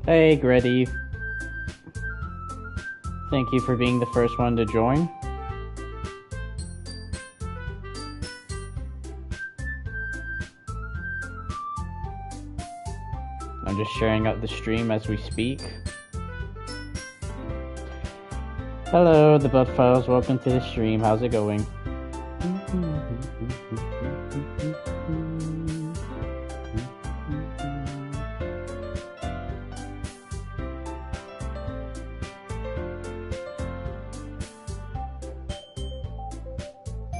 Hey, Gretty. Thank you for being the first one to join. I'm just sharing out the stream as we speak. Hello, the Bud Files. Welcome to the stream. How's it going?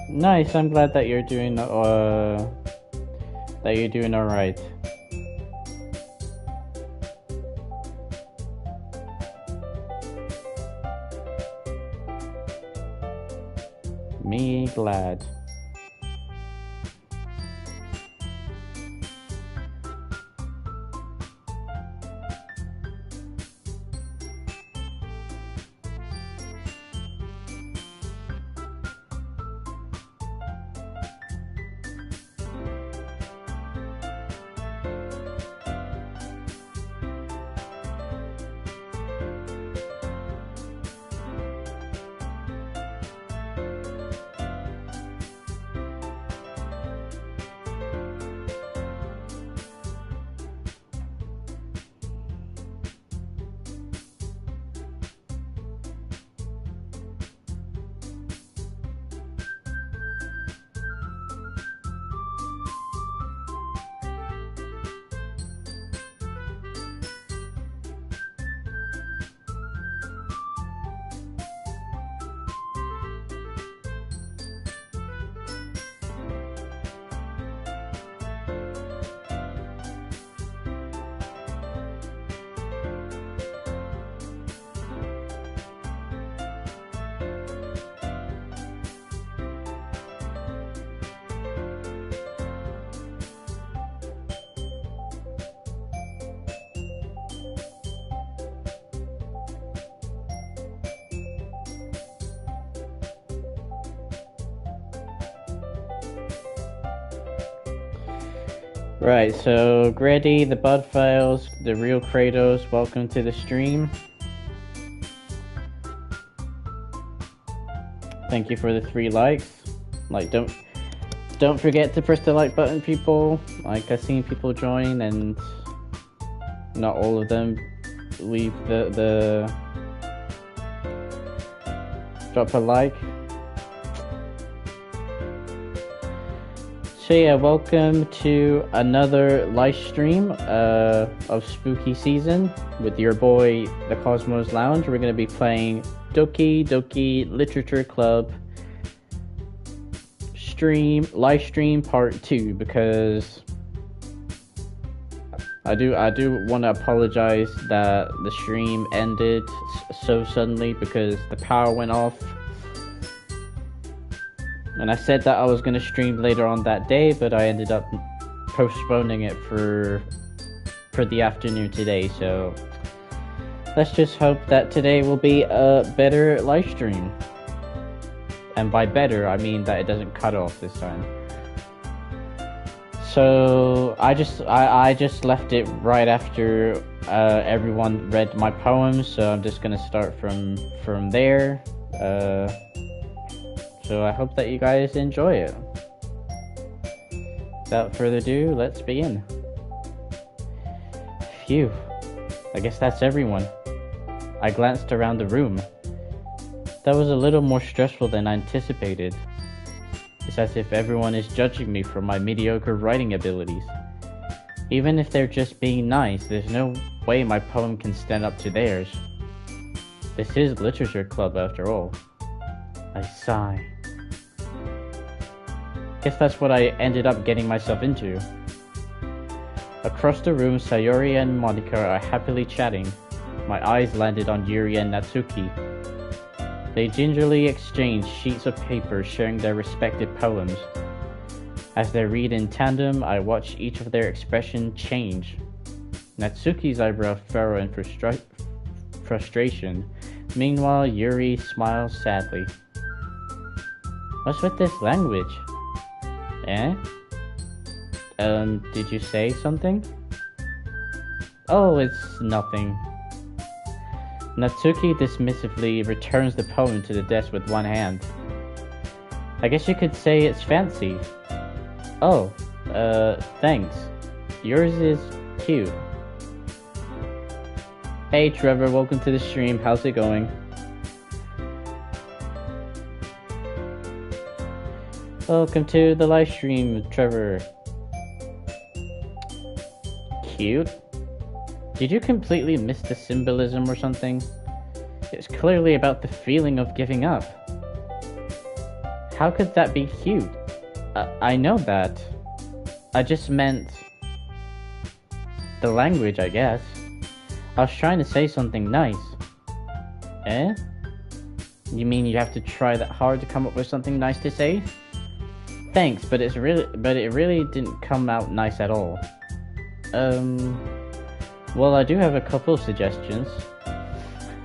Nice. I'm glad that you're doing all right. Me glad. Right, so Grady, the Bud Files, the real Kratos, welcome to the stream. Thank you for the 3 likes. Like, don't forget to press the like button, people. Like, I've seen people join and not all of them leave the drop a like. So yeah, welcome to another live stream of Spooky Season with your boy, the Cosmos Lounge. We're going to be playing Doki Doki Literature Club live stream part 2, because I do want to apologize that the stream ended so suddenly because the power went off. And I said that I was going to stream later on that day, but I ended up postponing it for the afternoon today. So let's just hope that today will be a better live stream. And by better, I mean that it doesn't cut off this time. So I just left it right after everyone read my poems. So I'm just going to start from there. So I hope that you guys enjoy it. Without further ado, let's begin. Phew. I guess that's everyone. I glanced around the room. That was a little more stressful than I anticipated. It's as if everyone is judging me for my mediocre writing abilities. Even if they're just being nice, there's no way my poem can stand up to theirs. This is Literature Club after all. I sigh. Guess that's what I ended up getting myself into. Across the room, Sayori and Monika are happily chatting. My eyes landed on Yuri and Natsuki. They gingerly exchange sheets of paper, sharing their respective poems. As they read in tandem, I watch each of their expressions change. Natsuki's eyebrow furrow in frustration. Meanwhile, Yuri smiles sadly. What's with this language? Eh? Did you say something? Oh, it's nothing. Natsuki dismissively returns the poem to the desk with one hand. I guess you could say it's fancy. Oh, thanks. Yours is cute. Hey Trevor, welcome to the stream. How's it going? Welcome to the live stream, Trevor. Cute? Did you completely miss the symbolism or something? It's clearly about the feeling of giving up. How could that be cute? I know that. I just meant the language, I guess. I was trying to say something nice. Eh? You mean you have to try that hard to come up with something nice to say? Thanks, but it really didn't come out nice at all. Well, I do have a couple of suggestions.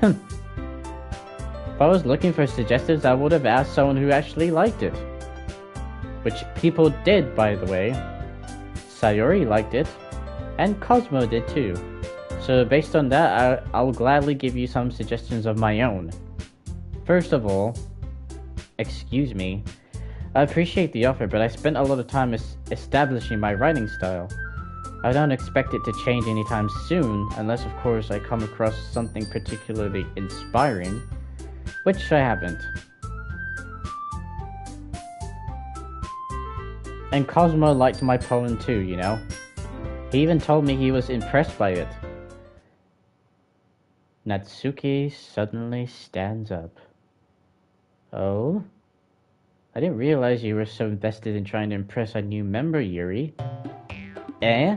If I was looking for suggestions, I would have asked someone who actually liked it. Which people did, by the way. Sayori liked it, and Cosmo did too. So based on that, I'll gladly give you some suggestions of my own. First of all, excuse me, I appreciate the offer, but I spent a lot of time establishing my writing style. I don't expect it to change anytime soon, unless of course I come across something particularly inspiring, which I haven't. And Cosmo liked my poem too, you know? He even told me he was impressed by it. Natsuki suddenly stands up. Oh? I didn't realize you were so invested in trying to impress a new member, Yuri. Eh?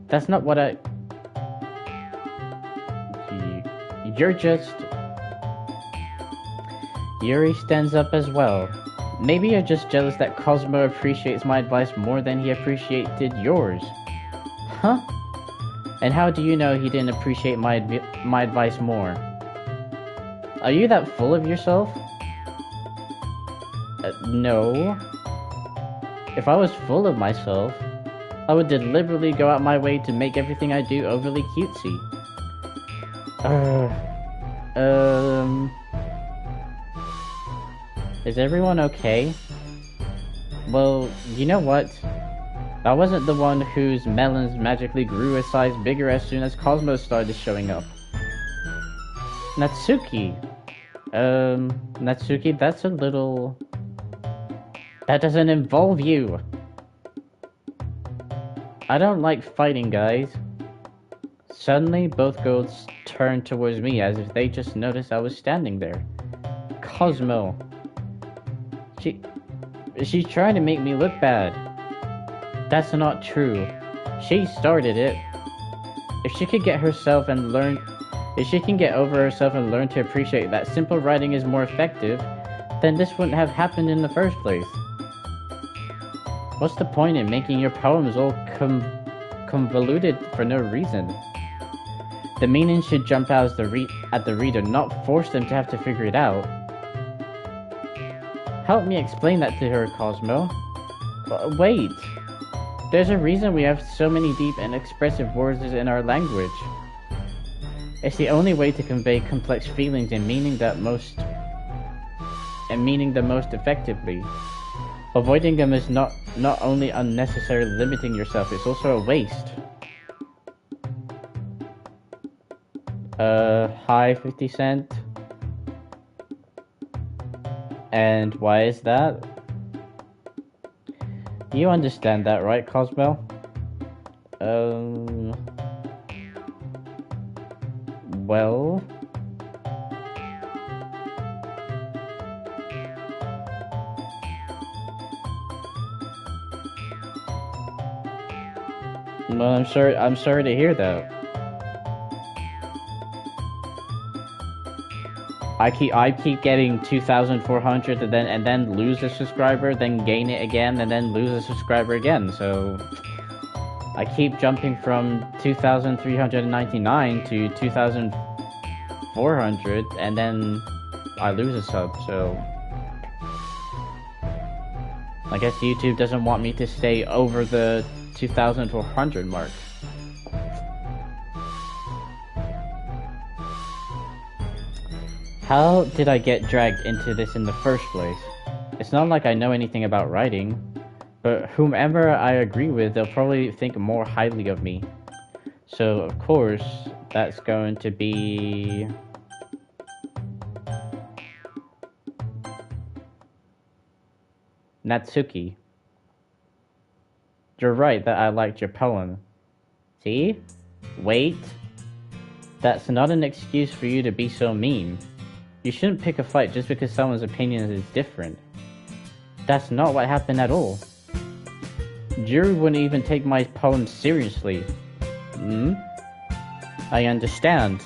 That's not what I... You're just... Yuri stands up as well. Maybe you're just jealous that Cosmo appreciates my advice more than he appreciated yours. Huh? And how do you know he didn't appreciate my advice more? Are you that full of yourself? No. If I was full of myself, I would deliberately go out my way to make everything I do overly cutesy. Is everyone okay? Well, you know what? I wasn't the one whose melons magically grew a size bigger as soon as Cosmo started showing up. Natsuki. Natsuki, that's a little... That doesn't involve you. I don't like fighting, guys. Suddenly, both girls turned towards me as if they just noticed I was standing there. Cosmo. She's trying to make me look bad. That's not true. She started it. If she could get herself and learn... If she can get over herself and learn to appreciate that simple writing is more effective, then this wouldn't have happened in the first place. What's the point in making your poems all convoluted for no reason? The meaning should jump out at the reader, not force them to have to figure it out. Help me explain that to her, Cosmo. Wait. There's a reason we have so many deep and expressive words in our language. It's the only way to convey complex feelings and meaning the most effectively. Avoiding them is not only unnecessarily limiting yourself, it's also a waste. Hi 50 Cent. And why is that? You understand that, right, Cosmo? Well... Well, I'm sorry to hear that. I keep getting 2,400 and then lose a subscriber, then gain it again, and then lose a subscriber again. So I keep jumping from 2,399 to 2,400, and then I lose a sub. So I guess YouTube doesn't want me to stay over the 2,400 mark. How did I get dragged into this in the first place? It's not like I know anything about writing, but whomever I agree with, they'll probably think more highly of me. So, of course, that's going to be... Natsuki. You're right that I liked your poem. See? Wait. That's not an excuse for you to be so mean. You shouldn't pick a fight just because someone's opinion is different. That's not what happened at all. Juri wouldn't even take my poem seriously. Hmm? I understand.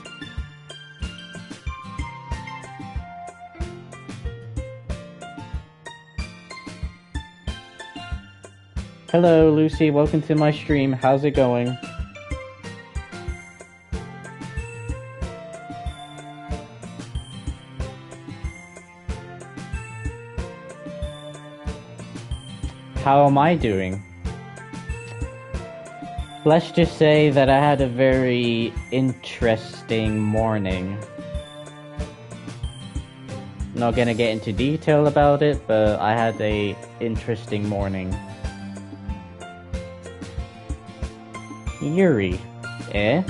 Hello, Lucy. Welcome to my stream. How's it going? How am I doing? Let's just say that I had a very interesting morning. Not gonna get into detail about it, but I had a interesting morning. Yuri, eh?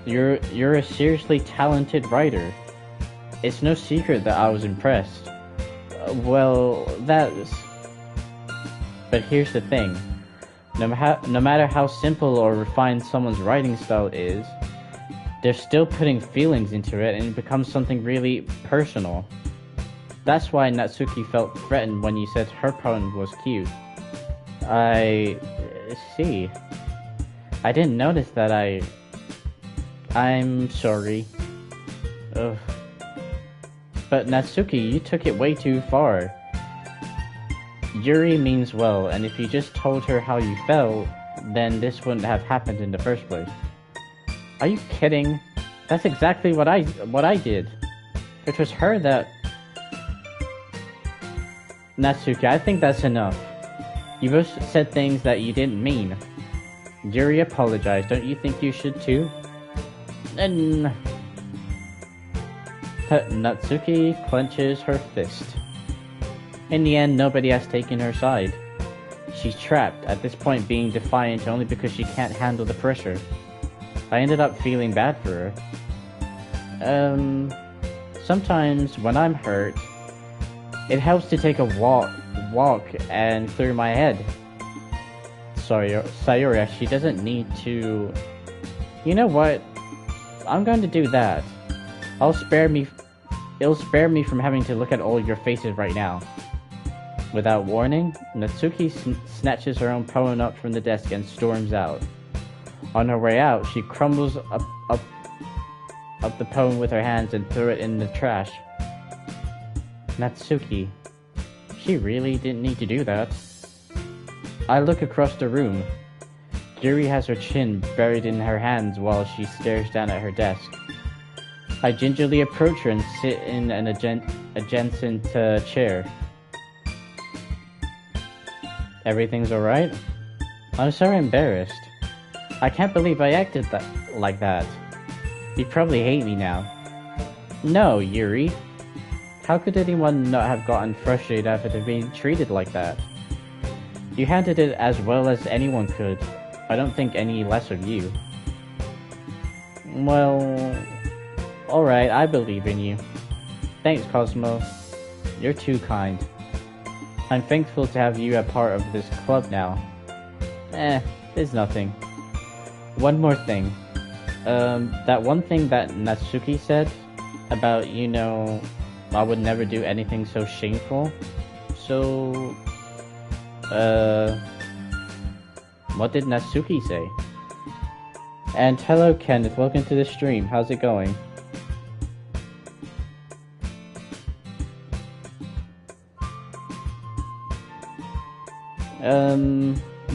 You're a seriously talented writer. It's no secret that I was impressed. Well, that's... But here's the thing. No matter how simple or refined someone's writing style is, they're still putting feelings into it and it becomes something really personal. That's why Natsuki felt threatened when you said her poem was cute. I see. I didn't notice that I'm sorry. Ugh. But Natsuki, you took it way too far. Yuri means well, and if you just told her how you felt, then this wouldn't have happened in the first place. Are you kidding? That's exactly what I did. It was her that... Natsuki, I think that's enough. You both said things that you didn't mean. Yuri apologized. Don't you think you should too? And... Natsuki clenches her fist. In the end, nobody has taken her side. She's trapped, at this point being defiant only because she can't handle the pressure. I ended up feeling bad for her. Sometimes when I'm hurt, it helps to take a walk and clear my head. Sorry, Sayori, she doesn't need to... You know what? I'm going to do that. It'll spare me from having to look at all your faces right now. Without warning, Natsuki snatches her own poem up from the desk and storms out. On her way out, she crumbles up the poem with her hands and threw it in the trash. Natsuki, she really didn't need to do that. I look across the room. Yuri has her chin buried in her hands while she stares down at her desk. I gingerly approach her and sit in an adjacent chair. Everything's alright? I'm so embarrassed. I can't believe I acted like that. You probably hate me now. No, Yuri. How could anyone not have gotten frustrated after being treated like that? You handled it as well as anyone could. I don't think any less of you. Well... Alright, I believe in you. Thanks, Cosmo. You're too kind. I'm thankful to have you a part of this club now. It's nothing. One more thing. That one thing that Natsuki said about, you know, I would never do anything so shameful. So, what did Natsuki say? And hello, Kenneth. Welcome to the stream. How's it going?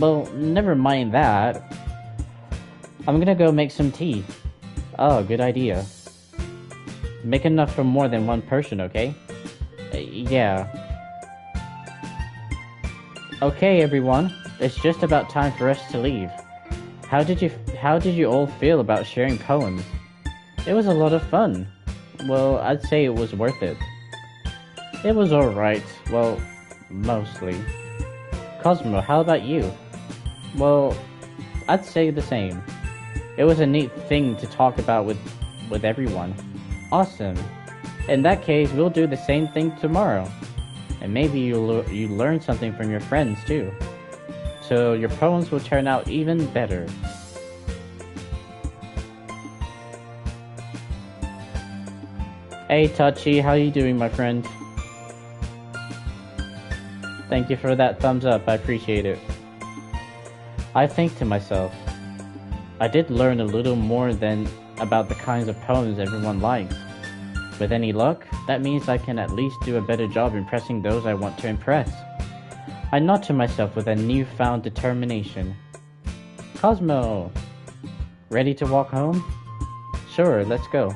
Well, never mind that. I'm gonna go make some tea. Oh, good idea. Make enough for more than one person, okay? Yeah. Okay, everyone. It's just about time for us to leave. How did you all feel about sharing poems? It was a lot of fun. Well, I'd say it was worth it. It was alright. Well, mostly. Cosmo, how about you? Well, I'd say the same. It was a neat thing to talk about with everyone. Awesome. In that case, we'll do the same thing tomorrow. And maybe you learn something from your friends too. So your poems will turn out even better. Hey Tachi, how you doing, my friend? Thank you for that thumbs up, I appreciate it. I think to myself, I did learn a little more than about the kinds of poems everyone likes. With any luck, that means I can at least do a better job impressing those I want to impress. I nod to myself with a newfound determination. Cosmo! Ready to walk home? Sure, let's go.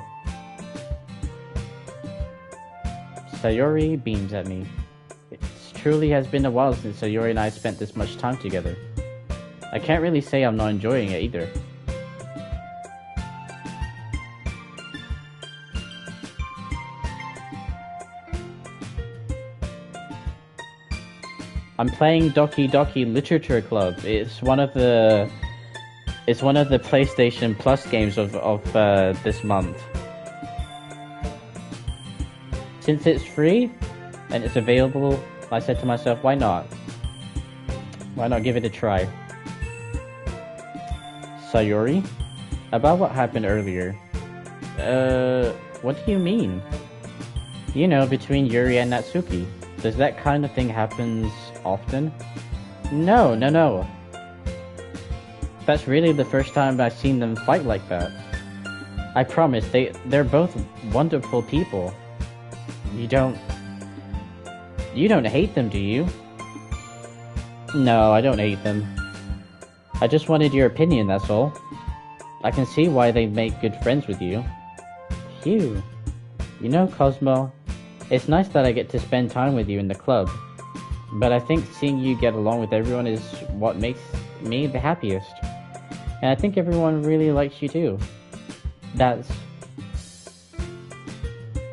Sayori beams at me. It truly has been a while since Sayori and I spent this much time together. I can't really say I'm not enjoying it either. I'm playing Doki Doki Literature Club. It's one of the PlayStation Plus games of this month. Since it's free and it's available, I said to myself, why not? Why not give it a try? Sayori? About what happened earlier. What do you mean? You know, between Yuri and Natsuki. Does that kind of thing happen often? No. That's really the first time I've seen them fight like that. I promise, they're both wonderful people. You don't hate them, do you? No, I don't hate them. I just wanted your opinion, that's all. I can see why they make good friends with you. Phew. You know, Cosmo, it's nice that I get to spend time with you in the club. But I think seeing you get along with everyone is what makes me the happiest. And I think everyone really likes you too. That's...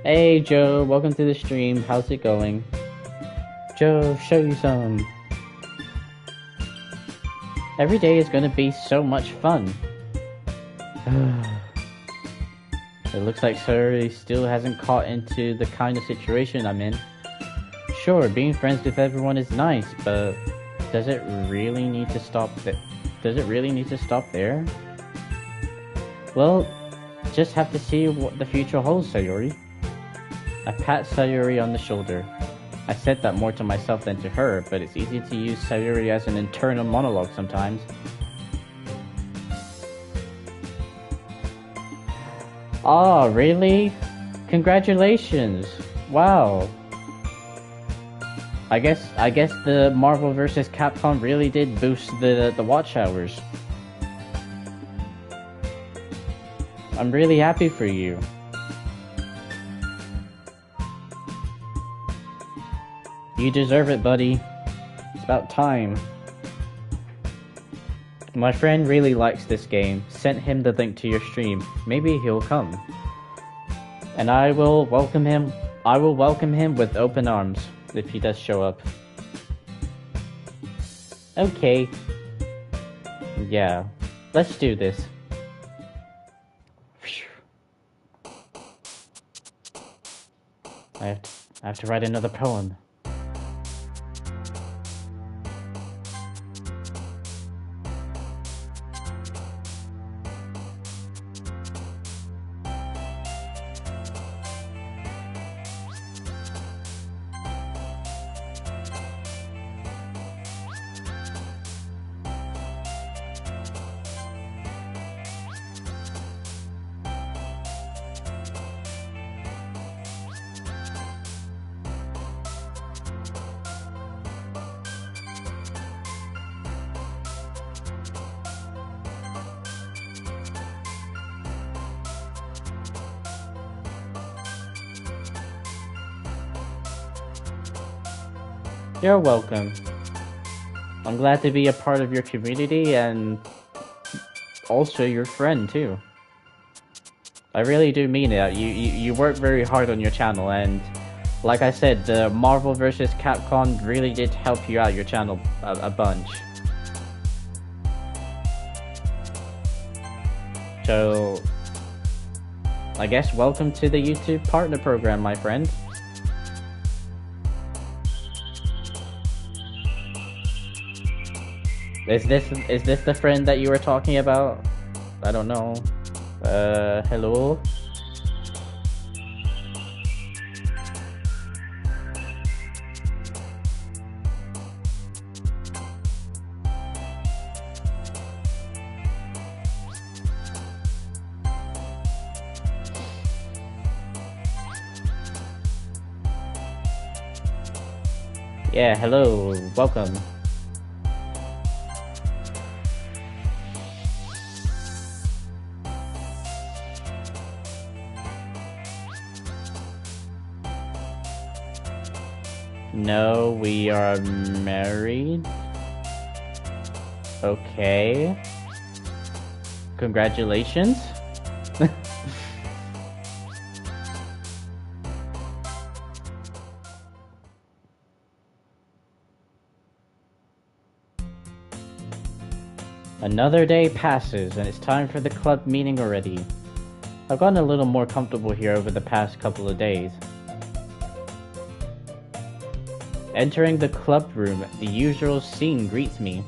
Hey Joe, welcome to the stream. How's it going? Joe, show you some. Every day is gonna be so much fun. It looks like Sayori still hasn't caught into the kind of situation I'm in. Sure, being friends with everyone is nice, but does it really need to stop there? Well, just have to see what the future holds, Sayori. I pat Sayori on the shoulder. I said that more to myself than to her, but it's easy to use Sayori as an internal monologue sometimes. Oh, really? Congratulations! Wow. I guess the Marvel vs. Capcom really did boost the watch hours. I'm really happy for you. You deserve it, buddy. It's about time. My friend really likes this game. Sent him the link to your stream. Maybe he'll come. And I will welcome him with open arms if he does show up. Okay. Yeah. Let's do this. I have to write another poem. You're welcome. I'm glad to be a part of your community and also your friend too. I really do mean it. You work very hard on your channel, and like I said, the Marvel vs. Capcom really did help you out your channel a bunch. So, I guess welcome to the YouTube Partner Program, my friend. Is this the friend that you were talking about? I don't know. Hello? Yeah, hello, welcome. No, we are married. Okay. Congratulations. Another day passes, and it's time for the club meeting already. I've gotten a little more comfortable here over the past couple of days. Entering the club room, the usual scene greets me.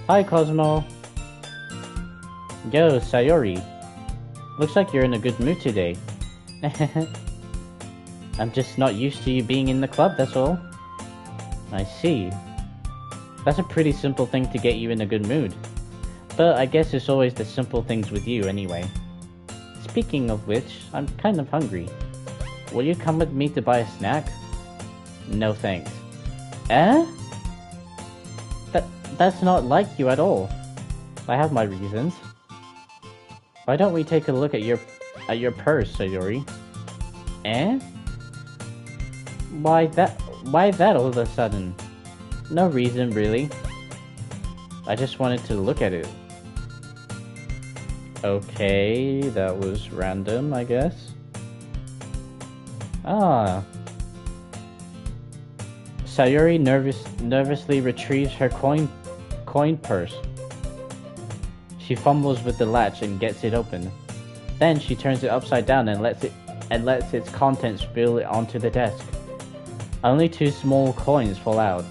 Hi, Cosmo. Yo, Sayori. Looks like you're in a good mood today. I'm just not used to you being in the club, that's all. I see. That's a pretty simple thing to get you in a good mood. But I guess it's always the simple things with you anyway. Speaking of which, I'm kind of hungry. Will you come with me to buy a snack? No thanks. Eh? That's not like you at all. I have my reasons. Why don't we take a look at your purse, Sayori? Eh? Why that all of a sudden? No reason, really. I just wanted to look at it. Okay, that was random, I guess. Ah. Sayori nervously retrieves her coin purse. She fumbles with the latch and gets it open. Then she turns it upside down and lets its contents spill onto the desk. Only 2 small coins fall out.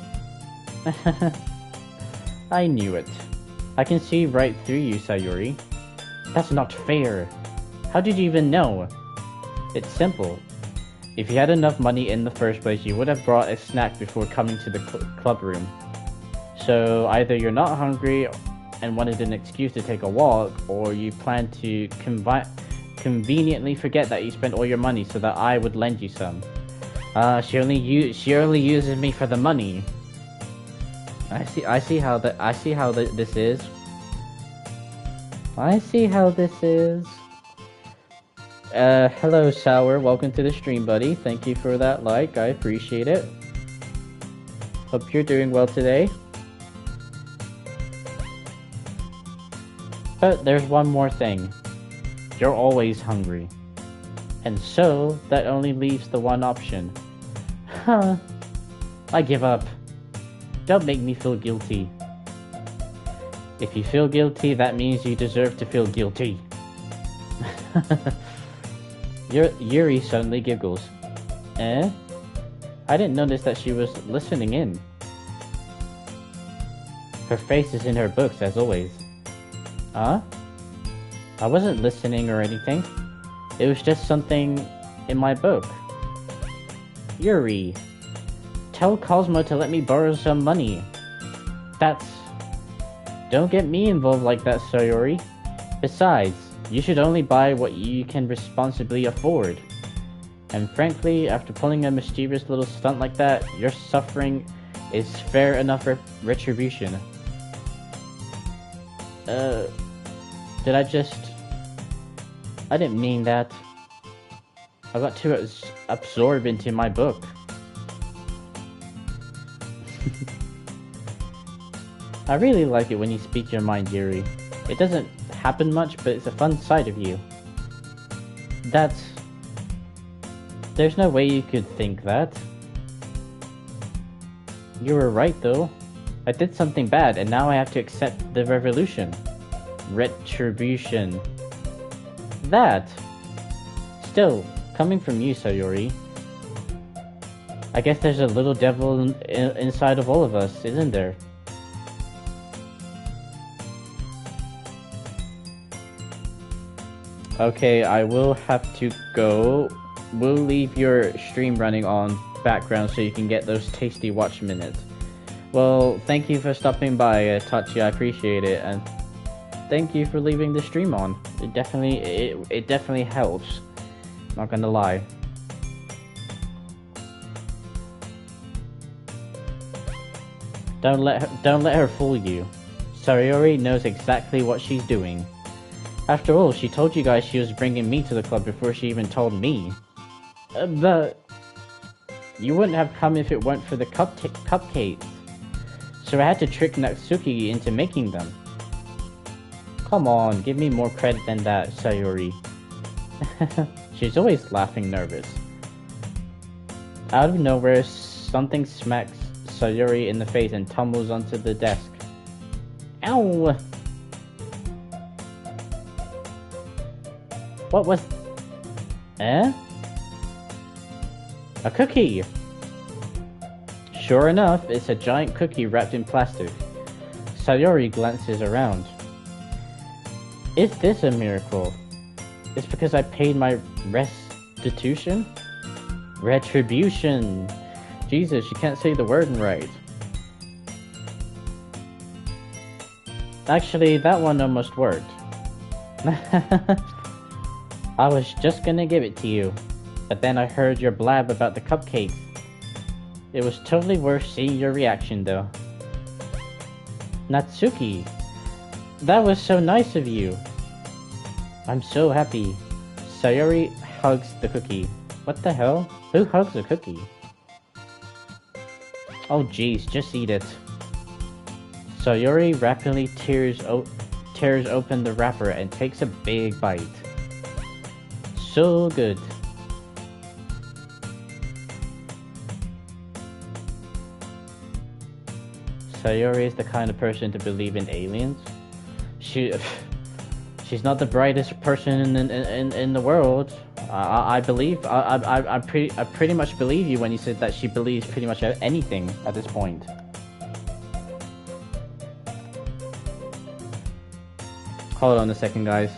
I knew it. I can see right through you, Sayori. That's not fair. How did you even know? It's simple. If you had enough money in the first place, you would have brought a snack before coming to the club room. So either you're not hungry and wanted an excuse to take a walk, or you plan to conveniently forget that you spent all your money so that I would lend you some. She only uses me for the money. I see how this is. I see how this is. Hello, Sour. Welcome to the stream, buddy. Thank you for that like. I appreciate it. Hope you're doing well today. But there's one more thing. You're always hungry. And so, that only leaves the one option. Huh. I give up. Don't make me feel guilty. If you feel guilty, that means you deserve to feel guilty. Yuri suddenly giggles. Eh? I didn't notice that she was listening in. Her face is in her books, as always. Huh? I wasn't listening or anything. It was just something in my book. Yuri, tell Cosmo to let me borrow some money. Don't get me involved like that, Sayori. Besides, you should only buy what you can responsibly afford. And frankly, after pulling a mischievous little stunt like that, your suffering is fair enough retribution. I didn't mean that. I got too absorbed into my book. I really like it when you speak your mind, Yuri. It doesn't happen much, but it's a fun side of you. There's no way you could think that. You were right, though. I did something bad, and now I have to accept the revolution. Retribution. That. Still, coming from you, Sayori. I guess there's a little devil inside of all of us, isn't there? Okay, I will have to go. We'll leave your stream running on background so you can get those tasty watch minutes. Well, thank you for stopping by, Tachi. I appreciate it, and thank you for leaving the stream on. It definitely helps. Not gonna lie. Don't let her fool you. Sayori knows exactly what she's doing. After all, she told you guys she was bringing me to the club before she even told me. But you wouldn't have come if it weren't for the cupcakes. So I had to trick Natsuki into making them. Come on, give me more credit than that, Sayori. She's always laughing nervous. Out of nowhere, something smacks Sayori in the face and tumbles onto the desk. Ow! What was... Eh? A cookie! Sure enough, it's a giant cookie wrapped in plastic. Sayori glances around. Is this a miracle? It's because I paid my restitution? Retribution! Jesus, you can't say the word right. Actually, that one almost worked. I was just gonna give it to you, but then I heard your blab about the cupcakes. It was totally worth seeing your reaction, though. Natsuki, that was so nice of you. I'm so happy. Sayori hugs the cookie. What the hell? Who hugs a cookie? Oh jeez, just eat it. Sayori rapidly tears open the wrapper and takes a big bite. So good. Sayori is the kind of person to believe in aliens. She's not the brightest person in the world. I pretty much believe you when you said that she believes pretty much anything at this point. Hold on a second, guys.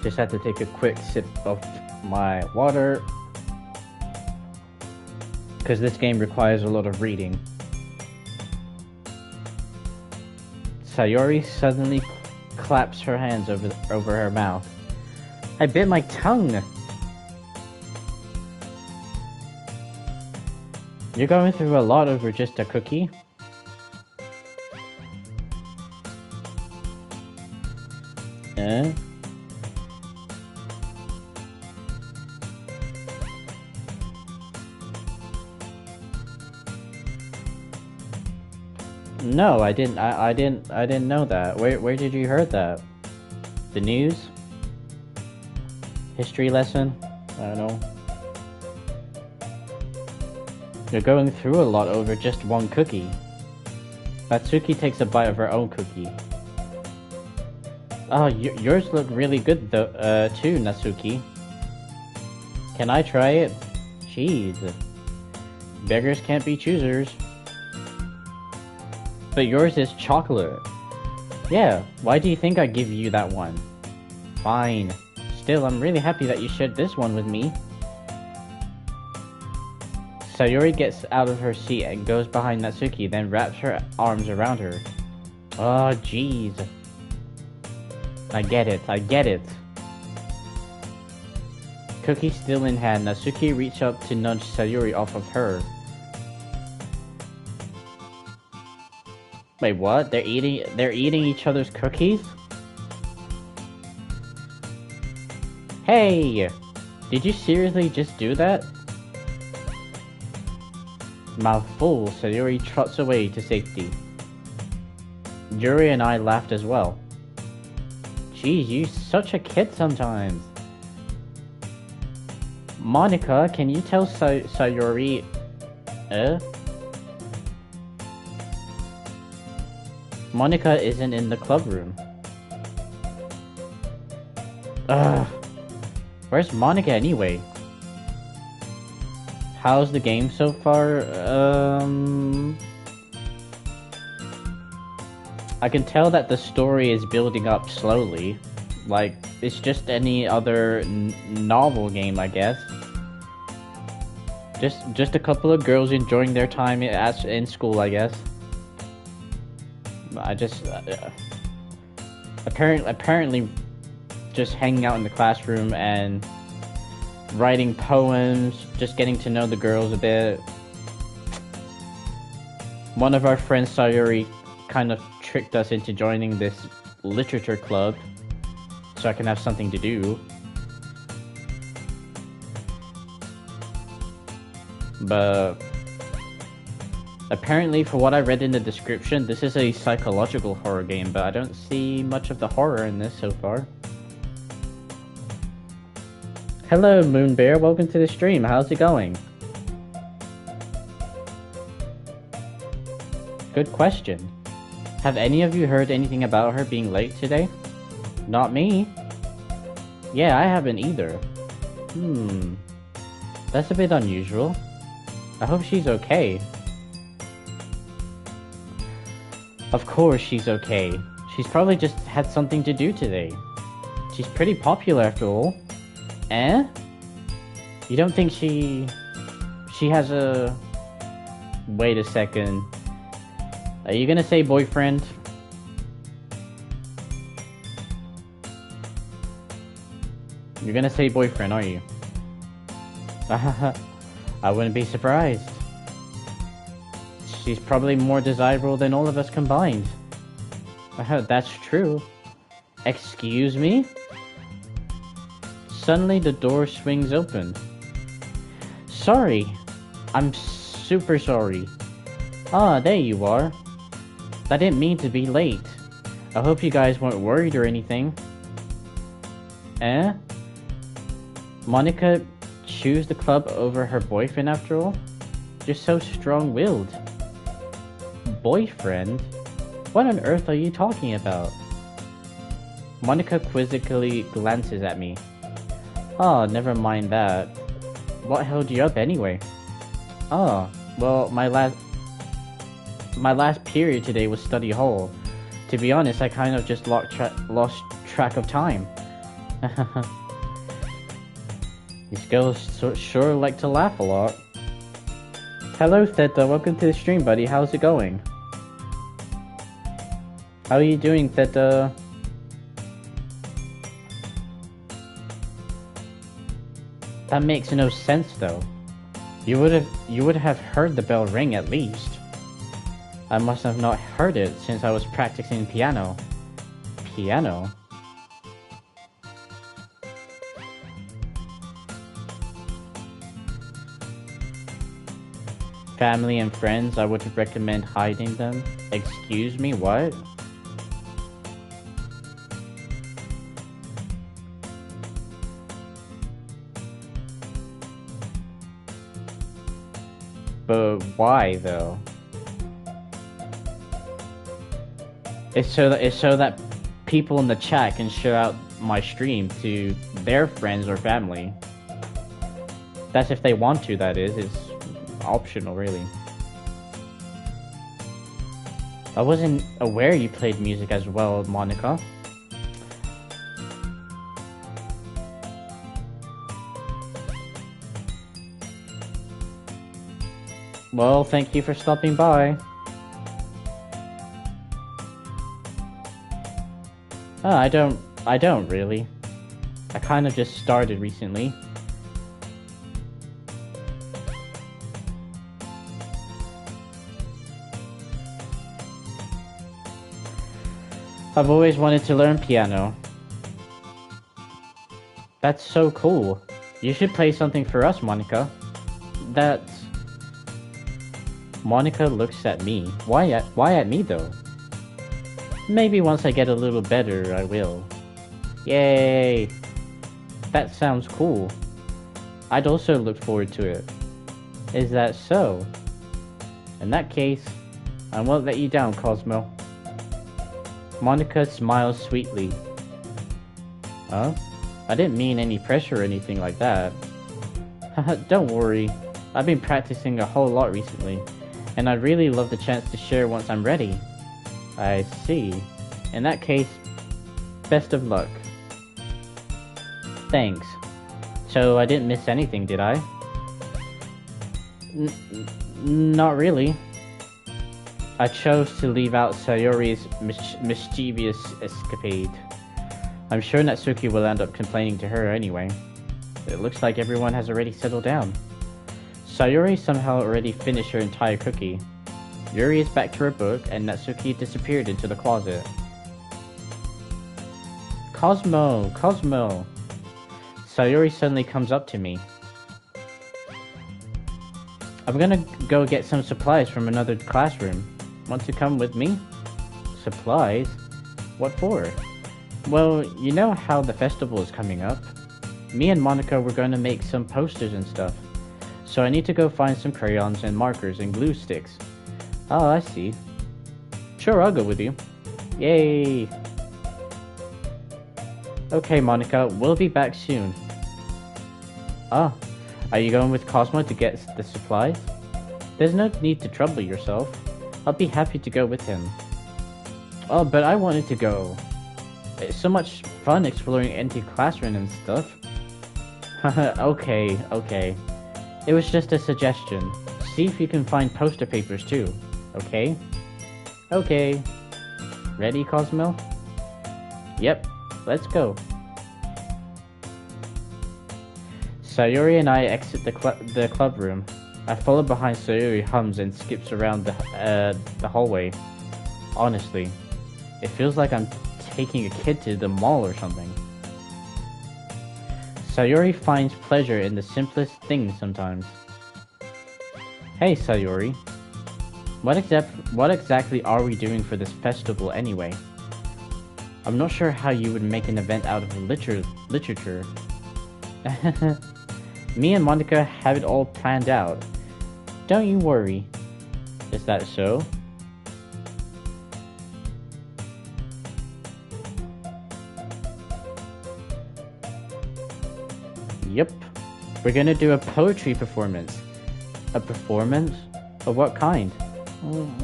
Just had to take a quick sip of my water because this game requires a lot of reading. Sayori suddenly claps her hands over her mouth. I bit my tongue! You're going through a lot over just a cookie? Eh? No, I didn't. I didn't know that. Where did you heard that? The news? History lesson? I don't know. You're going through a lot over just one cookie. Natsuki takes a bite of her own cookie. Oh, yours look really good though, too, Natsuki. Can I try it? Jeez. Beggars can't be choosers. But yours is chocolate. Yeah, why do you think I give you that one? Fine. Still, I'm really happy that you shared this one with me. Sayori gets out of her seat and goes behind Natsuki, then wraps her arms around her. Oh, jeez. I get it. cookie still in hand, Natsuki reached up to nudge Sayuri off of her. Wait, what? They're eating each other's cookies? Hey! Did you seriously just do that? Mouth full, Sayuri trots away to safety. Yuri and I laughed as well. Geez, you're such a kid sometimes. Monica, can you tell Sayuri... Monica isn't in the club room. Ugh. Where's Monica anyway? How's the game so far? I can tell that the story is building up slowly. Like, it's just any other novel game, I guess. Just a couple of girls enjoying their time in school, I guess. I just... apparently just hanging out in the classroom and writing poems, just getting to know the girls a bit. One of our friends, Sayuri, kind of tricked us into joining this literature club so I can have something to do. But apparently, for what I read in the description, this is a psychological horror game, but I don't see much of the horror in this so far. Hello, Moonbear. Welcome to the stream. How's it going? Good question. Have any of you heard anything about her being late today? Not me. Yeah, I haven't either. That's a bit unusual. I hope she's okay. Of course she's okay. She's probably just had something to do today. She's pretty popular after all. Eh? You don't think she has a... Wait a second. Are you gonna say boyfriend? You're gonna say boyfriend, are you? I wouldn't be surprised. She's probably more desirable than all of us combined. That's true. Excuse me? Suddenly the door swings open. Sorry. I'm super sorry. Ah, there you are. I didn't mean to be late. I hope you guys weren't worried or anything. Eh? Monica choose the club over her boyfriend after all? You're so strong-willed. Boyfriend? What on earth are you talking about? Monica quizzically glances at me. Oh, never mind that. What held you up anyway? Oh, well, my last period today was study hall. To be honest, I kind of just lost track of time. These girls sure like to laugh a lot. Hello, Theta. Welcome to the stream, buddy. How's it going? How are you doing, Theta? That makes no sense, though. You would have heard the bell ring at least. I must have not heard it since I was practicing piano. Piano? Family and friends, I would recommend hiding them. Excuse me, what? But why, though? It's so that people in the chat can share out my stream to their friends or family. That's if they want to, that is. It's optional, really. I wasn't aware you played music as well, Monica. Well, thank you for stopping by. I don't really. I kind of just started recently. I've always wanted to learn piano. That's so cool. You should play something for us, Monica. That's... Monica looks at me. Why at me though? Maybe once I get a little better, I will. Yay! That sounds cool. I'd also look forward to it. Is that so? In that case, I won't let you down, Cosmo. Monica smiles sweetly. Huh? I didn't mean any pressure or anything like that. Don't worry. I've been practicing a whole lot recently, and I'd really love the chance to share once I'm ready. I see. In that case, best of luck. Thanks. So I didn't miss anything, did I? Not really. I chose to leave out Sayori's mischievous escapade. I'm sure Natsuki will end up complaining to her anyway. It looks like everyone has already settled down. Sayori somehow already finished her entire cookie. Yuri is back to her book, and Natsuki disappeared into the closet. Cosmo! Cosmo! Sayori suddenly comes up to me. I'm gonna go get some supplies from another classroom. Want to come with me? Supplies? What for? Well, you know how the festival is coming up. Me and Monica were going to make some posters and stuff. So I need to go find some crayons and markers and glue sticks. Oh, I see. Sure, I'll go with you. Yay! Okay, Monica, we'll be back soon. Ah, are you going with Cosmo to get the supplies? There's no need to trouble yourself. I'll be happy to go with him. Oh, but I wanted to go. It's so much fun exploring empty classroom and stuff. Okay. It was just a suggestion. See if you can find poster papers too, okay? Okay. Ready, Cosmo? Yep, let's go. Sayori and I exit the club room. I follow behind Sayori, hums and skips around the hallway. Honestly, it feels like I'm taking a kid to the mall or something. Sayori finds pleasure in the simplest things sometimes. Hey Sayori, what exactly are we doing for this festival anyway? I'm not sure how you would make an event out of literature. Me and Monica have it all planned out. Don't you worry. Is that so? Yep. We're gonna do a poetry performance. A performance? Of what kind?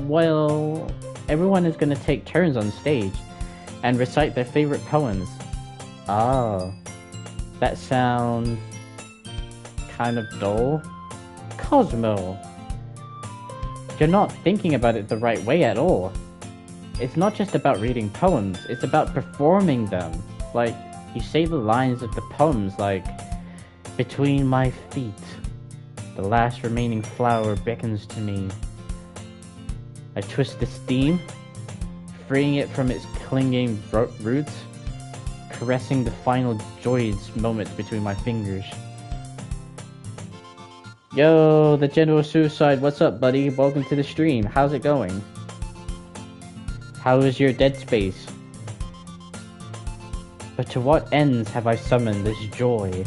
Well, everyone is gonna take turns on stage and recite their favorite poems. Ah, that sounds kind of dull. Cosmo, you're not thinking about it the right way at all. It's not just about reading poems, it's about performing them. Like, you say the lines of the poems like, between my feet, the last remaining flower beckons to me. I twist the stem, freeing it from its clinging roots, caressing the final joyous moments between my fingers. Yo, the General Suicide, what's up, buddy? Welcome to the stream. How's it going? How is your dead space? But to what ends have I summoned this joy?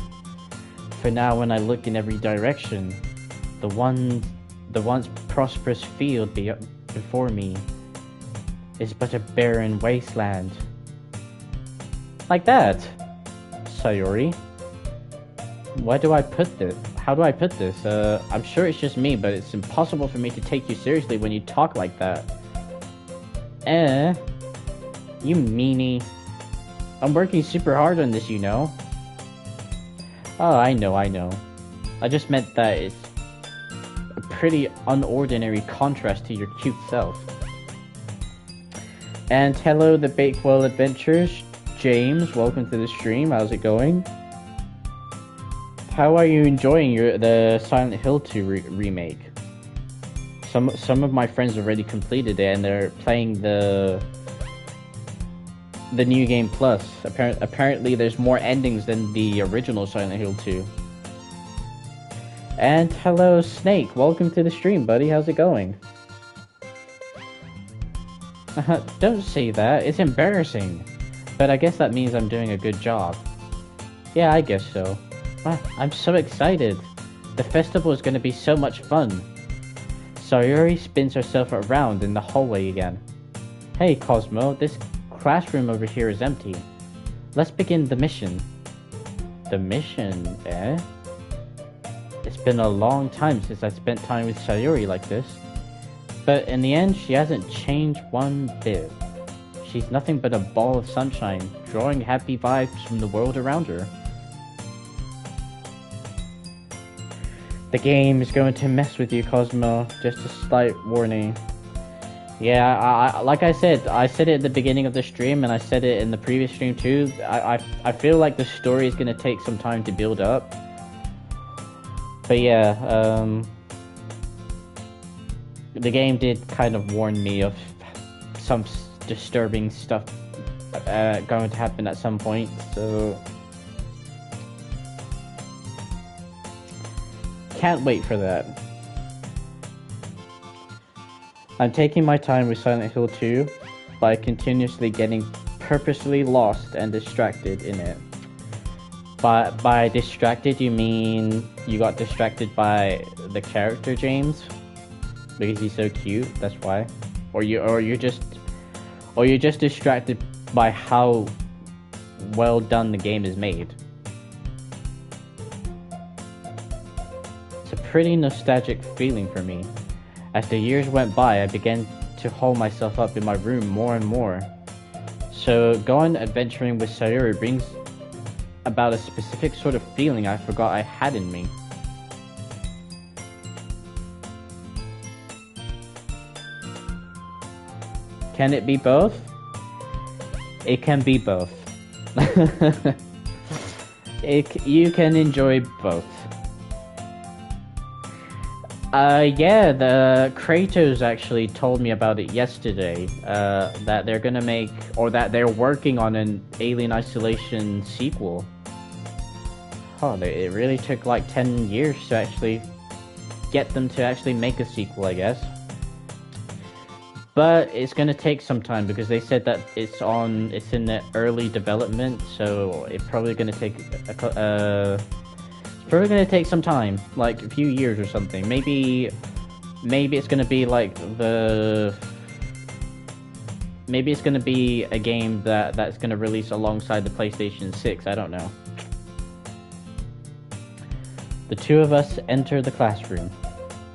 For now, when I look in every direction, the once prosperous field before me is but a barren wasteland. Like that, Sayori. How do I put this? I'm sure it's just me, but it's impossible for me to take you seriously when you talk like that. You meanie. I'm working super hard on this, you know. Oh, I know. I just meant that it's a pretty unordinary contrast to your cute self. And hello, the Bakewell Adventures. James, welcome to the stream. How's it going? How are you enjoying the Silent Hill 2 remake? Some of my friends already completed it, and they're playing the the New Game Plus. Apparently there's more endings than the original Silent Hill 2. And hello Snake, welcome to the stream, buddy. How's it going? Don't say that, it's embarrassing. But I guess that means I'm doing a good job. Yeah, I guess so. Wow, I'm so excited. The festival is gonna be so much fun. Sayori spins herself around in the hallway again. Hey Cosmo, this classroom over here is empty. Let's begin the mission. The mission, eh? It's been a long time since I spent time with Sayori like this. But in the end, she hasn't changed one bit. She's nothing but a ball of sunshine, drawing happy vibes from the world around her. The game is going to mess with you, Cosmo. Just a slight warning. Yeah, I like I said it at the beginning of the stream, and I said it in the previous stream too. I feel like the story is going to take some time to build up. But yeah, the game did kind of warn me of some disturbing stuff going to happen at some point, so can't wait for that. I'm taking my time with Silent Hill 2 by continuously getting purposely lost and distracted in it. By distracted, you mean you got distracted by the character James? Because he's so cute, that's why? Or you're just distracted by how well done the game is made. It's a pretty nostalgic feeling for me. As the years went by, I began to hole myself up in my room more and more. So going adventuring with Sayori brings about a specific sort of feeling I forgot I had in me. Can it be both? It can be both. You can enjoy both. Yeah, the Kratos actually told me about it yesterday, that they're gonna make, or that they're working on an Alien Isolation sequel. Oh, it really took like 10 years to actually get them to actually make a sequel, I guess. But it's gonna take some time because they said that it's in the early development, so it's probably gonna take some time, like a few years or something. Maybe it's gonna be like maybe it's gonna be a game that's gonna release alongside the PlayStation 6. I don't know. The two of us enter the classroom.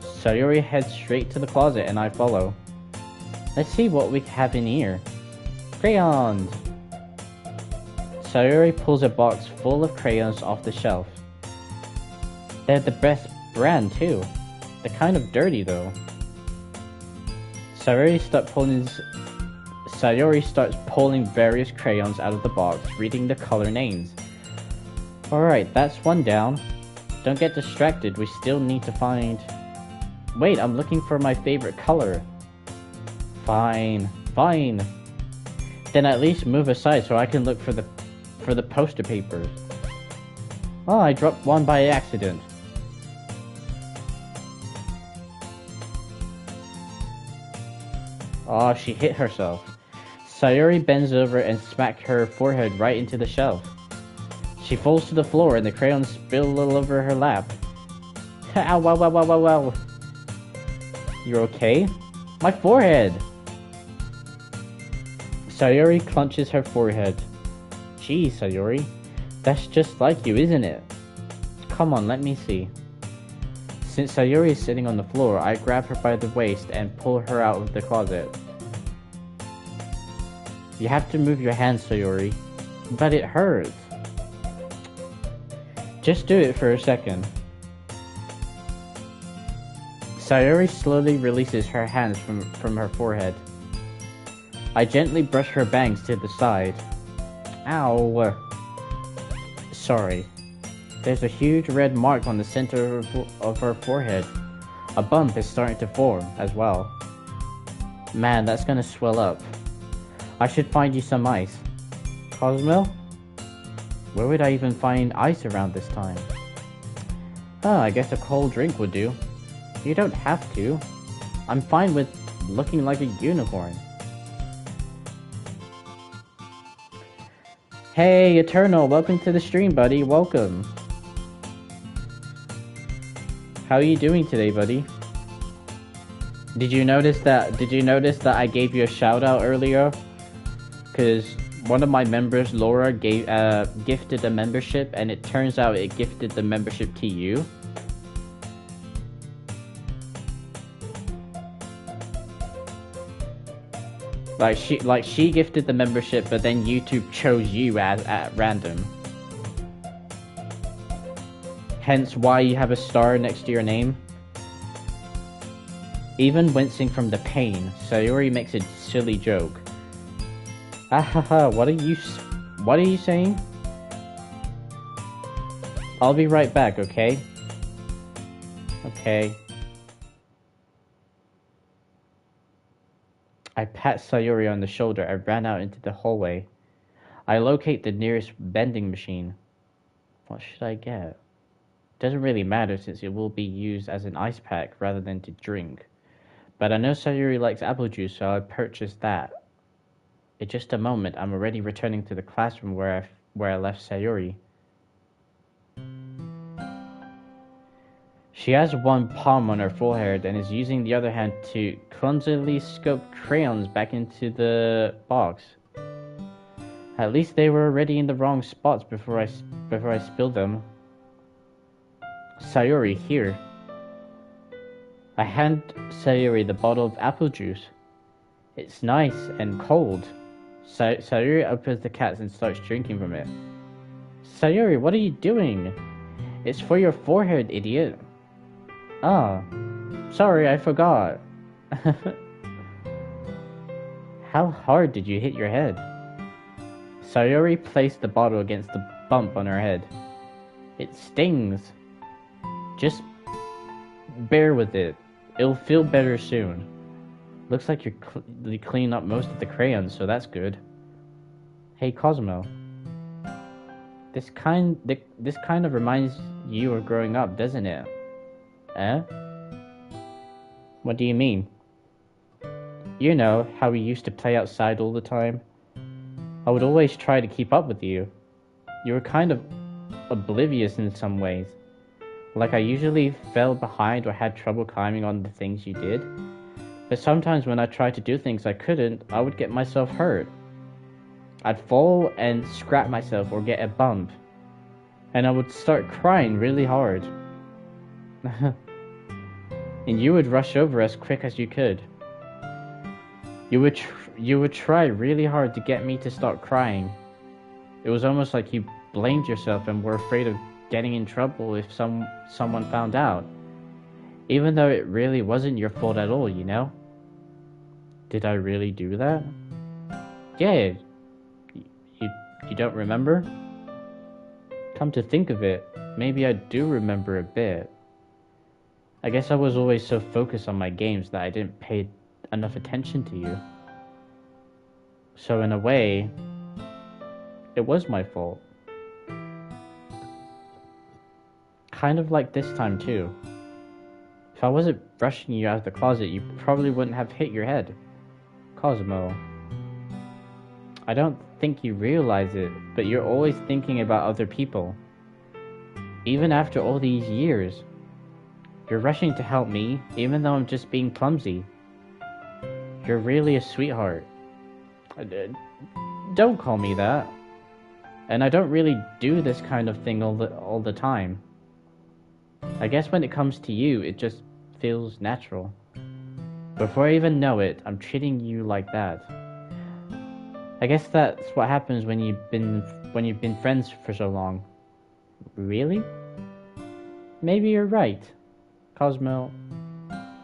Sayori heads straight to the closet and I follow. Let's see what we have in here. Crayons! Sayori pulls a box full of crayons off the shelf. They're the best brand too. They're kind of dirty though. Sayori starts pulling various crayons out of the box, reading the color names. Alright, that's one down. Don't get distracted, we still need to find... Wait, I'm looking for my favorite color. Fine. Then at least move aside so I can look for the poster papers. Oh, I dropped one by accident. Oh, she hit herself. Sayori bends over and smacks her forehead right into the shelf. She falls to the floor and the crayons spill all over her lap. Ow, wow. You're okay? My forehead! Sayori clenches her forehead. Gee, Sayori, that's just like you, isn't it? Come on, let me see. Since Sayori is sitting on the floor, I grab her by the waist and pull her out of the closet. You have to move your hands, Sayori. But it hurts. Just do it for a second. Sayori slowly releases her hands from her forehead. I gently brush her bangs to the side. Ow. Sorry. There's a huge red mark on the center of her forehead. A bump is starting to form as well. Man, that's gonna swell up. I should find you some ice. Cosmo? Where would I even find ice around this time? Oh, I guess a cold drink would do. You don't have to. I'm fine with looking like a unicorn. Hey, Eternal, welcome to the stream, buddy. Welcome. How are you doing today, buddy? Did you notice that I gave you a shout out earlier? Cause one of my members, Laura, gifted a membership, and it turns out it gifted the membership to you. Like she gifted the membership, but then YouTube chose you at random. Hence why you have a star next to your name. Even wincing from the pain, Sayori makes a silly joke. Ahaha, what are you saying? I'll be right back, okay? Okay. I pat Sayori on the shoulder and ran out into the hallway. I locate the nearest vending machine. What should I get? Doesn't really matter since it will be used as an ice pack rather than to drink. But I know Sayori likes apple juice, so I purchased that. In just a moment, I'm already returning to the classroom where I left Sayori. She has one palm on her forehead and is using the other hand to clumsily scoop crayons back into the box. At least they were already in the wrong spots before I spilled them. Sayori, here. I hand Sayori the bottle of apple juice. It's nice and cold. Sayori opens the cap and starts drinking from it. Sayori, what are you doing? It's for your forehead, idiot. Ah, sorry, I forgot. How hard did you hit your head? Sayori placed the bottle against the bump on her head. It stings. Just bear with it. It'll feel better soon. Looks like you cleaned up most of the crayons, so that's good. Hey, Cosmo. This kind of reminds you of growing up, doesn't it? Eh? What do you mean? You know, how we used to play outside all the time? I would always try to keep up with you. You were kind of oblivious in some ways. Like I usually fell behind or had trouble climbing on the things you did. But sometimes when I tried to do things I couldn't, I would get myself hurt. I'd fall and scrap myself or get a bump. And I would start crying really hard. And you would rush over as quick as you could. You would try really hard to get me to stop crying. It was almost like you blamed yourself and were afraid of getting in trouble if someone found out. Even though it really wasn't your fault at all, you know? Did I really do that? Yeah. You don't remember? Come to think of it, maybe I do remember a bit. I guess I was always so focused on my games that I didn't pay enough attention to you. So in a way, it was my fault. Kind of like this time too. If I wasn't rushing you out of the closet, you probably wouldn't have hit your head. Cosmo. I don't think you realize it, but you're always thinking about other people. Even after all these years. You're rushing to help me, even though I'm just being clumsy. You're really a sweetheart. Don't call me that. And I don't really do this kind of thing all the time. I guess when it comes to you, it just feels natural. Before I even know it, I'm treating you like that. I guess that's what happens when you've been friends for so long. Really? Maybe you're right. Cosmo,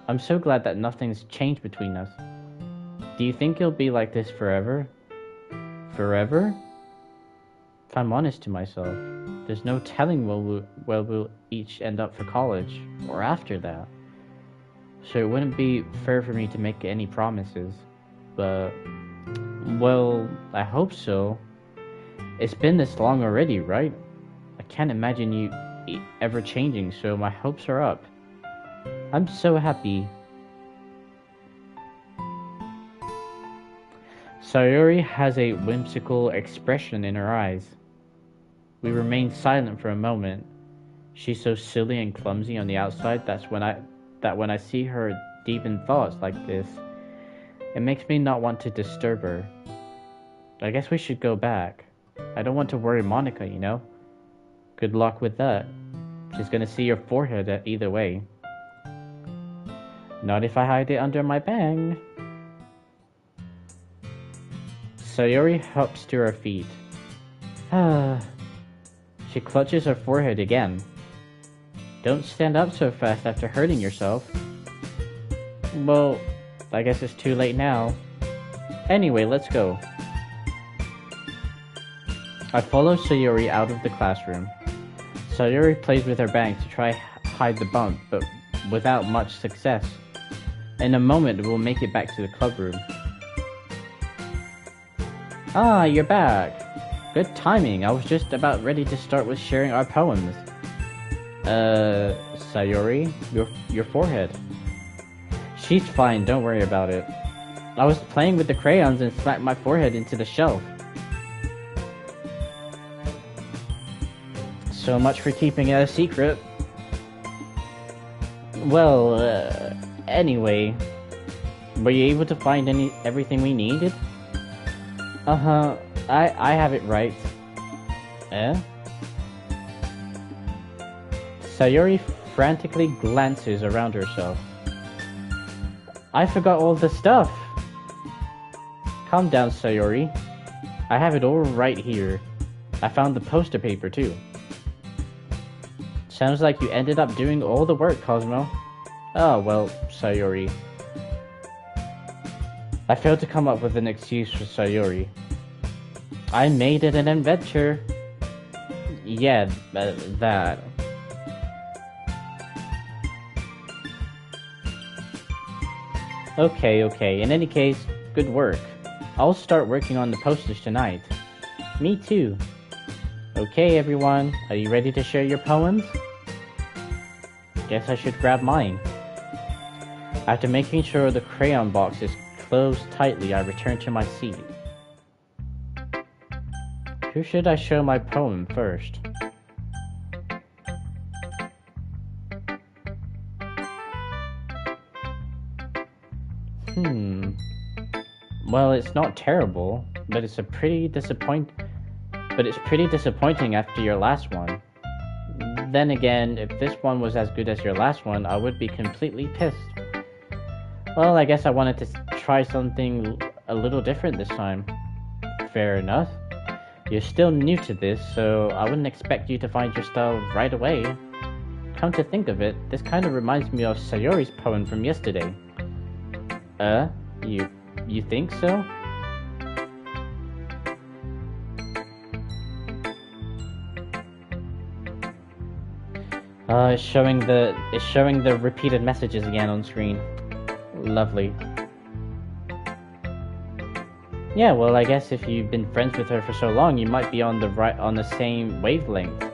I'm so glad that nothing's changed between us. Do you think you'll be like this forever? Forever? If I'm honest to myself, there's no telling where we'll each end up for college, or after that. So it wouldn't be fair for me to make any promises. But, well, I hope so. It's been this long already, right? I can't imagine you ever changing, so my hopes are up. I'm so happy. Sayori has a whimsical expression in her eyes. We remain silent for a moment. She's so silly and clumsy on the outside that when I see her deep in thoughts like this, it makes me not want to disturb her. I guess we should go back. I don't want to worry Monica, you know? Good luck with that. She's gonna see your forehead either way. Not if I hide it under my bang. Sayori hops to her feet. She clutches her forehead again. Don't stand up so fast after hurting yourself. Well, I guess it's too late now. Anyway, let's go. I follow Sayori out of the classroom. Sayori plays with her bang to try hide the bump, but without much success. In a moment, we'll make it back to the club room. Ah, you're back. Good timing. I was just about ready to start with sharing our poems. Sayori, your forehead. She's fine, don't worry about it. I was playing with the crayons and smacked my forehead into the shelf. So much for keeping it a secret. Well, anyway, were you able to find everything we needed? Uh-huh, I have it right. Eh? Sayori frantically glances around herself. I forgot all the stuff! Calm down, Sayori. I have it all right here. I found the poster paper, too. Sounds like you ended up doing all the work, Cosmo. Oh, well, Sayori. I failed to come up with an excuse for Sayori. I made it an adventure. Yeah, that. Okay. In any case, good work. I'll start working on the posters tonight. Me too. Okay, everyone. Are you ready to share your poems? Guess I should grab mine. After making sure the crayon box is closed tightly, I return to my seat. Who should I show my poem first? Well, it's not terrible, but it's pretty disappointing after your last one. Then again, if this one was as good as your last one, I would be completely pissed. Well, I guess I wanted to try something a little different this time. Fair enough. You're still new to this, so I wouldn't expect you to find your style right away. Come to think of it, this kind of reminds me of Sayori's poem from yesterday. You think so? It's showing the repeated messages again on screen. Lovely. Yeah, well, I guess if you've been friends with her for so long, you might be on the same wavelength.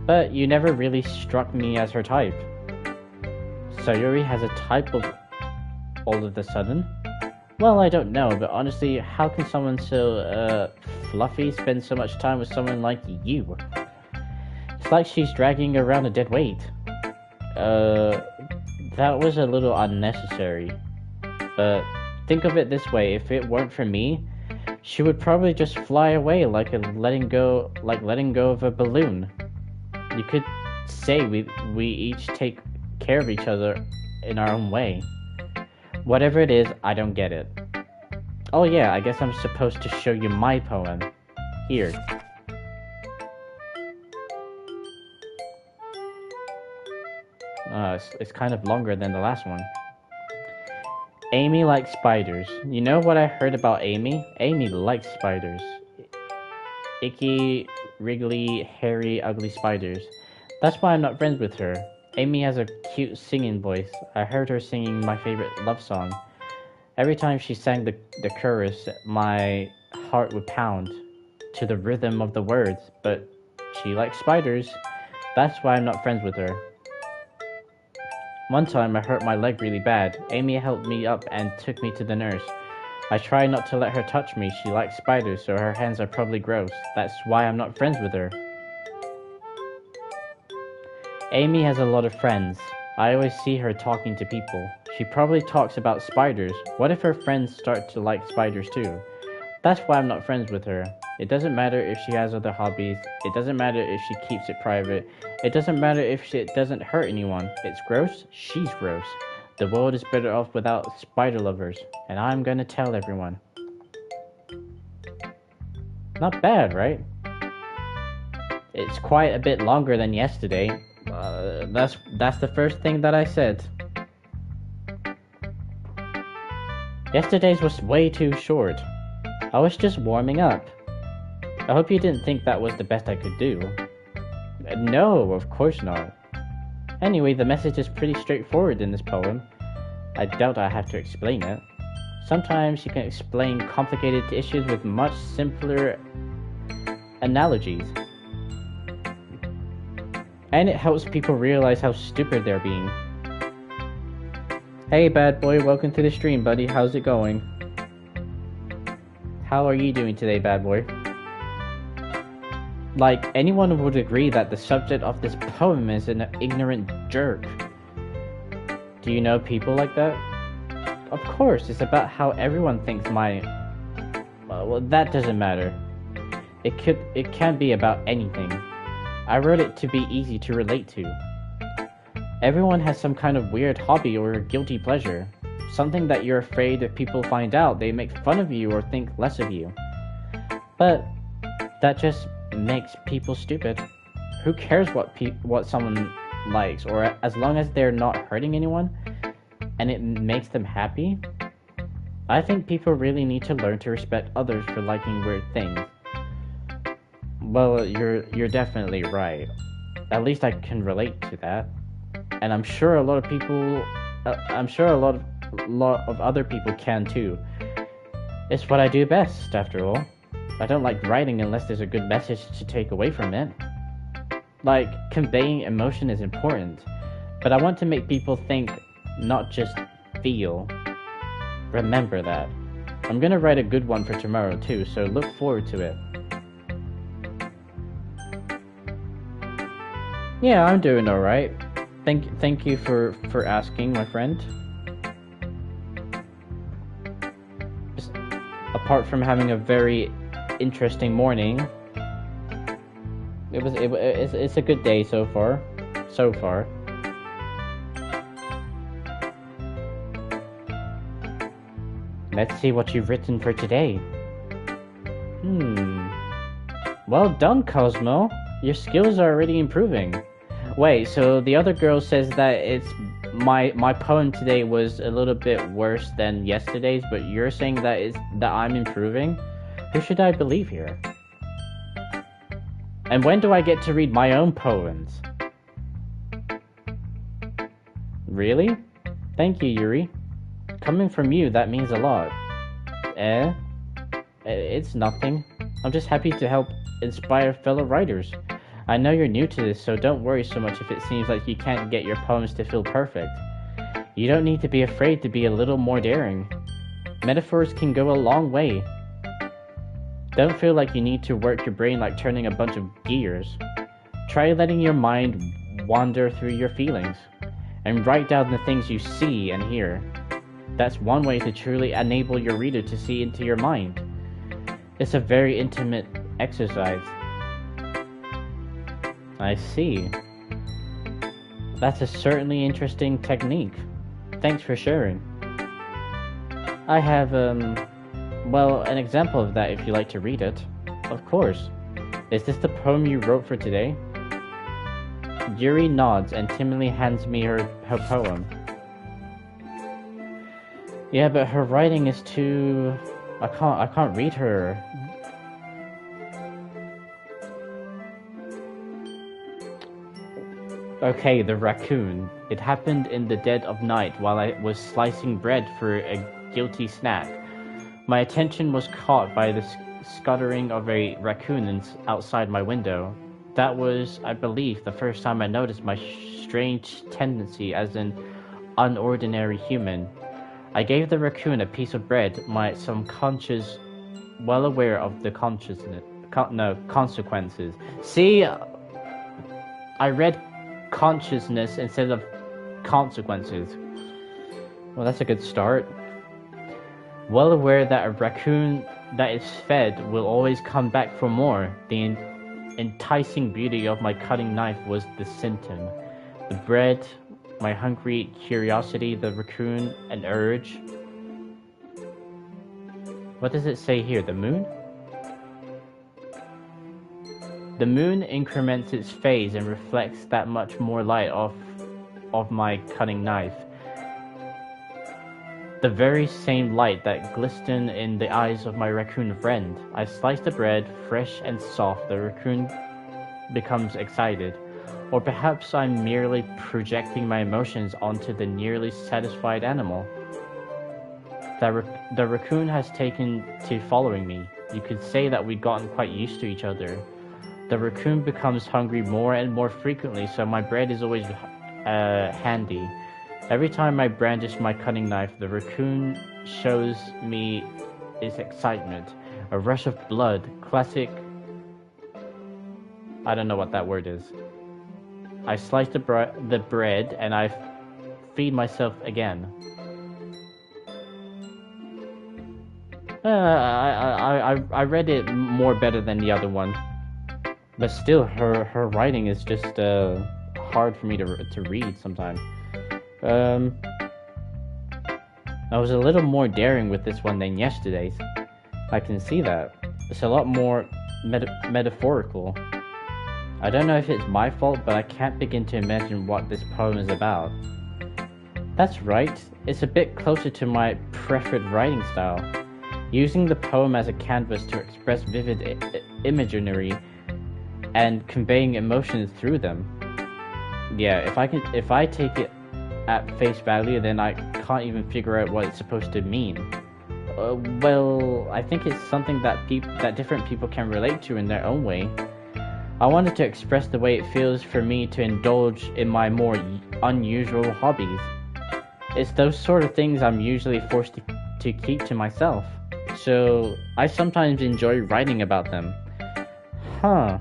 But you never really struck me as her type. Sayori has a type of all of a sudden? Well, I don't know, but honestly, how can someone so, fluffy spend so much time with someone like you? It's like she's dragging around a dead weight. That was a little unnecessary. But think of it this way, if it weren't for me, she would probably just fly away like letting go of a balloon. You could say we each take care of each other in our own way. Whatever it is, I don't get it. Oh yeah, I guess I'm supposed to show you my poem. Here. It's kind of longer than the last one. Amy likes spiders. You know what I heard about Amy? Amy likes spiders. Icky, wriggly, hairy, ugly spiders. That's why I'm not friends with her. Amy has a cute singing voice. I heard her singing my favorite love song. Every time she sang the chorus, my heart would pound. to the rhythm of the words, but she likes spiders. That's why I'm not friends with her. One time I hurt my leg really bad. Amy helped me up and took me to the nurse. I try not to let her touch me. She likes spiders, so her hands are probably gross. That's why I'm not friends with her. Amy has a lot of friends. I always see her talking to people. She probably talks about spiders. What if her friends start to like spiders too? That's why I'm not friends with her. It doesn't matter if she has other hobbies. It doesn't matter if she keeps it private. It doesn't matter if it doesn't hurt anyone. It's gross. She's gross. The world is better off without spider lovers. And I'm gonna tell everyone. Not bad, right? It's quite a bit longer than yesterday. That's the first thing that I said. Yesterday's was way too short. I was just warming up. I hope you didn't think that was the best I could do. No, of course not. Anyway, the message is pretty straightforward in this poem. I doubt I have to explain it. Sometimes you can explain complicated issues with much simpler analogies. And it helps people realize how stupid they're being. Hey bad boy, welcome to the stream, buddy. How's it going? How are you doing today, bad boy? Like, anyone would agree that the subject of this poem is an ignorant jerk. Do you know people like that? Of course, it's about how everyone thinks well, that doesn't matter. It can be about anything. I wrote it to be easy to relate to. Everyone has some kind of weird hobby or guilty pleasure. Something that you're afraid if people find out, they make fun of you or think less of you. But that just makes people stupid. Who cares what someone likes, or as long as they're not hurting anyone and it makes them happy? I think people really need to learn to respect others for liking weird things. Well, you're definitely right. At least I can relate to that. And I'm sure a lot of people a lot of other people can too. It's what I do best, after all. I don't like writing unless there's a good message to take away from it. Like, conveying emotion is important, but I want to make people think, not just feel. Remember that. I'm gonna write a good one for tomorrow too, so look forward to it. Yeah, I'm doing alright. Thank you for asking, my friend. Just, apart from having a very interesting morning, it's a good day so far. Let's see what you've written for today. Well done, Cosmo. Your skills are already improving. Wait, so the other girl says that it's my poem today was a little bit worse than yesterday's, but you're saying that I'm improving? Who should I believe here? And when do I get to read my own poems? Really? Thank you, Yuri. Coming from you, that means a lot. It's nothing. I'm just happy to help inspire fellow writers. I know you're new to this, so don't worry so much if it seems like you can't get your poems to feel perfect. You don't need to be afraid to be a little more daring. Metaphors can go a long way. Don't feel like you need to work your brain like turning a bunch of gears. Try letting your mind wander through your feelings, and write down the things you see and hear. That's one way to truly enable your reader to see into your mind. It's a very intimate exercise. I see. That's a certainly interesting technique. Thanks for sharing. I have, well, an example of that if you like to read it. Of course. Is this the poem you wrote for today? Yuri nods and timidly hands me her poem. Yeah, but her writing is too... I can't read her. Okay, the raccoon. It happened in the dead of night while I was slicing bread for a guilty snack. My attention was caught by the scuttering of a raccoon outside my window. That was, I believe, the first time I noticed my strange tendency as an unordinary human. I gave the raccoon a piece of bread, my subconscious well aware of the consequences. See, I read consciousness instead of consequences. Well, that's a good start. Well aware that a raccoon that is fed will always come back for more, the enticing beauty of my cutting knife was the symptom. The bread, my hungry curiosity, the raccoon, an urge. What does it say here? The moon? The moon increments its phase and reflects that much more light of my cutting knife. The very same light that glistened in the eyes of my raccoon friend. I slice the bread, fresh and soft. The raccoon becomes excited. Or perhaps I'm merely projecting my emotions onto the nearly satisfied animal. The raccoon has taken to following me. You could say that we've gotten quite used to each other. The raccoon becomes hungry more and more frequently, so my bread is always handy. Every time I brandish my cutting knife, the raccoon shows me its excitement. A rush of blood, classic... I don't know what that word is. I slice the bread and I feed myself again. I read it more better than the other one. But still, her writing is just hard for me to read sometimes. I was a little more daring with this one than yesterday's. I can see that. It's a lot more metaphorical. I don't know if it's my fault, but I can't begin to imagine what this poem is about. That's right, it's a bit closer to my preferred writing style. Using the poem as a canvas to express vivid imagery and conveying emotions through them. Yeah, if I take it at face value, then I can't even figure out what it's supposed to mean. Well, I think it's something that different people can relate to in their own way. I wanted to express the way it feels for me to indulge in my more unusual hobbies. It's those sort of things I'm usually forced to keep to myself. So, I sometimes enjoy writing about them. Huh.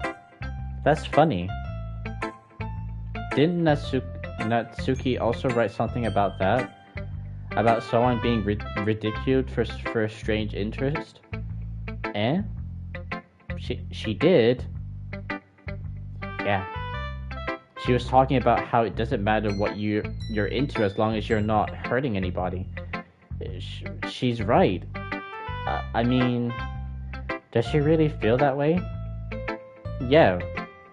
That's funny. Didn't Natsuki also write something about that? About someone being ridiculed for a strange interest? Eh? She did? Yeah. She was talking about how it doesn't matter what you're into as long as you're not hurting anybody. She's right. I mean, does she really feel that way? Yeah.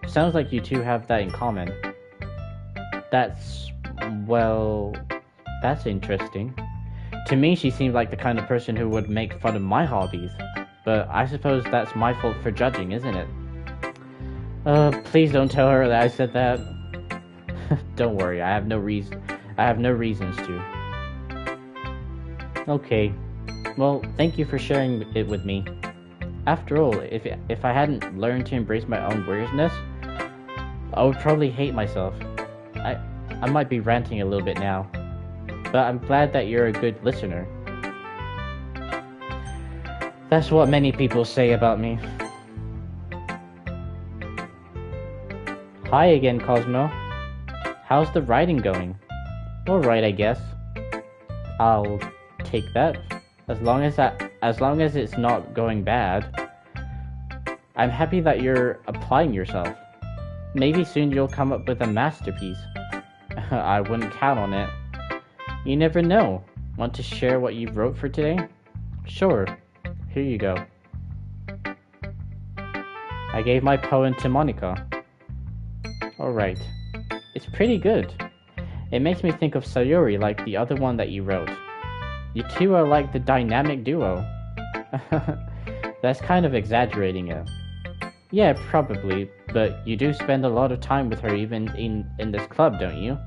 Sounds like you two have that in common. That's interesting. To me, she seemed like the kind of person who would make fun of my hobbies. But I suppose that's my fault for judging, isn't it? Please don't tell her that I said that. Don't worry, I have no reasons to. Okay. Well, thank you for sharing it with me. After all, if I hadn't learned to embrace my own weirdness, I would probably hate myself. I might be ranting a little bit now, but I'm glad that you're a good listener. That's what many people say about me. Hi again, Cosmo. How's the writing going? Alright, I guess. I'll take that. As long as it's not going bad. I'm happy that you're applying yourself. Maybe soon you'll come up with a masterpiece. I wouldn't count on it. You never know. Want to share what you wrote for today? Sure. Here you go. I gave my poem to Monica. Alright. It's pretty good. It makes me think of Sayuri like the other one that you wrote. You two are like the dynamic duo. That's kind of exaggerating it. Yeah, probably, but you do spend a lot of time with her even in this club, don't you?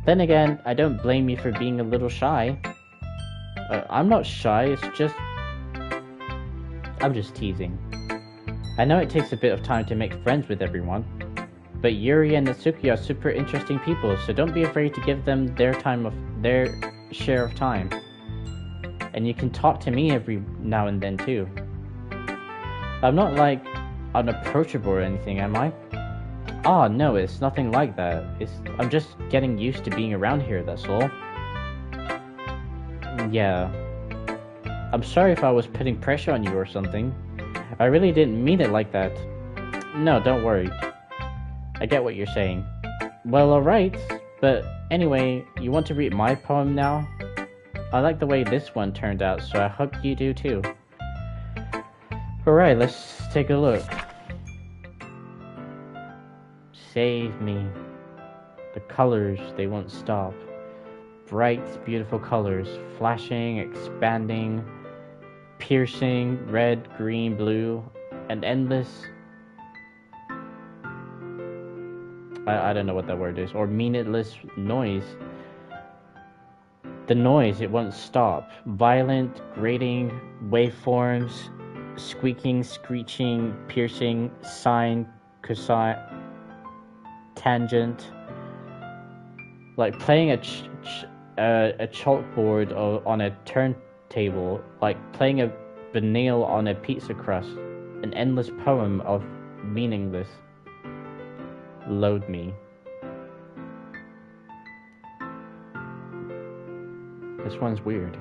Then again, I don't blame you for being a little shy. I'm not shy, it's just... I'm just teasing. I know it takes a bit of time to make friends with everyone, but Yuri and Natsuki are super interesting people, so don't be afraid to give them their share of time. And you can talk to me every now and then too. I'm not like unapproachable or anything, am I? Ah, no, it's nothing like that. I'm just getting used to being around here, that's all. Yeah. I'm sorry if I was putting pressure on you or something. I really didn't mean it like that. No, don't worry. I get what you're saying. Well, alright, but anyway, you want to read my poem now? I like the way this one turned out, so I hope you do too. Alright, let's take a look. Save me. The colors, they won't stop. Bright, beautiful colors, flashing, expanding, piercing, red, green, blue, and endless... I don't know what that word is, or meaningless noise. The noise, it won't stop. Violent, grating, waveforms, squeaking, screeching, piercing, sine, cosine, tangent. Like playing a chalkboard on a turntable, like playing a vinyl on a pizza crust. An endless poem of meaningless. Load me. This one's weird.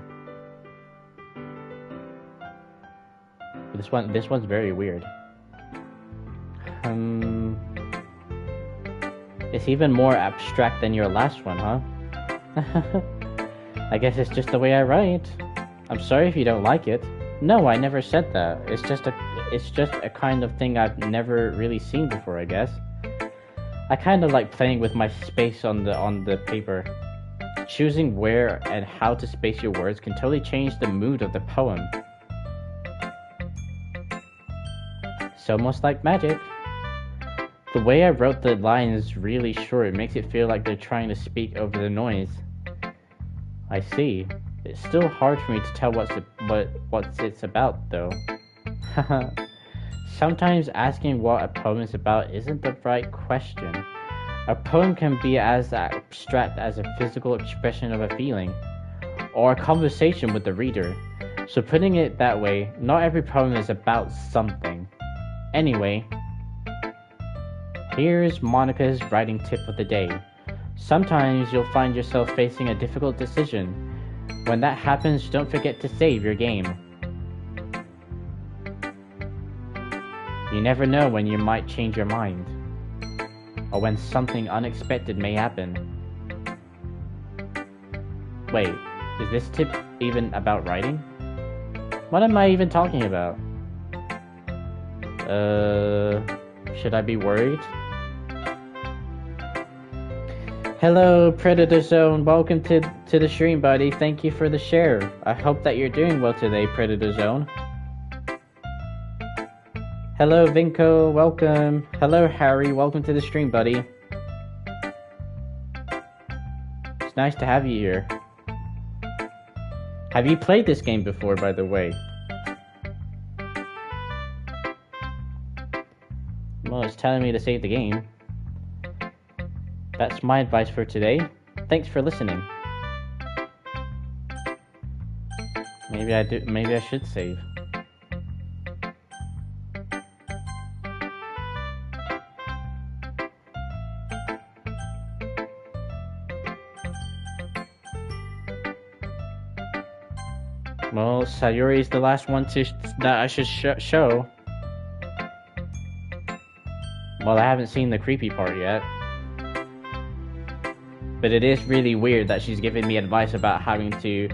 This one's very weird. It's even more abstract than your last one, huh? I guess it's just the way I write. I'm sorry if you don't like it. No, I never said that. It's just a kind of thing I've never really seen before, I guess. I kind of like playing with my space on the paper. Choosing where and how to space your words can totally change the mood of the poem. It's almost like magic. The way I wrote the lines really short, it makes it feel like they're trying to speak over the noise. I see. It's still hard for me to tell what it's about, though. Sometimes asking what a poem is about isn't the right question. A poem can be as abstract as a physical expression of a feeling, or a conversation with the reader. So putting it that way, not every poem is about something. Anyway, here's Monica's writing tip of the day. Sometimes you'll find yourself facing a difficult decision. When that happens, don't forget to save your game. You never know when you might change your mind, or when something unexpected may happen. Wait, is this tip even about writing? What am I even talking about? Should I be worried? Hello, Predator Zone. Welcome to the stream, buddy. Thank you for the share. I hope that you're doing well today, Predator Zone. Hello, Vinko. Welcome. Hello, Harry. Welcome to the stream, buddy. It's nice to have you here. Have you played this game before, by the way? Well, it's telling me to save the game. That's my advice for today. Thanks for listening. Maybe I should save. Well, Sayuri's the last one that I should show. Well, I haven't seen the creepy part yet. But it is really weird that she's giving me advice about having to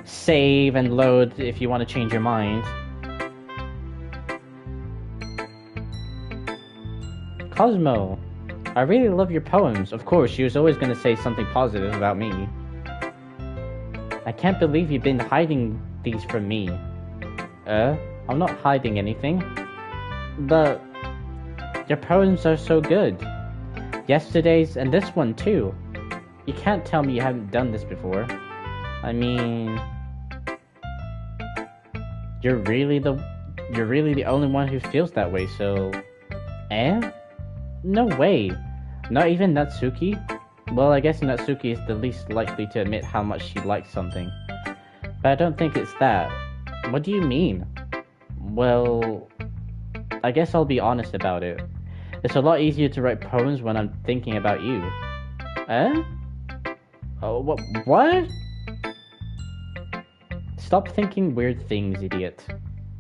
save and load if you want to change your mind. Cosmo, I really love your poems. Of course, she was always going to say something positive about me. I can't believe you've been hiding these from me. I'm not hiding anything. But your poems are so good. Yesterday's and this one too. You can't tell me you haven't done this before. I mean, you're really the you're really the only one who feels that way, so... Eh? No way. Not even Natsuki? Well, I guess Natsuki is the least likely to admit how much she likes something. But I don't think it's that. What do you mean? Well... I guess I'll be honest about it. It's a lot easier to write poems when I'm thinking about you. Eh? Oh, what? Stop thinking weird things, idiot.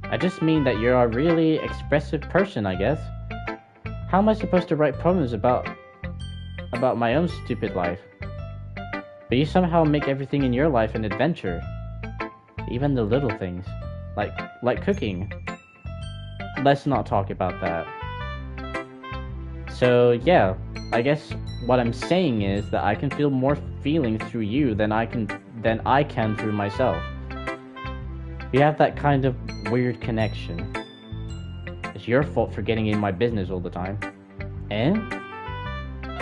I just mean that you're a really expressive person, I guess. How am I supposed to write poems about my own stupid life? But you somehow make everything in your life an adventure. Even the little things. Like cooking. Let's not talk about that. So, yeah. I guess what I'm saying is that I can feel more feeling through you than I can through myself. We have that kind of weird connection. It's your fault for getting in my business all the time. Eh?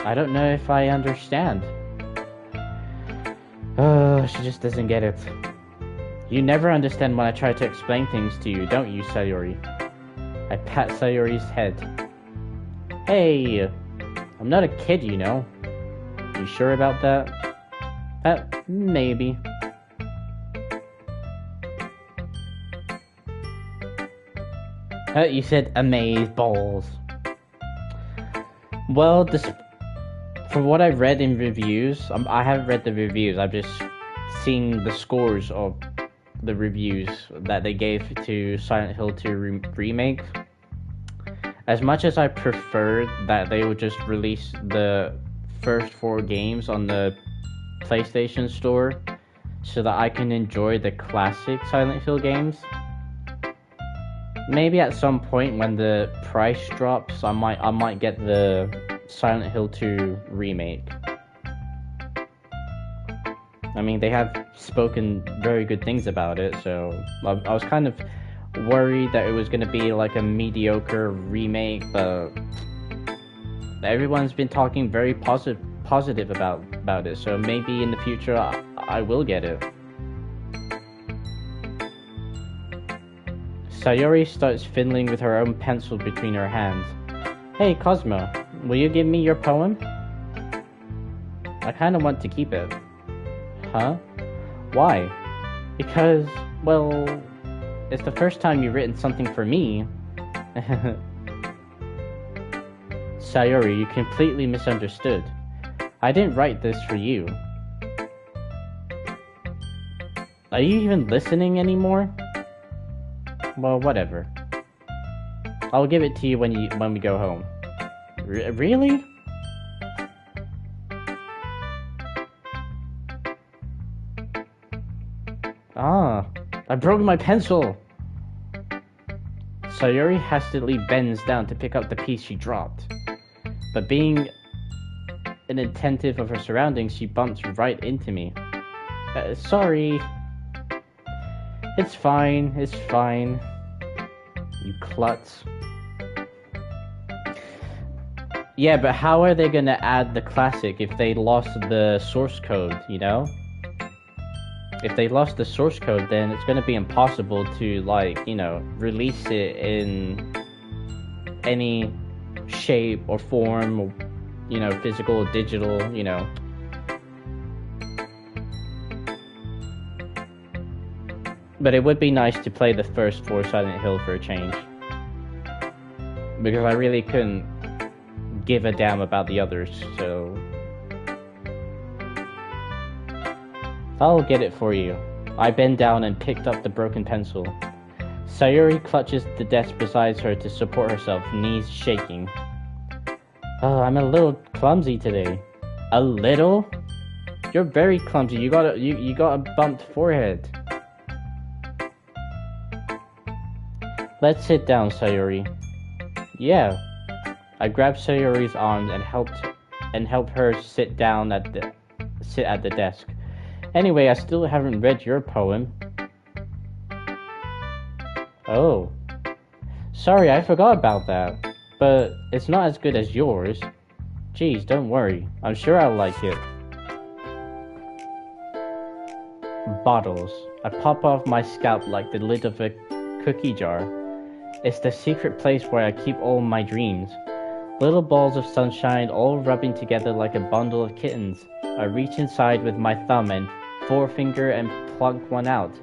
I don't know if I understand. Oh, she just doesn't get it. You never understand when I try to explain things to you, don't you, Sayori? I pat Sayori's head. Hey! I'm not a kid, you know. You sure about that? Maybe. You said amaze balls. Well, from what I've read in reviews, I haven't read the reviews, I've just seen the scores of the reviews that they gave to Silent Hill 2 Remake. As much as I preferred that they would just release the first 4 games on the PlayStation Store so that I can enjoy the classic Silent Hill games, maybe at some point when the price drops, I might get the Silent Hill 2 Remake. I mean, they have spoken very good things about it, so I was kind of worried that it was going to be like a mediocre remake, but everyone's been talking very positive about it, so maybe in the future I will get it. Sayori starts fiddling with her own pencil between her hands. Hey, Cosmo, will you give me your poem? I kinda want to keep it. Huh? Why? Because, well, it's the first time you've written something for me. Sayori, you completely misunderstood. I didn't write this for you. Are you even listening anymore? Well, whatever. I'll give it to you when we go home. Really? Ah, I broke my pencil! Sayori hastily bends down to pick up the piece she dropped. But being inattentive of her surroundings, she bumps right into me. Sorry. It's fine, it's fine. You klutz. Yeah, but how are they gonna add the classic if they lost the source code, you know? If they lost the source code, then it's gonna be impossible to, like, you know, release it in any shape or form, or, you know, physical or digital, you know. But it would be nice to play the first 4 Silent Hill for a change. Because I really couldn't give a damn about the others, so... I'll get it for you. I bend down and picked up the broken pencil. Sayori clutches the desk beside her to support herself, knees shaking. Oh, I'm a little clumsy today. A little? You're very clumsy. You got a bumped forehead. Let's sit down, Sayori. Yeah. I grabbed Sayori's arm and helped her sit down at the desk. Anyway, I still haven't read your poem. Oh. Sorry, I forgot about that. But it's not as good as yours. Geez, don't worry. I'm sure I'll like it. Bottles. I pop off my scalp like the lid of a cookie jar. It's the secret place where I keep all my dreams. Little balls of sunshine all rubbing together like a bundle of kittens. I reach inside with my thumb and forefinger and pluck one out.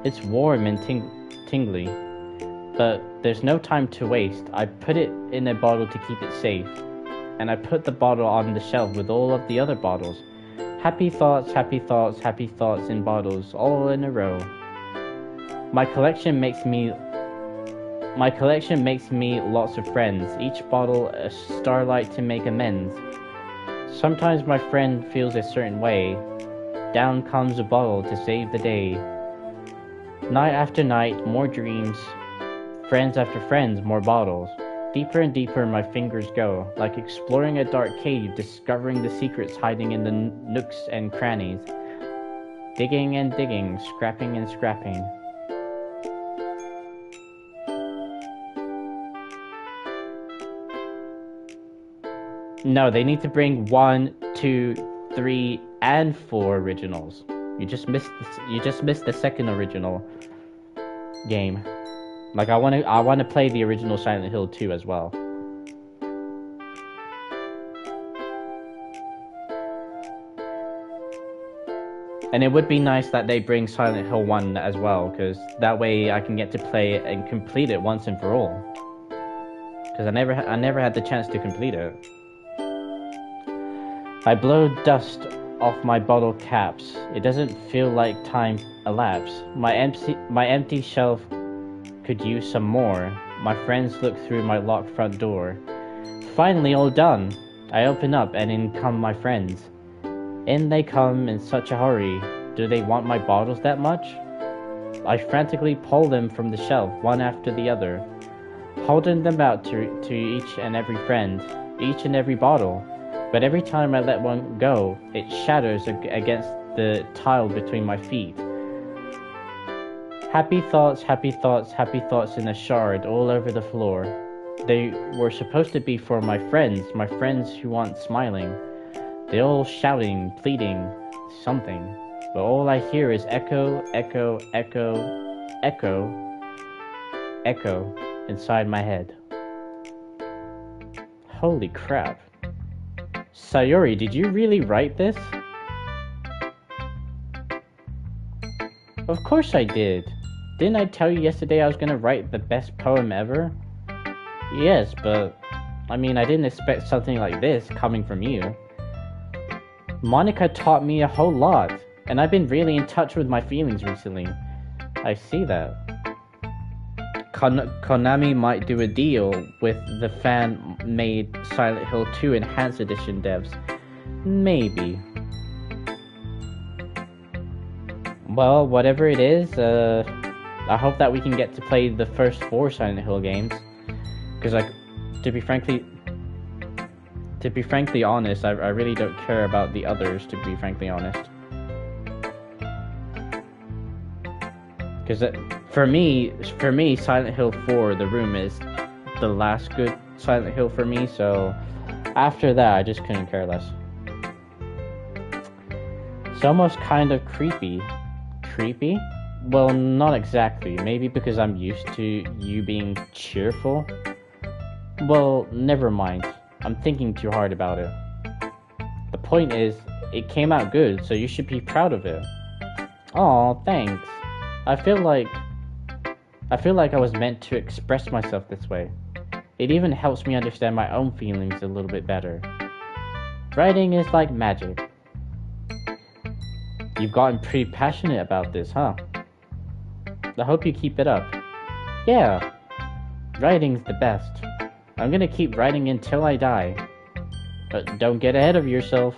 It's warm and tingly. But there's no time to waste. I put it in a bottle to keep it safe. And I put the bottle on the shelf with all of the other bottles. Happy thoughts, happy thoughts, happy thoughts in bottles, all in a row. My collection makes me lots of friends, each bottle a starlight to make amends. Sometimes my friend feels a certain way. Down comes a bottle to save the day. Night after night, more dreams. Friends after friends, more bottles. Deeper and deeper my fingers go, like exploring a dark cave, discovering the secrets hiding in the nooks and crannies. Digging and digging, scrapping and scrapping. No, they need to bring 1, 2, 3, and 4 originals. You just missed the second original game. Like I want to play the original Silent Hill 2 as well. And it would be nice that they bring Silent Hill 1 as well, because that way I can get to play it and complete it once and for all. Because I never had the chance to complete it. I blow dust off my bottle caps. It doesn't feel like time elapsed. My empty shelf could use some more. My friends look through my locked front door. Finally all done. I open up and in come my friends. In they come in such a hurry. Do they want my bottles that much? I frantically pull them from the shelf, one after the other, holding them out to each and every friend, each and every bottle. But every time I let one go, it shatters against the tile between my feet. Happy thoughts, happy thoughts, happy thoughts in a shard all over the floor. They were supposed to be for my friends who want smiling. They're all shouting, pleading, something. But all I hear is echo, echo, echo, echo, echo inside my head. Holy crap. Sayori, did you really write this? Of course I did. Didn't I tell you yesterday I was gonna write the best poem ever? Yes, but I mean, I didn't expect something like this coming from you. Monica taught me a whole lot, and I've been really in touch with my feelings recently. I see that. Konami might do a deal with the fan-made Silent Hill 2 Enhanced Edition devs. Maybe. Well, whatever it is, I hope that we can get to play the first 4 Silent Hill games. Because, like, to be frankly honest, I really don't care about the others, to be frankly honest. Because for me, Silent Hill 4, The Room, is the last good Silent Hill for me, so after that, I just couldn't care less. It's almost kind of creepy. Creepy? Well, not exactly. Maybe because I'm used to you being cheerful. Well, never mind. I'm thinking too hard about it. The point is, it came out good, so you should be proud of it. Aw, thanks. I feel like I was meant to express myself this way. It even helps me understand my own feelings a little bit better. Writing is like magic. You've gotten pretty passionate about this, huh? I hope you keep it up. Yeah, writing's the best. I'm gonna keep writing until I die. But don't get ahead of yourself.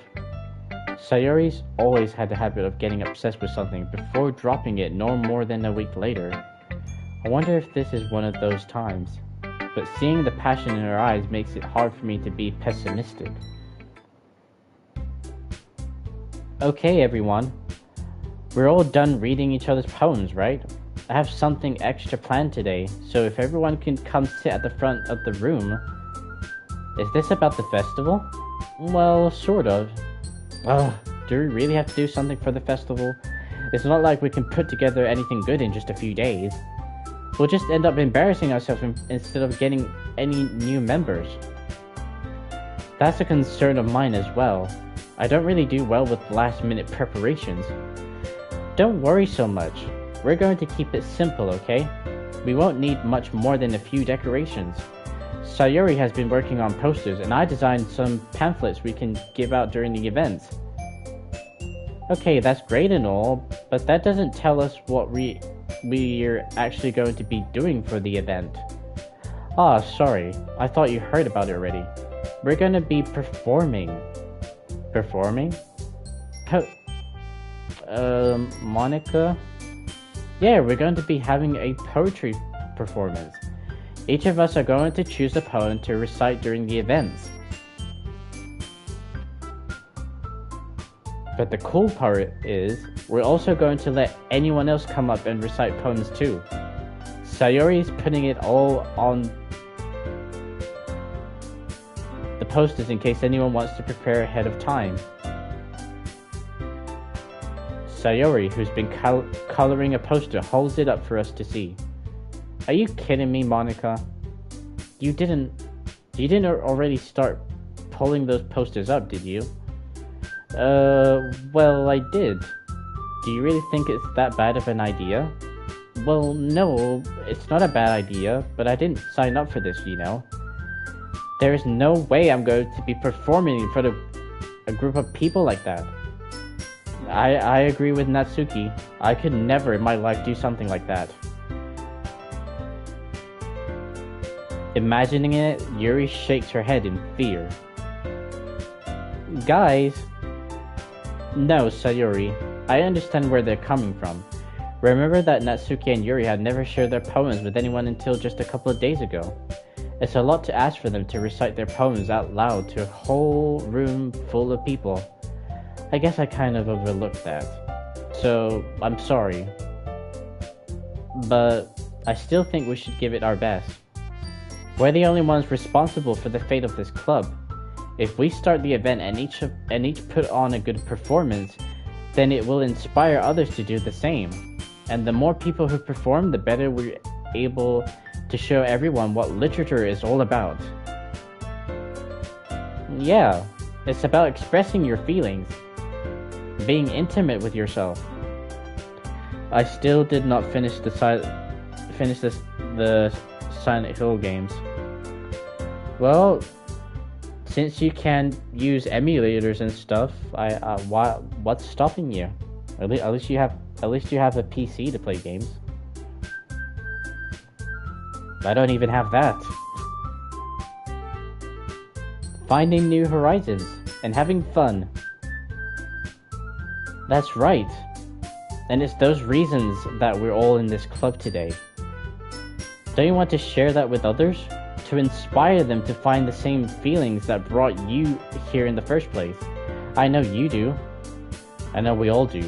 Sayori's always had the habit of getting obsessed with something before dropping it no more than a week later. I wonder if this is one of those times. But seeing the passion in her eyes makes it hard for me to be pessimistic. Okay, everyone. We're all done reading each other's poems, right? I have something extra planned today, so if everyone can come sit at the front of the room. Is this about the festival? Well, sort of. Ugh, do we really have to do something for the festival? It's not like we can put together anything good in just a few days. We'll just end up embarrassing ourselves instead of getting any new members. That's a concern of mine as well. I don't really do well with last-minute preparations. Don't worry so much. We're going to keep it simple, okay? We won't need much more than a few decorations. Sayori has been working on posters, and I designed some pamphlets we can give out during the events. Okay, that's great and all, but that doesn't tell us what we're actually going to be doing for the event. Ah, sorry. I thought you heard about it already. We're going to be performing. Performing? Monica? Yeah, we're going to be having a poetry performance. Each of us are going to choose a poem to recite during the events. But the cool part is, we're also going to let anyone else come up and recite poems too. Sayori's putting it all on the posters in case anyone wants to prepare ahead of time. Sayori, who's been coloring a poster, holds it up for us to see. Are you kidding me, Monica? You didn't already start pulling those posters up, did you? Well, I did. Do you really think it's that bad of an idea? Well, no, it's not a bad idea, but I didn't sign up for this, you know. There is no way I'm going to be performing in front of a group of people like that. I agree with Natsuki. I could never in my life do something like that. Imagining it, Yuri shakes her head in fear. Guys... No, Sayori. I understand where they're coming from. Remember that Natsuki and Yuri had never shared their poems with anyone until just a couple of days ago. It's a lot to ask for them to recite their poems out loud to a whole room full of people. I guess I kind of overlooked that. So, I'm sorry. But I still think we should give it our best. We're the only ones responsible for the fate of this club. If we start the event and each put on a good performance, then it will inspire others to do the same. And the more people who perform, the better we're able to show everyone what literature is all about. Yeah, it's about expressing your feelings, being intimate with yourself. I still did not finish the Silent Hill games. Well, since you can use emulators and stuff, what's stopping you? At least you have a PC to play games. I don't even have that. Finding new horizons and having fun. That's right. And it's those reasons that we're all in this club today. Don't you want to share that with others? To inspire them to find the same feelings that brought you here in the first place. I know you do. I know we all do.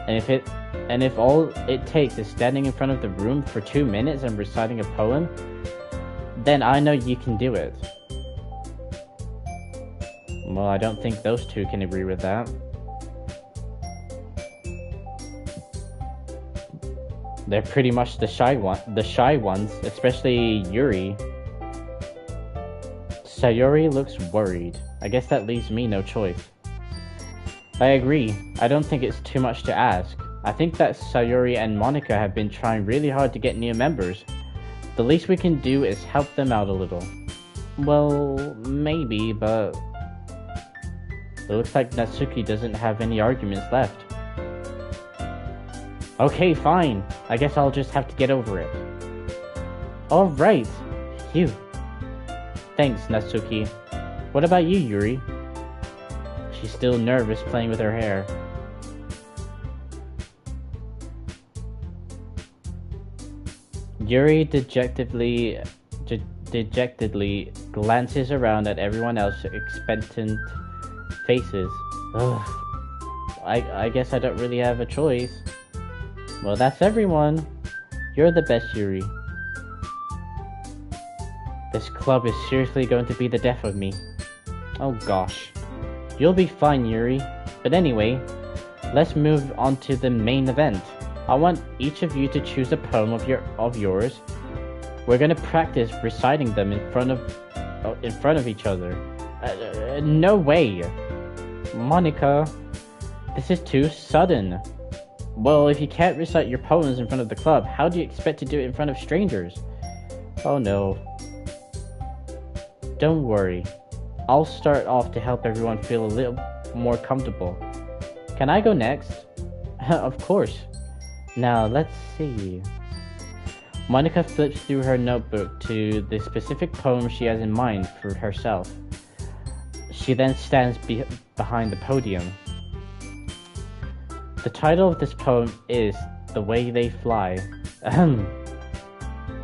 And if all it takes is standing in front of the room for 2 minutes and reciting a poem, then I know you can do it. Well, I don't think those two can agree with that. They're pretty much the shy ones, especially Yuri. Sayori looks worried. I guess that leaves me no choice. I agree. I don't think it's too much to ask. I think that Sayori and Monica have been trying really hard to get new members. The least we can do is help them out a little. Well, maybe, but... It looks like Natsuki doesn't have any arguments left. Okay, fine. I guess I'll just have to get over it. Alright. Phew. Thanks, Natsuki. What about you, Yuri? She's still nervous playing with her hair. Yuri dejectedly glances around at everyone else's expectant faces. Ugh. I guess I don't really have a choice. Well, that's everyone. You're the best, Yuri. This club is seriously going to be the death of me. Oh gosh. You'll be fine, Yuri. But anyway, let's move on to the main event. I want each of you to choose a poem of yours. We're gonna practice reciting them in front of each other. No way, Monica. This is too sudden. Well, if you can't recite your poems in front of the club, how do you expect to do it in front of strangers? Oh no. Don't worry. I'll start off to help everyone feel a little more comfortable. Can I go next? Of course. Now, let's see. Monica flips through her notebook to the specific poem she has in mind for herself. She then stands behind the podium. The title of this poem is The Way They Fly.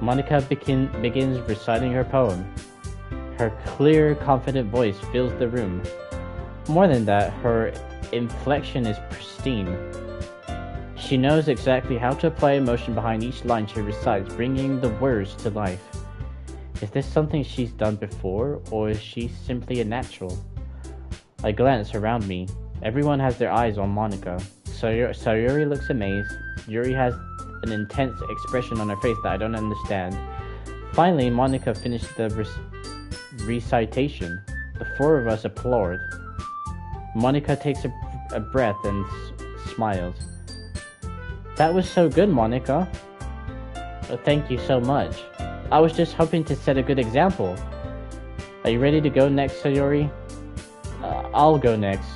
Monica begins reciting her poem. Her clear, confident voice fills the room. More than that, her inflection is pristine. She knows exactly how to apply emotion behind each line she recites, bringing the words to life. Is this something she's done before, or is she simply a natural? I glance around me. Everyone has their eyes on Monica. Sayuri looks amazed. Yuri has an intense expression on her face that I don't understand. Finally, Monica finished the recitation. The four of us applaud. Monica takes a breath and smiles. That was so good, Monica. Thank you so much. I was just hoping to set a good example. Are you ready to go next, Sayuri? I'll go next.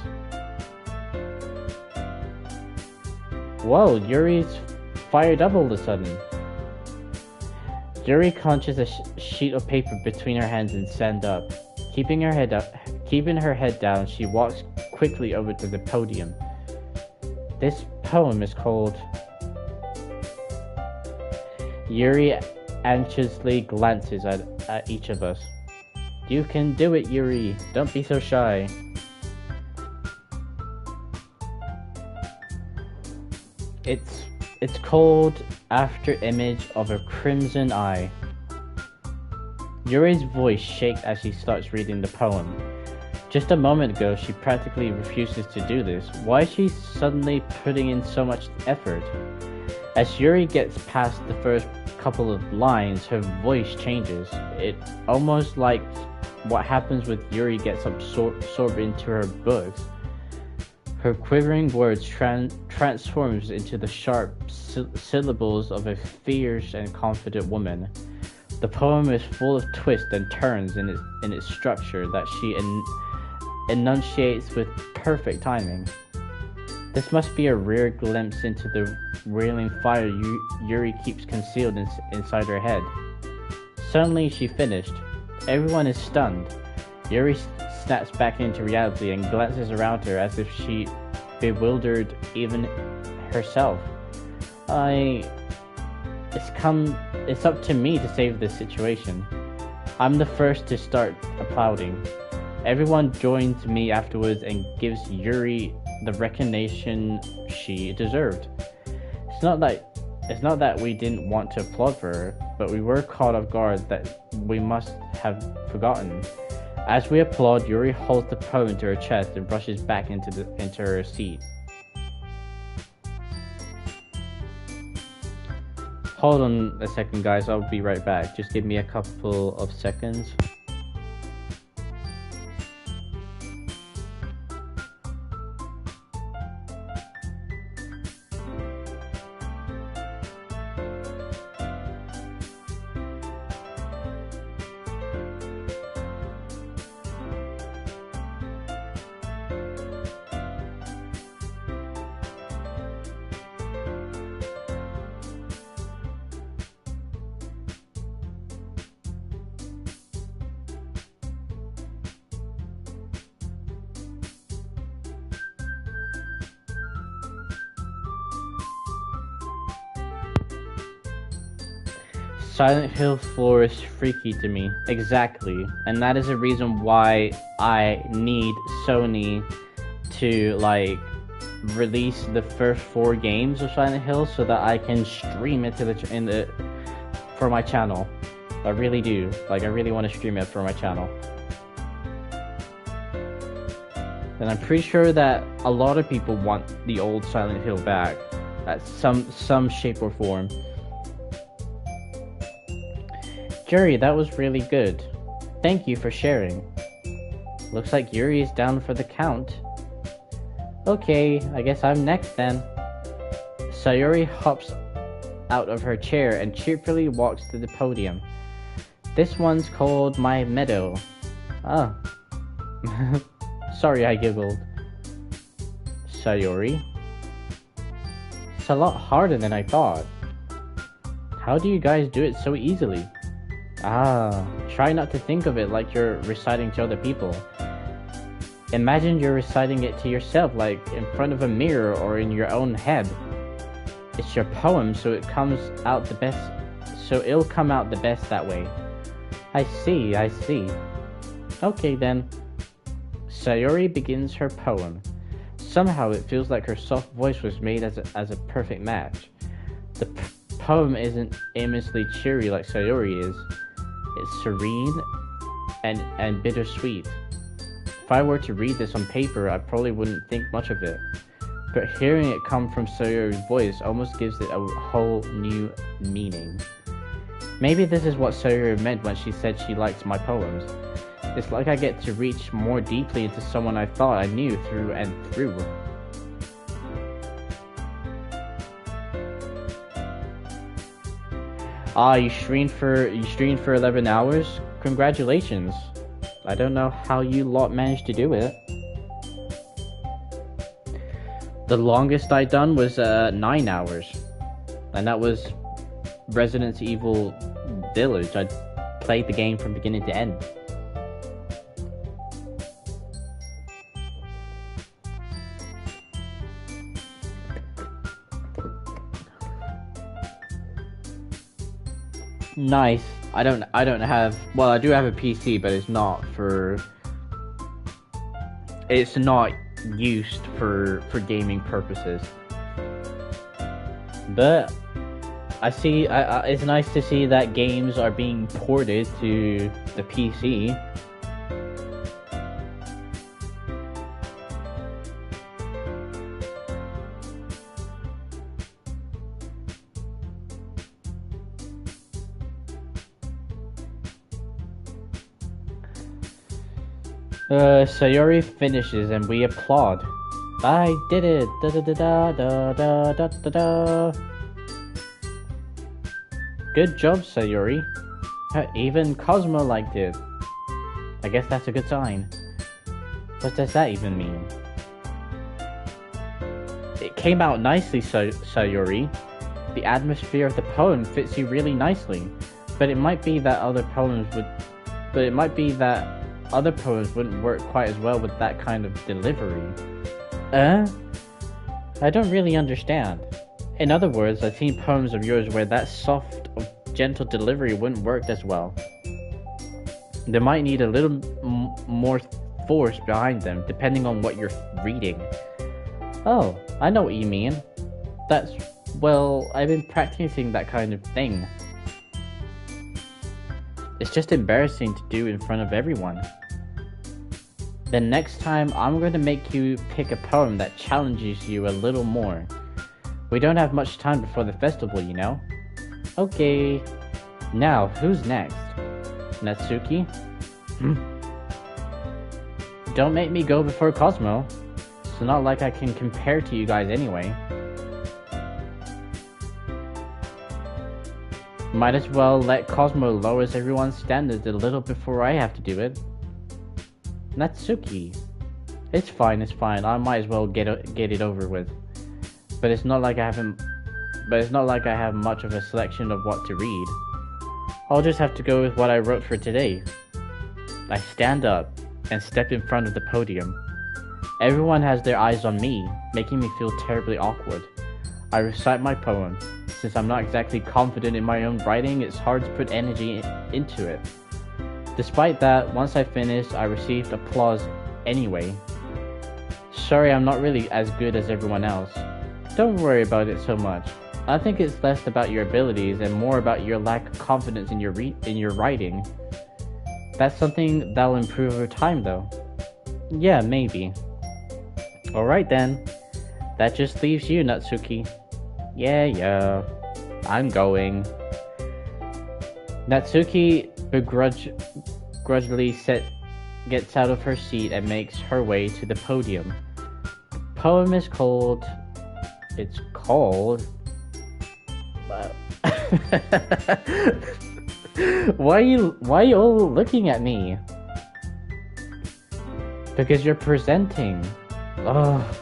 Whoa, Yuri's fired up all of a sudden. Yuri crunches a sheet of paper between her hands and stands up. Keeping her head down, she walks quickly over to the podium. This poem is called... Yuri anxiously glances at each of us. You can do it, Yuri. Don't be so shy. It's called After Image of a Crimson Eye. Yuri's voice shakes as she starts reading the poem. Just a moment ago, she practically refuses to do this. Why is she suddenly putting in so much effort? As Yuri gets past the first couple of lines, her voice changes. It almost like what happens when Yuri gets absorbed into her books. Her quivering words transforms into the sharp syllables of a fierce and confident woman. The poem is full of twists and turns in its structure that she enunciates with perfect timing. This must be a rare glimpse into the wailing fire Yuri keeps concealed inside her head. Suddenly she finished. Everyone is stunned. Yuri snaps back into reality and glances around her as if she bewildered even herself. It's up to me to save this situation. I'm the first to start applauding. Everyone joins me afterwards and gives Yuri the recognition she deserved. It's not that we didn't want to applaud for her, but we were caught off guard that we must have forgotten. As we applaud, Yuri holds the poem to her chest and rushes back into her seat. Hold on a second, guys. I'll be right back. Just give me a couple of seconds. Silent Hill floor is freaky to me. Exactly. And that is a reason why I need Sony to, like, release the first 4 games of Silent Hill so that I can stream it for my channel. I really do. Like, I really want to stream it for my channel. And I'm pretty sure that a lot of people want the old Silent Hill back. some shape or form. Yuri, that was really good. Thank you for sharing. Looks like Yuri is down for the count. Okay, I guess I'm next then. Sayori hops out of her chair and cheerfully walks to the podium. This one's called My Meadow. Oh. Sorry, I giggled. Sayori? It's a lot harder than I thought. How do you guys do it so easily? Try not to think of it like you're reciting to other people. Imagine you're reciting it to yourself, like in front of a mirror or in your own head. It's your poem, so it'll come out the best that way. I see. Okay then. Sayori begins her poem. Somehow it feels like her soft voice was made as a perfect match. The poem isn't aimlessly cheery like Sayori is. It's serene and bittersweet. If I were to read this on paper, I probably wouldn't think much of it. But hearing it come from Sayori's voice almost gives it a whole new meaning. Maybe this is what Sayori meant when she said she likes my poems. It's like I get to reach more deeply into someone I thought I knew through and through. You streamed for 11 hours? Congratulations. I don't know how you lot managed to do it. The longest I done was 9 hours. And that was Resident Evil Village. I played the game from beginning to end. Nice. I don't have, well, I do have a PC, but it's not used for gaming purposes. But I see it's nice to see that games are being ported to the PC. Sayori finishes and we applaud. I did it! Da da da da da da da da. Good job, Sayori. Even Cosmo liked it. I guess that's a good sign. What does that even mean? It came out nicely, Sayori. The atmosphere of the poem fits you really nicely, but it might be that other poems wouldn't work quite as well with that kind of delivery. I don't really understand. In other words, I've seen poems of yours where that soft, gentle delivery wouldn't work as well. They might need a little more force behind them, depending on what you're reading. Oh, I know what you mean. Well, I've been practicing that kind of thing. It's just embarrassing to do in front of everyone. Then next time, I'm going to make you pick a poem that challenges you a little more. We don't have much time before the festival, you know? Okay. Now, who's next? Natsuki? Don't make me go before Cosmo. It's not like I can compare to you guys anyway. Might as well let Cosmo lowers everyone's standards a little before I have to do it. Natsuki. It's fine. I might as well get it over with. But it's not like I have much of a selection of what to read. I'll just have to go with what I wrote for today. I stand up and step in front of the podium. Everyone has their eyes on me, making me feel terribly awkward. I recite my poem. Since I'm not exactly confident in my own writing, it's hard to put energy into it. Despite that, once I finished, I received applause anyway. Sorry, I'm not really as good as everyone else. Don't worry about it so much. I think it's less about your abilities and more about your lack of confidence in your writing. That's something that'll improve over time, though. Yeah, maybe. Alright then. That just leaves you, Natsuki. Yeah, I'm going. Natsuki begrudgingly gets out of her seat and makes her way to the podium. The poem is called... It's called... Why are you all looking at me? Because you're presenting. Ugh.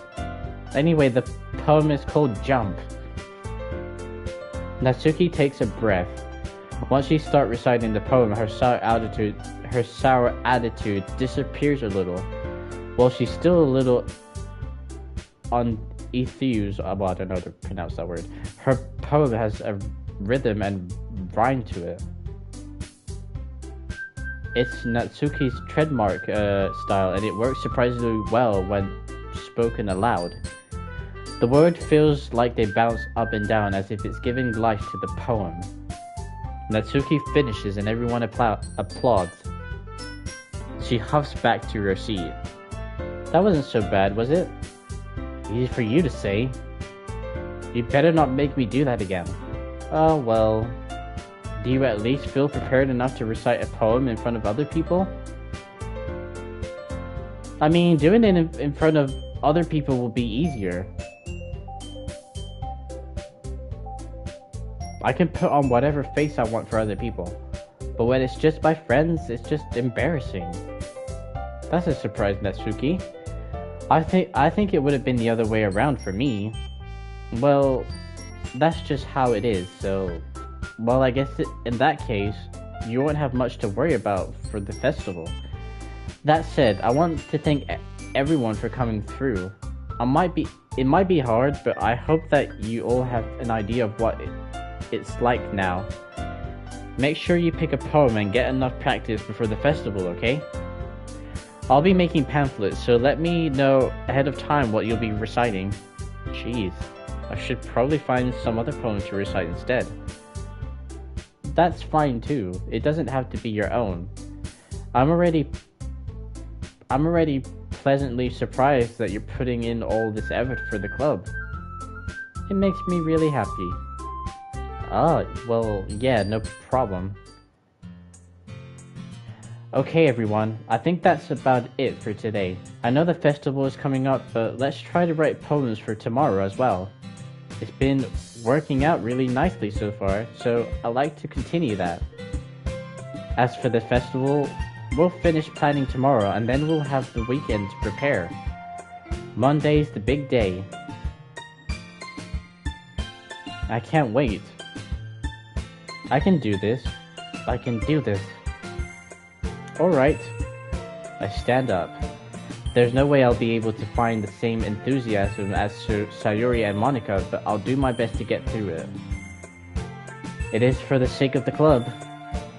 Anyway, the poem is called Jump. Natsuki takes a breath. Once she starts reciting the poem, her sour attitude disappears a little. While she's still a little enthused, well, I don't know how to pronounce that word. Her poem has a rhythm and rhyme to it. It's Natsuki's trademark style, and it works surprisingly well when spoken aloud. The word feels like they bounce up and down as if it's giving life to the poem. Natsuki finishes and everyone applauds. She huffs back to her seat. That wasn't so bad, was it? Easy for you to say. You better not make me do that again. Oh well. Do you at least feel prepared enough to recite a poem in front of other people? I mean, doing it in front of other people will be easier. I can put on whatever face I want for other people, but when it's just my friends, it's just embarrassing. That's a surprise, Natsuki. I think it would have been the other way around for me. Well, that's just how it is, so... Well, I guess in that case, you won't have much to worry about for the festival. That said, I want to thank everyone for coming through. It might be hard, but I hope that you all have an idea of what it's like now. Make sure you pick a poem and get enough practice before the festival, okay? I'll be making pamphlets, so let me know ahead of time what you'll be reciting. Jeez, I should probably find some other poem to recite instead. That's fine too. It doesn't have to be your own. I'm already pleasantly surprised that you're putting in all this effort for the club. It makes me really happy. Well, yeah, no problem. Okay everyone, I think that's about it for today. I know the festival is coming up, but let's try to write poems for tomorrow as well. It's been working out really nicely so far, so I'd like to continue that. As for the festival, we'll finish planning tomorrow and then we'll have the weekend to prepare. Monday's the big day. I can't wait. I can do this. I can do this. Alright. I stand up. There's no way I'll be able to find the same enthusiasm as Sayuri and Monica, but I'll do my best to get through it. It is for the sake of the club,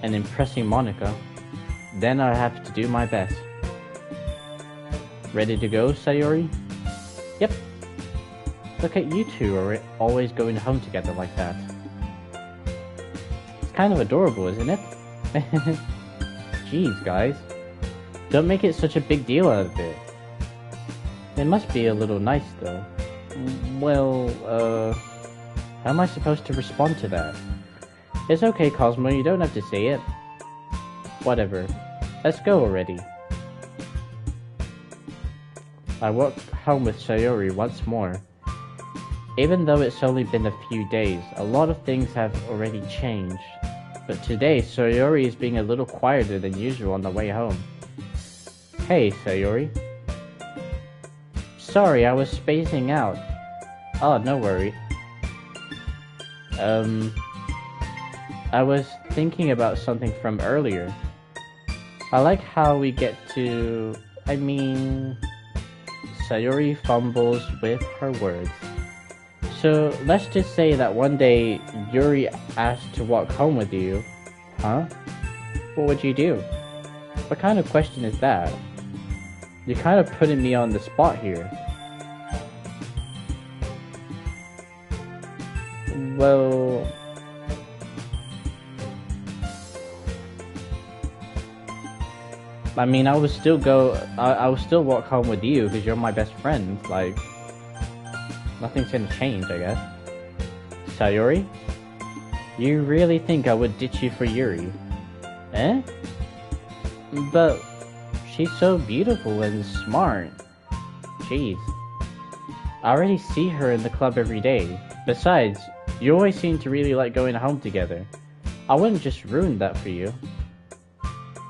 and impressing Monica. Then I have to do my best. Ready to go, Sayuri? Yep. Look at you two are always going home together like that. It's kind of adorable, isn't it? Jeez, guys. Don't make it such a big deal out of it. It must be a little nice, though. Well, how am I supposed to respond to that? It's okay, Cosmo, you don't have to say it. Whatever. Let's go already. I walk home with Sayuri once more. Even though it's only been a few days, a lot of things have already changed. But today, Sayuri is being a little quieter than usual on the way home. Hey, Sayuri. Sorry, I was spacing out. Oh, no worry. I was thinking about something from earlier. I like how we get to... Sayuri fumbles with her words. So, let's just say that one day, Yuri asked to walk home with you. Huh? What would you do? What kind of question is that? You're kind of putting me on the spot here. Well... I mean, I would still walk home with you because you're my best friend. Like, nothing's gonna change, I guess. Sayori? You really think I would ditch you for Yuri? Eh? But she's so beautiful and smart. Jeez. I already see her in the club every day. Besides, you always seem to really like going home together. I wouldn't just ruin that for you.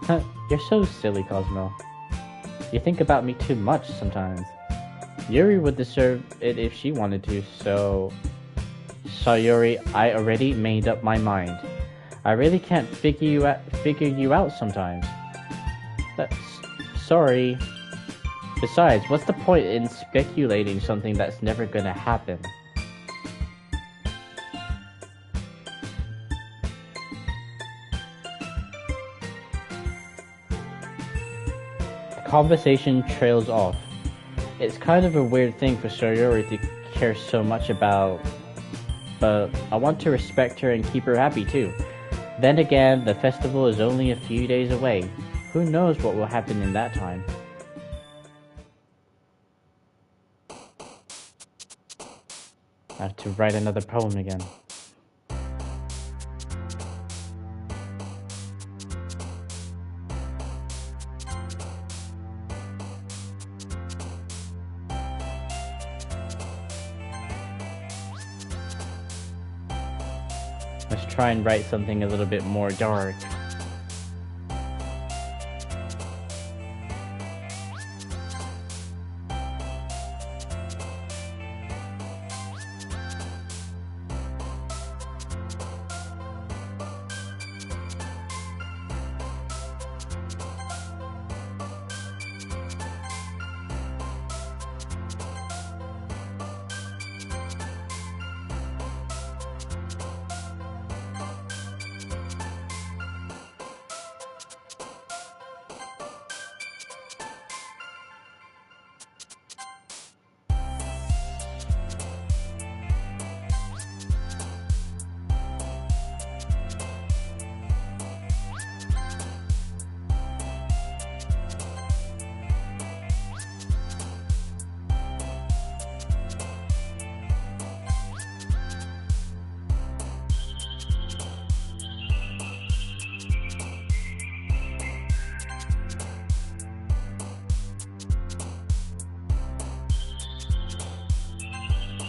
You're so silly, Cosmo. You think about me too much sometimes. Yuri would deserve it if she wanted to, so... Sayori, I already made up my mind. I really can't figure you out sometimes. Sorry. Besides, what's the point in speculating something that's never gonna happen? The conversation trails off. It's kind of a weird thing for Sayori to care so much about, but I want to respect her and keep her happy too. Then again, the festival is only a few days away. Who knows what will happen in that time? I have to write another poem again. Let's try and write something a little bit more dark.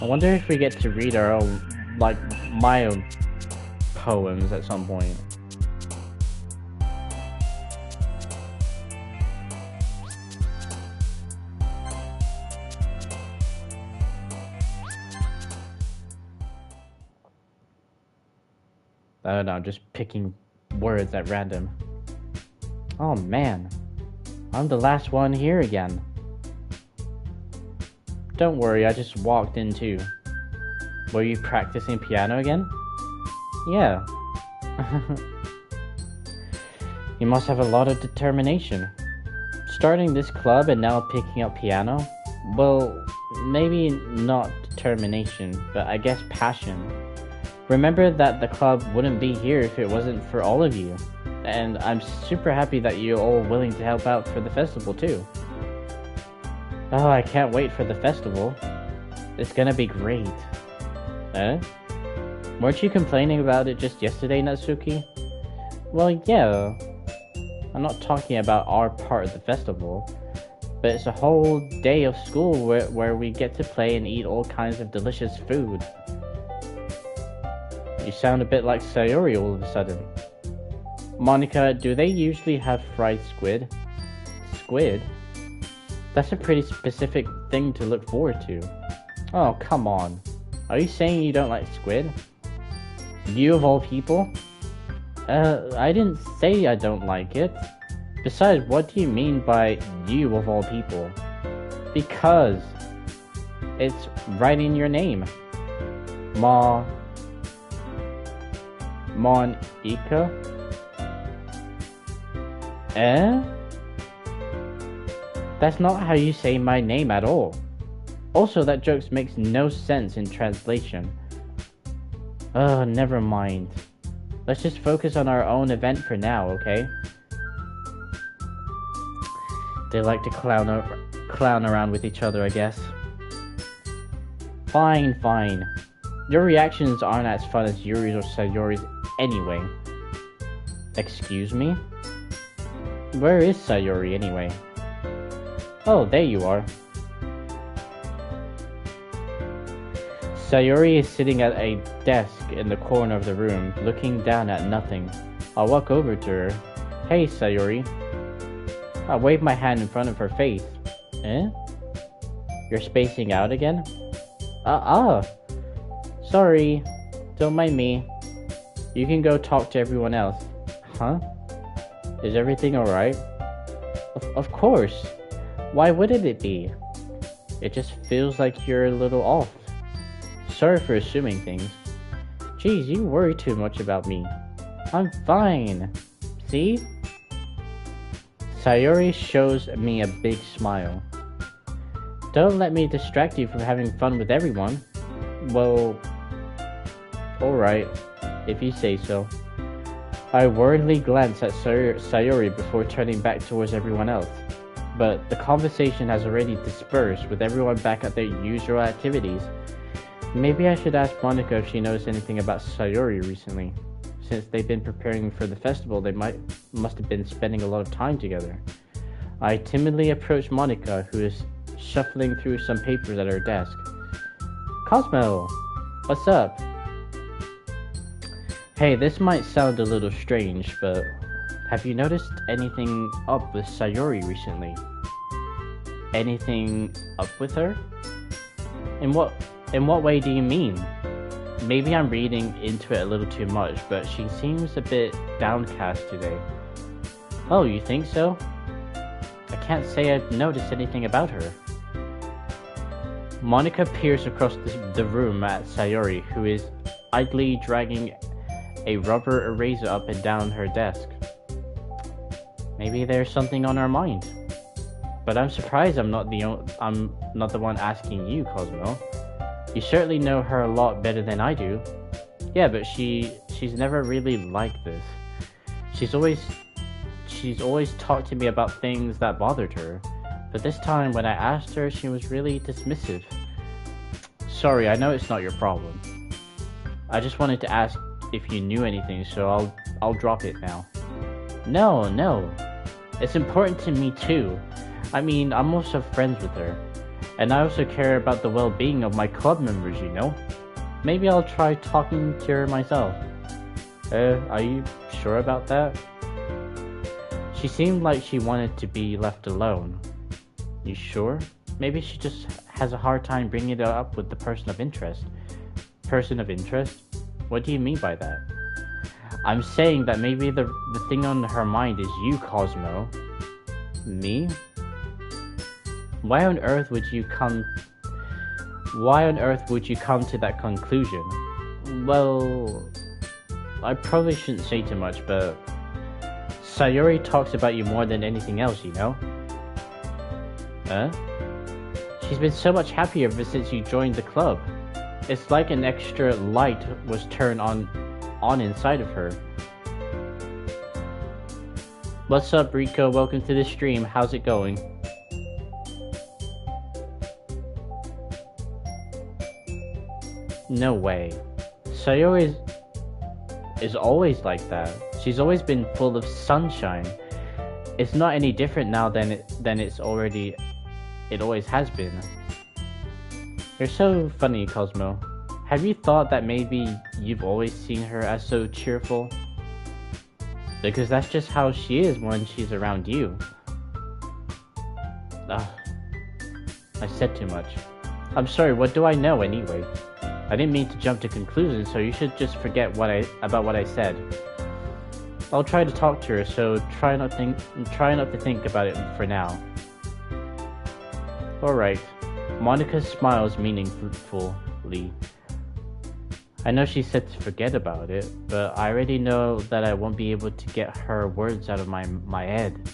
I wonder if we get to read our own, like, my own poems at some point. I don't know, I'm just picking words at random. Oh man, I'm the last one here again. Don't worry, I just walked in too. Were you practicing piano again? Yeah. You must have a lot of determination. Starting this club and now picking up piano? Well, maybe not determination, but I guess passion. Remember that the club wouldn't be here if it wasn't for all of you. And I'm super happy that you're all willing to help out for the festival too. Oh, I can't wait for the festival. It's gonna be great. Eh? Weren't you complaining about it just yesterday, Natsuki? Well, yeah. I'm not talking about our part of the festival, but it's a whole day of school where we get to play and eat all kinds of delicious food. You sound a bit like Sayori all of a sudden. Monica, do they usually have fried squid? Squid? That's a pretty specific thing to look forward to. Oh, come on. Are you saying you don't like squid? You of all people? I didn't say I don't like it. Besides, what do you mean by you of all people? Because it's right in your name. Monica? Eh? That's not how you say my name at all. Also, that joke makes no sense in translation. Never mind. Let's just focus on our own event for now, okay? They like to clown around with each other, I guess. Fine. Your reactions aren't as fun as Yuri's or Sayori's anyway. Excuse me? Where is Sayori anyway? Oh, there you are. Sayori is sitting at a desk in the corner of the room, looking down at nothing. I'll walk over to her. Hey, Sayori. I wave my hand in front of her face. Eh? You're spacing out again? Sorry. Don't mind me. You can go talk to everyone else. Huh? Is everything alright? Of course. Why wouldn't it be? It just feels like you're a little off. Sorry for assuming things. Geez, you worry too much about me. I'm fine. See? Sayori shows me a big smile. Don't let me distract you from having fun with everyone. Well, alright, if you say so. I worriedly glance at Sayori before turning back towards everyone else. But the conversation has already dispersed with everyone back at their usual activities. Maybe I should ask Monika if she knows anything about Sayori recently. Since they've been preparing for the festival, they must have been spending a lot of time together. I timidly approach Monika, who is shuffling through some papers at her desk. Cosmo! What's up? Hey, this might sound a little strange, but have you noticed anything up with Sayori recently? Anything up with her? In what way do you mean? Maybe I'm reading into it a little too much, but she seems a bit downcast today. Oh, you think so? I can't say I've noticed anything about her. Monika peers across the room at Sayori, who is idly dragging a rubber eraser up and down her desk. Maybe there's something on her mind. But I'm surprised I'm not the one asking you, Cosmo. You certainly know her a lot better than I do. Yeah, but she's never really like this. She's always talked to me about things that bothered her. But this time when I asked her, she was really dismissive. Sorry, I know it's not your problem. I just wanted to ask if you knew anything, so I'll drop it now. No. It's important to me too. I mean, I'm also friends with her. And I also care about the well-being of my club members, you know? Maybe I'll try talking to her myself. Are you sure about that? She seemed like she wanted to be left alone. You sure? Maybe she just has a hard time bringing it up with the person of interest. Person of interest? What do you mean by that? I'm saying that maybe the thing on her mind is you, Cosmo. Me? Why on earth would you come to that conclusion? Well, I probably shouldn't say too much, but Sayori talks about you more than anything else, you know? Huh? She's been so much happier ever since you joined the club. It's like an extra light was turned on inside of her. What's up, Rico? Welcome to the stream. How's it going? No way. Sayori is always like that. She's always been full of sunshine. It's not any different now than it always has been. You're so funny, Cosmo. Have you thought that maybe you've always seen her as so cheerful? Because that's just how she is when she's around you. I said too much. I'm sorry, what do I know anyway? I didn't mean to jump to conclusions, so you should just forget about what I said. I'll try to talk to her, so try not to think about it for now. Alright. Monika smiles meaningfully. I know she said to forget about it, but I already know that I won't be able to get her words out of my head.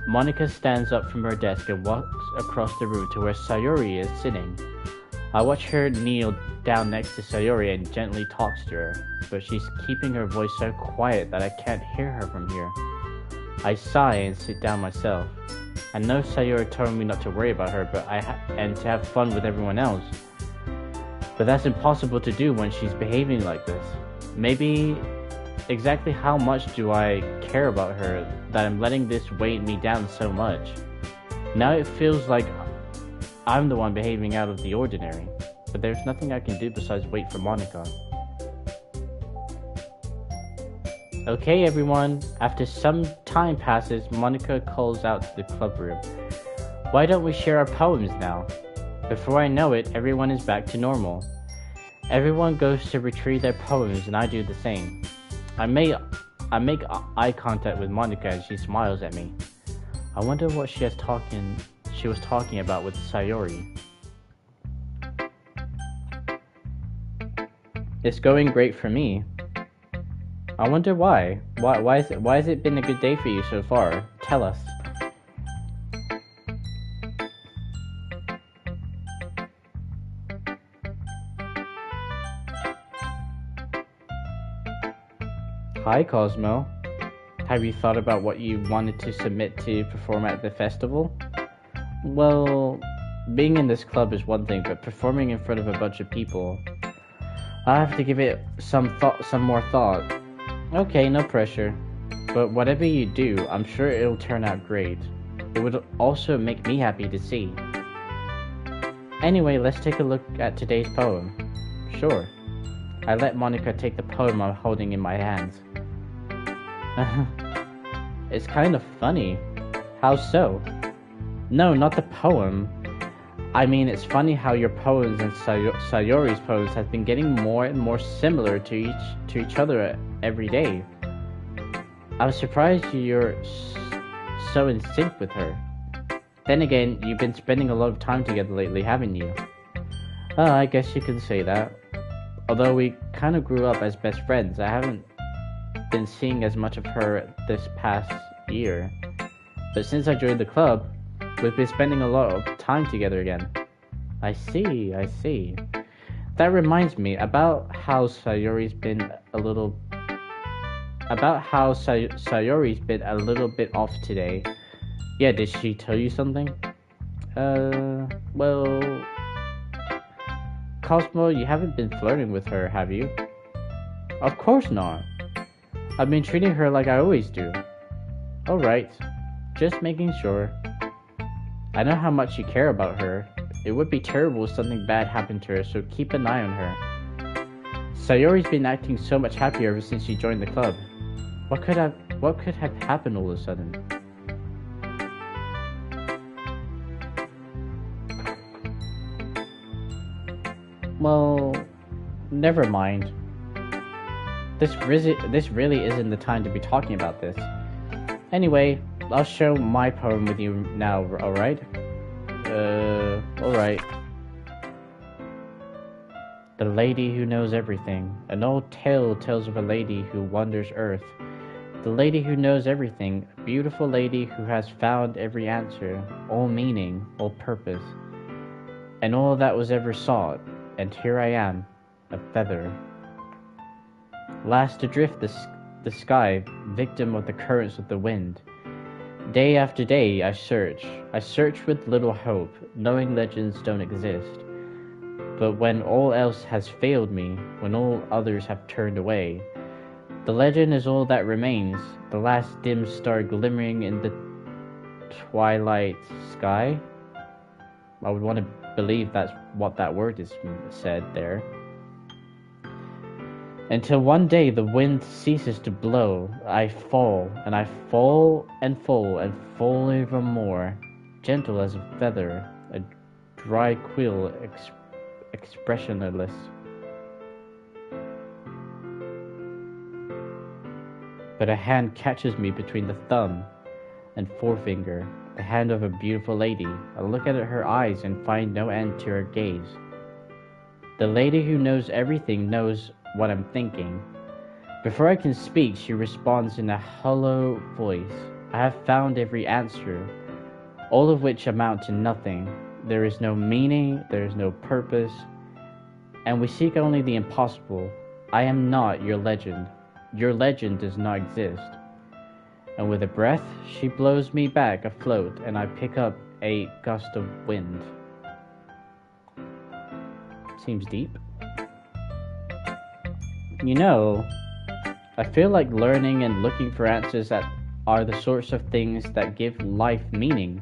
Monika stands up from her desk and walks across the room to where Sayori is sitting. I watch her kneel down next to Sayori and gently talks to her, but she's keeping her voice so quiet that I can't hear her from here. I sigh and sit down myself. I know Sayori told me not to worry about her, and to have fun with everyone else. But that's impossible to do when she's behaving like this. Maybe exactly how much do I care about her that I'm letting this weigh me down so much? Now it feels like I'm the one behaving out of the ordinary, but there's nothing I can do besides wait for Monika. Okay everyone, after some time passes, Monika calls out to the club room. Why don't we share our poems now? Before I know it, everyone is back to normal. Everyone goes to retrieve their poems and I do the same. I make eye contact with Monika and she smiles at me. I wonder what she was talking about with Sayori. It's going great for me. I wonder why. Why has it been a good day for you so far? Tell us. Hi Cosmo. Have you thought about what you wanted to submit to perform at the festival? Well, being in this club is one thing, but performing in front of a bunch of people, I have to give it some more thought. Okay, no pressure. But whatever you do, I'm sure it'll turn out great. It would also make me happy to see. Anyway, let's take a look at today's poem. Sure. I let Monika take the poem I'm holding in my hands. It's kind of funny. How so? No, not the poem. I mean, it's funny how your poems and Sayori's poems have been getting more and more similar to each other every day. I was surprised you're so in sync with her. Then again, you've been spending a lot of time together lately, haven't you? I guess you could say that. Although we kind of grew up as best friends, I haven't been seeing as much of her this past year. But since I joined the club, we've been spending a lot of time together again. I see. That reminds me about how Sayori's been a little bit off today. Yeah, did she tell you something? Well, Cosmo, you haven't been flirting with her, have you? Of course not. I've been treating her like I always do. Alright, just making sure. I know how much you care about her. It would be terrible if something bad happened to her, so keep an eye on her. Sayori's been acting so much happier ever since she joined the club. What could have happened all of a sudden? Well, never mind. This really isn't the time to be talking about this. Anyway, I'll share my poem with you now, alright? Alright. The Lady Who Knows Everything. An old tale tells of a lady who wanders earth. The lady who knows everything, a beautiful lady who has found every answer, all meaning, all purpose, and all that was ever sought, and here I am, a feather. Last adrift the sky, victim of the currents of the wind. Day after day I search with little hope, knowing legends don't exist. But when all else has failed me, when all others have turned away, the legend is all that remains, the last dim star glimmering in the twilight sky. I would want to believe that's what that word is said there. Until one day the wind ceases to blow, I fall, and I fall and fall and fall even more, gentle as a feather, a dry quill expressionless. But a hand catches me between the thumb and forefinger, the hand of a beautiful lady. I look at her eyes and find no end to her gaze. The lady who knows everything knows what I'm thinking. Before I can speak, she responds in a hollow voice. I have found every answer, all of which amount to nothing. There is no meaning, there is no purpose, and we seek only the impossible. I am not your legend. Your legend does not exist. And with a breath, she blows me back afloat, and I pick up a gust of wind. Seems deep. You know, I feel like learning and looking for answers that are the sorts of things that give life meaning.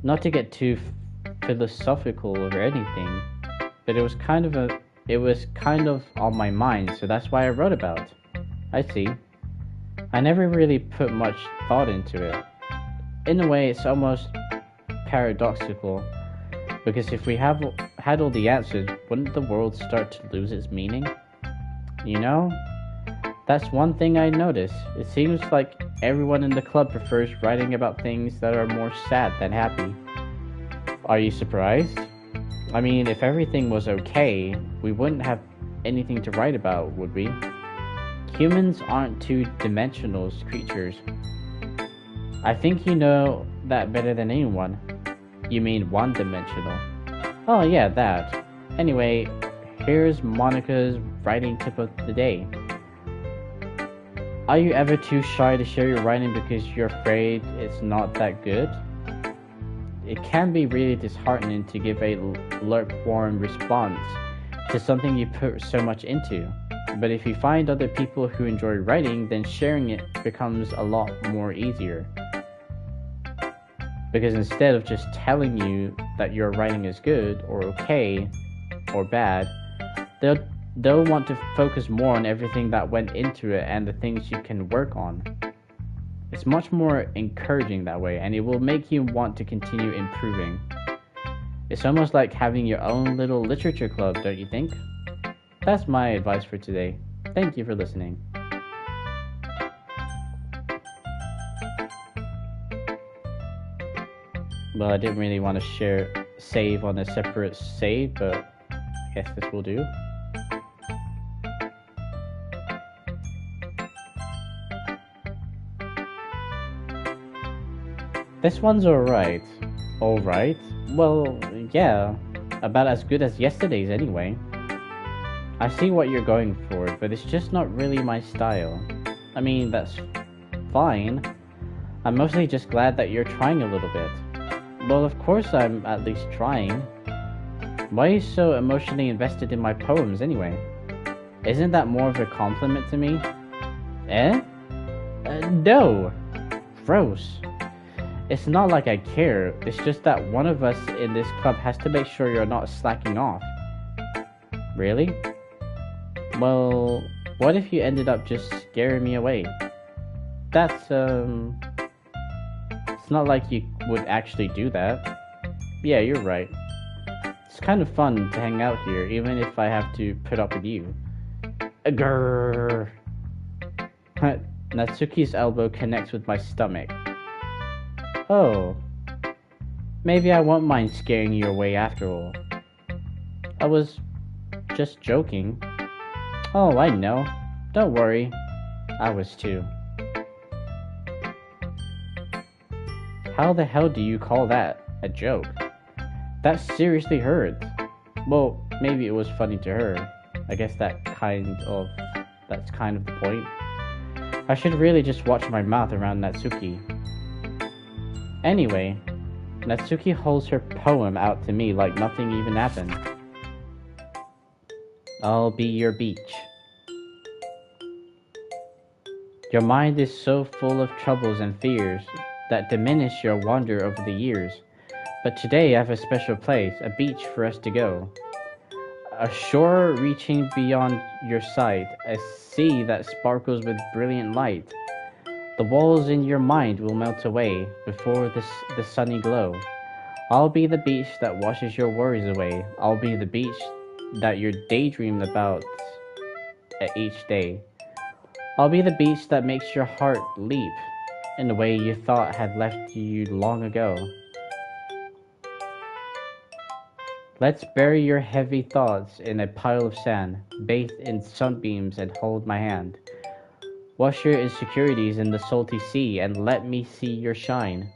Not to get too philosophical or anything, but it was kind of on my mind, so that's why I wrote about it. I see. I never really put much thought into it. In a way, it's almost paradoxical, because if we had all the answers, wouldn't the world start to lose its meaning? You know, that's one thing I notice. It seems like everyone in the club prefers writing about things that are more sad than happy. Are you surprised? I mean, if everything was okay, we wouldn't have anything to write about, would we? Humans aren't two-dimensional creatures. I think you know that better than anyone. You mean one-dimensional. Oh yeah, that. Anyway, here's Monica's writing tip of the day. Are you ever too shy to share your writing because you're afraid it's not that good? It can be really disheartening to give a lukewarm response to something you put so much into. But if you find other people who enjoy writing, then sharing it becomes a lot more easier. Because instead of just telling you that your writing is good or okay or bad, they'll want to focus more on everything that went into it and the things you can work on. It's much more encouraging that way, and it will make you want to continue improving. It's almost like having your own little literature club, don't you think? That's my advice for today. Thank you for listening. Well, I didn't really want to save on a separate save, but I guess this will do. This one's alright. Alright? Well, yeah. About as good as yesterday's anyway. I see what you're going for, but it's just not really my style. I mean, that's fine. I'm mostly just glad that you're trying a little bit. Well, of course I'm at least trying. Why are you so emotionally invested in my poems anyway? Isn't that more of a compliment to me? Eh? No! Gross. It's not like I care, it's just that one of us in this club has to make sure you're not slacking off. Really? Well, what if you ended up just scaring me away? That's, it's not like you would actually do that. Yeah, you're right. It's kind of fun to hang out here, even if I have to put up with you. Grrr. Natsuki's elbow connects with my stomach. Oh, maybe I won't mind scaring you away after all. I was just joking. Oh, I know. Don't worry. I was too. How the hell do you call that a joke? That seriously hurts. Well, maybe it was funny to her. I guess that's kind of the point. I should really just watch my mouth around Natsuki. Anyway, Natsuki holds her poem out to me like nothing even happened. I'll be your beach. Your mind is so full of troubles and fears that diminish your wonder over the years. But today I have a special place, a beach for us to go. A shore reaching beyond your sight, a sea that sparkles with brilliant light. The walls in your mind will melt away before the sunny glow. I'll be the beach that washes your worries away. I'll be the beach that you daydream about each day. I'll be the beach that makes your heart leap in a way you thought had left you long ago. Let's bury your heavy thoughts in a pile of sand, bathe in sunbeams and hold my hand. Wash your insecurities in the salty sea and let me see your shine.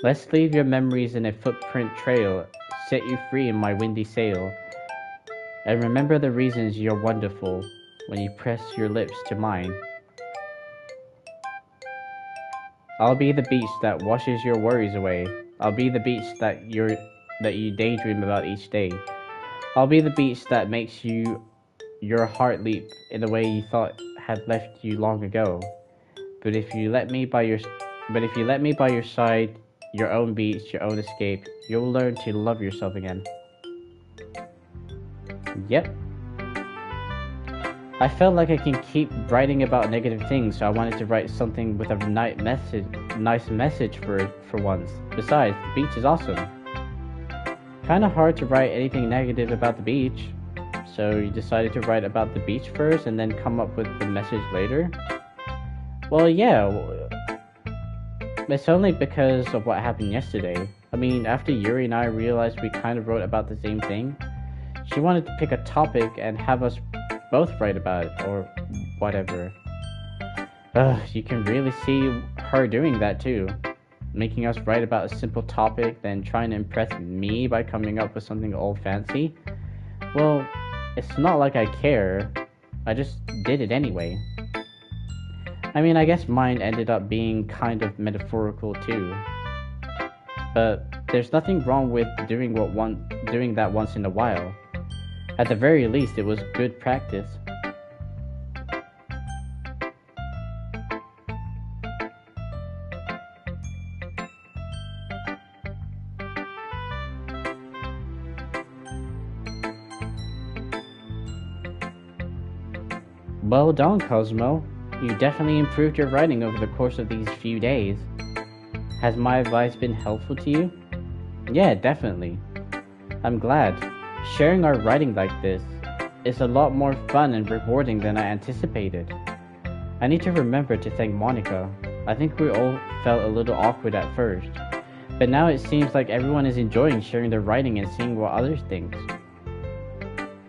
Let's leave your memories in a footprint trail, set you free in my windy sail. And remember the reasons you're wonderful when you press your lips to mine. I'll be the beach that washes your worries away. I'll be the beach that you daydream about each day. I'll be the beach that makes your heart leap in a way you thought had left you long ago. But if you let me by your side, your own beach, your own escape, you'll learn to love yourself again. Yep. I felt like I can keep writing about negative things, so I wanted to write something with a nice message for once. Besides, the beach is awesome. Kinda hard to write anything negative about the beach, so you decided to write about the beach first and then come up with the message later? Well, yeah, it's only because of what happened yesterday. I mean, after Yuri and I realized we kind of wrote about the same thing, she wanted to pick a topic and have us both write about it, or whatever. You can really see her doing that too. Making us write about a simple topic, then trying to impress me by coming up with something old fancy. Well, it's not like I care. I just did it anyway. I mean, I guess mine ended up being kind of metaphorical too. But there's nothing wrong with doing that once in a while. At the very least, it was good practice. Well done, Cosmo. You definitely improved your writing over the course of these few days. Has my advice been helpful to you? Yeah, definitely. I'm glad. Sharing our writing like this is a lot more fun and rewarding than I anticipated. I need to remember to thank Monica. I think we all felt a little awkward at first, but now it seems like everyone is enjoying sharing their writing and seeing what others think.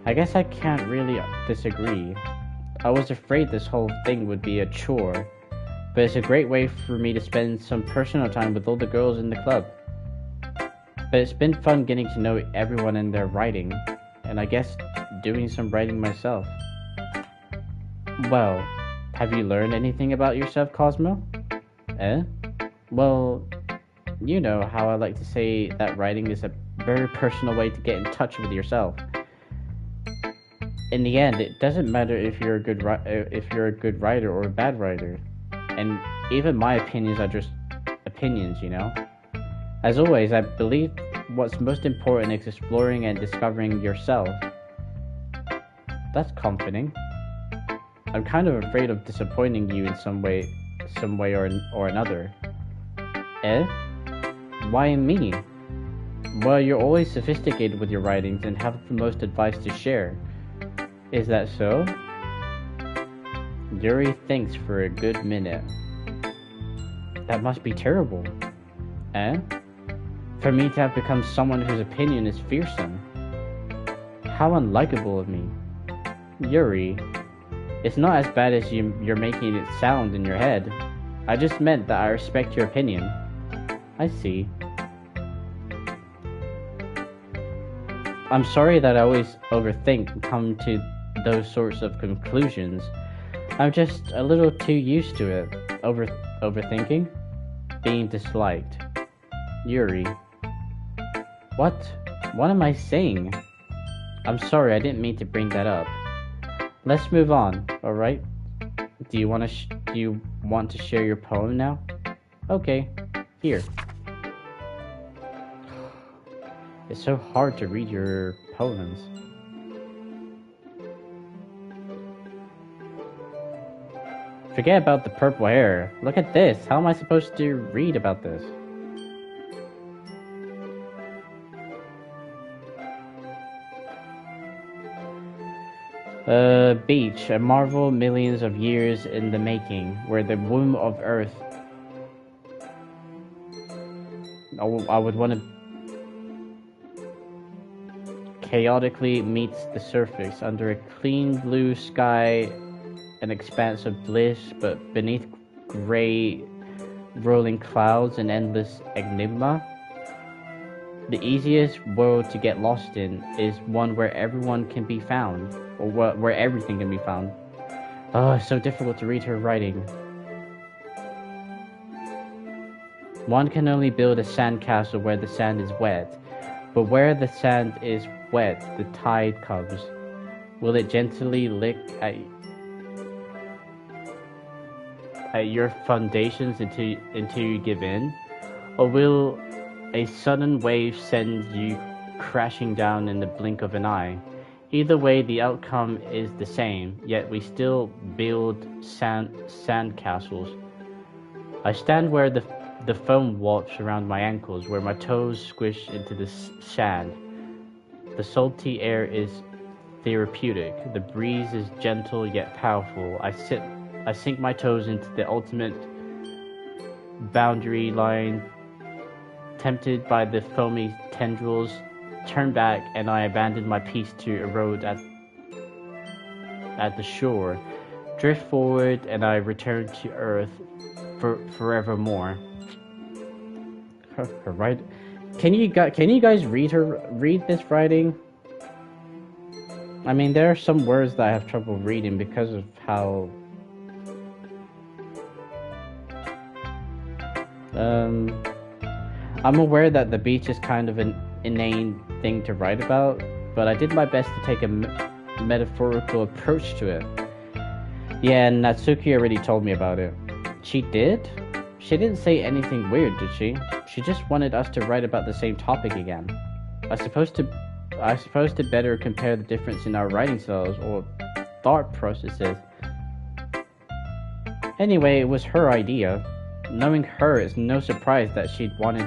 I guess I can't really disagree. I was afraid this whole thing would be a chore, but it's a great way for me to spend some personal time with all the girls in the club. But it's been fun getting to know everyone and their writing, and I guess doing some writing myself. Well, have you learned anything about yourself, Cosmo? Well, you know how I like to say that writing is a very personal way to get in touch with yourself. In the end, it doesn't matter if you're a good writer or a bad writer, and even my opinions are just opinions, you know? As always, I believe what's most important is exploring and discovering yourself. That's comforting. I'm kind of afraid of disappointing you in some way or another. Why me? Well, you're always sophisticated with your writings and have the most advice to share. Is that so? Yuri thinks for a good minute. That must be terrible. For me to have become someone whose opinion is fearsome. How unlikable of me. Yuri, it's not as bad as you're making it sound in your head. I just meant that I respect your opinion. I see. I'm sorry that I always overthink and come to those sorts of conclusions. I'm just a little too used to it. Overthinking? Being disliked. Yuri. What? What am I saying? I'm sorry, I didn't mean to bring that up. Let's move on, alright? Do you want to share your poem now? Okay, here. It's so hard to read your poems. Forget about the purple hair. Look at this. How am I supposed to read about this? Beach, a marvel millions of years in the making, where the womb of Earth. I would want to chaotically meets the surface under a clean blue sky, an expanse of bliss, but beneath gray rolling clouds and endless enigma. The easiest world to get lost in is one where everyone can be found, or where everything can be found. Oh, it's so difficult to read her writing. One can only build a sandcastle where the sand is wet. But where the sand is wet, the tide comes. Will it gently lick at your foundations until you give in? Or will a sudden wave send you crashing down in the blink of an eye? Either way, the outcome is the same, yet we still build sand castles. I stand where the foam warps around my ankles, where my toes squish into the sand. The salty air is therapeutic. The breeze is gentle yet powerful. I sink my toes into the ultimate boundary line, tempted by the foamy tendrils, turn back, and I abandon my piece to erode at the shore. Drift forward, and I return to earth forevermore. Her right? Can you guys read this writing? I mean, there are some words that I have trouble reading because of how I'm aware that the beach is kind of an inane thing to write about, but I did my best to take a metaphorical approach to it. Yeah, and Natsuki already told me about it. She did? She didn't say anything weird, did she? She just wanted us to write about the same topic again. I suppose to better compare the difference in our writing styles or thought processes. Anyway, it was her idea. Knowing her, it's no surprise that she'd want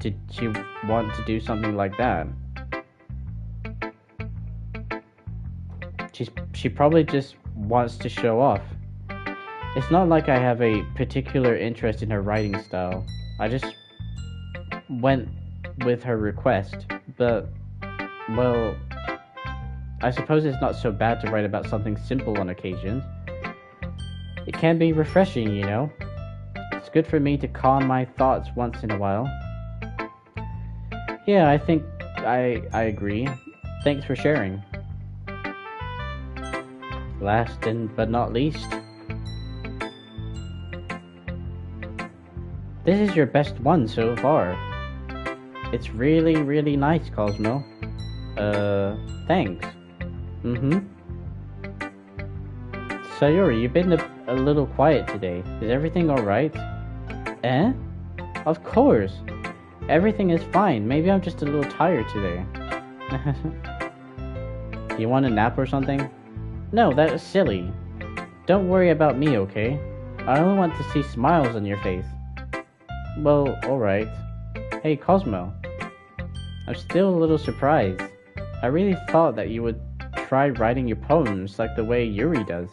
to do something like that. She probably just wants to show off. It's not like I have a particular interest in her writing style. I just went with her request. But, well, I suppose it's not so bad to write about something simple on occasions. It can be refreshing, you know? It's good for me to calm my thoughts once in a while. Yeah, I think I agree. Thanks for sharing. Last but not least, this is your best one so far. It's really, really nice, Cosmo. Thanks. Sayori, you've been a little quiet today. Is everything alright? Eh? Of course. Everything is fine. Maybe I'm just a little tired today. You want a nap or something? No, that is silly. Don't worry about me, okay? I only want to see smiles on your face. Well, alright. Hey, Cosmo. I'm still a little surprised. I really thought that you would try writing your poems like the way Yuri does.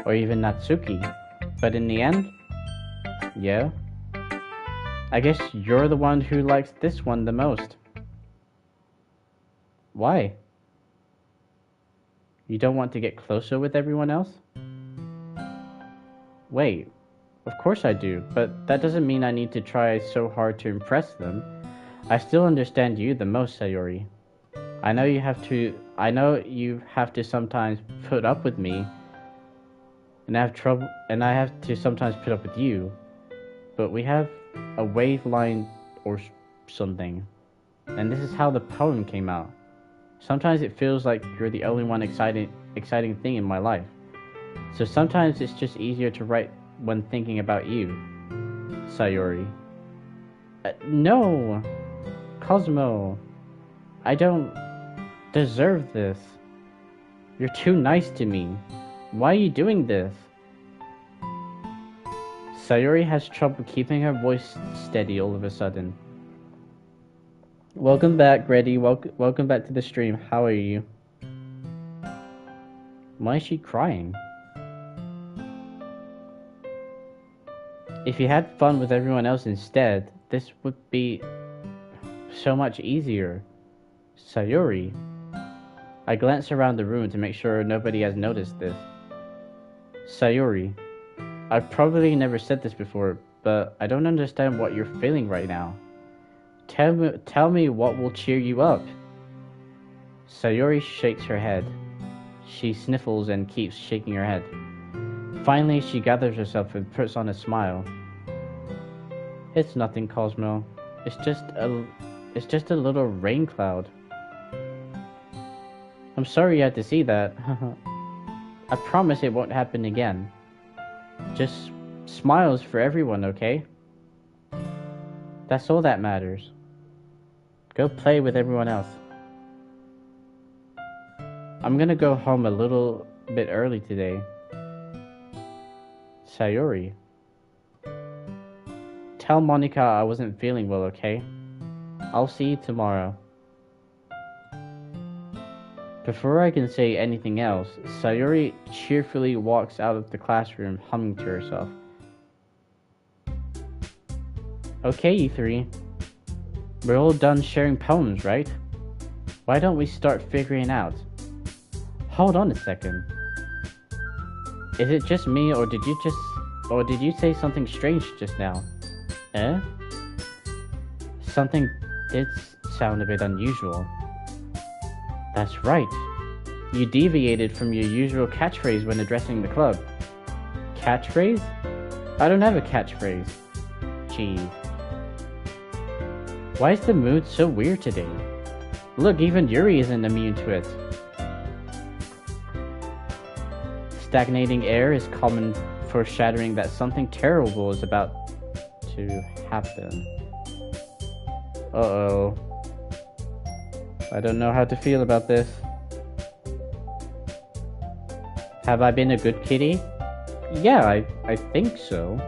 Or even Natsuki. But in the end? Yeah? I guess you're the one who likes this one the most. Why? You don't want to get closer with everyone else? Wait, of course I do, to that doesn't mean I need to try so hard to impress them. I still understand you the most, Sayori. I know you have to sometimes put up with me, and I have to sometimes put up with you, but we have a wavelength or something, and this is how the poem came out. Sometimes it feels like you're the only one exciting thing in my life. So sometimes it's just easier to write when thinking about you, Sayori. No, Cosmo. I don't deserve this. You're too nice to me. Why are you doing this? Sayori has trouble keeping her voice steady all of a sudden. Welcome back, Reddy. Welcome back to the stream. How are you? Why is she crying? If you had fun with everyone else instead, this would be so much easier. Sayori. I glance around the room to make sure nobody has noticed this. Sayori. I've probably never said this before, but I don't understand what you're feeling right now. Tell me what will cheer you up. Sayori shakes her head. She sniffles and keeps shaking her head. Finally, she gathers herself and puts on a smile. It's nothing, Cosmo. It's just It's just a little rain cloud. I'm sorry you had to see that. I promise it won't happen again. Just smiles for everyone, okay? That's all that matters. Go play with everyone else. I'm gonna go home a little bit early today. Sayori. Tell Monica I wasn't feeling well, okay? I'll see you tomorrow. Before I can say anything else, Sayori cheerfully walks out of the classroom, humming to herself. Okay, you three. We're all done sharing poems, right? Why don't we start figuring out? Hold on a second. Is it just me, or did you say something strange just now? Eh? Something did sound a bit unusual. That's right. You deviated from your usual catchphrase when addressing the club. Catchphrase? I don't have a catchphrase. Gee. Why is the mood so weird today? Look, even Yuri isn't immune to it. Stagnating air is common foreshadowing that something terrible is about to happen. Uh-oh. I don't know how to feel about this. Have I been a good kitty? Yeah, I think so.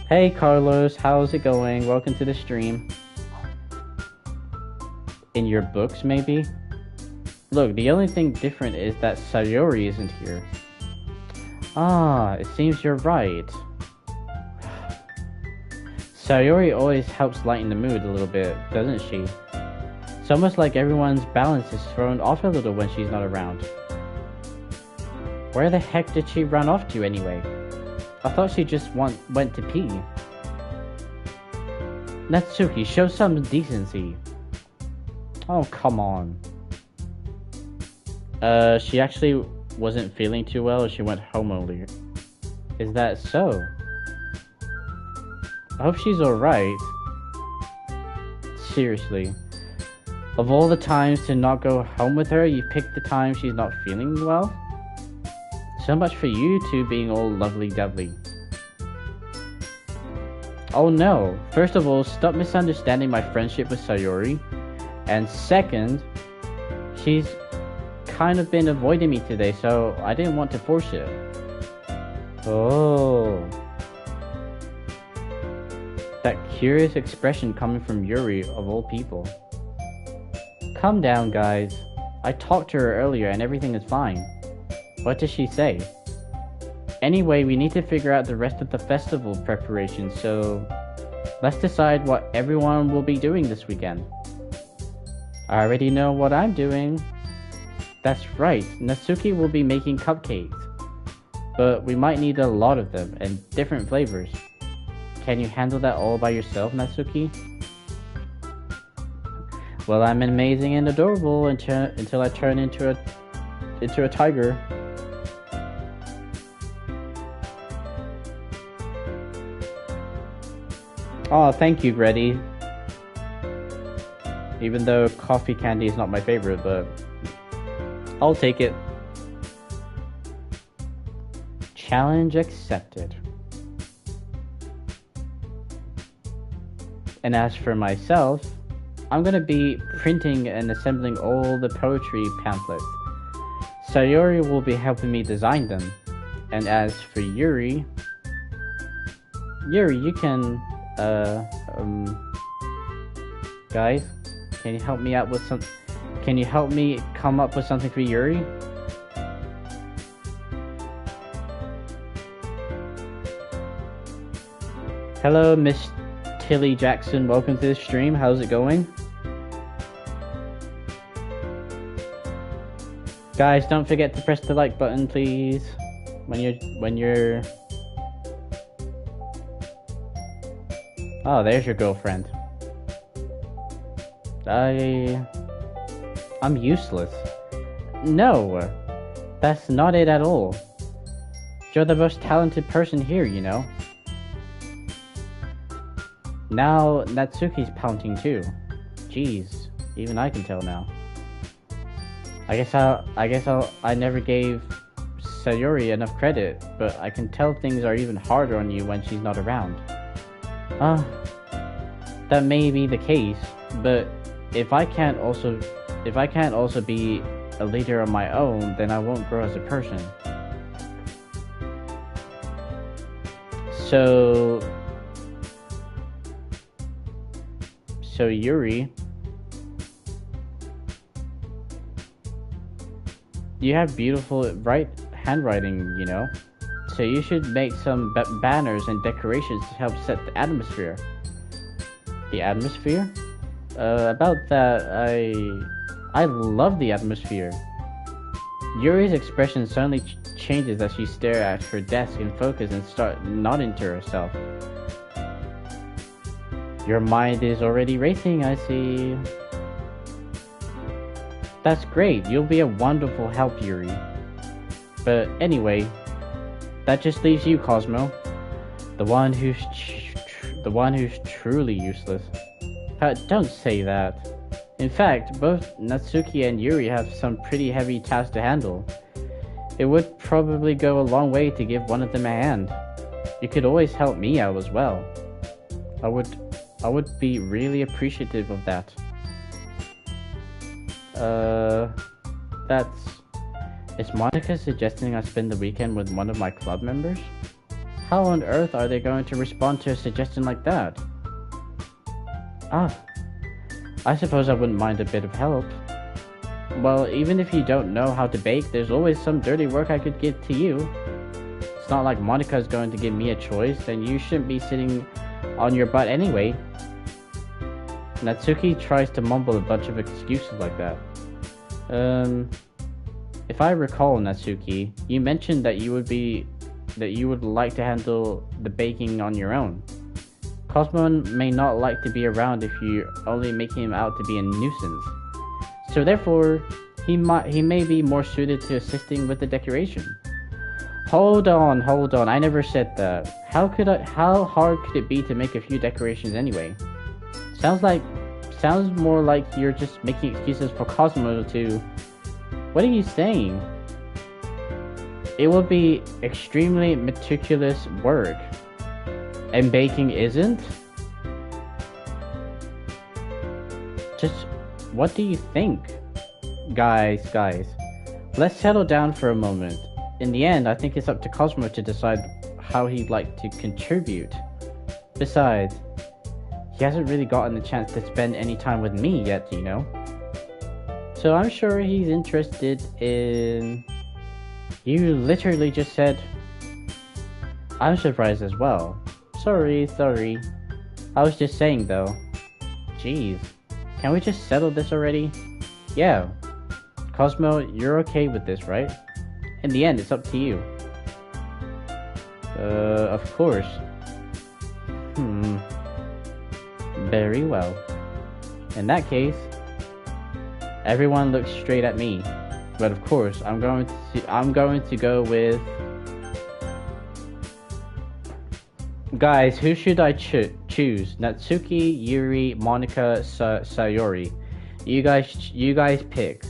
Hey Carlos, how's it going? Welcome to the stream. In your books, maybe? Look, the only thing different is that Sayori isn't here. Ah, it seems you're right. Sayori always helps lighten the mood a little bit, doesn't she? It's almost like everyone's balance is thrown off a little when she's not around. Where the heck did she run off to anyway? I thought she just went to pee. Natsuki, show some decency. Oh, come on. She actually wasn't feeling too well, she went home earlier. Is that so? I hope she's alright. Seriously. Of all the times to not go home with her, you picked the time she's not feeling well? So much for you two being all lovely-dovely. Oh no, first of all, stop misunderstanding my friendship with Sayori. And second, she's kind of been avoiding me today, so I didn't want to force it. Oh. That curious expression coming from Yuri, of all people. Calm down, guys. I talked to her earlier and everything is fine. What does she say? Anyway, we need to figure out the rest of the festival preparations, so let's decide what everyone will be doing this weekend. I already know what I'm doing. That's right, Natsuki will be making cupcakes. But we might need a lot of them, and different flavors. Can you handle that all by yourself, Natsuki? Well, I'm amazing and adorable until I turn into a tiger. Oh, thank you, Grady. Even though coffee candy is not my favorite, but I'll take it. Challenge accepted. And as for myself, I'm gonna be printing and assembling all the poetry pamphlets. Sayori will be helping me design them. And as for Yuri, you can, guys, can you help me out with some, can you help me come up with something for Yuri? Hello, Miss Tilly Jackson, welcome to the stream. How's it going? Guys, don't forget to press the like button, please. When you're Oh, there's your girlfriend. I'm useless. No, that's not it at all. You're the most talented person here, you know. Now Natsuki's pouting too. Jeez, even I can tell now. I never gave Sayori enough credit, but I can tell things are even harder on you when she's not around. That may be the case, but if I can't also be a leader on my own, then I won't grow as a person. So Yuri, you have beautiful handwriting, you know? So you should make some banners and decorations to help set the atmosphere. The atmosphere? About that, I love the atmosphere. Yuri's expression suddenly changes as she stares at her desk and focus and starts nodding to herself. Your mind is already racing, I see. That's great, you'll be a wonderful help, Yuri. But anyway, that just leaves you, Cosmo. The one who's truly useless. Don't say that. In fact, both Natsuki and Yuri have some pretty heavy tasks to handle. It would probably go a long way to give one of them a hand. You could always help me out as well. I would be really appreciative of that. Is Monica suggesting I spend the weekend with one of my club members? How on earth are they going to respond to a suggestion like that? I suppose I wouldn't mind a bit of help. Well, even if you don't know how to bake, there's always some dirty work I could give to you. It's not like Monica's going to give me a choice, and you shouldn't be sitting on your butt anyway. Natsuki tries to mumble a bunch of excuses like that. If I recall, Natsuki, you mentioned that you would like to handle the baking on your own. Cosmo may not like to be around if you're only making him out to be a nuisance. So therefore, he may be more suited to assisting with the decoration. Hold on, I never said that. How hard could it be to make a few decorations anyway? Sounds more like you're just making excuses for Cosmo to... What are you saying? It will be extremely meticulous work. And baking isn't? Just, what do you think? Guys, let's settle down for a moment. In the end, I think it's up to Cosmo to decide how he'd like to contribute. Besides, he hasn't really gotten the chance to spend any time with me yet, you know? So I'm sure he's interested in... You literally just said... I'm surprised as well. Sorry. I was just saying though. Jeez. Can we just settle this already? Yeah. Cosmo, you're okay with this, right? In the end, it's up to you. Of course. Very well. In that case, everyone looks straight at me. But of course, I'm going to go with... Guys, who should I choose? Natsuki, Yuri, Monica, Sayori. You guys pick.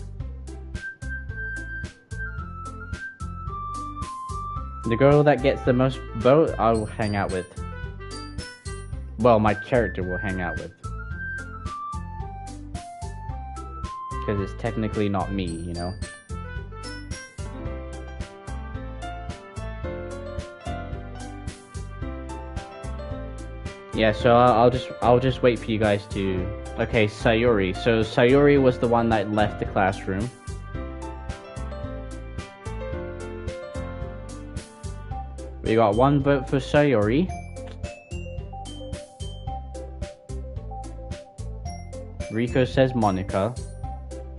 The girl that gets the most vote, I will hang out with. Well, my character will hang out with. Because it's technically not me, you know? Yeah, so I'll just wait for you guys to... Okay, Sayori. So Sayori was the one that left the classroom. We got one vote for Sayori. Rico says Monica.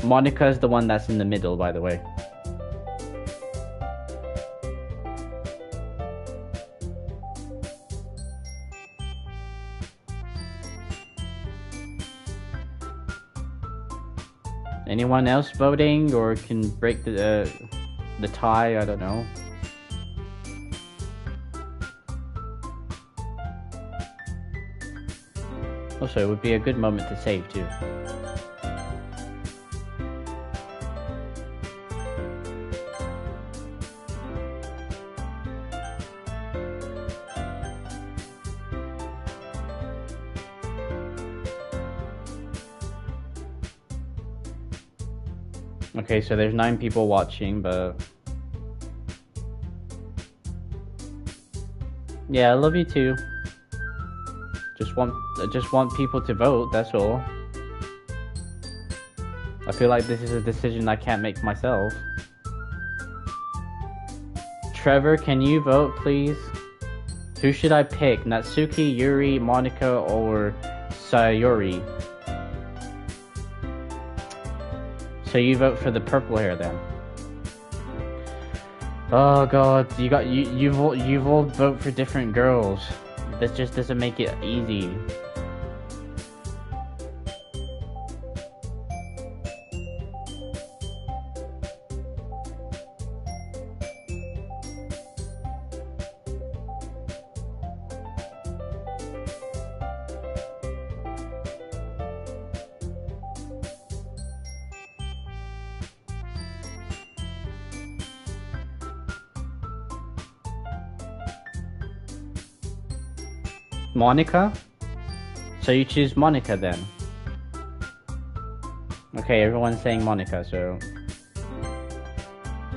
Monica is the one that's in the middle, by the way. Anyone else voting, or can break the tie? I don't know. Also, it would be a good moment to save too. Okay, so there's 9 people watching, but yeah, I love you too. Just want people to vote, that's all. I feel like this is a decision I can't make myself. Trevor, can you vote, please? Who should I pick? Natsuki, Yuri, Monica, or Sayori? So you vote for the purple hair then. Oh god, you all vote for different girls. This just doesn't make it easy. Monica? So you choose Monica then? Okay, everyone's saying Monica, so...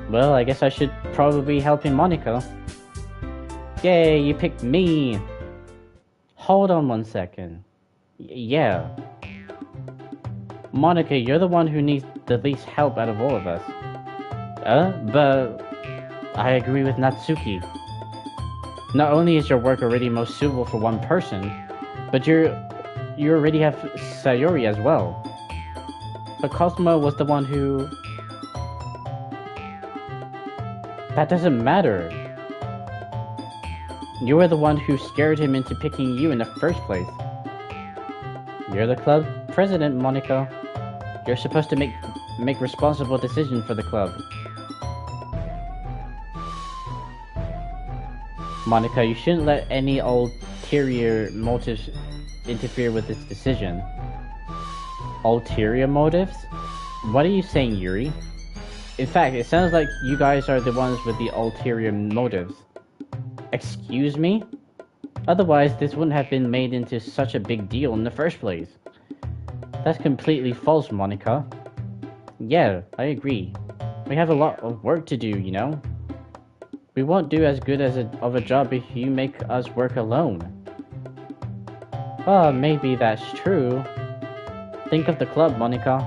Well, I guess I should probably be helping Monica. Yay, you picked me! Hold on one second. Yeah. Monica, you're the one who needs the least help out of all of us. But... I agree with Natsuki. Not only is your work already most suitable for one person, but you already have Sayori as well. But Cosmo was the one who... That doesn't matter. You were the one who scared him into picking you in the first place. You're the club president, Monica. You're supposed to make responsible decisions for the club. Monica, you shouldn't let any ulterior motives interfere with this decision. Ulterior motives? What are you saying, Yuri? In fact, it sounds like you guys are the ones with the ulterior motives. Excuse me? Otherwise, this wouldn't have been made into such a big deal in the first place. That's completely false, Monica. Yeah, I agree. We have a lot of work to do, you know? We won't do as good of a job if you make us work alone. Well, maybe that's true. Think of the club, Monica.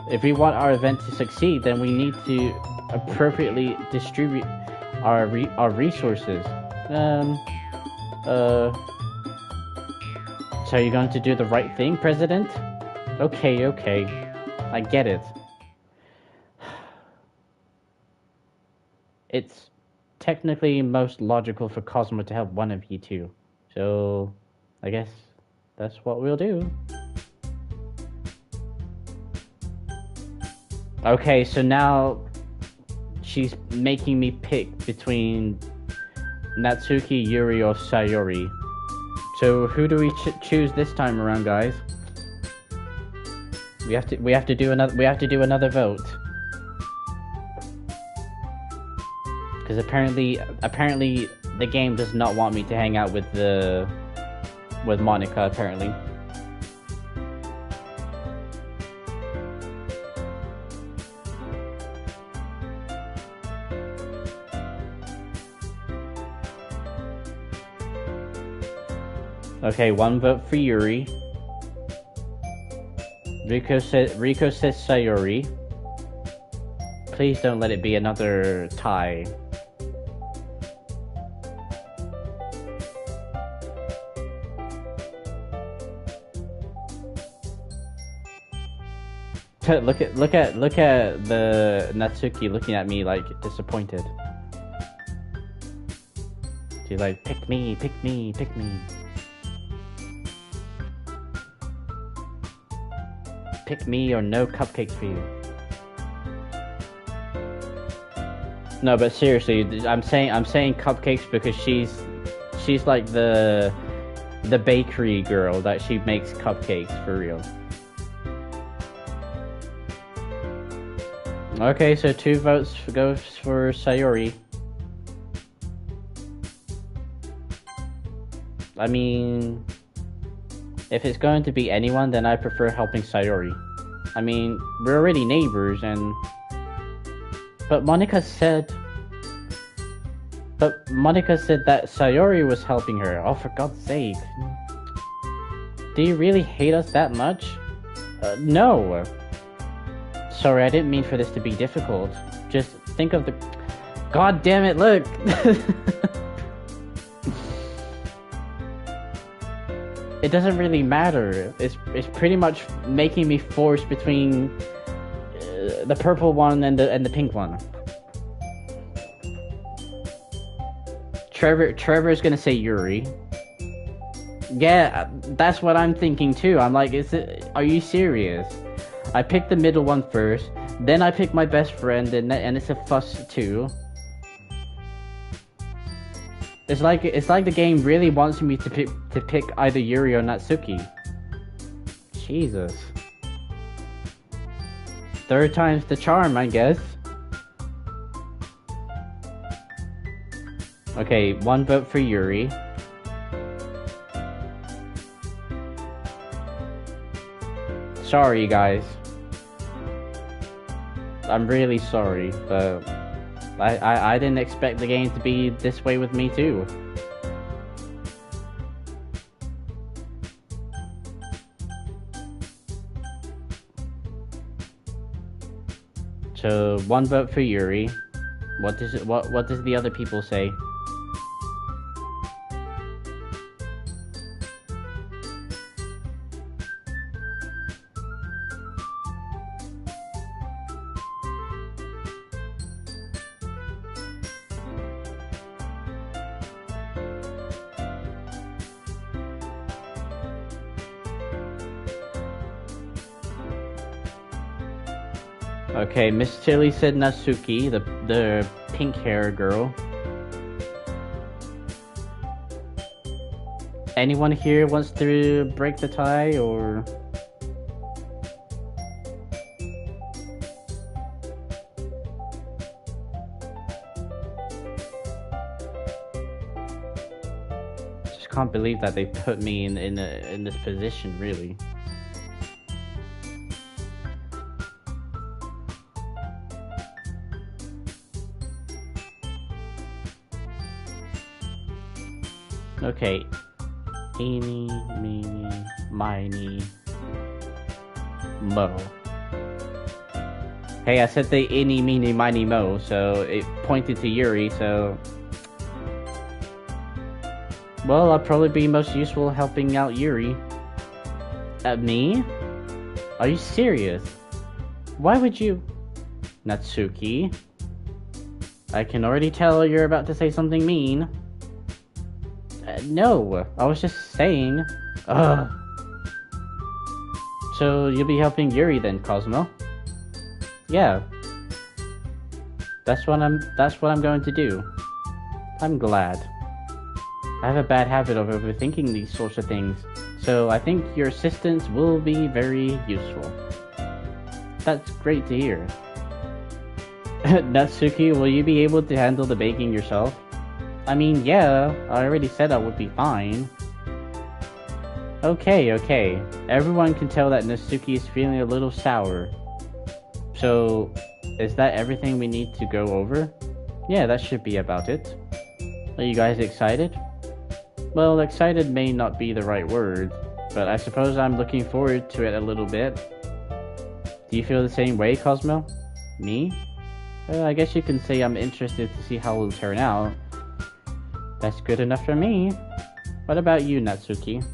If we want our event to succeed, then we need to appropriately distribute our resources. So you're going to do the right thing, President? Okay. I get it. It's technically most logical for Cosmo to help one of you two. So, I guess that's what we'll do. Okay, so now she's making me pick between Natsuki, Yuri, or Sayori. So who do we choose this time around, guys? We have to do another vote. Because apparently the game does not want me to hang out with Monica, apparently. Okay, 1 vote for Yuri. Rico says Sayori. Please don't let it be another tie. Look at the Natsuki looking at me like disappointed. She's like, pick me. Pick me or no cupcakes for you. No, but seriously, I'm saying cupcakes because she's like the The bakery girl that she makes cupcakes for real. Okay, so 2 votes goes for Sayori. I mean, if it's going to be anyone, then I prefer helping Sayori. I mean, we're already neighbors But Monica said that Sayori was helping her. Oh, for God's sake. Do you really hate us that much? No. Sorry, I didn't mean for this to be difficult. Just think of the... God damn it, look! It doesn't really matter. It's pretty much making me force between the purple one and the pink one. Trevor's gonna say Yuri. Yeah, that's what I'm thinking too. I'm like, are you serious? I picked the middle one first, then I picked my best friend, and it's a fuss too. It's like the game really wants me to pick either Yuri or Natsuki. Jesus. 3rd time's the charm, I guess. Okay, 1 vote for Yuri. Sorry, guys. I'm really sorry, but I didn't expect the game to be this way with me too. So 1 vote for Yuri. What does the other people say? Okay, Miss Tilly said Natsuki, the pink hair girl. Anyone here wants to break the tie, or... Just can't believe that they put me in this position, really. Okay, eeny, meeny, miny, mo. Hey, I said the eeny, meeny, miny, mo, so it pointed to Yuri, so... Well, I'll probably be most useful helping out Yuri. Me? Are you serious? Why would you... Natsuki? I can already tell you're about to say something mean. No, I was just saying. Ugh. So you'll be helping Yuri then, Cosmo? Yeah. That's what I'm going to do. I'm glad. I have a bad habit of overthinking these sorts of things, so I think your assistance will be very useful. That's great to hear. Natsuki, will you be able to handle the baking yourself? I mean, yeah, I already said I would be fine. Okay. Everyone can tell that Natsuki is feeling a little sour. So, is that everything we need to go over? Yeah, that should be about it. Are you guys excited? Well, excited may not be the right word, but I suppose I'm looking forward to it a little bit. Do you feel the same way, Cosmo? Me? I guess you can say I'm interested to see how it'll turn out. That's good enough for me. What about you, Natsuki?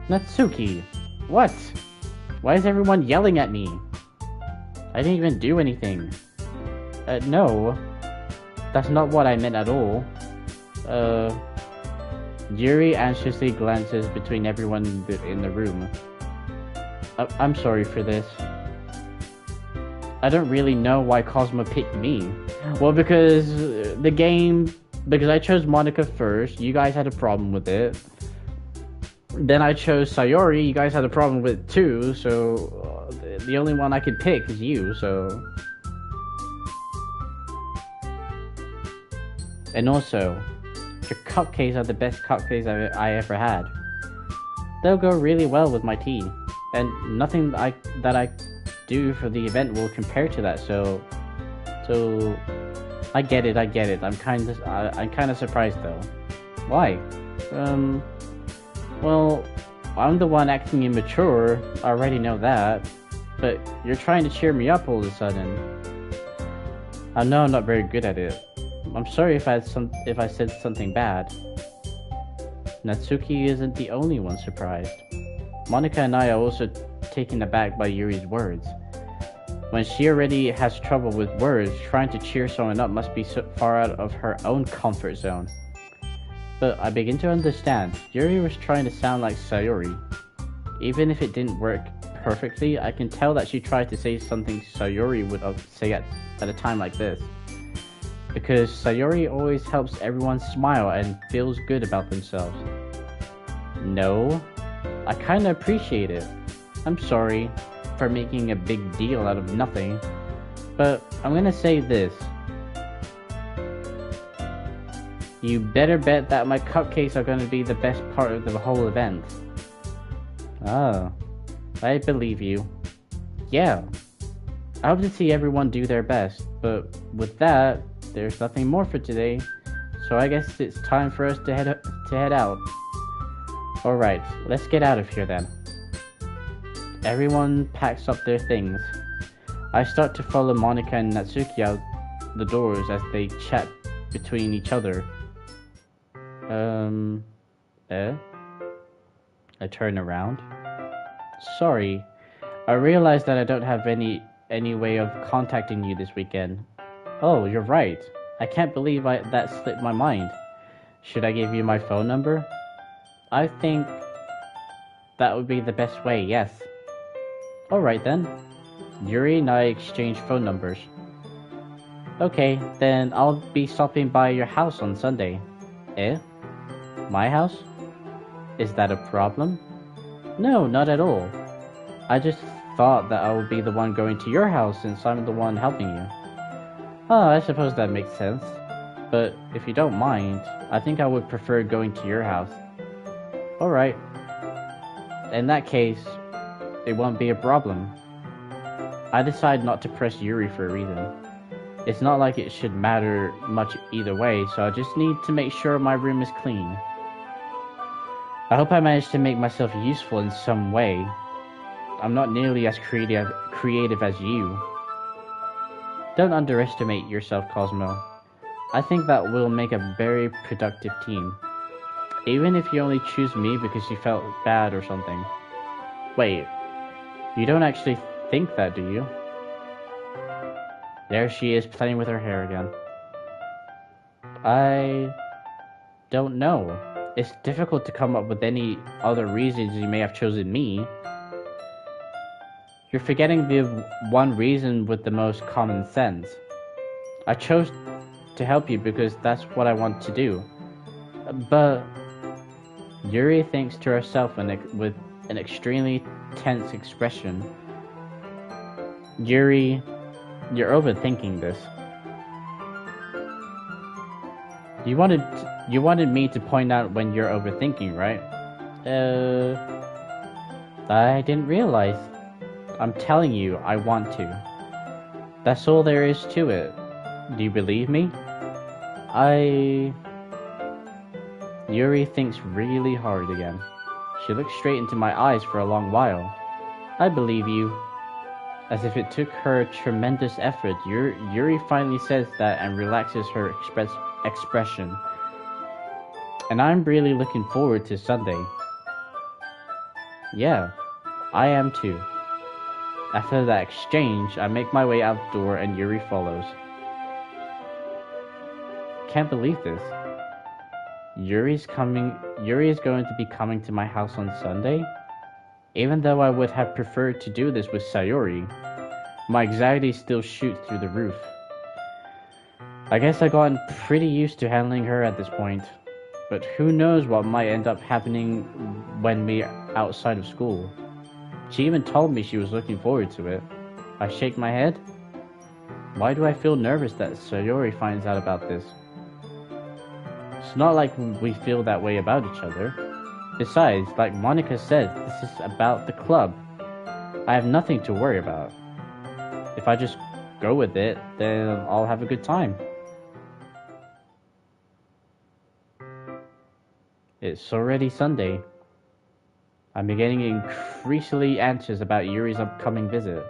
Natsuki! What? Why is everyone yelling at me? I didn't even do anything. No. That's not what I meant at all. Yuri anxiously glances between everyone in the room. I'm sorry for this. I don't really know why Cosmo picked me. Well, because the game Because I chose Monica first, you guys had a problem with it. Then I chose Sayori, you guys had a problem with it too, so the only one I could pick is you, so... And also, your cupcakes are the best cupcakes I ever had. They'll go really well with my tea, and nothing that I do for the event will compare to that, so I get it. I'm kind of surprised though. Why? Well, I'm the one acting immature. I already know that. But you're trying to cheer me up all of a sudden. I know I'm not very good at it. I'm sorry if I said something bad. Natsuki isn't the only one surprised. Monica and I are also taken aback by Yuri's words. When she already has trouble with words, trying to cheer someone up must be so far out of her own comfort zone. But I begin to understand. Yuri was trying to sound like Sayori. Even if it didn't work perfectly, I can tell that she tried to say something Sayori would say at a time like this. Because Sayori always helps everyone smile and feels good about themselves. No, I kinda appreciate it. I'm sorry for making a big deal out of nothing, but I'm gonna say this. You better bet that my cupcakes are gonna be the best part of the whole event. Oh, I believe you. Yeah, I hope to see everyone do their best, but with that, there's nothing more for today, so I guess it's time for us to head out. Alright, let's get out of here then. Everyone packs up their things. I start to follow Monica and Natsuki out the doors as they chat between each other. I turn around. Sorry, I realize that I don't have any way of contacting you this weekend. Oh, you're right. I can't believe that slipped my mind. Should I give you my phone number? I think that would be the best way, yes. Alright then. Yuri and I exchange phone numbers. Okay, then I'll be stopping by your house on Sunday. Eh? My house? Is that a problem? No, not at all. I just thought that I would be the one going to your house since I'm the one helping you. Oh, I suppose that makes sense. But if you don't mind, I think I would prefer going to your house. Alright. In that case, it won't be a problem. I decide not to press Yuri for a reason. It's not like it should matter much either way, so I just need to make sure my room is clean. I hope I managed to make myself useful in some way. I'm not nearly as creative as you. Don't underestimate yourself, Cosmo. I think that we'll make a very productive team. Even if you only choose me because you felt bad or something. Wait, you don't actually think that, do you? There she is, playing with her hair again. I don't know. It's difficult to come up with any other reasons you may have chosen me. You're forgetting the one reason with the most common sense. I chose to help you because that's what I want to do. But Yuri thinks to herself with an extremely tense expression. Yuri, you're overthinking this. You wanted me to point out when you're overthinking, right? I didn't realize. I'm telling you, I want to. That's all there is to it. Do you believe me? Yuri thinks really hard again. She looks straight into my eyes for a long while. I believe you. As if it took her tremendous effort, Yuri finally says that and relaxes her expression. And I'm really looking forward to Sunday. Yeah, I am too. After that exchange, I make my way out the door and Yuri follows. Can't believe this. Yuri is going to be coming to my house on Sunday? Even though I would have preferred to do this with Sayori, my anxiety still shoots through the roof. I guess I've gotten pretty used to handling her at this point, but who knows what might end up happening when we're outside of school. She even told me she was looking forward to it. I shake my head. Why do I feel nervous that Sayori finds out about this? It's not like we feel that way about each other. Besides, like Monica said, this is about the club. I have nothing to worry about. If I just go with it, then I'll have a good time. It's already Sunday. I'm beginning increasingly anxious about Yuri's upcoming visit.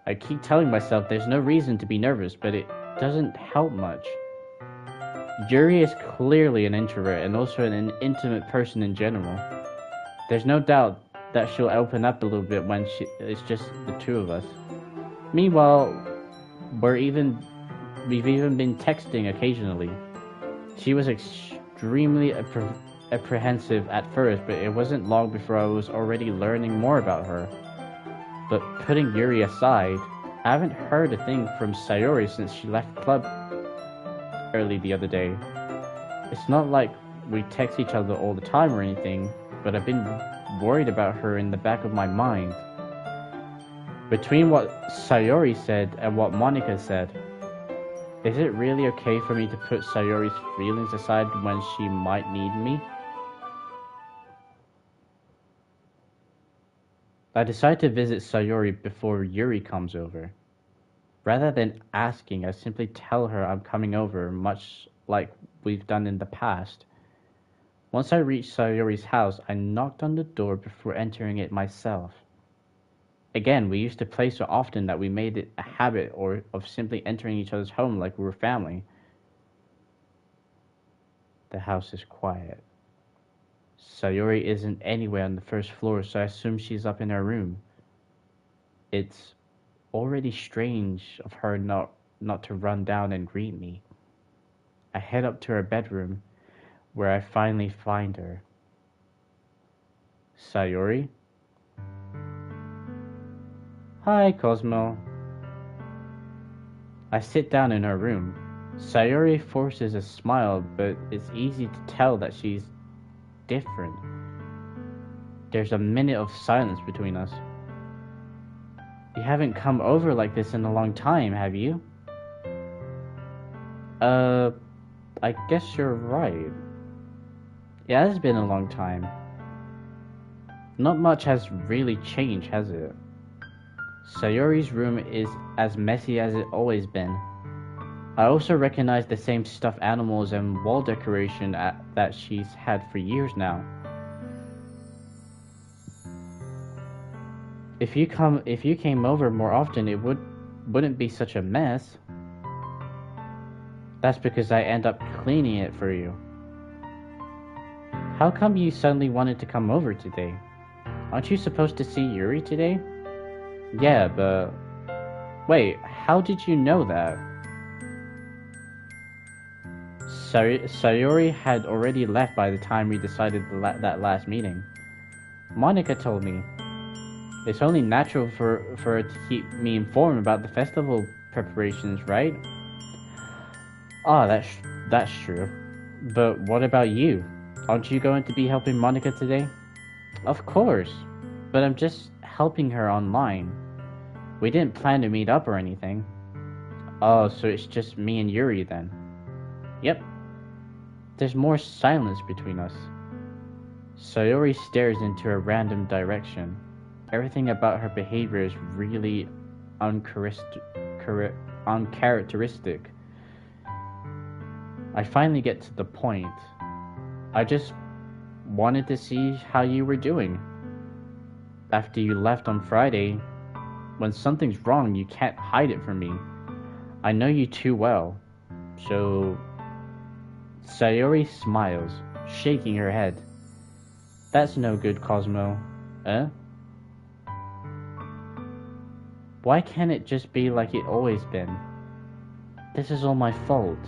I keep telling myself there's no reason to be nervous, but it doesn't help much. Yuri is clearly an introvert and also an intimate person in general. There's no doubt that she'll open up a little bit when it's just the two of us. Meanwhile, we've even been texting occasionally. She was extremely apprehensive at first, but it wasn't long before I was already learning more about her. But putting Yuri aside, I haven't heard a thing from Sayori since she left club early the other day. It's not like we text each other all the time or anything, but I've been worried about her in the back of my mind. Between what Sayori said and what Monica said, is it really okay for me to put Sayori's feelings aside when she might need me? I decide to visit Sayori before Yuri comes over. Rather than asking, I simply tell her I'm coming over, much like we've done in the past. Once I reach Sayori's house, I knocked on the door before entering it myself. Again, we used to play so often that we made it a habit of simply entering each other's home like we were family. The house is quiet. Sayori isn't anywhere on the first floor, so I assume she's up in her room. It's already strange of her not to run down and greet me. I head up to her bedroom, where I finally find her. Sayori? Hi, Cosmo. I sit down in her room. Sayori forces a smile, but it's easy to tell that she's different. There's a minute of silence between us. You haven't come over like this in a long time, have you? I guess you're right. It has been a long time. Not much has really changed, has it? Sayori's room is as messy as it's always been. I also recognize the same stuffed animals and wall decoration that she's had for years now. If you came over more often, it wouldn't be such a mess. That's because I end up cleaning it for you. How come you suddenly wanted to come over today? Aren't you supposed to see Yuri today? Yeah, but... Wait, how did you know that? Sayori had already left by the time we decided that last meeting. Monica told me. It's only natural for her to keep me informed about the festival preparations, right? Ah, that's true. But what about you? Aren't you going to be helping Monica today? Of course, but I'm just helping her online. We didn't plan to meet up or anything. Oh, so it's just me and Yuri then? Yep. There's more silence between us. Sayori stares into a random direction. Everything about her behavior is really uncharacteristic. I finally get to the point. I just wanted to see how you were doing. After you left on Friday, when something's wrong, you can't hide it from me. I know you too well. So... Sayori smiles, shaking her head. That's no good, Cosmo. Eh? Why can't it just be like it always been? This is all my fault.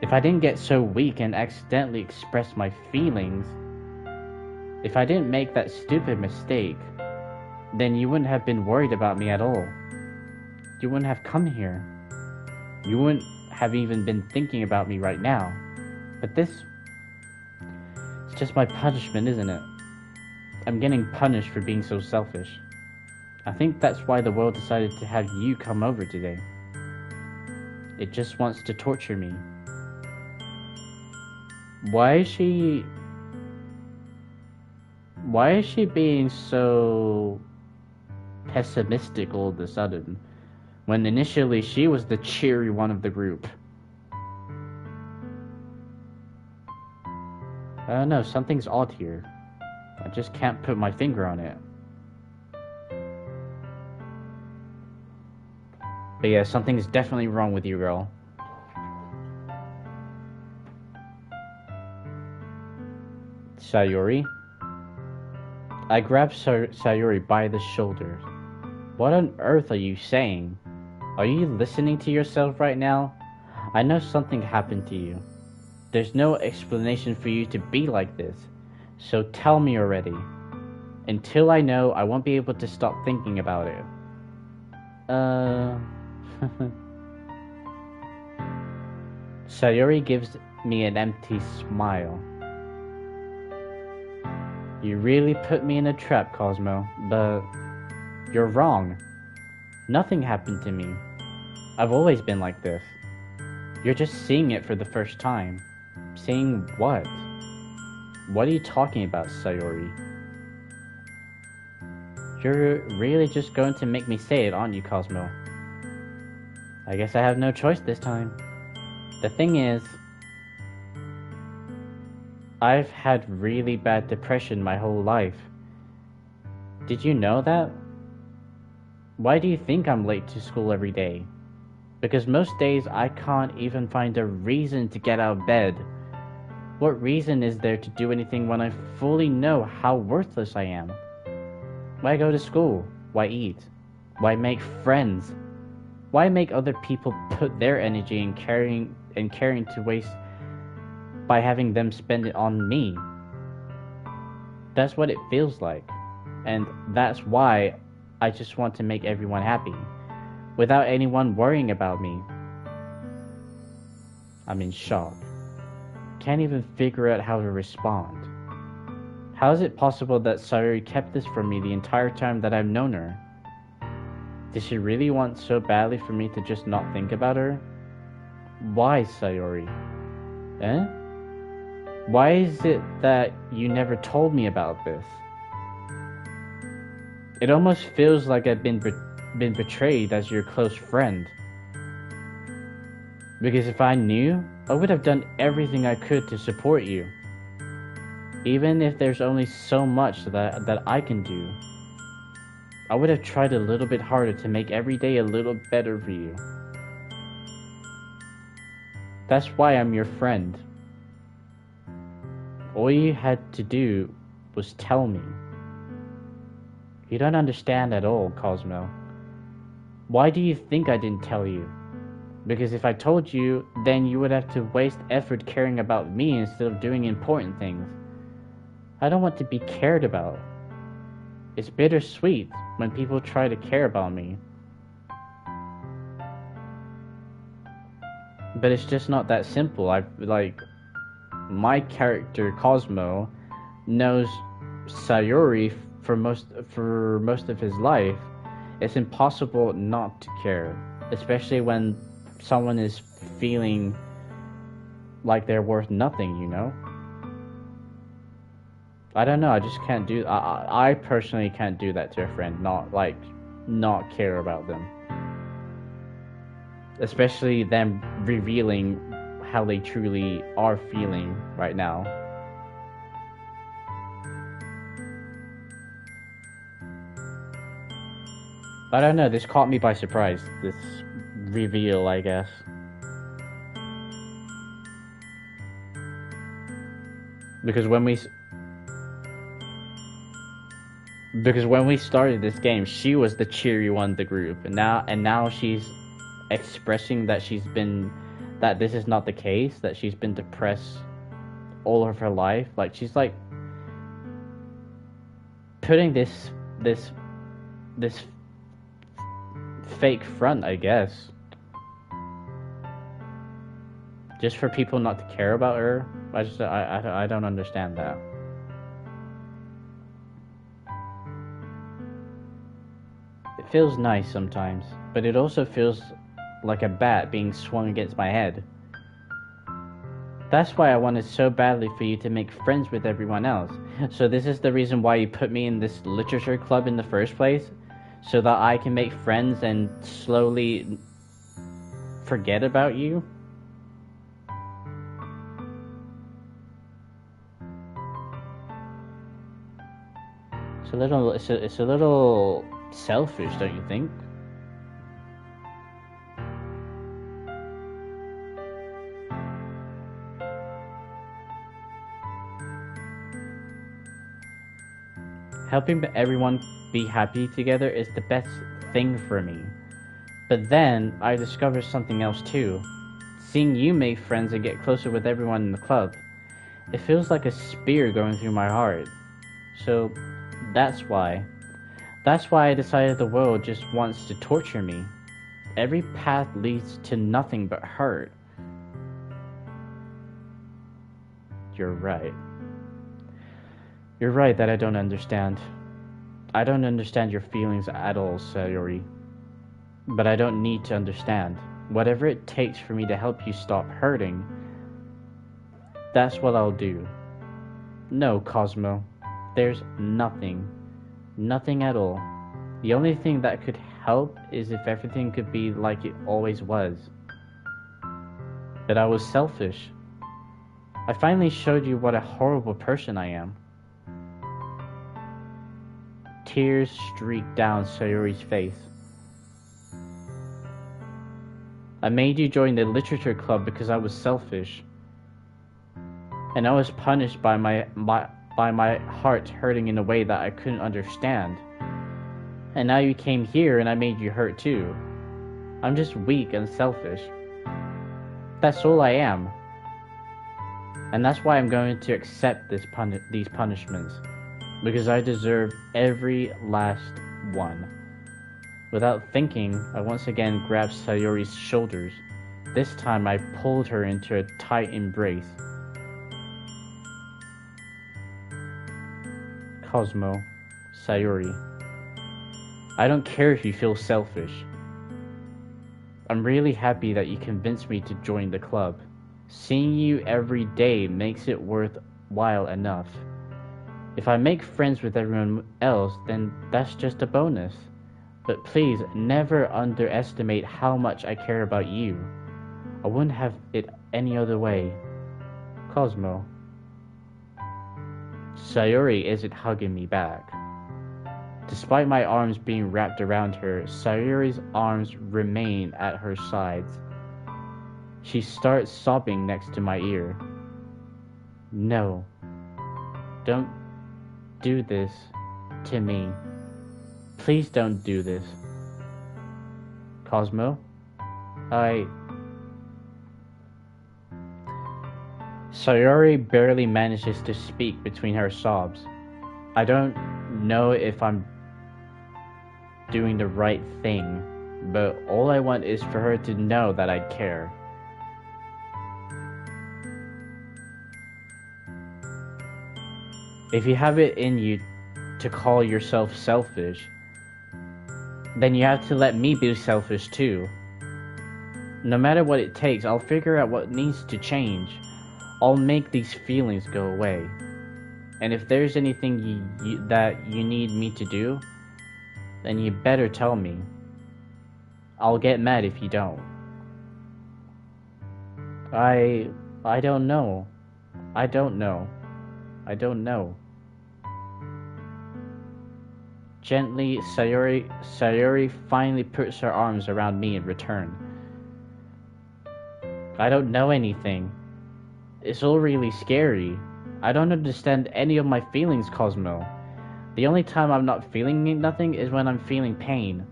If I didn't get so weak and accidentally express my feelings, if I didn't make that stupid mistake, then you wouldn't have been worried about me at all. You wouldn't have come here. you wouldn't have even been thinking about me right now. But this... it's just my punishment, isn't it? I'm getting punished for being so selfish. I think that's why the world decided to have you come over today. It just wants to torture me. Why is she being so pessimistic all of a sudden, when initially she was the cheery one of the group? I don't know, something's odd here. I just can't put my finger on it. But yeah, something's definitely wrong with you, girl. Sayori? I grabbed Sayori by the shoulder. What on earth are you saying? Are you listening to yourself right now? I know something happened to you. There's no explanation for you to be like this. So tell me already. Until I know, I won't be able to stop thinking about it. Sayori gives me an empty smile. You really put me in a trap, Cosmo, but you're wrong. Nothing happened to me. I've always been like this. You're just seeing it for the first time. Seeing what? What are you talking about, Sayori? You're really just going to make me say it, aren't you, Cosmo? I guess I have no choice this time. The thing is, I've had really bad depression my whole life. Did you know that? Why do you think I'm late to school every day? Because most days I can't even find a reason to get out of bed. What reason is there to do anything when I fully know how worthless I am? Why go to school? Why eat? Why make friends? Why make other people put their energy in caring to waste by having them spend it on me? That's what it feels like. And that's why I just want to make everyone happy, without anyone worrying about me. I'm in shock. Can't even figure out how to respond. How is it possible that Sayori kept this from me the entire time that I've known her? Did she really want so badly for me to just not think about her? Why, Sayori? Eh? Why is it that you never told me about this? It almost feels like I've been betrayed as your close friend. Because if I knew, I would have done everything I could to support you. Even if there's only so much that I can do. I would have tried a little bit harder to make every day a little better for you. That's why I'm your friend. All you had to do was tell me. You don't understand at all, Cosmo. Why do you think I didn't tell you? Because if I told you, then you would have to waste effort caring about me instead of doing important things. I don't want to be cared about. It's bittersweet when people try to care about me. But it's just not that simple. My character Cosmo knows Sayori for most of his life. It's impossible not to care, especially when someone is feeling like they're worth nothing, you know? I don't know, I just can't do... I personally can't do that to a friend, not care about them. Especially them revealing how they truly are feeling right now. I don't know, this caught me by surprise, this reveal, I guess. Because when we started this game, she was the cheery one of the group, and now she's expressing that that this is not the case, that she's been depressed all of her life. Like, she's like putting this fake front, I guess. Just for people not to care about her? I don't understand that. It feels nice sometimes, but it also feels like a bat being swung against my head. That's why I wanted so badly for you to make friends with everyone else. So this is the reason why you put me in this literature club in the first place? So that I can make friends and slowly forget about you? It's a little selfish, don't you think? Helping everyone be happy together is the best thing for me. But then I discovered something else too. Seeing you make friends and get closer with everyone in the club. It feels like a spear going through my heart. So that's why. That's why I decided the world just wants to torture me. Every path leads to nothing but hurt. You're right. You're right that I don't understand. I don't understand your feelings at all, Sayori. But I don't need to understand. Whatever it takes for me to help you stop hurting, that's what I'll do. No, Cosmo. There's nothing. Nothing at all. The only thing that could help is if everything could be like it always was. But I was selfish. I finally showed you what a horrible person I am. Tears streaked down Sayori's face. I made you join the literature club because I was selfish. And I was punished by my heart hurting in a way that I couldn't understand. And now you came here and I made you hurt too. I'm just weak and selfish. That's all I am. And that's why I'm going to accept these punishments. Because I deserve every last one. Without thinking, I once again grabbed Sayori's shoulders. This time I pulled her into a tight embrace. Cosmo, Sayori, I don't care if you feel selfish. I'm really happy that you convinced me to join the club. Seeing you every day makes it worthwhile enough. If I make friends with everyone else, then that's just a bonus. But please, never underestimate how much I care about you. I wouldn't have it any other way. Cosmo. Sayori isn't hugging me back. Despite my arms being wrapped around her, Sayori's arms remain at her sides. She starts sobbing next to my ear. No. Don't do this to me. Please don't do this. Cosmo? Sayori barely manages to speak between her sobs. I don't know if I'm doing the right thing, but all I want is for her to know that I care. If you have it in you to call yourself selfish, then you have to let me be selfish too. No matter what it takes, I'll figure out what needs to change. I'll make these feelings go away. And if there's anything that you need me to do, then you better tell me. I'll get mad if you don't. I don't know. I don't know. I don't know. Gently, Sayori finally puts her arms around me in return. I don't know anything. It's all really scary. I don't understand any of my feelings, Cosmo. The only time I'm not feeling nothing is when I'm feeling pain.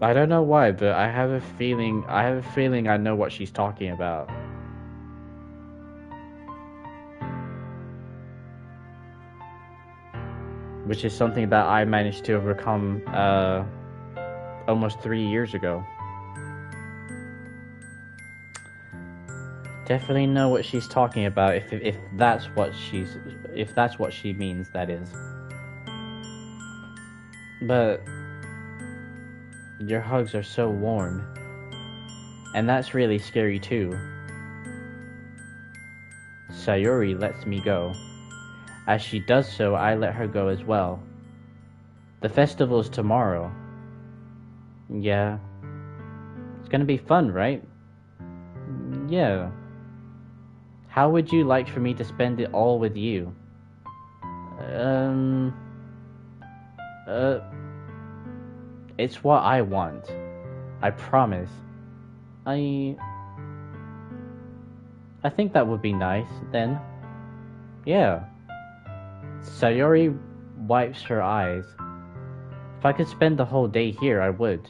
I don't know why, but I have a feeling I know what she's talking about. Which is something that I managed to overcome almost 3 years ago. Definitely know what she's talking about if that's what she means, that is. But your hugs are so warm. And that's really scary too. Sayori lets me go. As she does so, I let her go as well. The festival is tomorrow. Yeah. It's gonna be fun, right? Yeah. How would you like for me to spend it all with you? It's what I want. I promise. I think that would be nice, then. Yeah. Sayori wipes her eyes. If I could spend the whole day here, I would.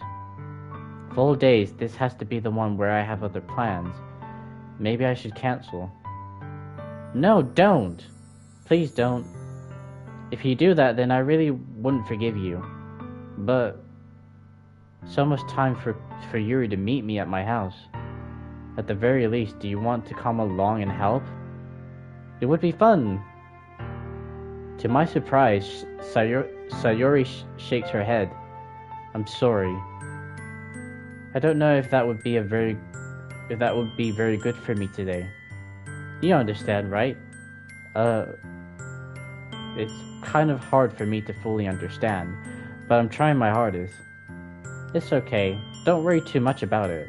Full days, this has to be the one where I have other plans. Maybe I should cancel. No, don't! Please don't. If you do that, then I really wouldn't forgive you. But so much time for Yuri to meet me at my house. At the very least, do you want to come along and help? It would be fun. To my surprise, Sayori shakes her head. I'm sorry. I don't know if that would be very good for me today. You understand, right? It's kind of hard for me to fully understand, but I'm trying my hardest. It's okay. Don't worry too much about it.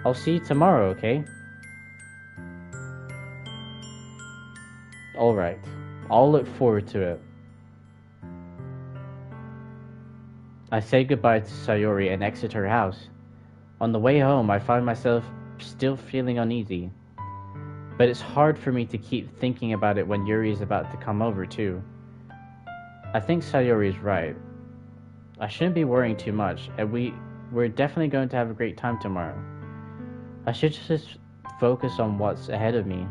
I'll see you tomorrow, okay? Alright. I'll look forward to it. I say goodbye to Sayori and exit her house. On the way home, I find myself still feeling uneasy. But it's hard for me to keep thinking about it when Yuri is about to come over too. I think Sayori is right. I shouldn't be worrying too much, and we're definitely going to have a great time tomorrow. I should just focus on what's ahead of me.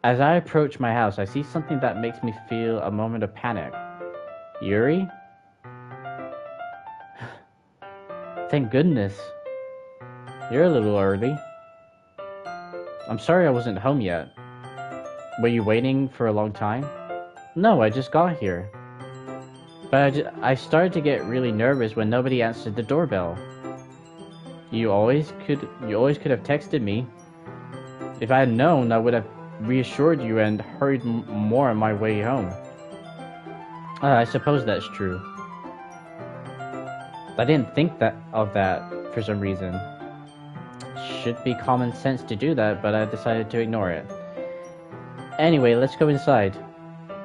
As I approach my house, I see something that makes me feel a moment of panic. Yuri? Thank goodness. You're a little early. I'm sorry I wasn't home yet. Were you waiting for a long time? No, I just got here. But I started to get really nervous when nobody answered the doorbell. You always could have texted me. If I had known, I would have reassured you and hurried more on my way home. I suppose that's true. I didn't think of that for some reason. Should be common sense to do that, but I decided to ignore it. Anyway, let's go inside.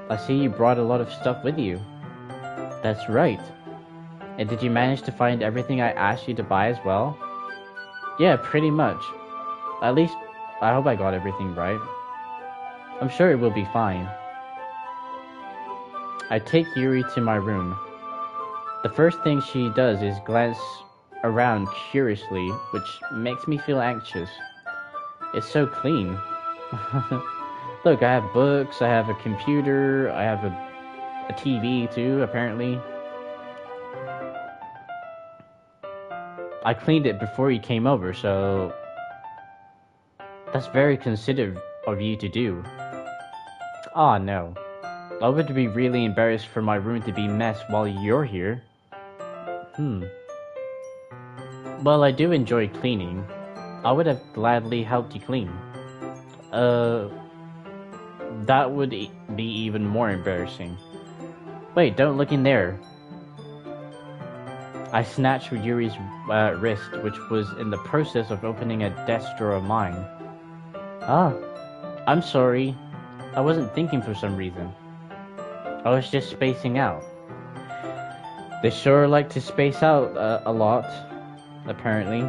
I see you brought a lot of stuff with you. That's right. And did you manage to find everything I asked you to buy as well? Yeah, pretty much. At least, I hope I got everything right. I'm sure it will be fine. I take Yuri to my room. The first thing she does is glance around curiously, which makes me feel anxious. It's so clean. Look, I have books, I have a computer, I have a TV too, apparently. I cleaned it before you came over, so that's very considerate of you to do. Ah, no. I would be really embarrassed for my room to be a mess while you're here. Well, I do enjoy cleaning. I would have gladly helped you clean. That would be even more embarrassing. Wait, don't look in there. I snatched Yuri's wrist, which was in the process of opening a desk drawer of mine. Ah, I'm sorry. I wasn't thinking for some reason. I was just spacing out. They sure like to space out a lot, apparently.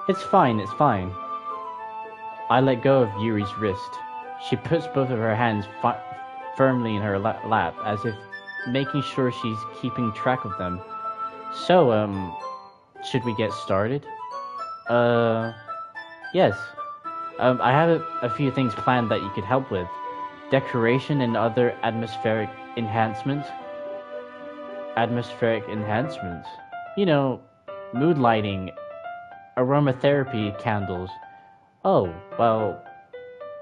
It's fine, it's fine. I let go of Yuri's wrist. She puts both of her hands firmly in her lap, as if making sure she's keeping track of them. So, should we get started? Yes. I have a few things planned that you could help with. Decoration and other atmospheric enhancements. Atmospheric enhancements? You know, mood lighting, aromatherapy candles. Oh, well,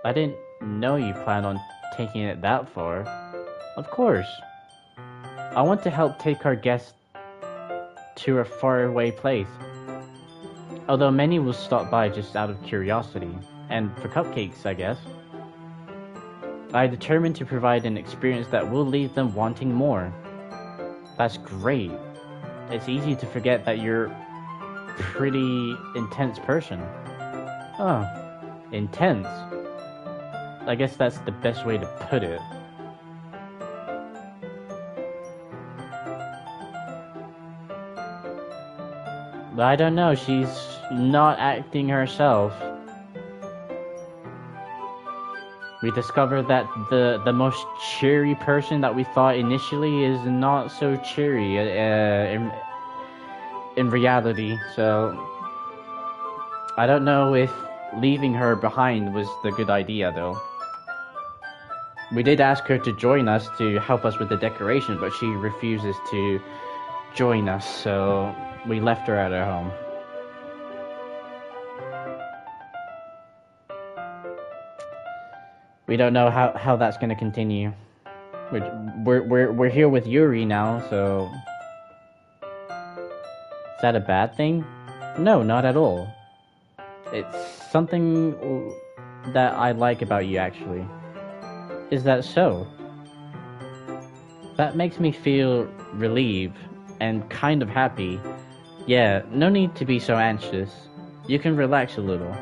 I didn't know you planned on taking it that far. Of course. I want to help take our guests to a faraway place. Although many will stop by just out of curiosity, and for cupcakes, I guess. I determined to provide an experience that will leave them wanting more. That's great. It's easy to forget that you're a pretty intense person. Oh, intense. I guess that's the best way to put it. But I don't know, she's not acting herself. We discovered that the most cheery person that we thought initially is not so cheery in reality, so I don't know if leaving her behind was the good idea though. We did ask her to join us to help us with the decoration, but she refuses to join us, so we left her at her home. We don't know how that's gonna continue. We're here with Yuri now, so is that a bad thing? No, not at all. It's something that I like about you, actually. Is that so? That makes me feel relieved and kind of happy. Yeah, no need to be so anxious. You can relax a little.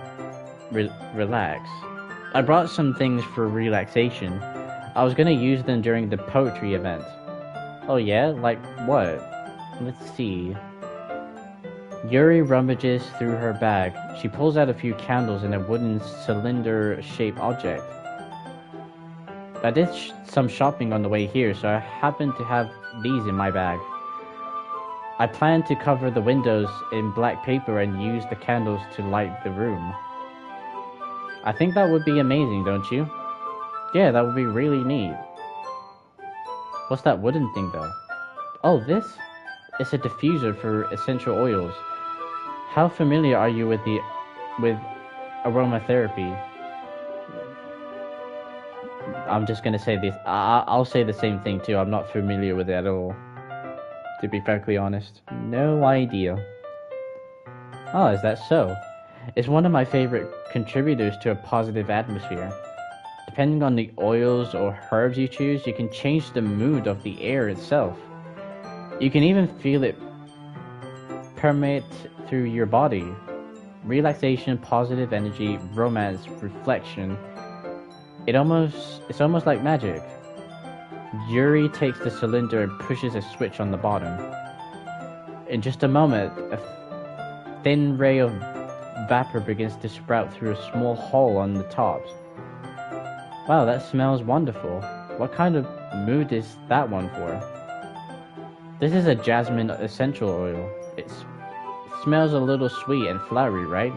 Relax. I brought some things for relaxation. I was gonna use them during the poetry event. Oh yeah? Like what? Let's see. Yuri rummages through her bag. She pulls out a few candles and a wooden cylinder-shaped object. I did some shopping on the way here, so I happen to have these in my bag. I plan to cover the windows in black paper and use the candles to light the room. I think that would be amazing, don't you? Yeah, that would be really neat. What's that wooden thing though? Oh, this? It's a diffuser for essential oils. How familiar are you with aromatherapy? I'm just gonna say this. I'll say the same thing too. I'm not familiar with it at all. To be frankly honest. No idea. Oh, is that so? It's one of my favorite contributors to a positive atmosphere. Depending on the oils or herbs you choose, you can change the mood of the air itself. You can even feel it permeate through your body. Relaxation, positive energy, romance, reflection. It's almost like magic. Yuri takes the cylinder and pushes a switch on the bottom. In just a moment, a thin ray of vapor begins to sprout through a small hole on the tops. Wow, that smells wonderful. What kind of mood is that one for? This is a jasmine essential oil. It smells a little sweet and flowery, right?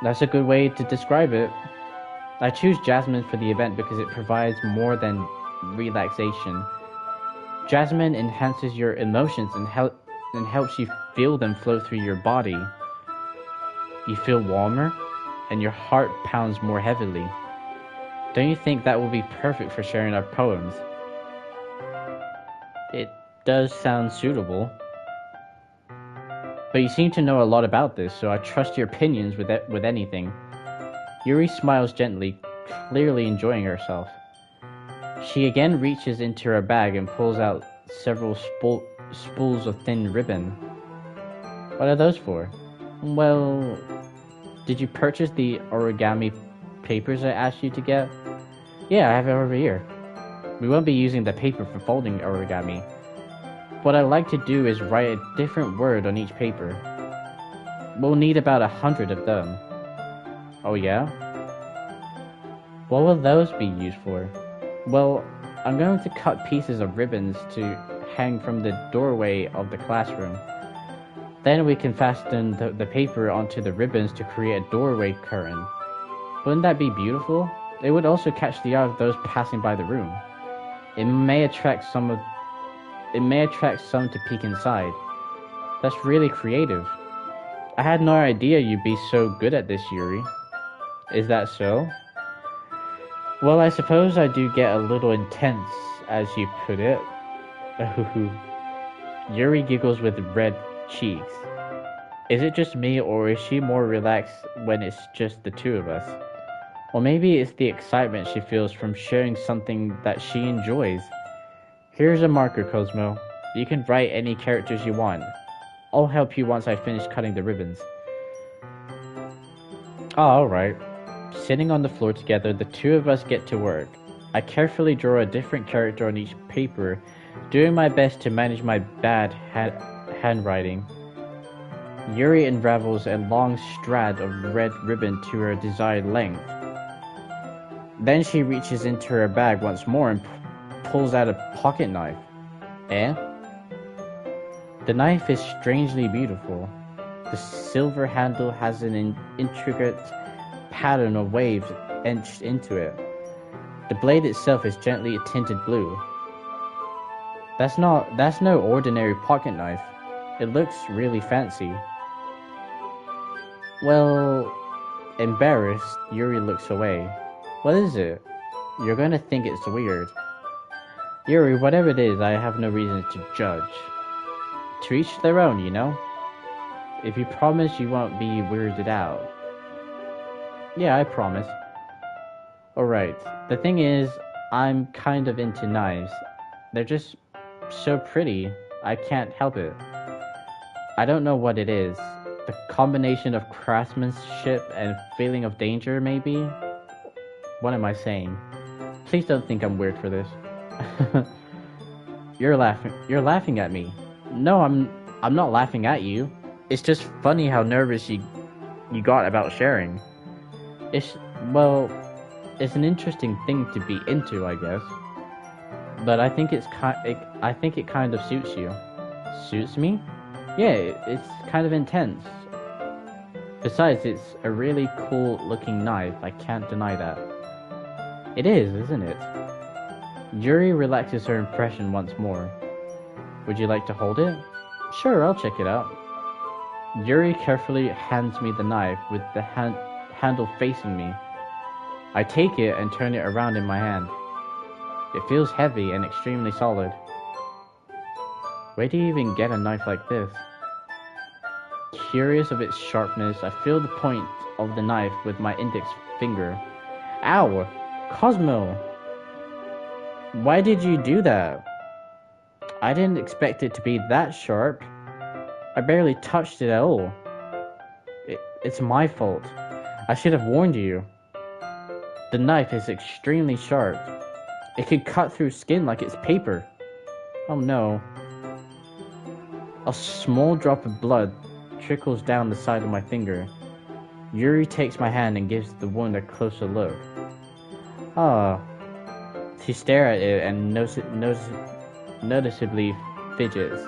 That's a good way to describe it. I choose jasmine for the event because it provides more than relaxation. Jasmine enhances your emotions and helps you feel them flow through your body. You feel warmer, and your heart pounds more heavily. Don't you think that will be perfect for sharing our poems? It does sound suitable. But you seem to know a lot about this, so I trust your opinions with anything. Yuri smiles gently, clearly enjoying herself. She again reaches into her bag and pulls out several spools of thin ribbon. What are those for? Well, did you purchase the origami papers I asked you to get? Yeah, I have it over here. We won't be using the paper for folding origami. What I like to do is write a different word on each paper. We'll need about 100 of them. Oh yeah? What will those be used for? Well, I'm going to cut pieces of ribbons to hang from the doorway of the classroom. Then we can fasten the paper onto the ribbons to create a doorway curtain. Wouldn't that be beautiful? It would also catch the eye of those passing by the room. It may attract some to peek inside. That's really creative. I had no idea you'd be so good at this, Yuri. Is that so? Well, I suppose I do get a little intense, as you put it. Yuri giggles with red cheeks. Is it just me, or is she more relaxed when it's just the two of us? Or maybe it's the excitement she feels from sharing something that she enjoys. Here's a marker, Cosmo. You can write any characters you want. I'll help you once I finish cutting the ribbons. Oh, alright. Sitting on the floor together, the two of us get to work. I carefully draw a different character on each paper, doing my best to manage my bad handwriting. Yuri unravels a long strand of red ribbon to her desired length. Then she reaches into her bag once more and pulls out a pocket knife. Eh? The knife is strangely beautiful. The silver handle has an intricate pattern of waves etched into it. The blade itself is gently tinted blue. That's no ordinary pocket knife. It looks really fancy. Well, embarrassed, Yuri looks away. What is it? You're gonna think it's weird. Yuri, whatever it is, I have no reason to judge. To each their own, you know? If you promise you won't be weirded out. Yeah, I promise. Alright, the thing is, I'm kind of into knives. They're just so pretty, I can't help it. I don't know what it is. The combination of craftsmanship and feeling of danger, maybe? What am I saying? Please don't think I'm weird for this. You're laughing at me. No, I'm not laughing at you. It's just funny how nervous you got about sharing. It's an interesting thing to be into, I guess. But I think it kind of suits you. Suits me? Yeah, it's kind of intense. Besides, it's a really cool looking knife, I can't deny that. It is, isn't it? Yuri relaxes her impression once more. Would you like to hold it? Sure, I'll check it out. Yuri carefully hands me the knife with the handle facing me. I take it and turn it around in my hand. It feels heavy and extremely solid. Where do you even get a knife like this? Curious of its sharpness, I feel the point of the knife with my index finger. Ow! Cosmo! Why did you do that? I didn't expect it to be that sharp. I barely touched it at all. It's my fault. I should have warned you. The knife is extremely sharp. It could cut through skin like it's paper. Oh no. A small drop of blood trickles down the side of my finger. Yuri takes my hand and gives the wound a closer look. Ah. She stares at it and noticeably fidgets.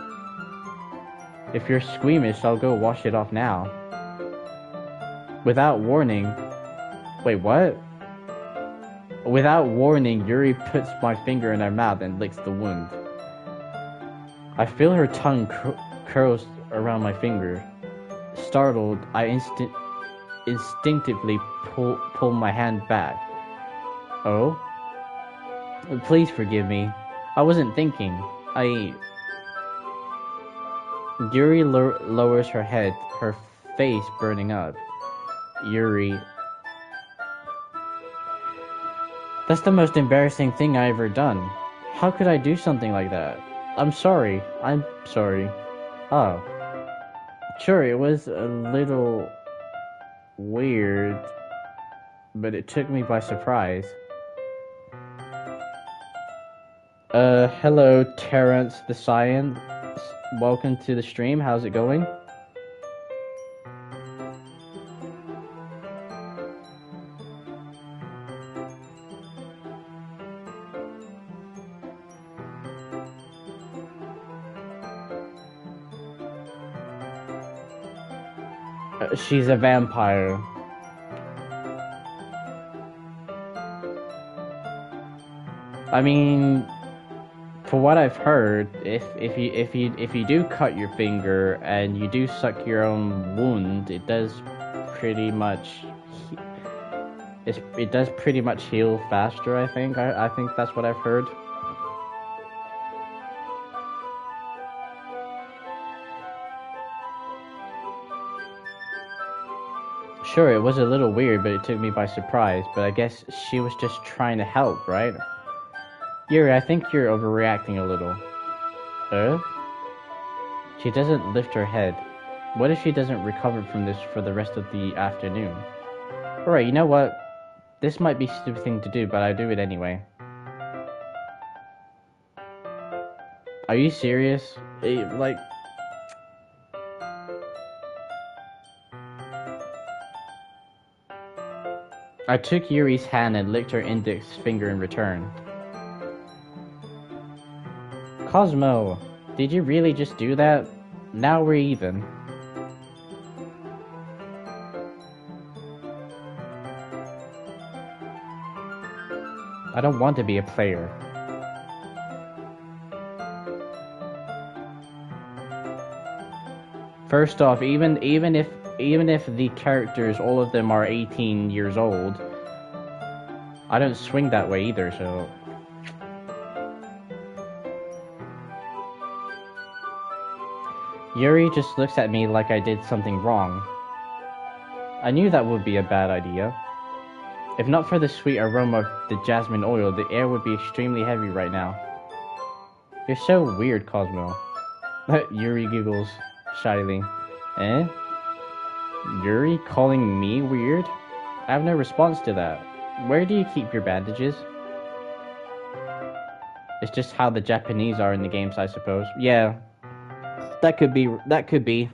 If you're squeamish, I'll go wash it off now. Without warning... Wait, what? Without warning, Yuri puts my finger in her mouth and licks the wound. I feel her tongue curls around my finger. Startled, I instinctively pull my hand back. Oh? Please forgive me. I wasn't thinking. Yuri lowers her head, her face burning up. Yuri... That's the most embarrassing thing I ever done. How could I do something like that? I'm sorry. Oh. Sure, it was a little... weird. But it took me by surprise. Hello, Terrence the Science. Welcome to the stream. How's it going? She's a vampire. I mean, for what I've heard, if you do cut your finger and you do suck your own wound, it does pretty much heal faster. I think that's what I've heard. Sure, it was a little weird, but it took me by surprise. But I guess she was just trying to help, right? Yuri, I think you're overreacting a little. She doesn't lift her head. What if she doesn't recover from this for the rest of the afternoon? Alright, you know what? This might be a stupid thing to do, but I do it anyway. Are you serious? Like... I took Yuri's hand and licked her index finger in return. Cosmo, did you really just do that? Now we're even. I don't want to be a player. First off, even if the characters, all of them are 18 years old, I don't swing that way either, so... Yuri just looks at me like I did something wrong. I knew that would be a bad idea. If not for the sweet aroma of the jasmine oil, the air would be extremely heavy right now. You're so weird, Cosmo. Yuri giggles shyly. Eh? Yuri calling me weird? I have no response to that. Where do you keep your bandages? It's just how the Japanese are in the games, I suppose. Yeah. That could be.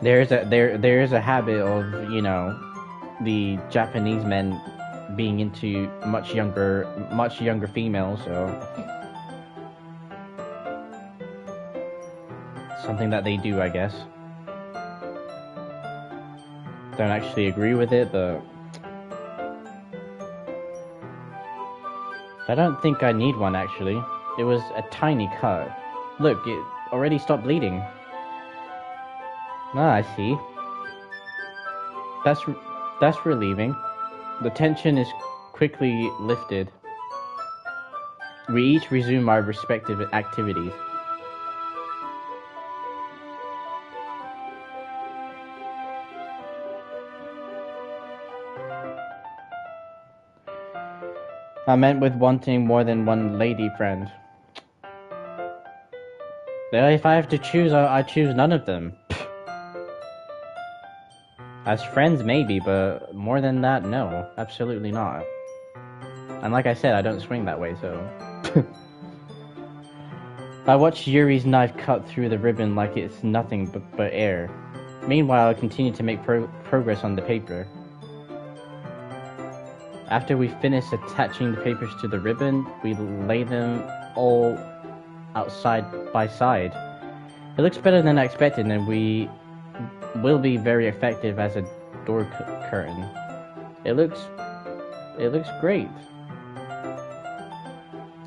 There is a habit of, you know, the Japanese men being into much younger females, so something that they do, I guess. Don't actually agree with it, but I don't think I need one, actually. It was a tiny cut. Look, it already stopped bleeding. Ah, I see. That's relieving. The tension is quickly lifted. We each resume our respective activities. I meant with wanting more than one lady friend. If I have to choose, I choose none of them. As friends, maybe, but more than that, no. Absolutely not. And like I said, I don't swing that way, so... I watch Yuri's knife cut through the ribbon like it's nothing but air. Meanwhile, I continue to make progress on the paper. After we finish attaching the papers to the ribbon, we lay them all out side by side. It looks better than I expected, and we will be very effective as a door curtain. It looks great.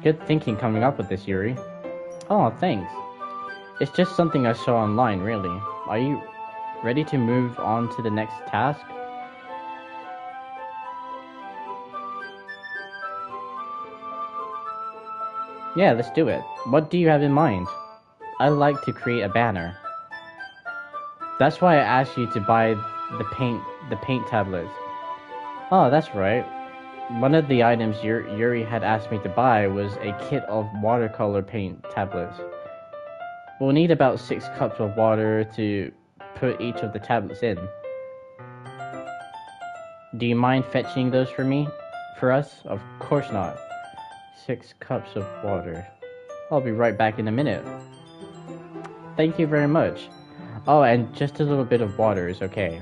Good thinking coming up with this, Yuri. Oh, thanks. It's just something I saw online, really. Are you ready to move on to the next task? Yeah, let's do it. What do you have in mind? I like to create a banner. That's why I asked you to buy the paint tablets. Oh, that's right. One of the items Yuri had asked me to buy was a kit of watercolor paint tablets. We'll need about 6 cups of water to put each of the tablets in. Do you mind fetching those for us? Of course not. 6 cups of water. I'll be right back in a minute. Thank you very much. Oh, and just a little bit of water is okay.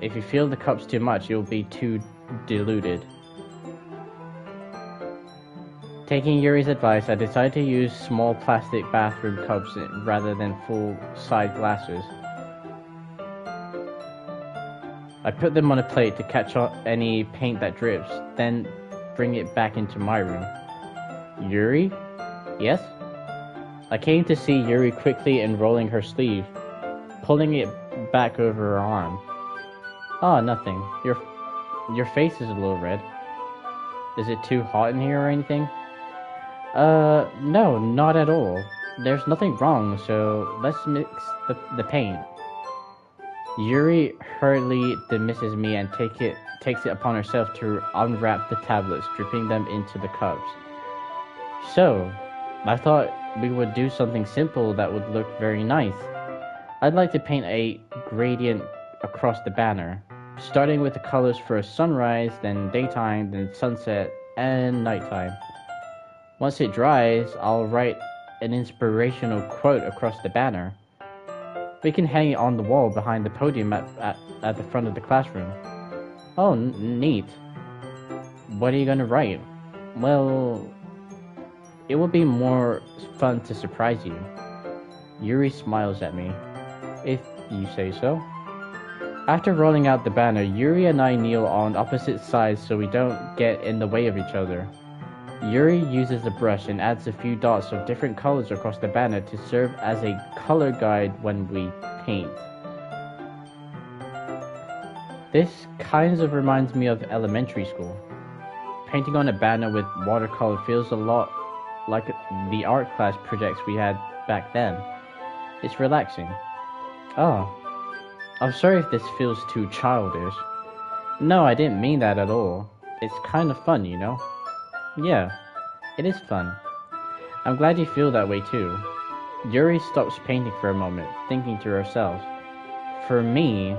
If you feel the cups too much, you'll be too diluted. Taking Yuri's advice, I decided to use small plastic bathroom cups rather than full-size glasses. I put them on a plate to catch any paint that drips, then bring it back into my room. Yuri? Yes? I came to see Yuri quickly unrolling her sleeve, pulling it back over her arm. Oh, nothing. Your face is a little red. Is it too hot in here or anything? No, not at all. There's nothing wrong, so let's mix the paint. Yuri hurriedly dismisses me and takes it upon herself to unwrap the tablets, dripping them into the cups. So, I thought we would do something simple that would look very nice. I'd like to paint a gradient across the banner, starting with the colors for a sunrise, then daytime, then sunset, and nighttime. Once it dries, I'll write an inspirational quote across the banner. We can hang it on the wall behind the podium at the front of the classroom. Oh, neat. What are you gonna write? Well, it will be more fun to surprise you. Yuri smiles at me. If you say so. After rolling out the banner, Yuri and I kneel on opposite sides so we don't get in the way of each other. Yuri uses a brush and adds a few dots of different colors across the banner to serve as a color guide when we paint. This kind of reminds me of elementary school. Painting on a banner with watercolor feels a lot like the art class projects we had back then. It's relaxing. Oh, I'm sorry if this feels too childish. No, I didn't mean that at all. It's kind of fun, you know? Yeah, it is fun. I'm glad you feel that way too. Yuri stops painting for a moment, thinking to herself. For me,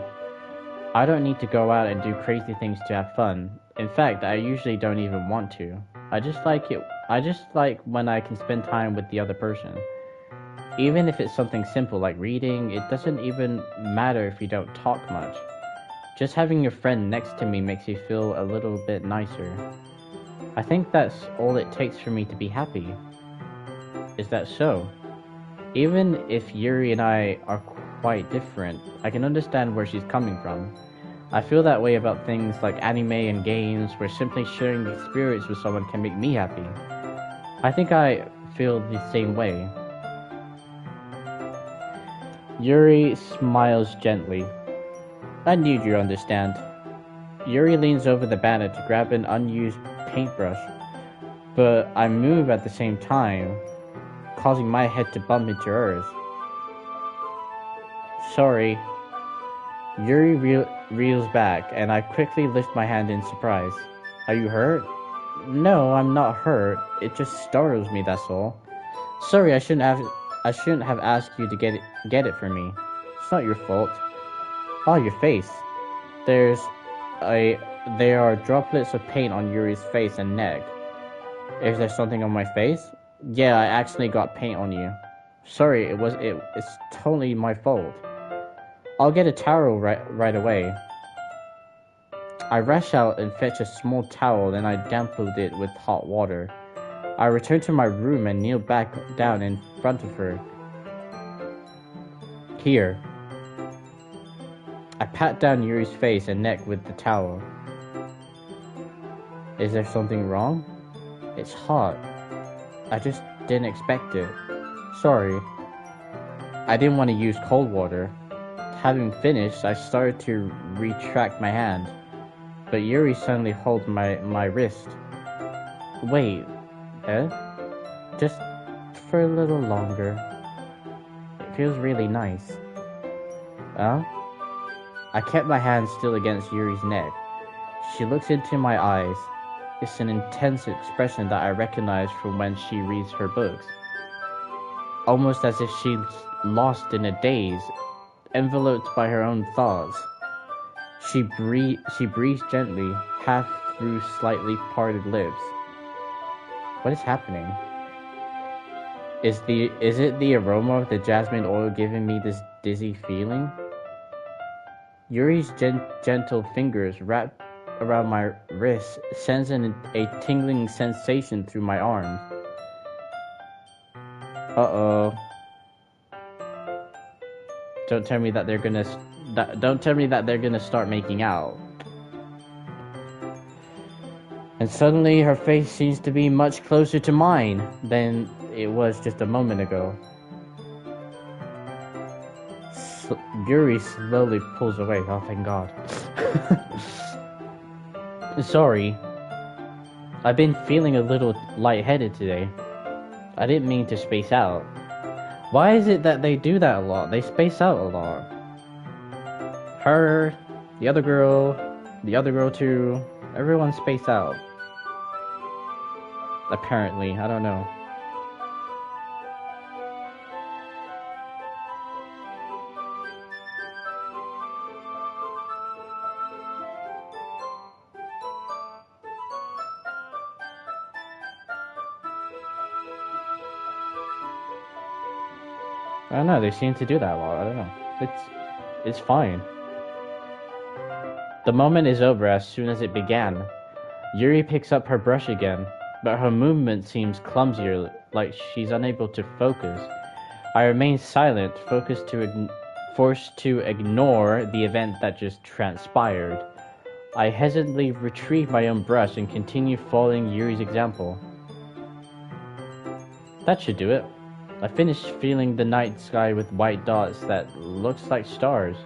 I don't need to go out and do crazy things to have fun. In fact, I usually don't even want to. I just like when I can spend time with the other person. Even if it's something simple like reading, it doesn't even matter if you don't talk much. Just having your friend next to me makes you feel a little bit nicer. I think that's all it takes for me to be happy. Is that so? Even if Yuri and I are quite different, I can understand where she's coming from. I feel that way about things like anime and games, where simply sharing the experience with someone can make me happy. I think I feel the same way. Yuri smiles gently. I knew you'd understand. Yuri leans over the banner to grab an unused paintbrush, but I move at the same time, causing my head to bump into hers. Sorry. Yuri reels back, and I quickly lift my hand in surprise. Are you hurt? No, I'm not hurt. It just startles me, that's all. Sorry, I shouldn't have asked you to get it for me. It's not your fault. Oh, your face. There are droplets of paint on Yuri's face and neck. Is there something on my face? Yeah, I actually got paint on you. Sorry, it's totally my fault. I'll get a towel right away. I rush out and fetch a small towel, then I dampened it with hot water. I return to my room and kneel back down in front of her. Here. I pat down Yuri's face and neck with the towel. Is there something wrong? It's hot. I just didn't expect it. Sorry. I didn't want to use cold water. Having finished, I started to retract my hand, but Yuri suddenly holds my wrist. Wait, just for a little longer. It feels really nice. Huh? I kept my hand still against Yuri's neck. She looks into my eyes. It's an intense expression that I recognize from when she reads her books. Almost as if she's lost in a daze, enveloped by her own thoughts. She breathes gently, half through slightly parted lips. What is happening? Is it the aroma of the jasmine oil giving me this dizzy feeling? Yuri's gentle fingers wrap around my wrist sends a tingling sensation through my arms. Uh-oh. Don't tell me that they're gonna start making out. And suddenly her face seems to be much closer to mine than it was just a moment ago. Yuri slowly pulls away. Oh, thank God. Sorry. I've been feeling a little lightheaded today. I didn't mean to space out. Why is it that they do that a lot? They space out a lot. Her, the other girl too. Everyone space out. Apparently, I don't know. I don't know, they seem to do that a lot. I don't know. It's fine. The moment is over as soon as it began. Yuri picks up her brush again, but her movement seems clumsier, like she's unable to focus. I remain silent, forced to ignore the event that just transpired. I hesitantly retrieve my own brush and continue following Yuri's example. That should do it. I finished feeling the night sky with white dots that looks like stars.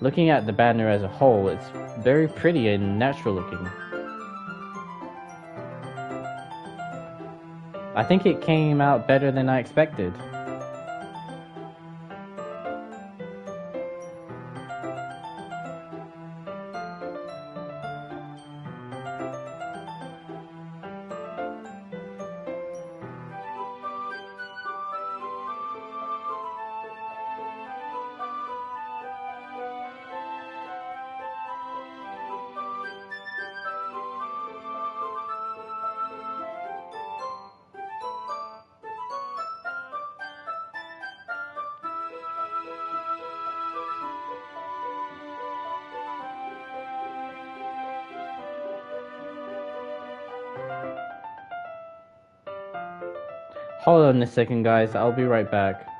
Looking at the banner as a whole, it's very pretty and natural looking. I think it came out better than I expected. Hold on a second, guys. I'll be right back.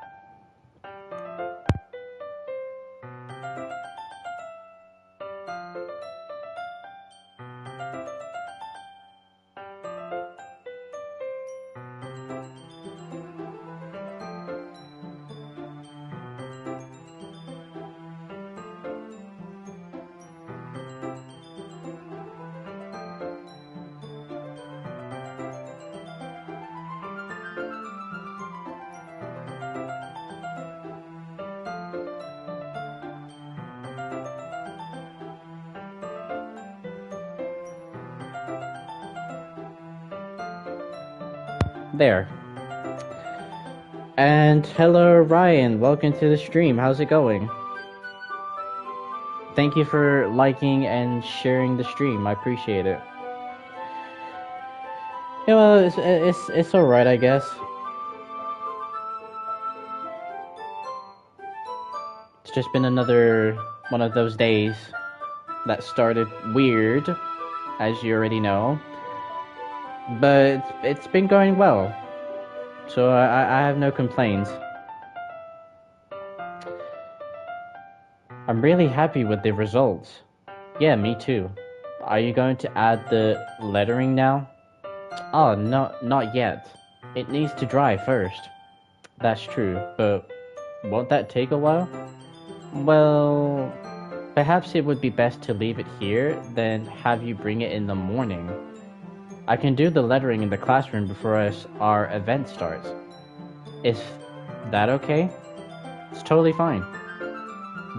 There. And hello Ryan, welcome to the stream. How's it going? Thank you for liking and sharing the stream. I appreciate it. Yeah, well, it's alright, I guess. It's just been another one of those days that started weird, as you already know. But it's been going well, so I have no complaints. I'm really happy with the results. Yeah, me too. Are you going to add the lettering now? Oh, not yet. It needs to dry first. That's true, but won't that take a while? Well, perhaps it would be best to leave it here, then have you bring it in the morning. I can do the lettering in the classroom before our event starts. Is that okay? It's totally fine.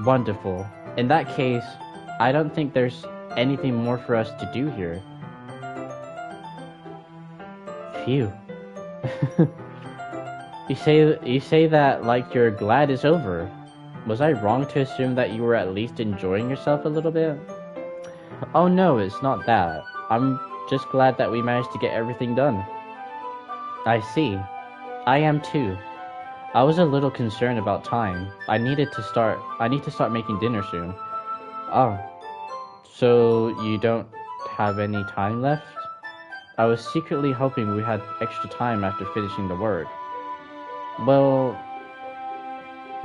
Wonderful. In that case, I don't think there's anything more for us to do here. Phew. You say that like you're glad it's over. Was I wrong to assume that you were at least enjoying yourself a little bit? Oh no, it's not that. I'm just glad that we managed to get everything done. I see. I am too. I was a little concerned about time. I need to start making dinner soon. Oh, so you don't have any time left? I was secretly hoping we had extra time after finishing the work. Well,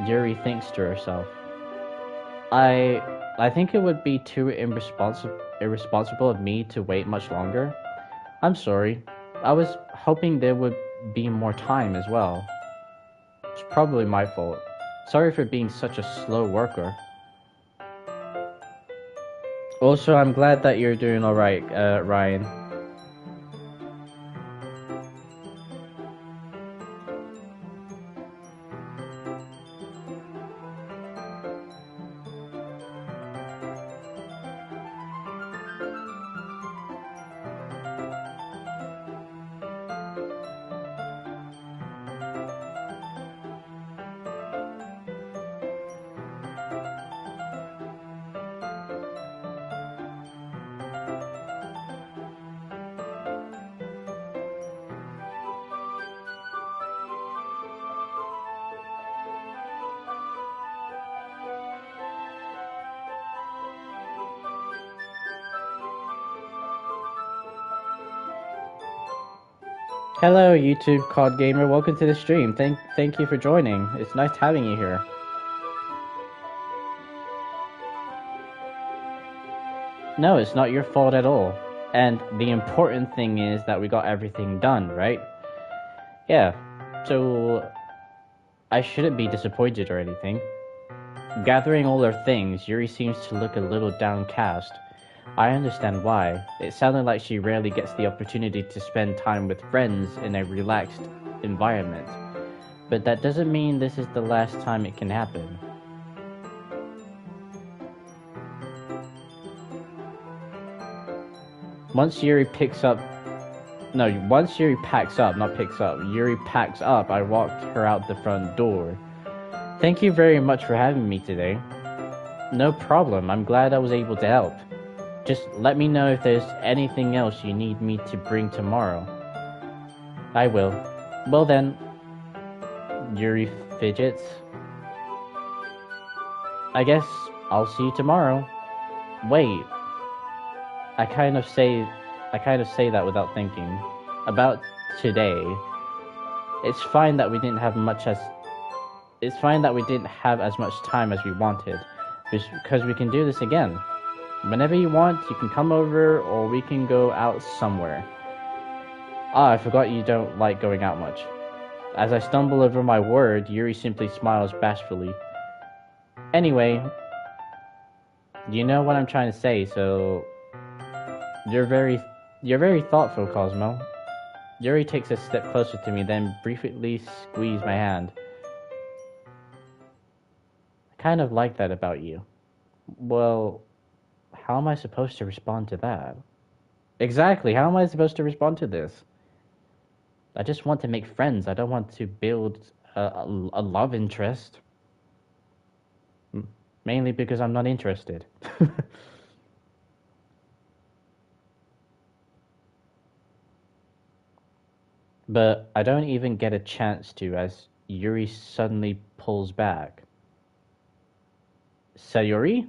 Yuri thinks to herself. I think it would be too irresponsible of me to wait much longer. I'm sorry. I was hoping there would be more time as well. It's probably my fault. Sorry for being such a slow worker. Also, I'm glad that you're doing alright, Ryan. Hello, YouTube COD Gamer. Welcome to the stream. Thank you for joining. It's nice having you here. No, it's not your fault at all. And the important thing is that we got everything done, right? Yeah. So I shouldn't be disappointed or anything. Gathering all her things, Yuri seems to look a little downcast. I understand why. It sounded like she rarely gets the opportunity to spend time with friends in a relaxed environment. But that doesn't mean this is the last time it can happen. Once Yuri packs up, Yuri packs up, I walked her out the front door. Thank you very much for having me today. No problem, I'm glad I was able to help. Just let me know if there's anything else you need me to bring tomorrow. I will. Well then, Yuri fidgets. I guess I'll see you tomorrow. Wait. I kind of say that without thinking. About today. It's fine that we didn't have as much time as we wanted. Because we can do this again. Whenever you want, you can come over, or we can go out somewhere. Ah, I forgot you don't like going out much. As I stumble over my word, Yuri simply smiles bashfully. Anyway, you know what I'm trying to say, so... You're very thoughtful, Cosmo. Yuri takes a step closer to me, then briefly squeezes my hand. I kind of like that about you. Well... How am I supposed to respond to that? Exactly, how am I supposed to respond to this? I just want to make friends. I don't want to build a love interest. Mainly because I'm not interested. But I don't even get a chance to as Yuri suddenly pulls back. Sayori?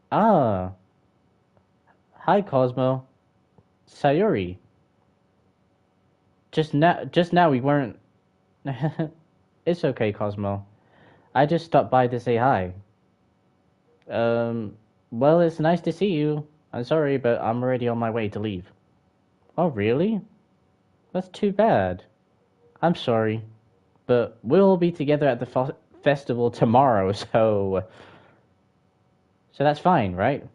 Ah. Hi, Cosmo. Sayori. Just now we weren't... It's okay, Cosmo. I just stopped by to say hi. Well, it's nice to see you. I'm sorry, but I'm already on my way to leave. Oh, really? That's too bad. I'm sorry. But we'll be together at the festival tomorrow, so... So that's fine, right?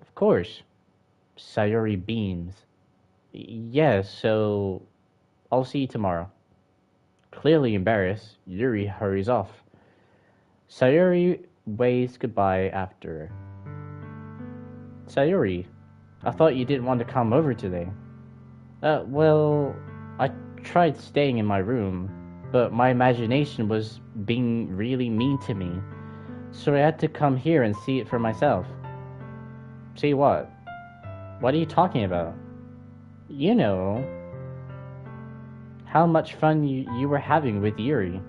Of course. Sayori beams. Yes, so... I'll see you tomorrow. Clearly embarrassed, Yuri hurries off. Sayori waves goodbye after. Sayori, I thought you didn't want to come over today. Well, I tried staying in my room, but my imagination was being really mean to me. So I had to come here and see it for myself. See what? What are you talking about? You know, how much fun you were having with Yuri,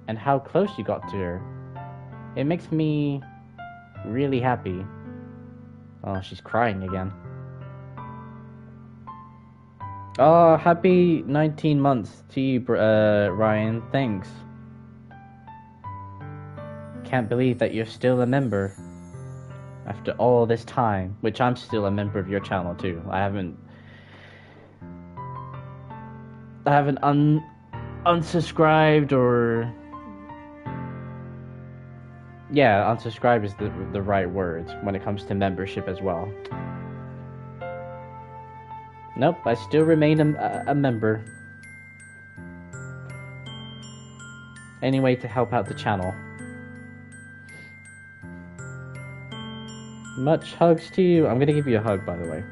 and how close you got to her. It makes me really happy. Oh, she's crying again. Oh, happy 19 months to you, Ryan. Thanks. Can't believe that you're still a member after all this time, which I'm still a member of your channel too. I haven't unsubscribed or yeah, unsubscribe is the right word when it comes to membership as well. Nope, I still remain a member. Anyway, to help out the channel. Much hugs to you. I'm gonna give you a hug, by the way.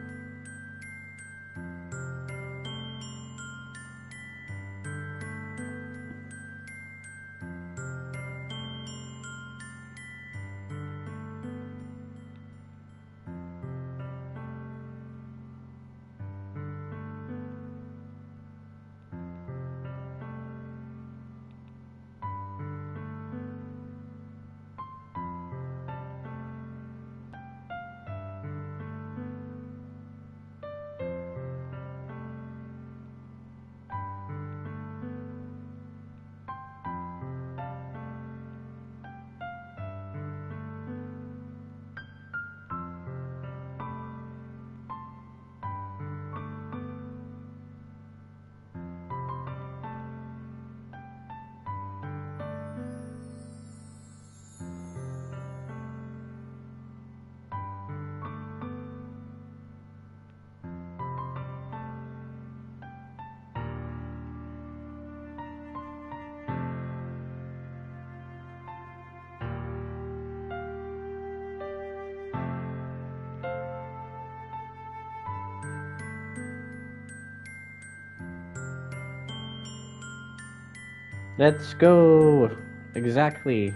Let's go! Exactly.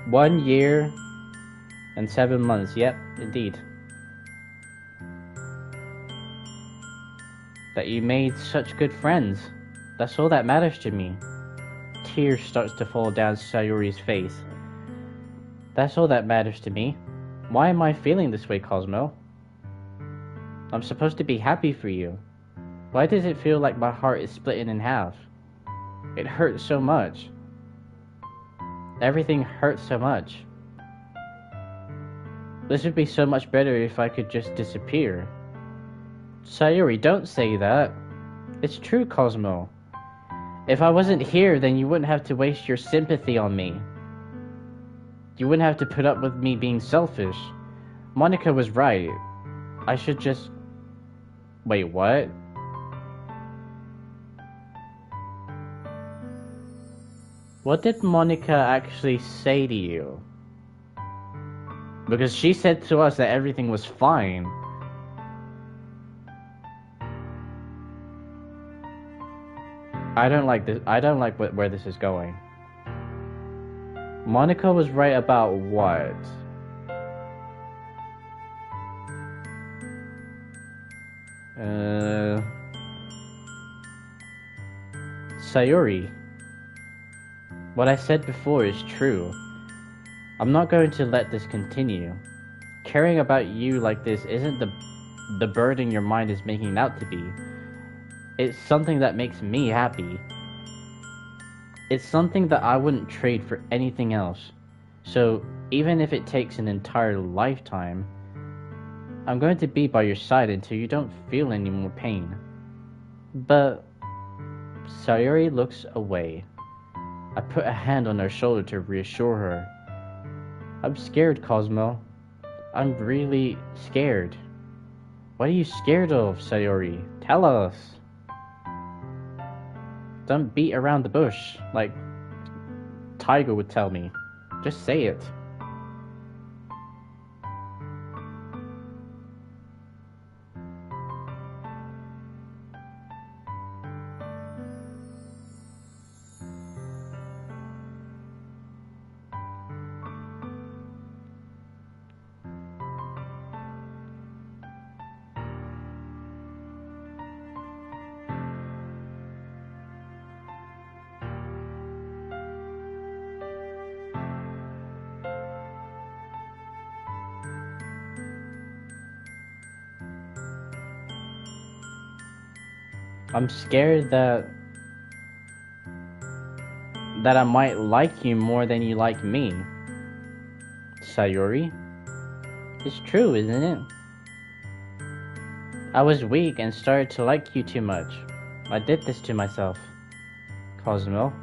1 year and 7 months. Yep, indeed. That you made such good friends. That's all that matters to me. Tears starts to fall down Sayuri's face. That's all that matters to me. Why am I feeling this way, Cosmo? I'm supposed to be happy for you. Why does it feel like my heart is splitting in half? It hurts so much. Everything hurts so much. This would be so much better if I could just disappear. Sayuri, don't say that. It's true, Cosmo. If I wasn't here, then you wouldn't have to waste your sympathy on me. You wouldn't have to put up with me being selfish. Monica was right. I should just... Wait, what? What did Monica actually say to you? Because she said to us that everything was fine. I don't like this. I don't like where this is going. Monica was right about what? Sayuri. What I said before is true. I'm not going to let this continue. Caring about you like this isn't the burden your mind is making it out to be. It's something that makes me happy. It's something that I wouldn't trade for anything else. So, even if it takes an entire lifetime, I'm going to be by your side until you don't feel any more pain. But... Sayuri looks away. I put a hand on her shoulder to reassure her. I'm scared, Cosmo. I'm really scared. What are you scared of, Sayuri? Tell us. Don't beat around the bush, like Tiger would tell me. Just say it. I'm scared that I might like you more than you like me. Sayori? It's true, isn't it? I was weak and started to like you too much. I did this to myself. Cosmo.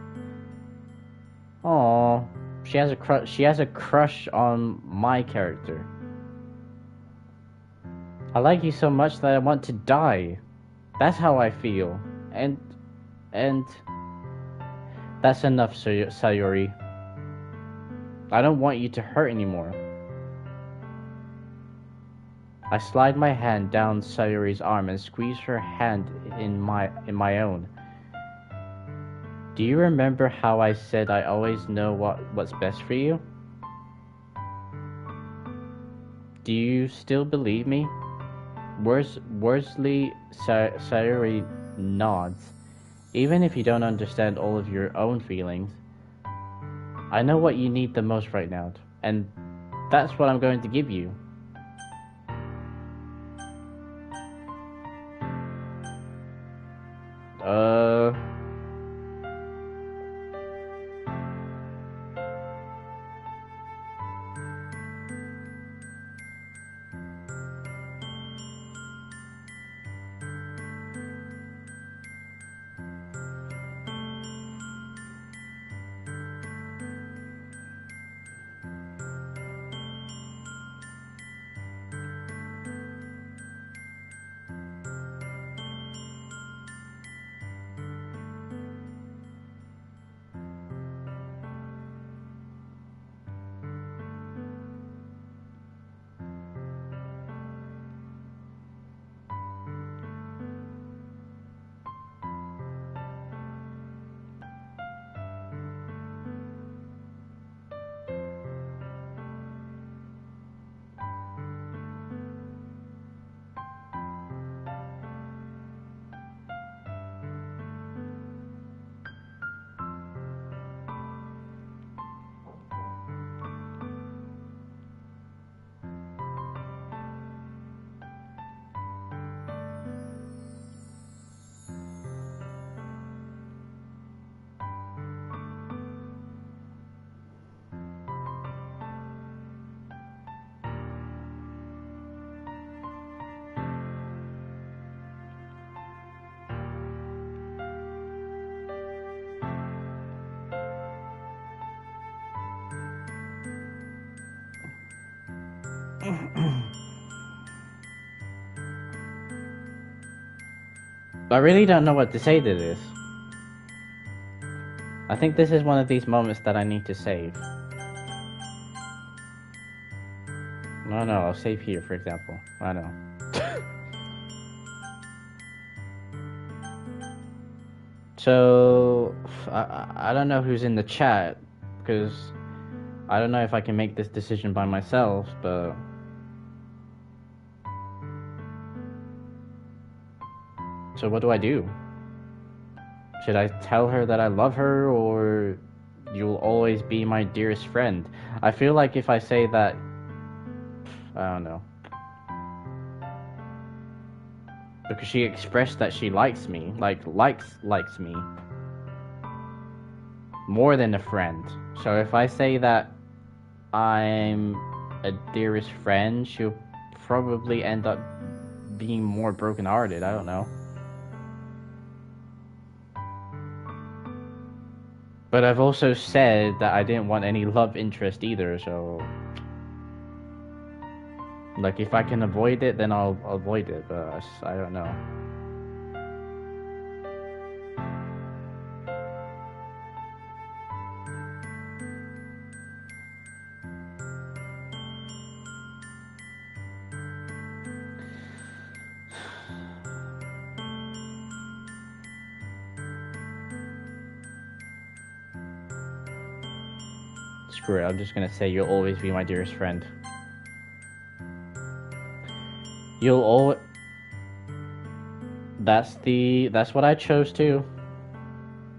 Aww. She has a crush on my character. I like you so much that I want to die. That's how I feel. And that's enough, Sayori. I don't want you to hurt anymore. I slide my hand down Sayori's arm and squeeze her hand in my own. Do you remember how I said I always know what's best for you? Do you still believe me? Worsley Sayori nods. Even if you don't understand all of your own feelings, I know what you need the most right now, and that's what I'm going to give you. I really don't know what to say to this. I think this is one of these moments that I need to save. No, I'll save here, for example. I know. So, I don't know who's in the chat, because I don't know if I can make this decision by myself, but... So what do I do? Should I tell her that I love her, or you'll always be my dearest friend? I feel like if I say that... I don't know. Because she expressed that she likes me. Likes me. More than a friend. So if I say that I'm a dearest friend, she'll probably end up being more brokenhearted. I don't know. But I've also said that I didn't want any love interest either, so... Like, if I can avoid it, then I'll avoid it, but I don't know. Screw it, I'm just gonna say you'll always be my dearest friend. You'll always... That's what I chose too.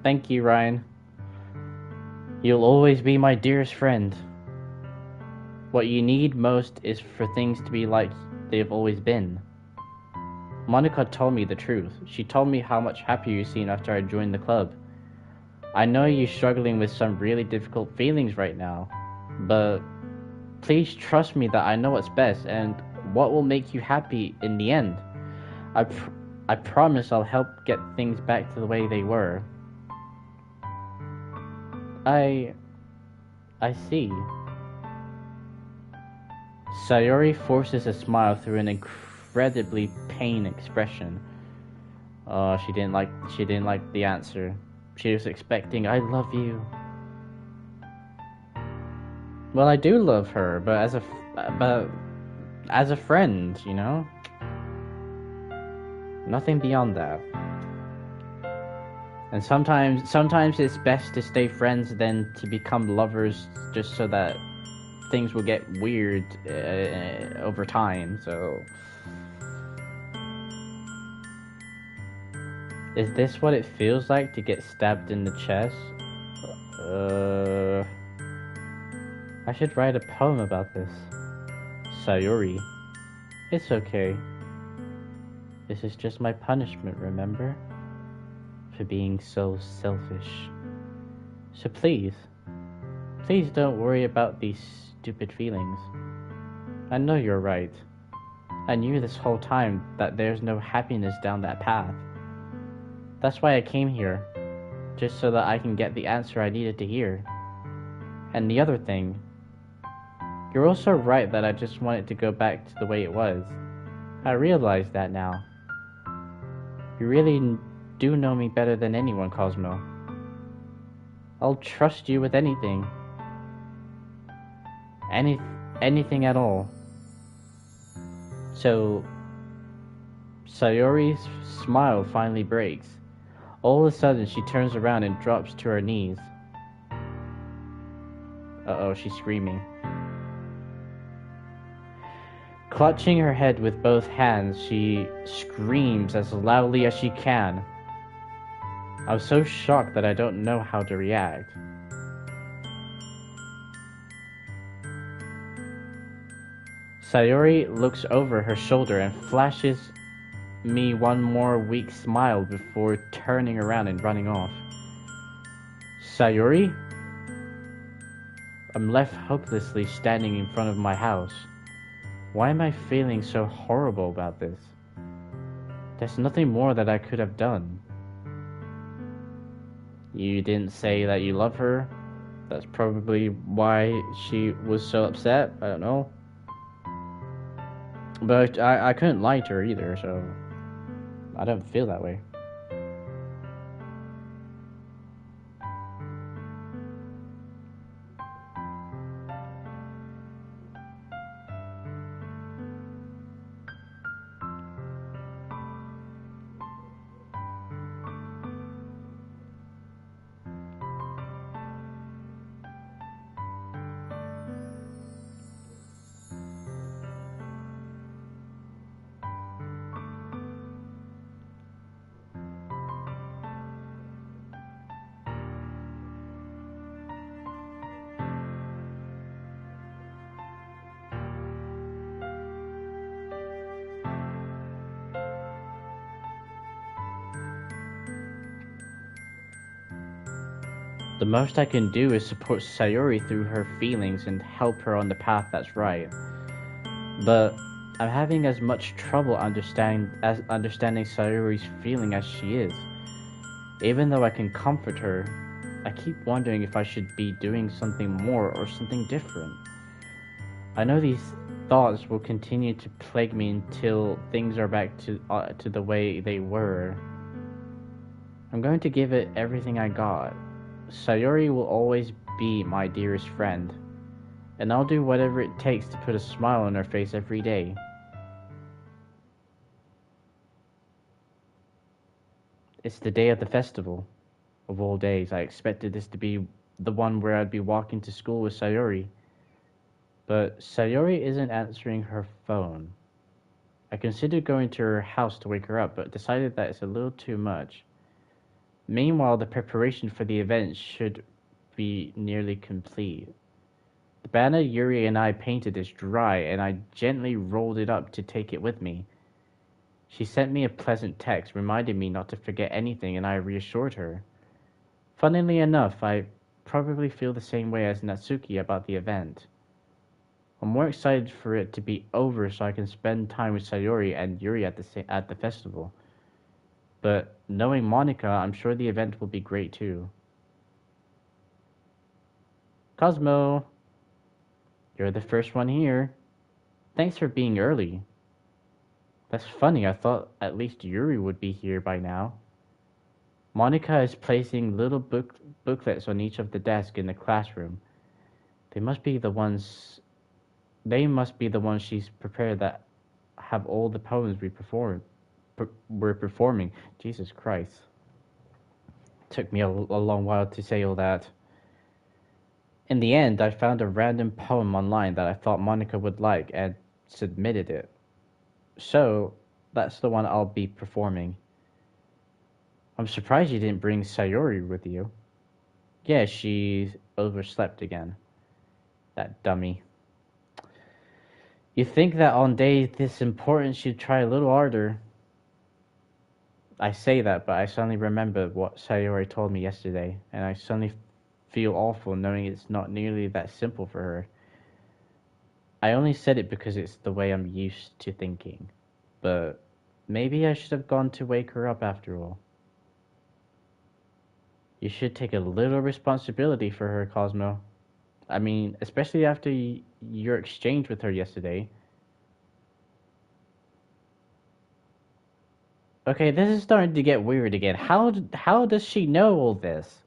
Thank you, Ryan. You'll always be my dearest friend. What you need most is for things to be like they've always been. Monica told me the truth. She told me how much happier you seemed after I joined the club. I know you're struggling with some really difficult feelings right now, but please trust me that I know what's best and what will make you happy in the end. I promise I'll help get things back to the way they were. I see. Sayori forces a smile through an incredibly pained expression. She didn't like the answer. She was expecting, I love you. Well, I do love her, but as a friend, you know? Nothing beyond that. And sometimes it's best to stay friends than to become lovers just so that things will get weird over time, so... Is this what it feels like to get stabbed in the chest? I should write a poem about this. Sayori. It's okay. This is just my punishment, remember? For being so selfish. So please don't worry about these stupid feelings. I know you're right. I knew this whole time that there's no happiness down that path. That's why I came here, just so that I can get the answer I needed to hear. And the other thing, you're also right that I just wanted to go back to the way it was. I realize that now. You really do know me better than anyone, Cosmo. I'll trust you with anything. Anything at all. So, Sayori's smile finally breaks. All of a sudden, she turns around and drops to her knees. Uh-oh, she's screaming. Clutching her head with both hands, she screams as loudly as she can. I'm so shocked that I don't know how to react. Sayori looks over her shoulder and flashes me one more weak smile before turning around and running off. Sayori? I'm left hopelessly standing in front of my house. Why am I feeling so horrible about this? There's nothing more that I could have done. You didn't say that you love her. That's probably why she was so upset. I don't know. But I couldn't lie to her either, so I don't feel that way. The most I can do is support Sayori through her feelings and help her on the path that's right. But I'm having as much trouble understanding Sayori's feeling as she is. Even though I can comfort her, I keep wondering if I should be doing something more or something different. I know these thoughts will continue to plague me until things are back to the way they were. I'm going to give it everything I got. Sayori will always be my dearest friend, and I'll do whatever it takes to put a smile on her face every day. It's the day of the festival. Of all days, I expected this to be the one where I'd be walking to school with Sayori. But Sayori isn't answering her phone. I considered going to her house to wake her up, but decided that it's a little too much. Meanwhile, the preparation for the event should be nearly complete. The banner Yuri and I painted is dry, and I gently rolled it up to take it with me. She sent me a pleasant text reminding me not to forget anything, and I reassured her. Funnily enough, I probably feel the same way as Natsuki about the event. I'm more excited for it to be over so I can spend time with Sayori and Yuri at the festival. But knowing Monica, I'm sure the event will be great too. Cosmo, you're the first one here. Thanks for being early. That's funny, I thought at least Yuri would be here by now. Monica is placing little booklets on each of the desks in the classroom. They must be the ones they must be the ones she's prepared that have all the poems we're performing. Jesus Christ. Took me a long while to say all that. In the end, I found a random poem online that I thought Monica would like and submitted it. So, that's the one I'll be performing. I'm surprised you didn't bring Sayori with you. Yeah, she overslept again. That dummy. You think that on days this important she'd try a little harder. I say that, but I suddenly remember what Sayori told me yesterday, and I suddenly feel awful knowing it's not nearly that simple for her. I only said it because it's the way I'm used to thinking, but maybe I should have gone to wake her up after all. You should take a little responsibility for her, Cosmo. I mean, especially after your exchange with her yesterday. Okay, this is starting to get weird again. How does she know all this?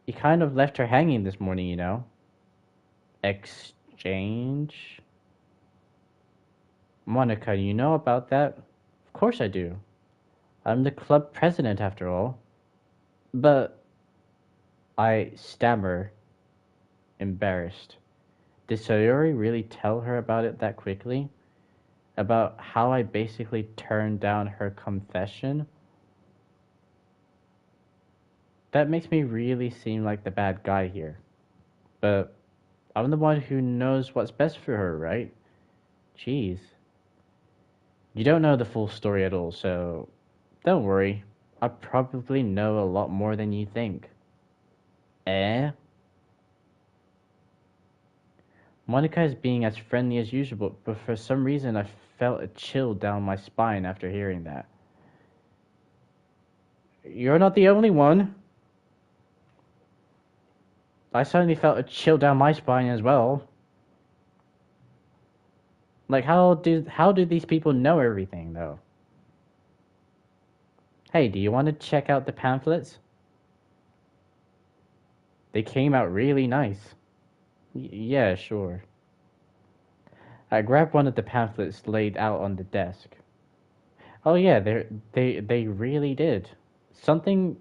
You kind of left her hanging this morning, you know. Exchange? Monica, you know about that? Of course I do. I'm the club president after all. But I stammer, embarrassed. Did Sayori really tell her about it that quickly? About how I basically turned down her confession? That makes me really seem like the bad guy here. But I'm the one who knows what's best for her, right? Jeez. You don't know the full story at all, so don't worry. I probably know a lot more than you think. Eh? Monica is being as friendly as usual, but for some reason I felt a chill down my spine after hearing that. You're not the only one. I suddenly felt a chill down my spine as well. Like, how do these people know everything, though? Hey, do you want to check out the pamphlets? They came out really nice. Yeah, sure. I grabbed one of the pamphlets laid out on the desk. Oh yeah, they really did. Something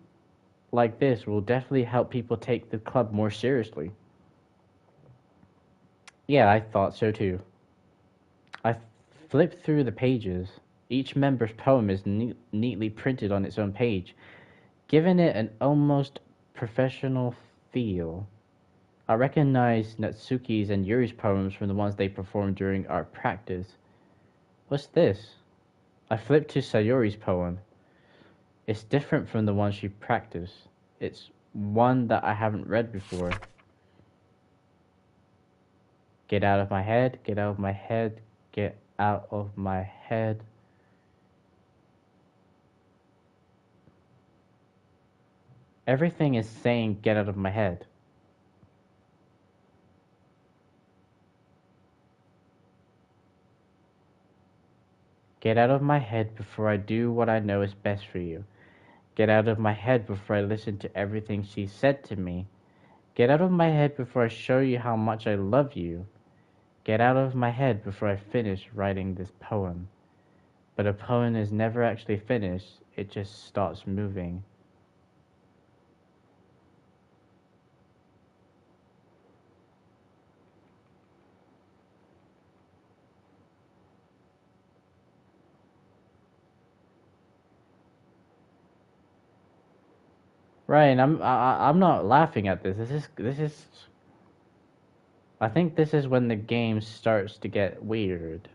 like this will definitely help people take the club more seriously. Yeah, I thought so too. I flipped through the pages. Each member's poem is neatly printed on its own page, giving it an almost professional feel. I recognized Natsuki's and Yuri's poems from the ones they performed during our practice. What's this? I flipped to Sayori's poem. It's different from the one she practiced. It's one that I haven't read before. Get out of my head, get out of my head, get out of my head. Everything is saying get out of my head. Get out of my head before I do what I know is best for you. Get out of my head before I listen to everything she said to me. Get out of my head before I show you how much I love you. Get out of my head before I finish writing this poem. But a poem is never actually finished, it just starts moving. Right, I'm not laughing at this. This is I think this is when the game starts to get weird.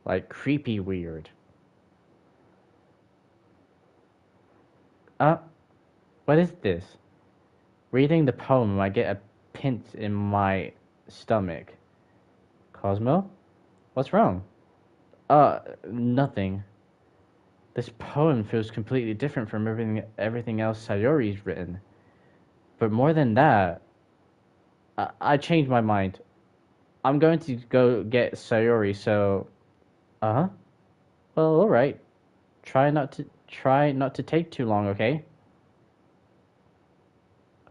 Like creepy weird. What is this? Reading the poem, I get a pinch in my stomach. Cosmo? What's wrong? Nothing. This poem feels completely different from everything else Sayori's written. But more than that, I changed my mind. I'm going to go get Sayori, so... Uh-huh. Well, alright. Try not to take too long, okay?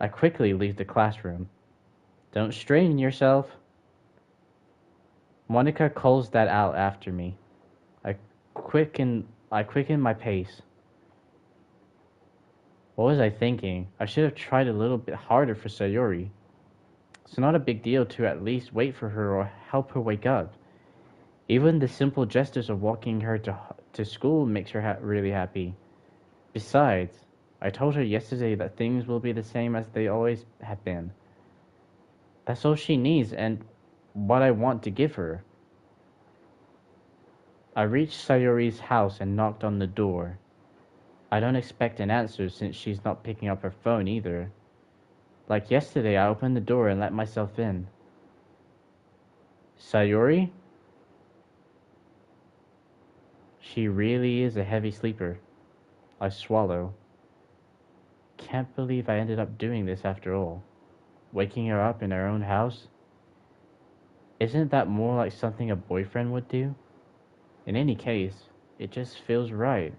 I quickly leave the classroom. Don't strain yourself. Monica calls that out after me. I quicken my pace. What was I thinking? I should have tried a little bit harder for Sayori. It's not a big deal to at least wait for her or help her wake up. Even the simple gestures of walking her to school makes her really happy. Besides, I told her yesterday that things will be the same as they always have been. That's all she needs and what I want to give her. I reached Sayori's house and knocked on the door. I don't expect an answer since she's not picking up her phone either. Like yesterday, I opened the door and let myself in. Sayori? She really is a heavy sleeper. I swallow. Can't believe I ended up doing this after all. Waking her up in her own house? Isn't that more like something a boyfriend would do? In any case, it just feels right.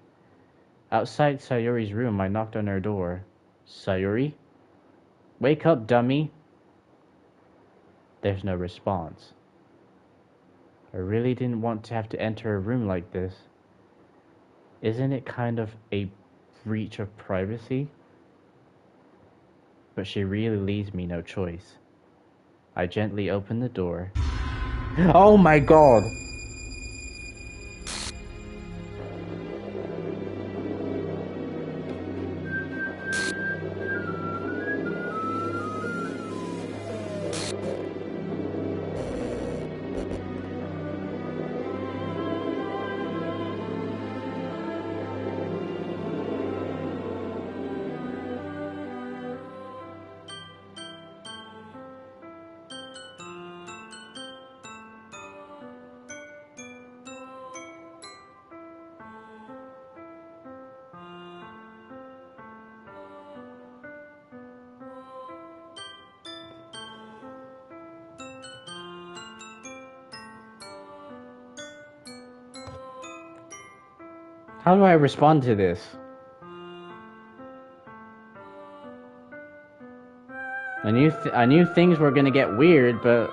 Outside Sayori's room, I knocked on her door. Sayori? Wake up, dummy! There's no response. I really didn't want to have to enter a room like this. Isn't it kind of a breach of privacy? But she really leaves me no choice. I gently open the door. Oh my god! How do I respond to this? I knew things were gonna get weird, but...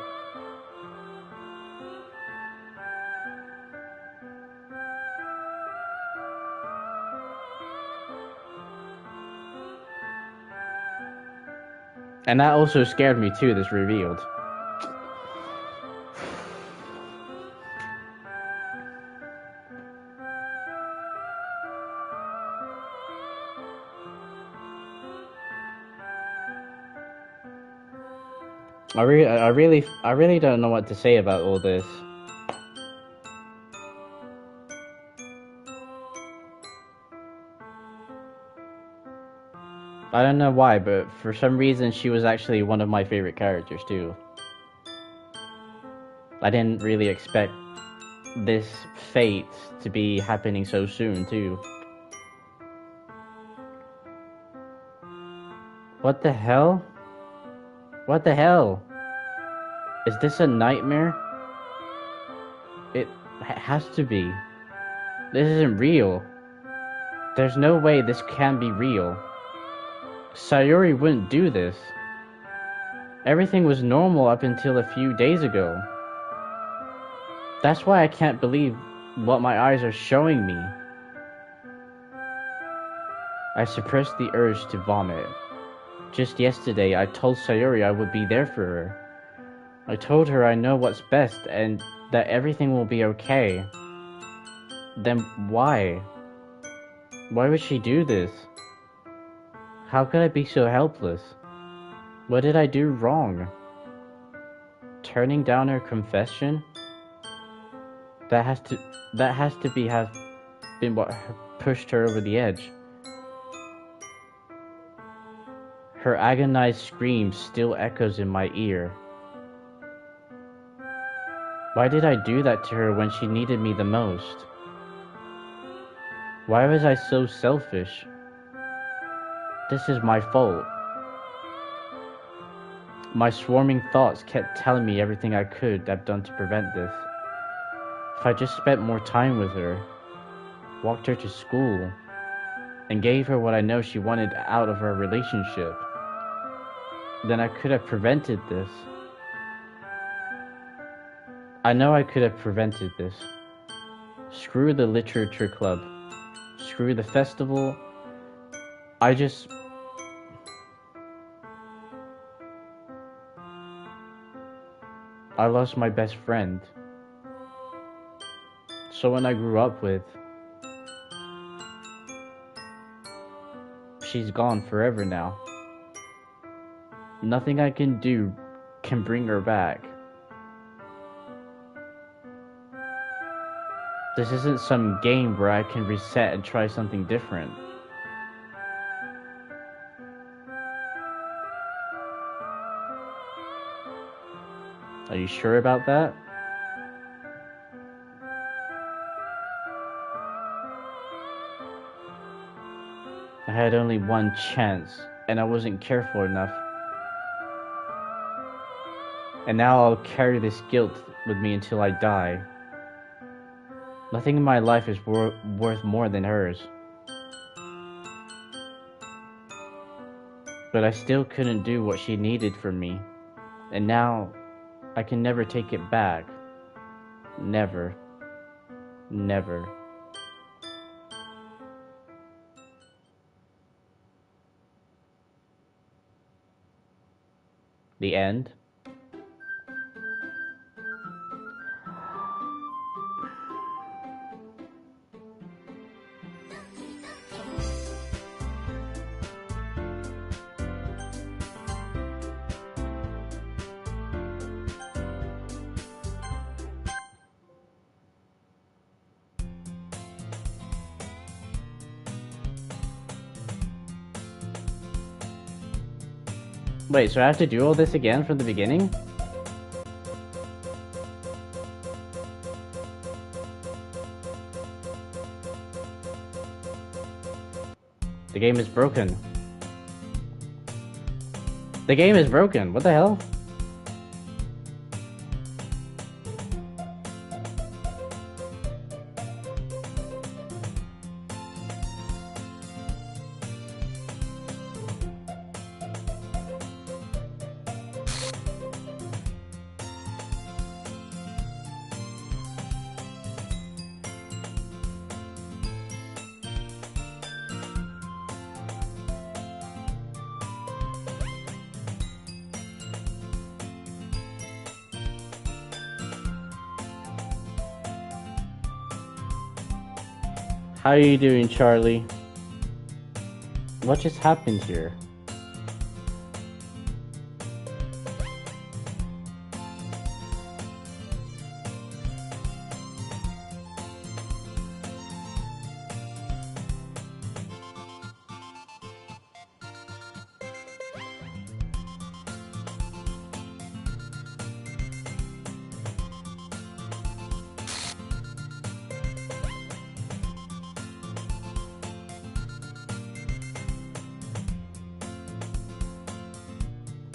And that also scared me too, this revealed. I really don't know what to say about all this. I don't know why, but for some reason she was actually one of my favorite characters too. I didn't really expect this fate to be happening so soon too. What the hell? What the hell? Is this a nightmare? It has to be. This isn't real. There's no way this can be real. Sayori wouldn't do this. Everything was normal up until a few days ago. That's why I can't believe what my eyes are showing me. I suppressed the urge to vomit. Just yesterday, I told Sayori I would be there for her. I told her I know what's best and that everything will be okay. Then why? Why would she do this? How could I be so helpless? What did I do wrong? Turning down her confession? That has to have been what pushed her over the edge. Her agonized scream still echoes in my ear. Why did I do that to her when she needed me the most? Why was I so selfish? This is my fault. My swarming thoughts kept telling me everything I could have done to prevent this. If I just spent more time with her, walked her to school, and gave her what I know she wanted out of our relationship, then I could have prevented this. I know I could have prevented this. Screw the literature club. Screw the festival. I lost my best friend. Someone I grew up with. She's gone forever now. Nothing I can do can bring her back. This isn't some game where I can reset and try something different. Are you sure about that? I had only one chance, and I wasn't careful enough. And now I'll carry this guilt with me until I die. Nothing in my life is worth more than hers. But I still couldn't do what she needed from me. And now, I can never take it back. Never. Never. The end? Wait, so I have to do all this again from the beginning? The game is broken. The game is broken. What the hell? How are you doing, Charlie? What just happened here?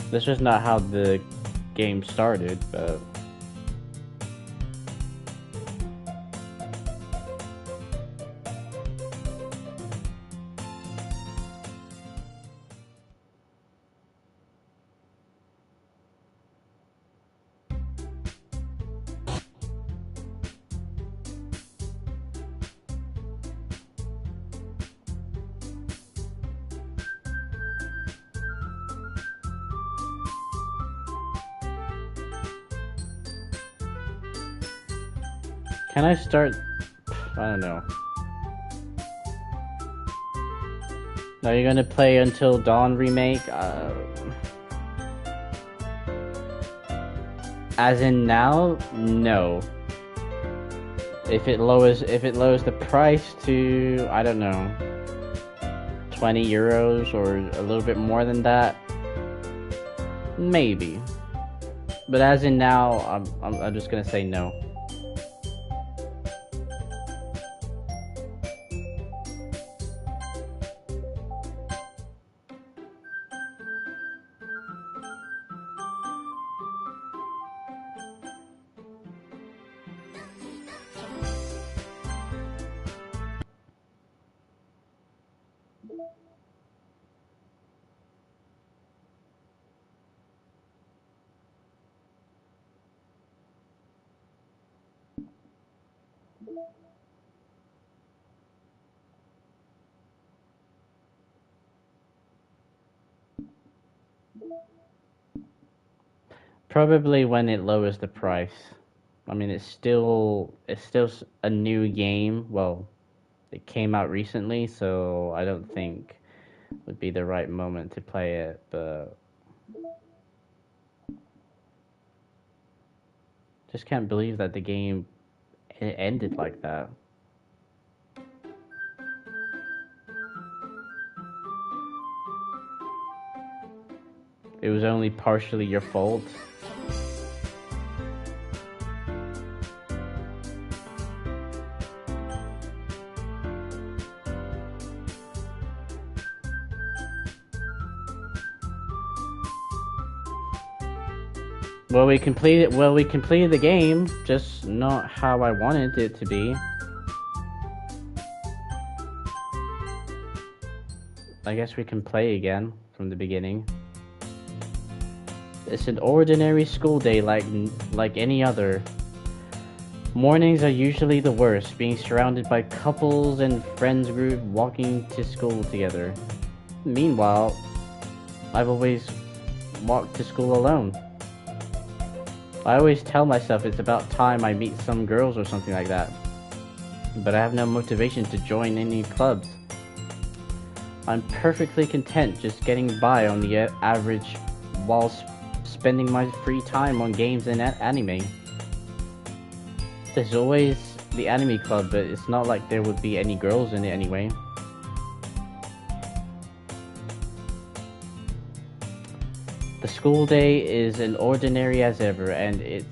This was not how the game started, but... Can I start? I don't know. Are you gonna play Until Dawn remake? As in now? No. If it lowers the price to, I don't know, 20 euros or a little bit more than that, maybe. But as in now, I'm just gonna say no. Probably when it lowers the price. I mean, it's still a new game. Well, it came out recently, so I don't think would be the right moment to play it, but just can't believe that the game ended like that. It was only partially your fault. Well, we completed the game, just not how I wanted it to be. I guess we can play again from the beginning. It's an ordinary school day like any other. Mornings are usually the worst, being surrounded by couples and friends group walking to school together. Meanwhile, I've always walked to school alone. I always tell myself it's about time I meet some girls or something like that. But I have no motivation to join any clubs. I'm perfectly content just getting by on the average while spending my free time on games and anime. There's always the anime club, but it's not like there would be any girls in it anyway. The school day is as ordinary as ever, and it's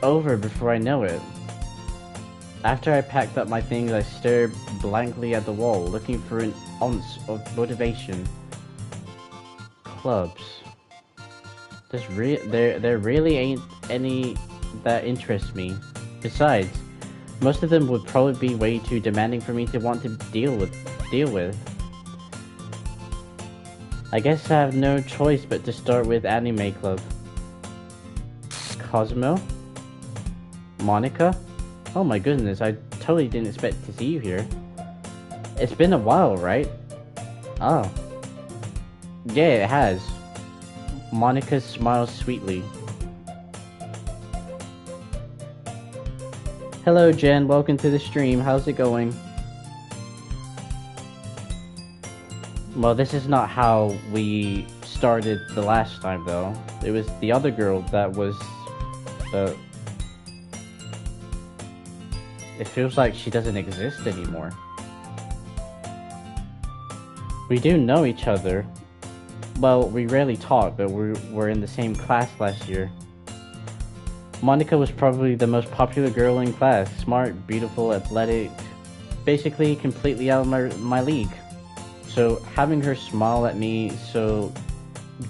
over before I know it. After I packed up my things, I stared blankly at the wall, looking for an ounce of motivation. Clubs. There really ain't any that interest me. Besides, most of them would probably be way too demanding for me to want to deal with. I guess I have no choice but to start with Anime Club. Cosmo? Monica? Oh my goodness, I totally didn't expect to see you here. It's been a while, right? Oh. Yeah, it has. Monica smiles sweetly. Hello Jen, welcome to the stream. How's it going? Well, this is not how we started the last time though. It was the other girl that was it feels like she doesn't exist anymore. We do know each other. Well, we rarely talk, but we were in the same class last year. Monica was probably the most popular girl in class. Smart, beautiful, athletic, basically completely out of my league. So having her smile at me so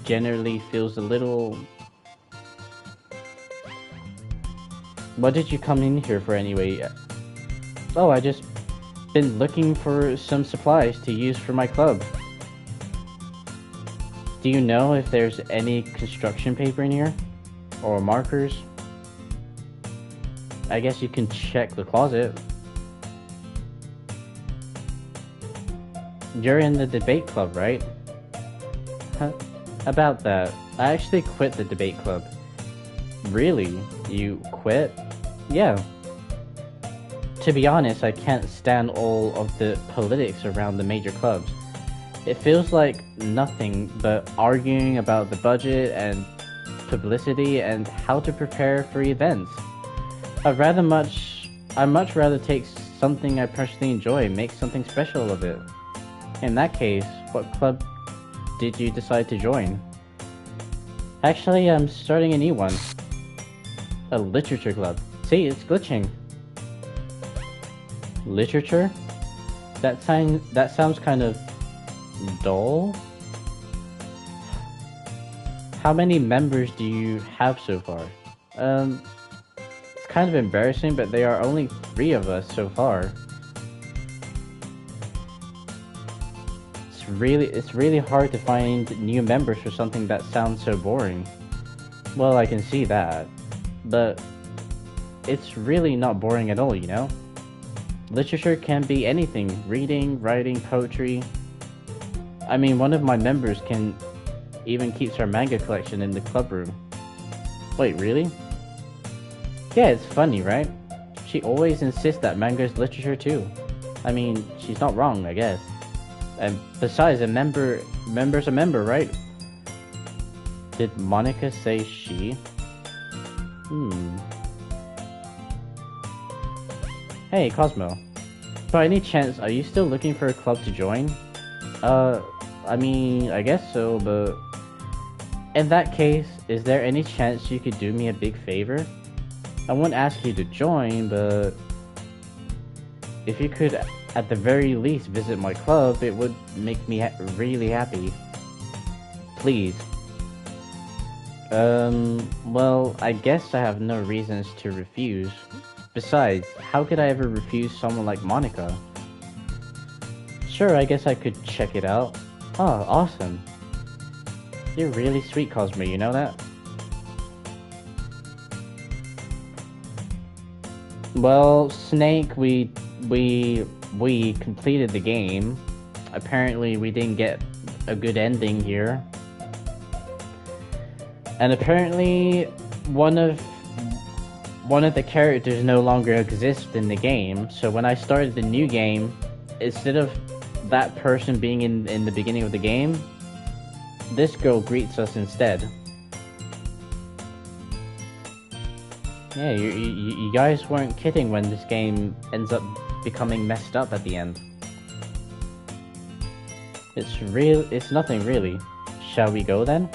generally feels a little... What did you come in here for anyway? Oh, I just been looking for some supplies to use for my club. Do you know if there's any construction paper in here? Or markers? I guess you can check the closet. You're in the debate club, right? Huh? About that, I actually quit the debate club. Really? You quit? Yeah. To be honest, I can't stand all of the politics around the major clubs. It feels like nothing but arguing about the budget and publicity and how to prepare for events. I'd rather much I'd much rather take something I personally enjoy and make something special of it. In that case, what club did you decide to join? Actually, I'm starting a new one. A literature club. See, it's glitching. Literature? That sounds kind of dull. How many members do you have so far? It's kind of embarrassing, but there are only 3 of us so far. It's really hard to find new members for something that sounds so boring. Well, I can see that, but it's really not boring at all, you know? Literature can be anything: reading, writing, poetry. I mean, one of my members can even keeps her manga collection in the club room. Wait, really? Yeah, it's funny, right? She always insists that manga is literature too. I mean, she's not wrong, I guess. And besides, a member's a member, right? Did Monica say she? Hey, Cosmo. By any chance, are you still looking for a club to join? I mean, I guess so, but... In that case, is there any chance you could do me a big favor? I won't ask you to join, but... if you could, at the very least, visit my club, it would make me really happy. Please. Well, I guess I have no reasons to refuse. Besides, how could I ever refuse someone like Monica? Sure, I guess I could check it out. Oh, awesome. You're really sweet, Cosmo, you know that? Well, Snake, we completed the game. Apparently, we didn't get a good ending here. And apparently, one of the characters no longer exists in the game. So when I started the new game, instead of that person being in the beginning of the game, this girl greets us instead. Yeah, you guys weren't kidding when this game ends up becoming messed up at the end. It's nothing really. Shall we go then?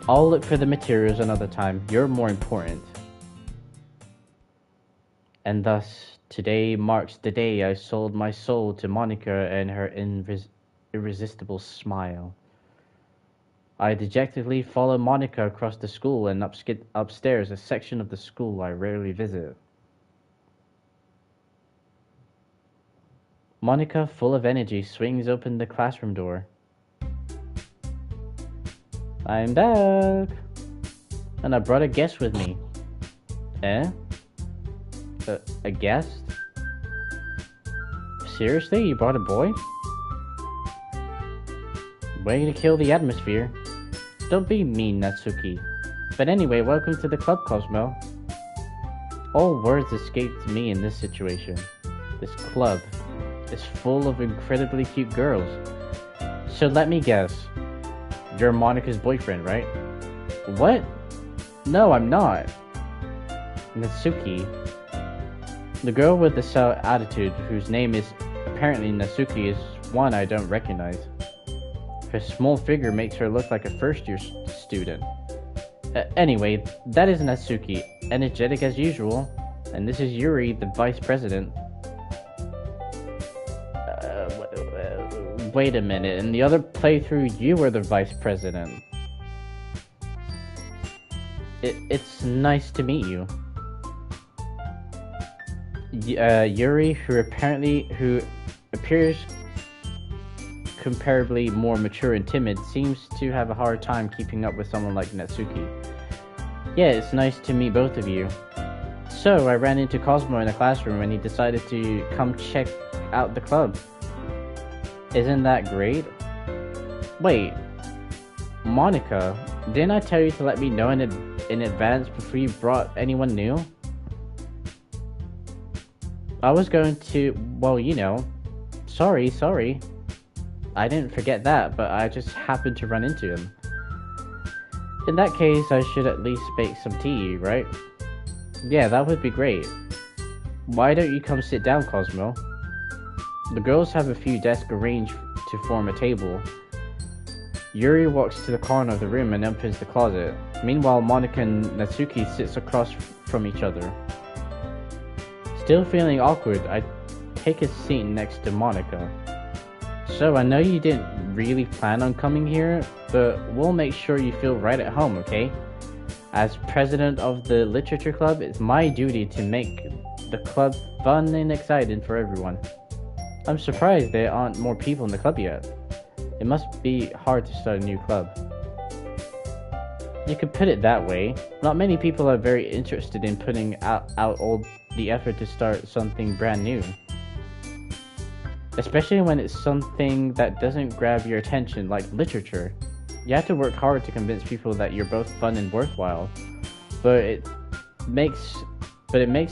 I'll look for the materials another time. You're more important. And thus, today marks the day I sold my soul to Monica and her irresistible smile. I dejectedly follow Monica across the school and upstairs, a section of the school I rarely visit. Monica, full of energy, swings open the classroom door. I'm back! And I brought a guest with me. Eh? A guest? Seriously? You brought a boy? Way to kill the atmosphere. Don't be mean, Natsuki. But anyway, welcome to the club, Cosmo. All words escaped me in this situation. This club is full of incredibly cute girls. So let me guess. You're Monica's boyfriend, right? What? No, I'm not. Natsuki. The girl with the sour attitude, whose name is apparently Natsuki, is one I don't recognize. Her small figure makes her look like a first-year student. Anyway, that is Natsuki, energetic as usual, and this is Yuri, the vice president. Wait a minute, in the other playthrough you were the vice president. It's nice to meet you. Yuri, who appears comparably more mature and timid, seems to have a hard time keeping up with someone like Natsuki. Yeah, it's nice to meet both of you. So, I ran into Cosmo in the classroom and he decided to come check out the club. Isn't that great? Wait, Monica, didn't I tell you to let me know in advance before you brought anyone new? I was going to, well, you know, sorry. I didn't forget that, but I just happened to run into him. In that case, I should at least bake some tea, right? Yeah, that would be great. Why don't you come sit down, Cosmo? The girls have a few desks arranged to form a table. Yuri walks to the corner of the room and opens the closet. Meanwhile, Monika and Natsuki sits across from each other. Still feeling awkward, I take a seat next to Monika. So, I know you didn't really plan on coming here, but we'll make sure you feel right at home, okay? As president of the literature club, it's my duty to make the club fun and exciting for everyone. I'm surprised there aren't more people in the club yet. It must be hard to start a new club. You could put it that way. Not many people are very interested in putting out all the effort to start something brand new. Especially when it's something that doesn't grab your attention, like literature. You have to work hard to convince people that you're both fun and worthwhile. But it makes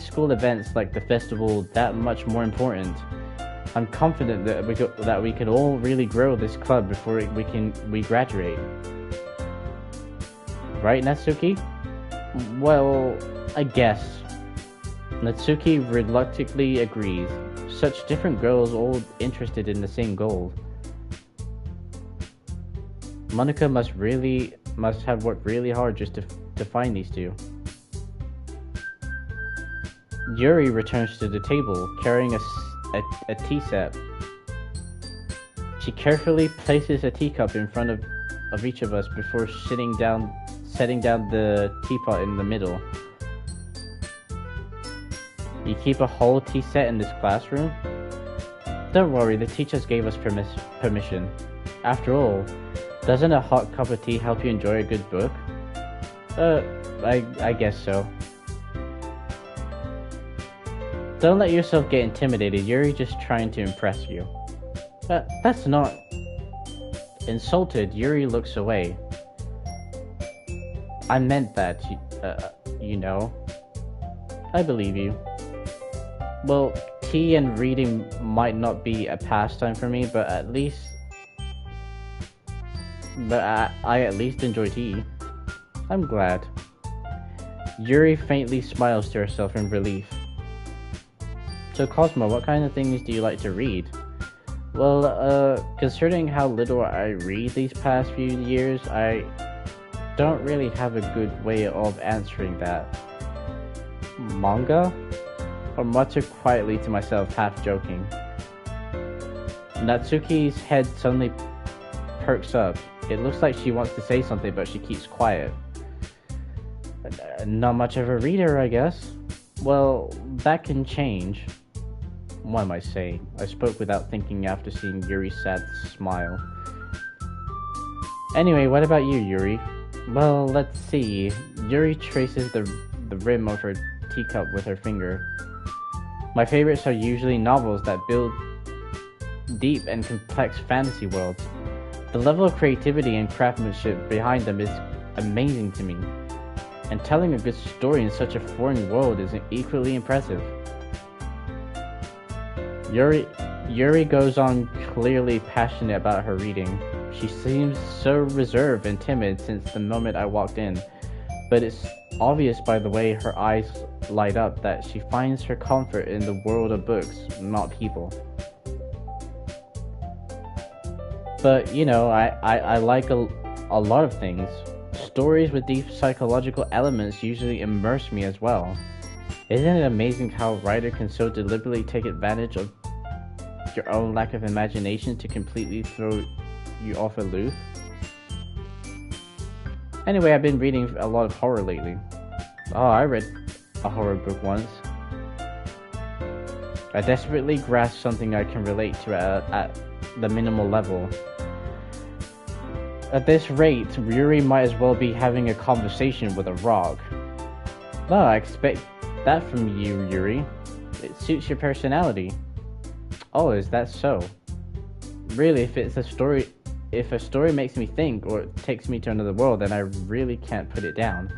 school events like the festival that much more important. I'm confident that we could all really grow this club before we graduate. Right, Natsuki? Well, I guess. Natsuki reluctantly agrees. Such different girls all interested in the same goal. Monika must have worked really hard just to find these two. Yuri returns to the table, carrying a tea set. She carefully places a teacup in front of each of us before setting down the teapot in the middle. You keep a whole tea set in this classroom? Don't worry, the teachers gave us permission. After all, doesn't a hot cup of tea help you enjoy a good book? I guess so. Don't let yourself get intimidated, Yuri's just trying to impress you. That's not... Insulted, Yuri looks away. I meant that, you know. I believe you. Well, tea and reading might not be a pastime for me, but at least... I at least enjoy tea. I'm glad. Yuri faintly smiles to herself in relief. So Cosmo, what kind of things do you like to read? Well, considering how little I read these past few years, I don't really have a good way of answering that. Manga? I mutter quietly to myself, half joking. Natsuki's head suddenly perks up. It looks like she wants to say something, but she keeps quiet. Not much of a reader, I guess. Well, that can change. What am I saying? I spoke without thinking after seeing Yuri's sad smile. Anyway, what about you, Yuri? Well, let's see. Yuri traces the rim of her teacup with her finger. My favorites are usually novels that build deep and complex fantasy worlds. The level of creativity and craftsmanship behind them is amazing to me. And telling a good story in such a foreign world is equally impressive. Yuri goes on, clearly passionate about her reading. She seems so reserved and timid since the moment I walked in, but it's obvious by the way her eyes light up that she finds her comfort in the world of books, not people. But, you know, I like a lot of things. Stories with deep psychological elements usually immerse me as well. Isn't it amazing how a writer can so deliberately take advantage of your own lack of imagination to completely throw you off aloof? Anyway, I've been reading a lot of horror lately. Oh, I read a horror book once. I desperately grasp something I can relate to at the minimal level. At this rate, Yuri might as well be having a conversation with a rock. No, I expect that from you, Yuri. It suits your personality. Oh, is that so? Really, if a story makes me think or takes me to another world, then I really can't put it down.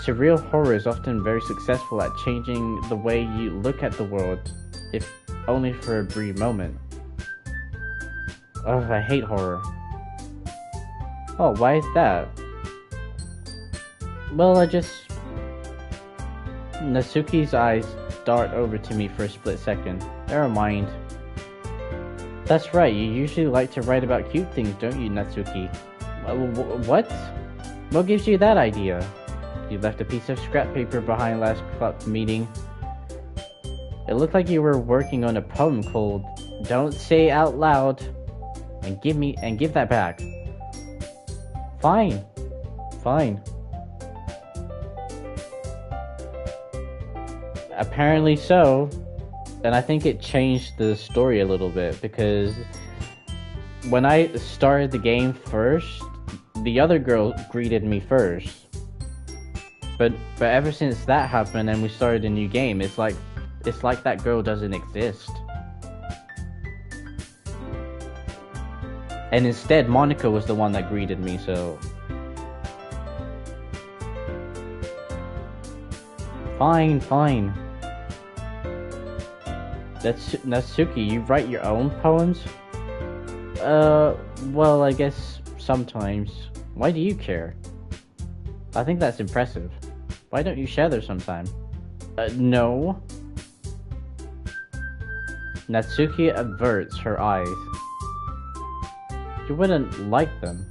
Surreal horror is often very successful at changing the way you look at the world, if only for a brief moment. Ugh, I hate horror. Oh, why is that? Well, Natsuki's eyes start over to me for a split second. Never mind. That's right, you usually like to write about cute things, don't you, Natsuki? What? What gives you that idea? You left a piece of scrap paper behind last club meeting. It looked like you were working on a poem called Don't Say Out Loud and give that back. Fine. Apparently so. And I think it changed the story a little bit, because when I started the game first, the other girl greeted me first. But ever since that happened and we started a new game, it's like that girl doesn't exist. And instead, Monica was the one that greeted me, so... Fine. Natsuki, you write your own poems? Well, I guess sometimes. Why do you care? I think that's impressive. Why don't you share them sometime? No. Natsuki averts her eyes. You wouldn't like them.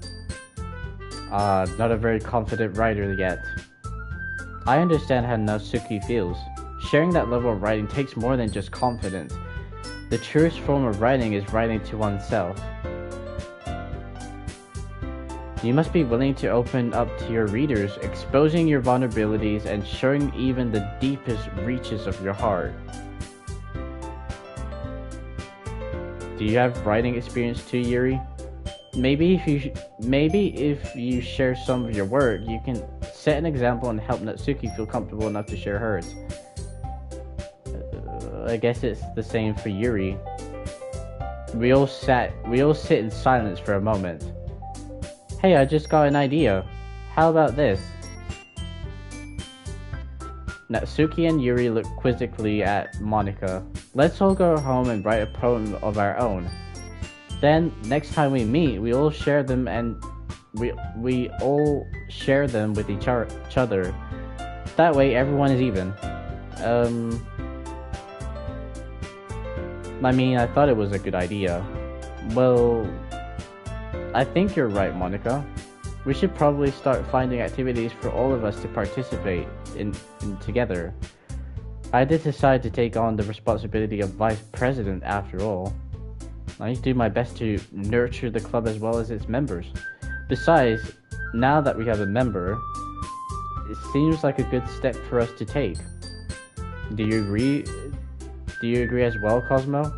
Not a very confident writer yet. I understand how Natsuki feels. Sharing that level of writing takes more than just confidence. The truest form of writing is writing to oneself. You must be willing to open up to your readers, exposing your vulnerabilities and showing even the deepest reaches of your heart. Do you have writing experience too, Yuri? Maybe if you share some of your work, you can set an example and help Natsuki feel comfortable enough to share hers. I guess it's the same for Yuri. We all sit in silence for a moment. Hey, I just got an idea. How about this? Natsuki and Yuri look quizzically at Monica. Let's all go home and write a poem of our own. Then, next time we meet, we all share them and we all share them with each other. That way, everyone is even. I mean, I thought it was a good idea. Well, I think you're right, Monica. We should probably start finding activities for all of us to participate in together. I did decide to take on the responsibility of vice president after all. I need to do my best to nurture the club as well as its members. Besides, now that we have a member, it seems like a good step for us to take. Do you agree? Do you agree as well, Cosmo?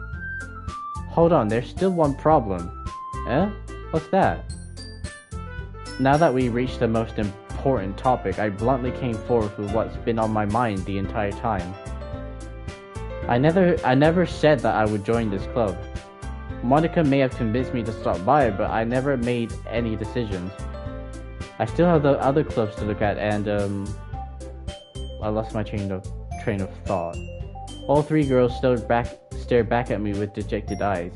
Hold on, there's still one problem. Eh? What's that? Now that we reached the most important topic, I bluntly came forth with what's been on my mind the entire time. I never said that I would join this club. Monica may have convinced me to stop by, but I never made any decisions. I still have the other clubs to look at, and I lost my train of thought. All three girls stared back at me with dejected eyes.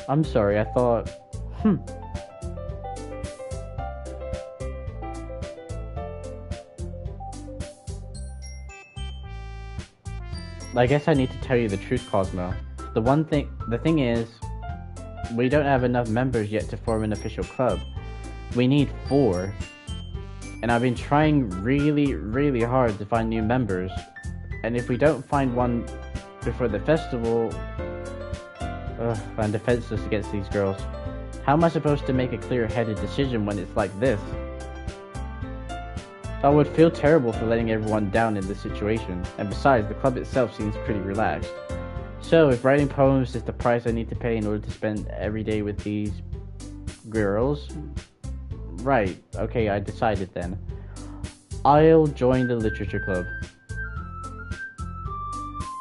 I'm sorry, I thought... I guess I need to tell you the truth, Cosmo. The thing is, we don't have enough members yet to form an official club. We need 4. And I've been trying really hard to find new members. And if we don't find one before the festival... I'm defenseless against these girls. How am I supposed to make a clear-headed decision when it's like this? I would feel terrible for letting everyone down in this situation, and besides, the club itself seems pretty relaxed. So, if writing poems is the price I need to pay in order to spend every day with these... girls? Right, okay, I decided then. I'll join the literature club.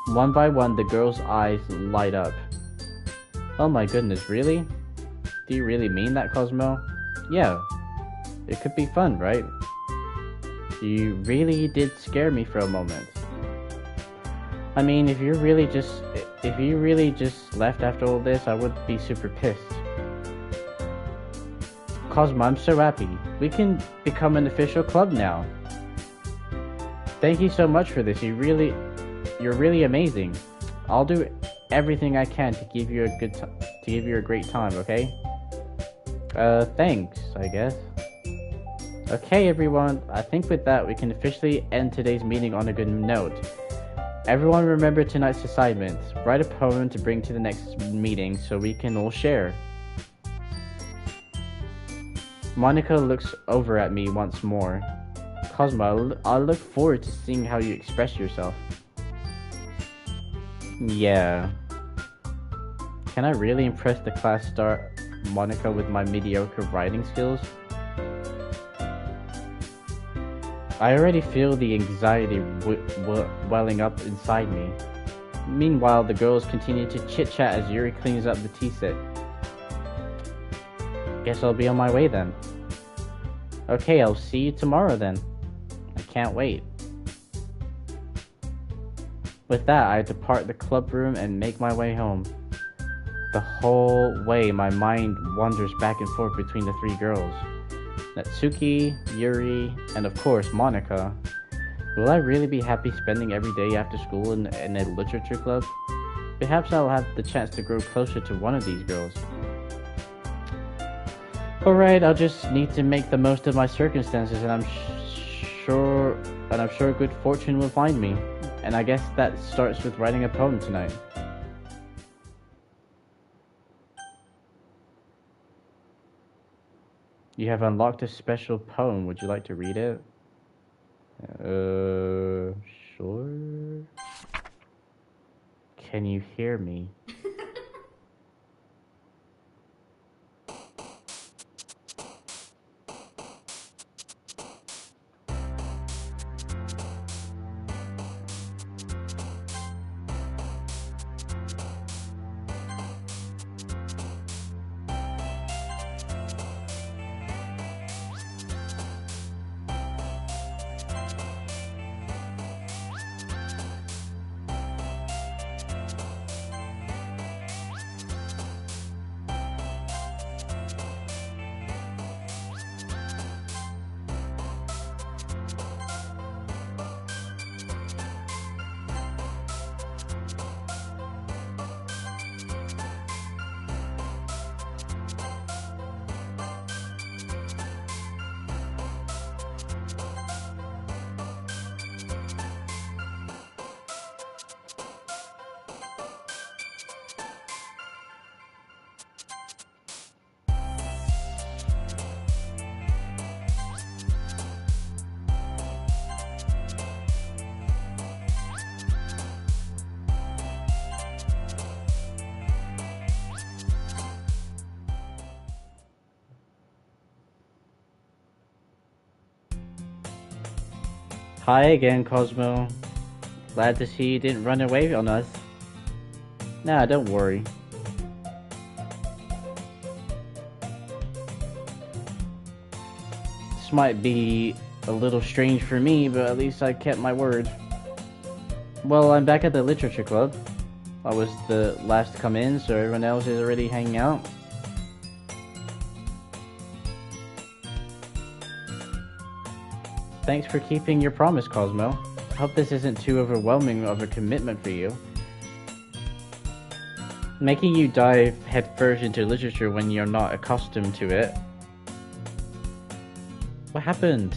One by one, the girls' eyes light up. Oh my goodness, really? Do you really mean that, Cosmo? Yeah. It could be fun, right? You really did scare me for a moment. I mean, if you really just left after all this, I would be super pissed. Cosmo, I'm so happy. We can become an official club now. Thank you so much for this. You're really amazing. I'll do everything I can to give you a great time, okay? Thanks, I guess. Okay, everyone. I think with that, we can officially end today's meeting on a good note. Everyone remember tonight's assignment. Write a poem to bring to the next meeting so we can all share. Monica looks over at me once more. Cosmo, I look forward to seeing how you express yourself. Yeah. Can I really impress the class star Monica with my mediocre writing skills? I already feel the anxiety welling up inside me. Meanwhile, the girls continue to chit-chat as Yuri cleans up the tea set. Guess I'll be on my way then. Okay, I'll see you tomorrow then. I can't wait. With that, I depart the club room and make my way home. The whole way, my mind wanders back and forth between the three girls. Natsuki, Yuri, and of course, Monica. Will I really be happy spending every day after school in a literature club? Perhaps I'll have the chance to grow closer to one of these girls. Alright, I'll just need to make the most of my circumstances, and I'm sure good fortune will find me. And I guess that starts with writing a poem tonight. You have unlocked a special poem. Would you like to read it? Sure. Can you hear me? Hi again, Cosmo. Glad to see you didn't run away on us. Nah, don't worry. This might be a little strange for me, but at least I kept my word. Well, I'm back at the literature club. I was the last to come in, so everyone else is already hanging out. Thanks for keeping your promise, Cosmo. Hope this isn't too overwhelming of a commitment for you. Making you dive headfirst into literature when you're not accustomed to it. What happened?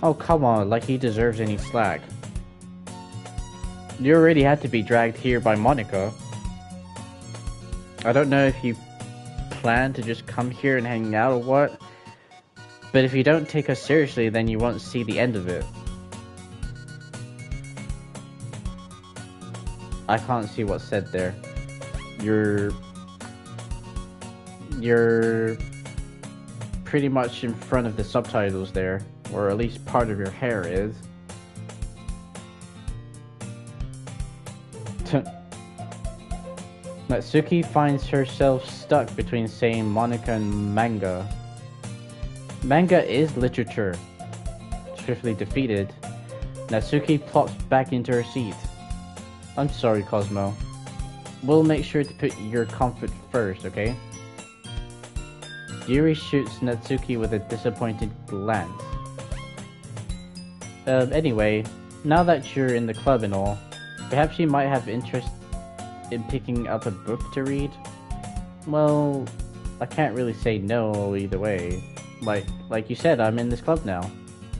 Oh, come on, like he deserves any slack. You already had to be dragged here by Monica. I don't know if you plan to just come here and hang out or what, but if you don't take us seriously, then you won't see the end of it. I can't see what's said there. You're pretty much in front of the subtitles there, or at least part of your hair is. Natsuki finds herself stuck between saying Monica and manga. Manga is literature. Swiftly defeated, Natsuki plops back into her seat. I'm sorry, Cosmo. We'll make sure to put your comfort first, okay? Yuri shoots Natsuki with a disappointed glance. Anyway, now that you're in the club and all, perhaps you might have interest in picking up a book to read? Well, I can't really say no either way. Like you said, I'm in this club now,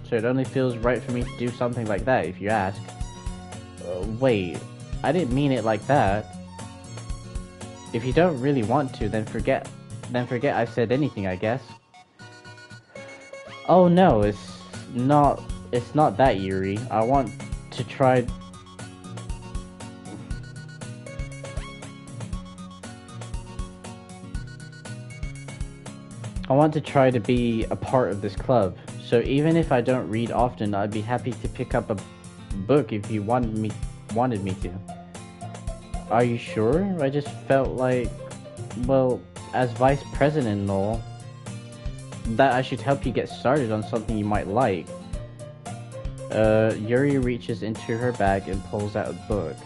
so it only feels right for me to do something like that if you ask. Wait, I didn't mean it like that. If you don't really want to, then forget I've said anything, I guess. Oh no, it's not that, Yuri. I want to try to be a part of this club. So even if I don't read often, I'd be happy to pick up a book if you wanted me to. Are you sure? I just felt like, well, as vice president and all, that I should help you get started on something you might like. Yuri reaches into her bag and pulls out a book.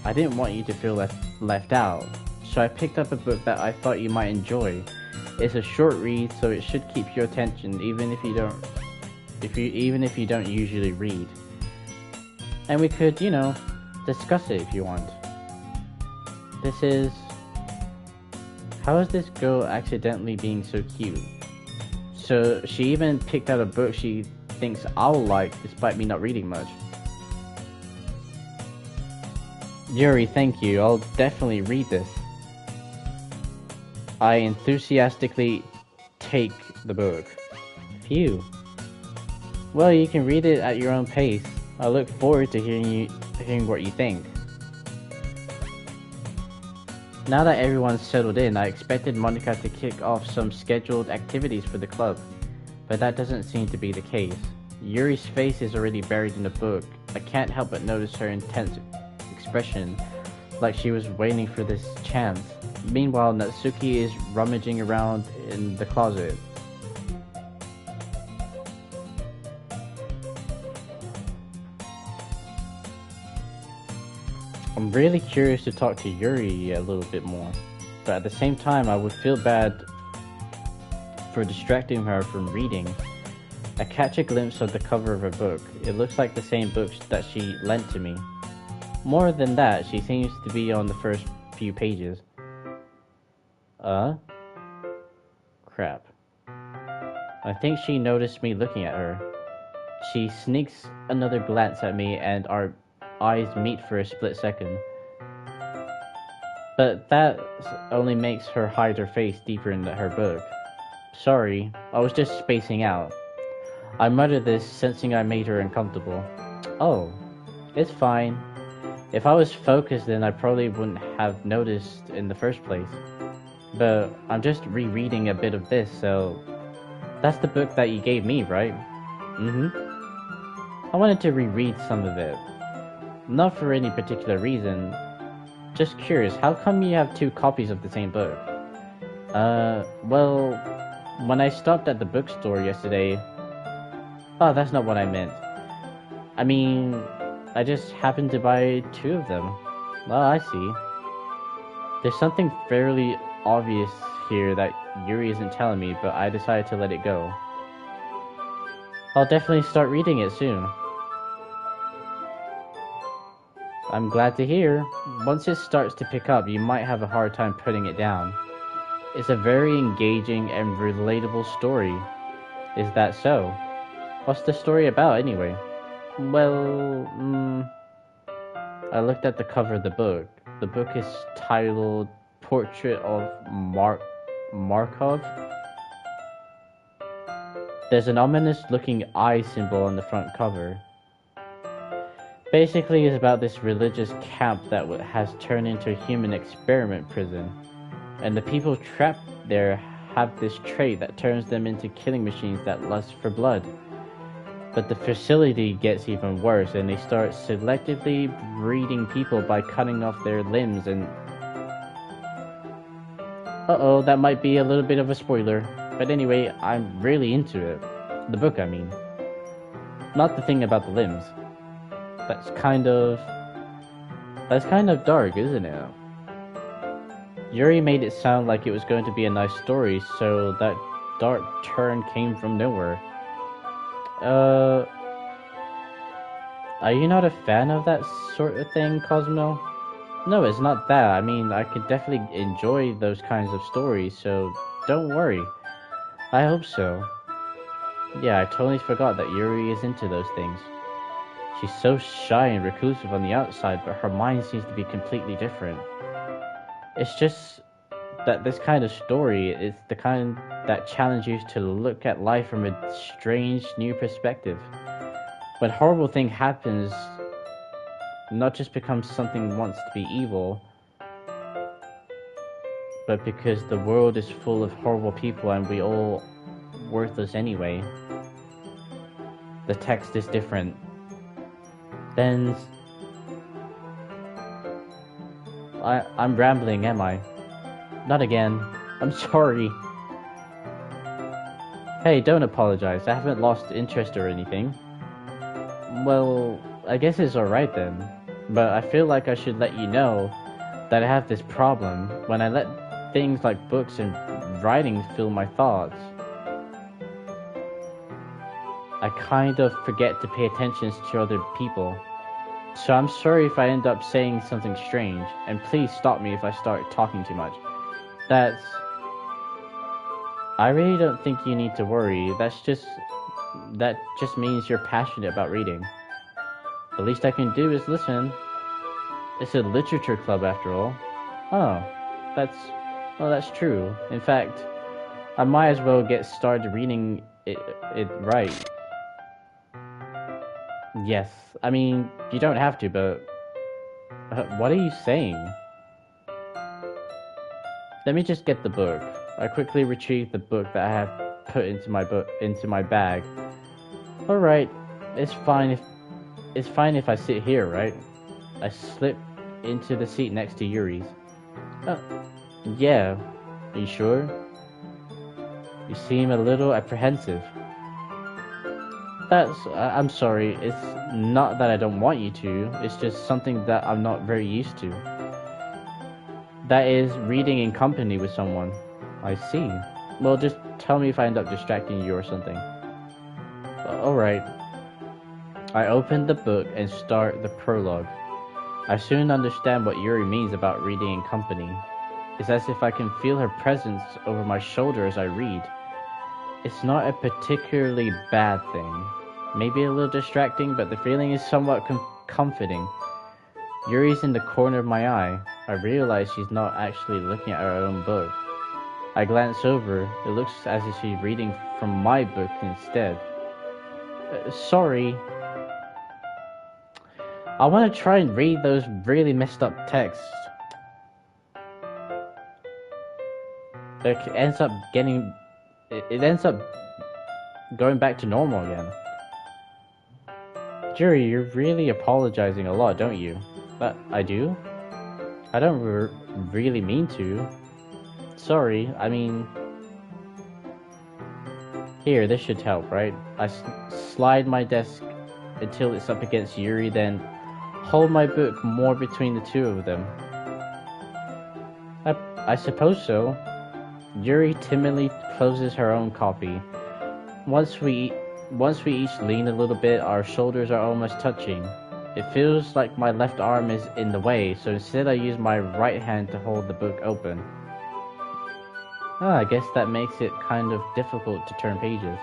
I didn't want you to feel left out, so I picked up a book that I thought you might enjoy. It's a short read, so it should keep your attention even if you don't usually read. And we could, discuss it if you want. How is this girl accidentally being so cute? So she even picked out a book she thinks I'll like despite me not reading much. Yuri, thank you. I'll definitely read this. I enthusiastically take the book. Phew. Well, you can read it at your own pace. I look forward to hearing what you think. Now that everyone's settled in, I expected Monica to kick off some scheduled activities for the club, but that doesn't seem to be the case. Yuri's face is already buried in the book. I can't help but notice her intense expression, like she was waiting for this chance. Meanwhile, Natsuki is rummaging around in the closet. I'm really curious to talk to Yuri a little bit more, but at the same time I would feel bad for distracting her from reading. I catch a glimpse of the cover of her book. It looks like the same book that she lent to me. More than that, she seems to be on the first few pages. Crap. I think she noticed me looking at her. She sneaks another glance at me and our eyes meet for a split second. But that only makes her hide her face deeper in her book. Sorry, I was just spacing out. I muttered this, sensing I made her uncomfortable. Oh, it's fine. If I was focused, then I probably wouldn't have noticed in the first place. But I'm just rereading a bit of this, so... That's the book that you gave me, right? I wanted to reread some of it. Not for any particular reason. Just curious, how come you have 2 copies of the same book? Well... When I stopped at the bookstore yesterday... Oh, that's not what I meant. I mean... I just happened to buy 2 of them. Oh, I see. There's something fairly obvious here that Yuri isn't telling me, but I decided to let it go. I'll definitely start reading it soon. I'm glad to hear. Once it starts to pick up, you might have a hard time putting it down. It's a very engaging and relatable story. Is that so? What's the story about, anyway? Well, I looked at the cover of the book. The book is titled Portrait of Markov. There's an ominous-looking eye symbol on the front cover. Basically, it's about this religious camp that has turned into a human experiment prison. And the people trapped there have this trait that turns them into killing machines that lust for blood. But the facility gets even worse, and they start selectively breeding people by cutting off their limbs and... Uh-oh, that might be a little bit of a spoiler. But anyway, I'm really into it. The book, I mean. Not the thing about the limbs. That's kind of dark, isn't it? Yuri made it sound like it was going to be a nice story, so that dark turn came from nowhere. Are you not a fan of that sort of thing, Cosmo? No, it's not that. I mean, I could definitely enjoy those kinds of stories, so don't worry. I hope so. Yeah, I totally forgot that Yuri is into those things. She's so shy and reclusive on the outside, but her mind seems to be completely different. It's just that this kind of story is the kind that challenges you to look at life from a strange new perspective. When horrible thing happens, not just becomes something wants to be evil, but because the world is full of horrible people and we all worthless anyway. The text is different. Then I'm rambling, am I? Not again. I'm sorry. Hey, don't apologize. I haven't lost interest or anything. Well, I guess it's alright then. But I feel like I should let you know that I have this problem. When I let things like books and writing fill my thoughts, I kind of forget to pay attention to other people. So I'm sorry if I end up saying something strange, and please stop me if I start talking too much. I really don't think you need to worry. That just means you're passionate about reading. The least I can do is listen. It's a literature club after all. Oh, that's true. In fact, I might as well get started reading it right. Yes, I mean, you don't have to, but what are you saying? Let me just get the book. I quickly retrieved the book that I have put into my bag. All right, it's fine if I sit here, right? I slip into the seat next to Yuri's. Yeah. Are you sure? You seem a little apprehensive. I'm sorry, it's not that I don't want you to, it's just something that I'm not very used to. That is, reading in company with someone. I see. Well, just tell me if I end up distracting you or something. Alright. I open the book and start the prologue. I soon understand what Yuri means about reading in company. It's as if I can feel her presence over my shoulder as I read. It's not a particularly bad thing. Maybe a little distracting, but the feeling is somewhat comforting. Yuri's in the corner of my eye. I realize she's not actually looking at her own book. I glance over. It looks as if she's reading from my book instead. Sorry. I want to try and read those really messed up texts. It ends up going back to normal again. Yuri, you're really apologizing a lot, don't you? But I do? I don't really mean to. Sorry, I mean... Here, this should help, right? I slide my desk until it's up against Yuri, then hold my book more between the two of them. I suppose so. Yuri timidly closes her own copy. Once we each lean a little bit, our shoulders are almost touching. It feels like my left arm is in the way, so instead I use my right hand to hold the book open. I guess that makes it kind of difficult to turn pages.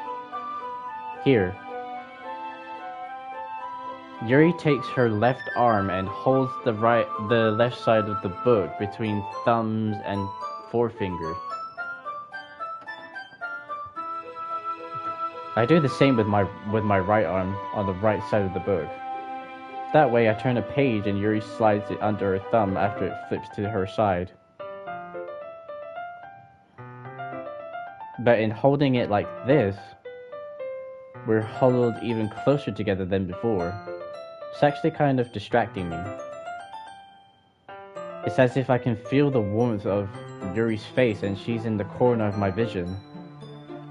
Here. Yuri takes her left arm and holds the left side of the book between thumbs and forefinger. I do the same with my right arm on the right side of the book. That way I turn a page and Yuri slides it under her thumb after it flips to her side. But in holding it like this, we're huddled even closer together than before. It's actually kind of distracting me. It's as if I can feel the warmth of Yuri's face and she's in the corner of my vision.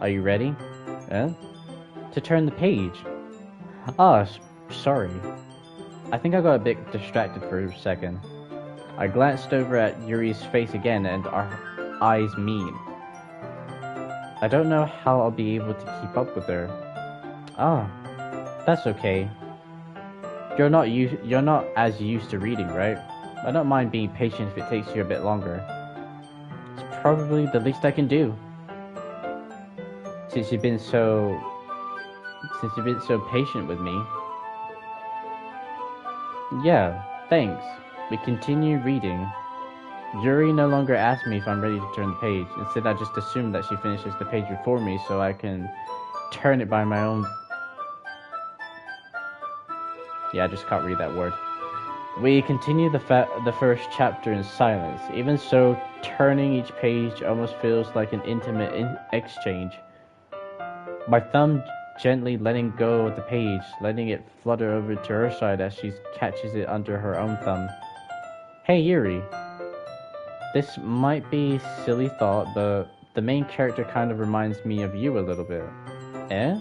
Are you ready? To turn the page. Sorry. I think I got a bit distracted for a second. I glanced over at Yuri's face again and our eyes meet. I don't know how I'll be able to keep up with her. That's okay. you're not as used to reading, right? I don't mind being patient if it takes you a bit longer. It's probably the least I can do. Since you've been so patient with me. Yeah, thanks. We continue reading. Yuri no longer asks me if I'm ready to turn the page. Instead, I just assume that she finishes the page before me so I can turn it by my own... Yeah, I just can't read that word. We continue the first chapter in silence. Even so, turning each page almost feels like an intimate exchange. My thumb gently letting go of the page, letting it flutter over to her side as she catches it under her own thumb. Hey Yuri. This might be a silly thought, but the main character kind of reminds me of you a little bit. Eh?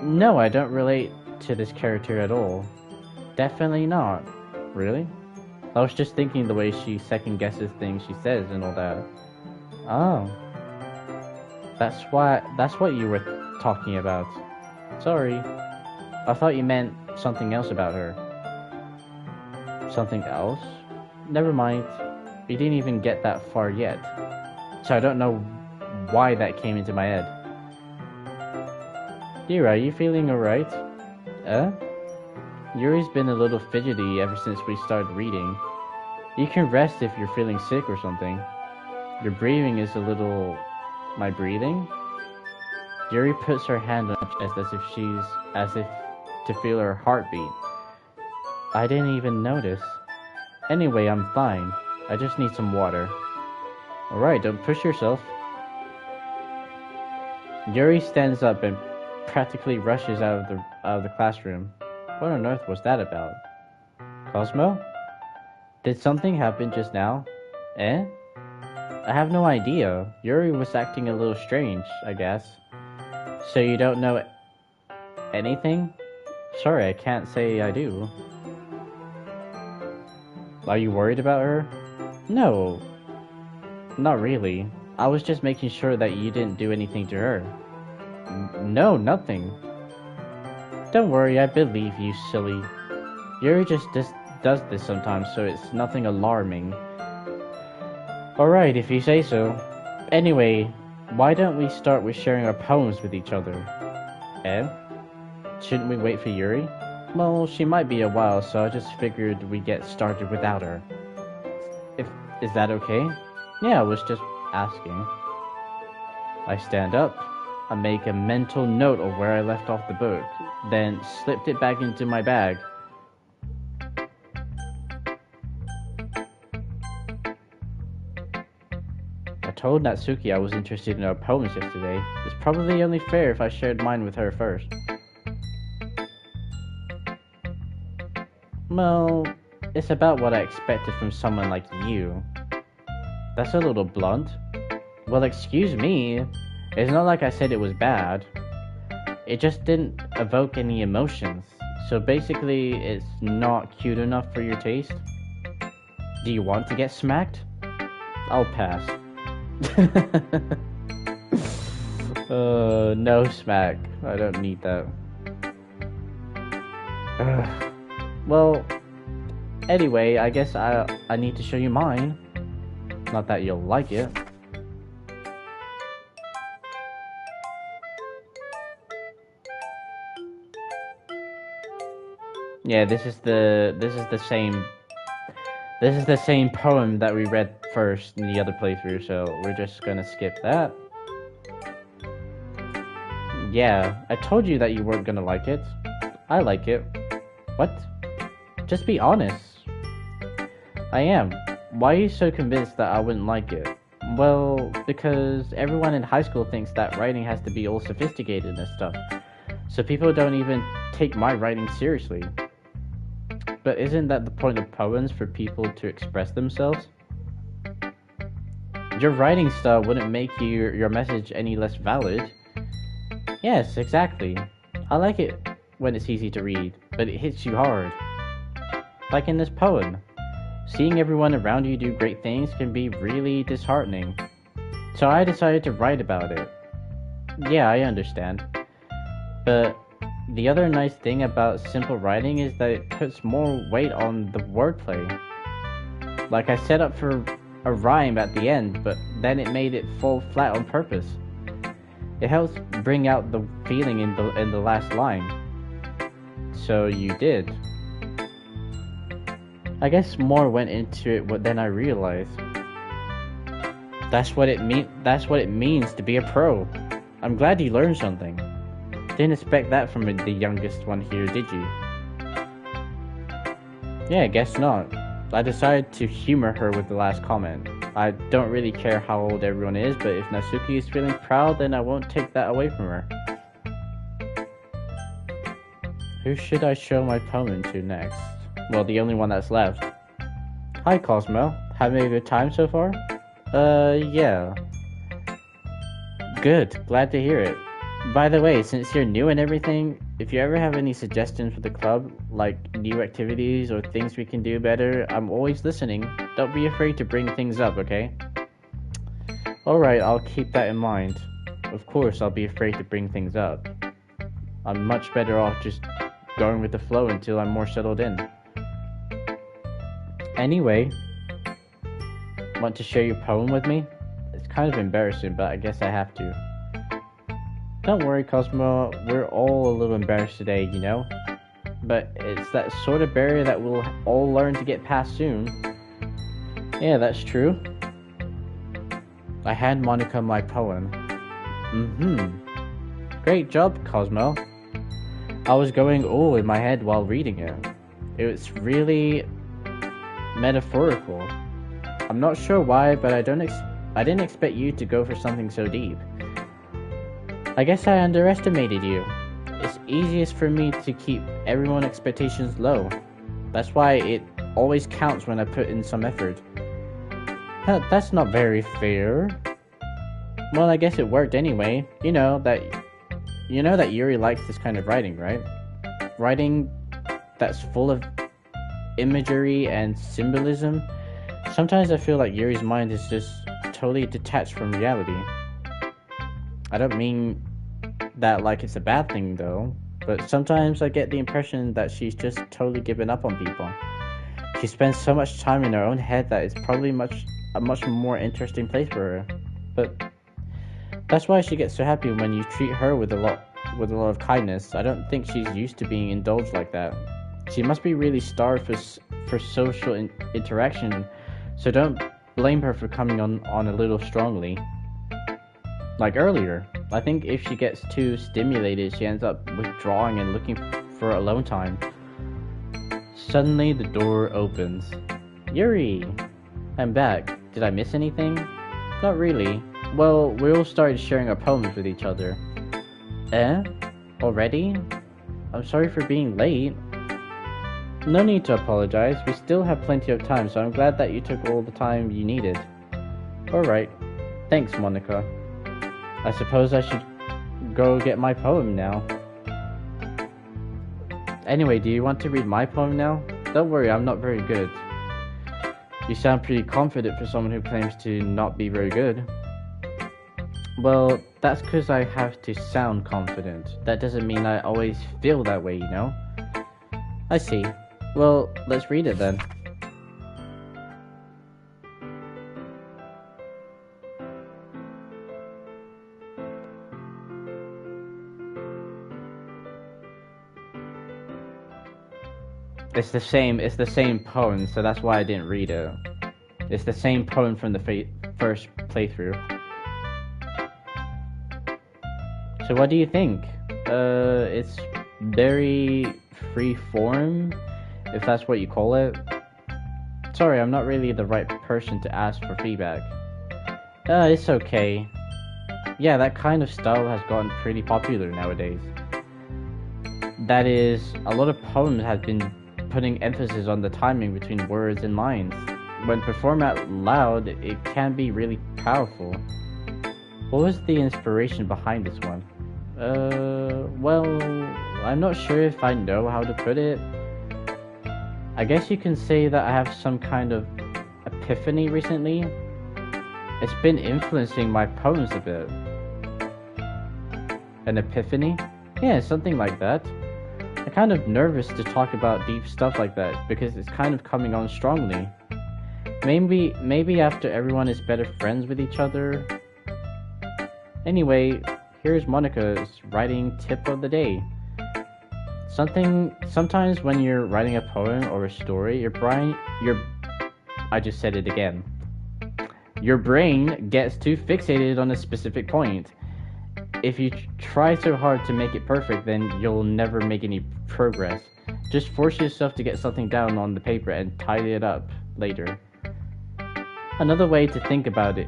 No, I don't relate to this character at all. Definitely not. Really? I was just thinking the way she second guesses things she says and all that. Oh. That's what you were talking about. Sorry. I thought you meant something else about her. Something else? Never mind. You didn't even get that far yet. So I don't know why that came into my head. Yuri, are you feeling alright? Yuri's been a little fidgety ever since we started reading. You can rest if you're feeling sick or something. Your breathing is a little... My breathing? Yuri puts her hand on her chest as if to feel her heartbeat. I didn't even notice. Anyway, I'm fine. I just need some water. Alright, don't push yourself. Yuri stands up and practically rushes out of the classroom. What on earth was that about? Cosmo? Did something happen just now? Eh? I have no idea. Yuri was acting a little strange, I guess. So you don't know anything? Sorry, I can't say I do. Are you worried about her? No. Not really. I was just making sure that you didn't do anything to her. No, nothing. Don't worry, I believe you, silly. Yuri just does this sometimes, so it's nothing alarming. Alright, if you say so. Anyway, why don't we start with sharing our poems with each other? Eh? Shouldn't we wait for Yuri? Well, she might be a while, so I just figured we'd get started without her. Is that okay? Yeah, I was just asking. I stand up. I make a mental note of where I left off the book, then slipped it back into my bag. I told Natsuki I was interested in her poems yesterday. It's probably only fair if I shared mine with her first. Well, it's about what I expected from someone like you. That's a little blunt. Well, excuse me. It's not like I said it was bad. It just didn't evoke any emotions. So basically, it's not cute enough for your taste. Do you want to get smacked? I'll pass. No smack. I don't need that. Well, anyway, I guess I need to show you mine. Not that you'll like it. Yeah, this is the same poem that we read first in the other playthrough, so we're just gonna skip that. Yeah, I told you that you weren't gonna like it. I like it. What? Just be honest. I am. Why are you so convinced that I wouldn't like it? Well, because everyone in high school thinks that writing has to be all sophisticated and stuff. So people don't even take my writing seriously. But isn't that the point of poems, for people to express themselves? Your writing style wouldn't make your message any less valid. Yes, exactly. I like it when it's easy to read, but it hits you hard. Like in this poem. Seeing everyone around you do great things can be really disheartening. So I decided to write about it. Yeah, I understand. But The other nice thing about simple writing is that it puts more weight on the wordplay. Like I set up for a rhyme at the end, but then it made it fall flat on purpose. It helps bring out the feeling in the last line. So you did. I guess more went into it than I realized. That's what it means to be a pro. I'm glad you learned something. Didn't expect that from the youngest one here, did you? Yeah, guess not. I decided to humor her with the last comment. I don't really care how old everyone is, but if Natsuki is feeling proud, then I won't take that away from her. Who should I show my poem to next? Well, the only one that's left. Hi, Cosmo. Having a good time so far? Yeah. Good. Glad to hear it. By the way, since you're new and everything, if you ever have any suggestions for the club, like new activities or things we can do better, I'm always listening. Don't be afraid to bring things up, okay? Alright, I'll keep that in mind. Of course, I'll be afraid to bring things up. I'm much better off just going with the flow until I'm more settled in. Anyway, want to share your poem with me? It's kind of embarrassing, but I guess I have to. Don't worry, Cosmo, we're all a little embarrassed today, you know? But it's that sort of barrier that we'll all learn to get past soon. Yeah, that's true. I hand Monica my poem. Great job, Cosmo. I was going all in my head while reading it. It was really metaphorical. I'm not sure why, but I didn't expect you to go for something so deep. I guess I underestimated you. It's easiest for me to keep everyone's expectations low. That's why it always counts when I put in some effort. That's not very fair. Well, I guess it worked anyway. You know that Yuri likes this kind of writing, right? Writing that's full of imagery and symbolism. Sometimes I feel like Yuri's mind is just totally detached from reality. I don't mean that like it's a bad thing though, but sometimes I get the impression that she's just totally given up on people. She spends so much time in her own head that it's probably a much more interesting place for her. But that's why she gets so happy when you treat her with a lot of kindness. I don't think she's used to being indulged like that. She must be really starved for social interaction, so don't blame her for coming on a little strongly. Like earlier, I think if she gets too stimulated, she ends up withdrawing and looking for alone time. Suddenly, the door opens. Yuri! I'm back. Did I miss anything? Not really. Well, we all started sharing our poems with each other. Eh? Already? I'm sorry for being late. No need to apologize. We still have plenty of time, so I'm glad that you took all the time you needed. Alright. Thanks, Monica. I suppose I should go get my poem now. Anyway, do you want to read my poem now? Don't worry, I'm not very good. You sound pretty confident for someone who claims to not be very good. Well, that's because I have to sound confident. That doesn't mean I always feel that way, you know? I see. Well, let's read it then. It's the same poem, so that's why I didn't read it. It's the same poem from the first playthrough. So what do you think? It's very free form, if that's what you call it. Sorry, I'm not really the right person to ask for feedback. It's okay. Yeah, that kind of style has gotten pretty popular nowadays. That is, a lot of poems have been putting emphasis on the timing between words and lines. When performed out loud, it can be really powerful. What was the inspiration behind this one? Well, I'm not sure if I know how to put it. I guess you can say that I have some kind of epiphany recently. It's been influencing my poems a bit. An epiphany? Yeah, something like that. I'm kind of nervous to talk about deep stuff like that because it's kind of coming on strongly. Maybe after everyone is better friends with each other. Anyway, here's Monica's writing tip of the day. Sometimes when you're writing a poem or a story, I just said it again. Your brain gets too fixated on a specific point. If you try so hard to make it perfect, then you'll never make any progress. Just force yourself to get something down on the paper and tidy it up later. Another way to think about it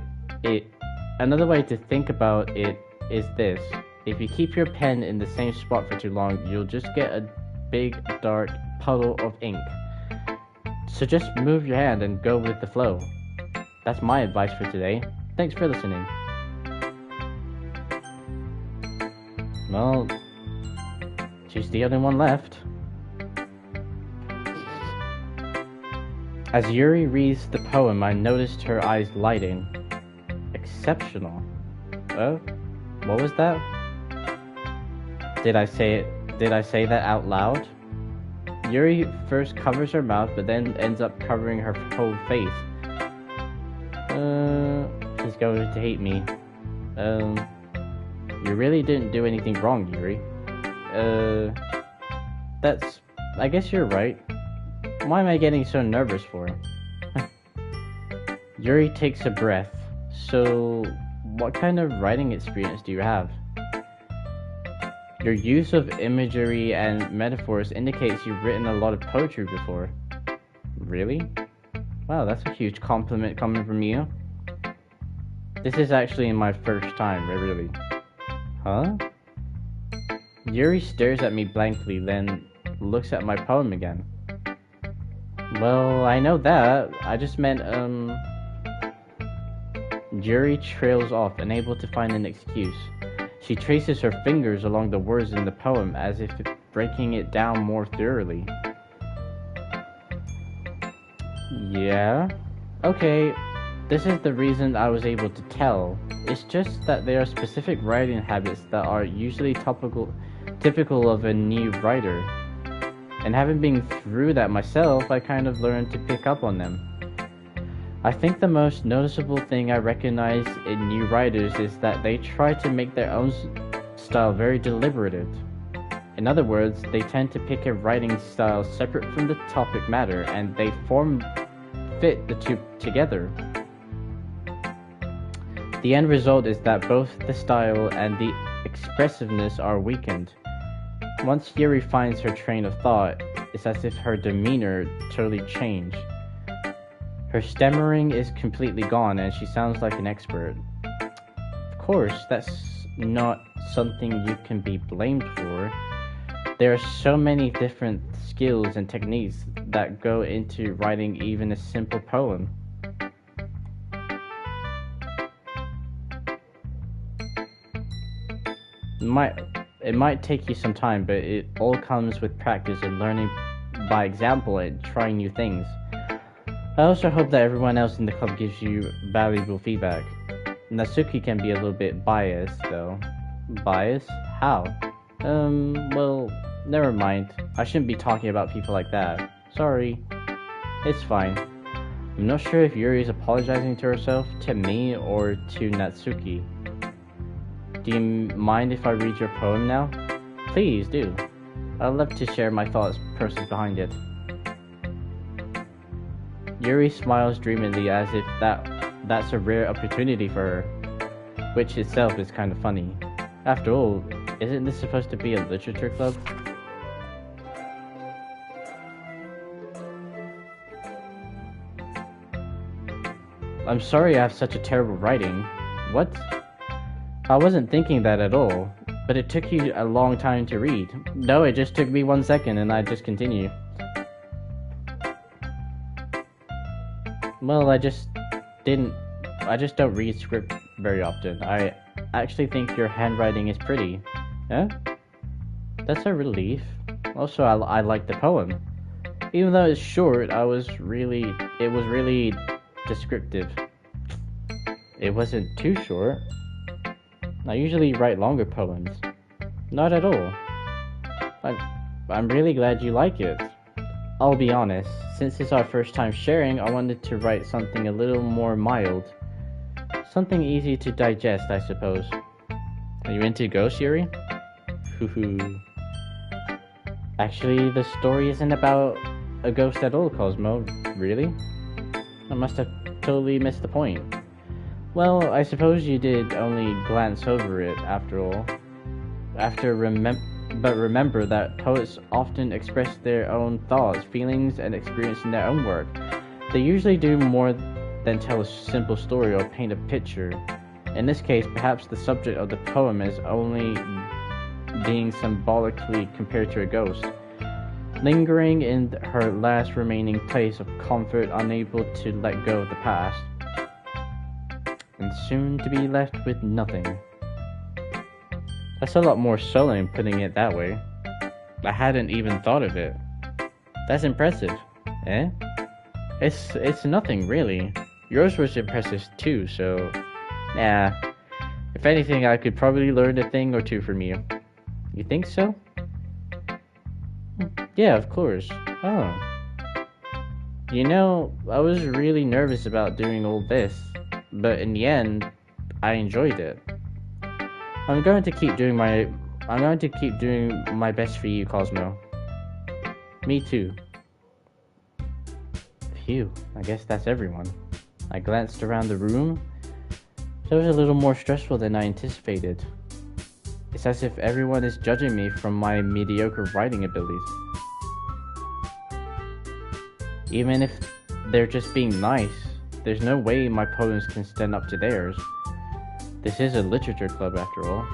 is this. If you keep your pen in the same spot for too long, you'll just get a big dark puddle of ink. So just move your hand and go with the flow. That's my advice for today. Thanks for listening. Well, she's the only one left. As Yuri reads the poem, I noticed her eyes lighting. Exceptional. Oh, what was that? Did I say that out loud? Yuri first covers her mouth, but then ends up covering her whole face. He's going to hate me. You really didn't do anything wrong, Yuri. I guess you're right. Why am I getting so nervous for? Yuri takes a breath. So, what kind of writing experience do you have? Your use of imagery and metaphors indicates you've written a lot of poetry before. Really? Wow, that's a huge compliment coming from you. This is actually my first time, really. Huh? Yuri stares at me blankly, then looks at my poem again. Well, I know that. I just meant, Yuri trails off, unable to find an excuse. She traces her fingers along the words in the poem as if breaking it down more thoroughly. Yeah? Okay, this is the reason I was able to tell. It's just that there are specific writing habits that are usually typical of a new writer. And having been through that myself, I kind of learned to pick up on them. I think the most noticeable thing I recognize in new writers is that they try to make their own style very deliberative. In other words, they tend to pick a writing style separate from the topic matter, and they fit the two together. The end result is that both the style and the expressiveness are weakened. Once Yuri finds her train of thought, it's as if her demeanor totally changed. Her stammering is completely gone and she sounds like an expert. Of course, that's not something you can be blamed for. There are so many different skills and techniques that go into writing even a simple poem. It might take you some time, but it all comes with practice and learning by example and trying new things. I also hope that everyone else in the club gives you valuable feedback. Natsuki can be a little bit biased, though. Biased? How? Well, never mind. I shouldn't be talking about people like that. Sorry. It's fine. I'm not sure if Yuri is apologizing to herself, to me, or to Natsuki. Do you mind if I read your poem now? Please do. I'd love to share my thoughts, process behind it. Yuri smiles dreamily as if that's a rare opportunity for her, which itself is kind of funny. After all, isn't this supposed to be a literature club? I'm sorry I have such a terrible writing. What? I wasn't thinking that at all, but it took you a long time to read. No, it just took me 1 second and I just continue. Well, I just don't read script very often. I actually think your handwriting is pretty. Huh? That's a relief. Also, I like the poem. Even though it's short, it was really descriptive. It wasn't too short. I usually write longer poems. Not at all. I'm really glad you like it. I'll be honest, since it's our first time sharing, I wanted to write something a little more mild. Something easy to digest, I suppose. Are you into ghosts, Yuri? Hoo. Actually, the story isn't about a ghost at all, Cosmo. Really? I must have totally missed the point. Well, I suppose you did only glance over it, after all. But remember that poets often express their own thoughts, feelings, and experience in their own work. They usually do more than tell a simple story or paint a picture. In this case, perhaps the subject of the poem is only being symbolically compared to a ghost, lingering in her last remaining place of comfort, unable to let go of the past, and soon to be left with nothing. That's a lot more sullen putting it that way. I hadn't even thought of it. That's impressive, eh? It's nothing, really. Yours was impressive too, so... Nah. If anything, I could probably learn a thing or two from you. You think so? Yeah, of course. Oh. You know, I was really nervous about doing all this, but in the end, I enjoyed it. I'm going to keep doing my best for you, Cosmo. Me too. Phew, I guess that's everyone. I glanced around the room. It was a little more stressful than I anticipated. It's as if everyone is judging me from my mediocre writing abilities. Even if they're just being nice, there's no way my poems can stand up to theirs. This is a literature club after all.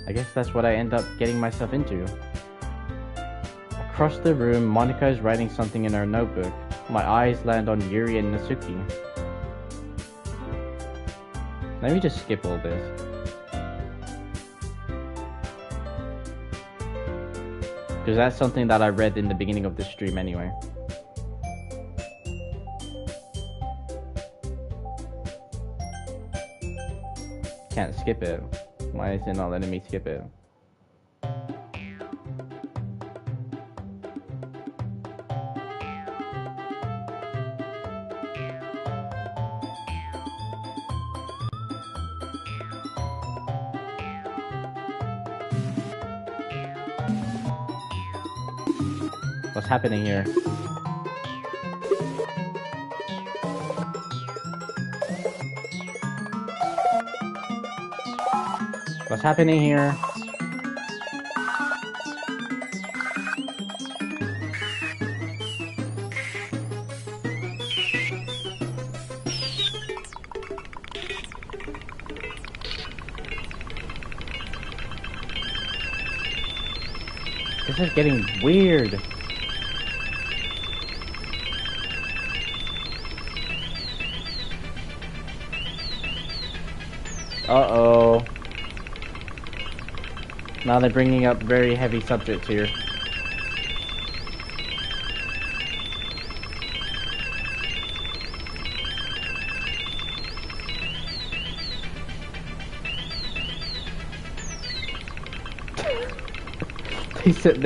I guess that's what I end up getting myself into. Across the room, Monica is writing something in her notebook. My eyes land on Yuri and Natsuki. Let me just skip all this. Because that's something that I read in the beginning of the stream anyway. Can't skip it. Why is it not letting me skip it? What's happening here? What's happening here? This is getting weird. Uh-oh. Now they're bringing up very heavy subjects here. They said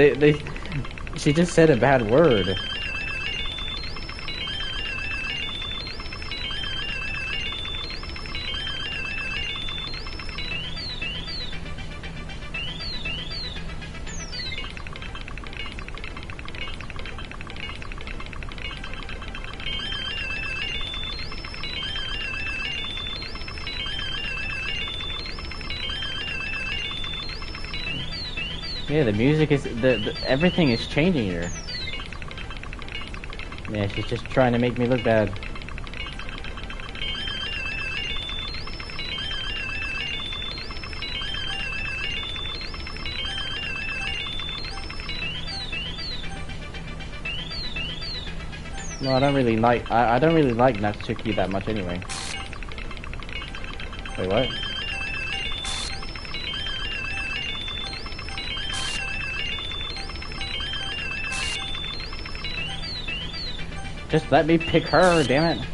she just said a bad word. Yeah, the music is everything is changing here. Yeah, she's just trying to make me look bad. No, I don't really like Natsuki that much anyway. Wait, what? Just let me pick her, damn it.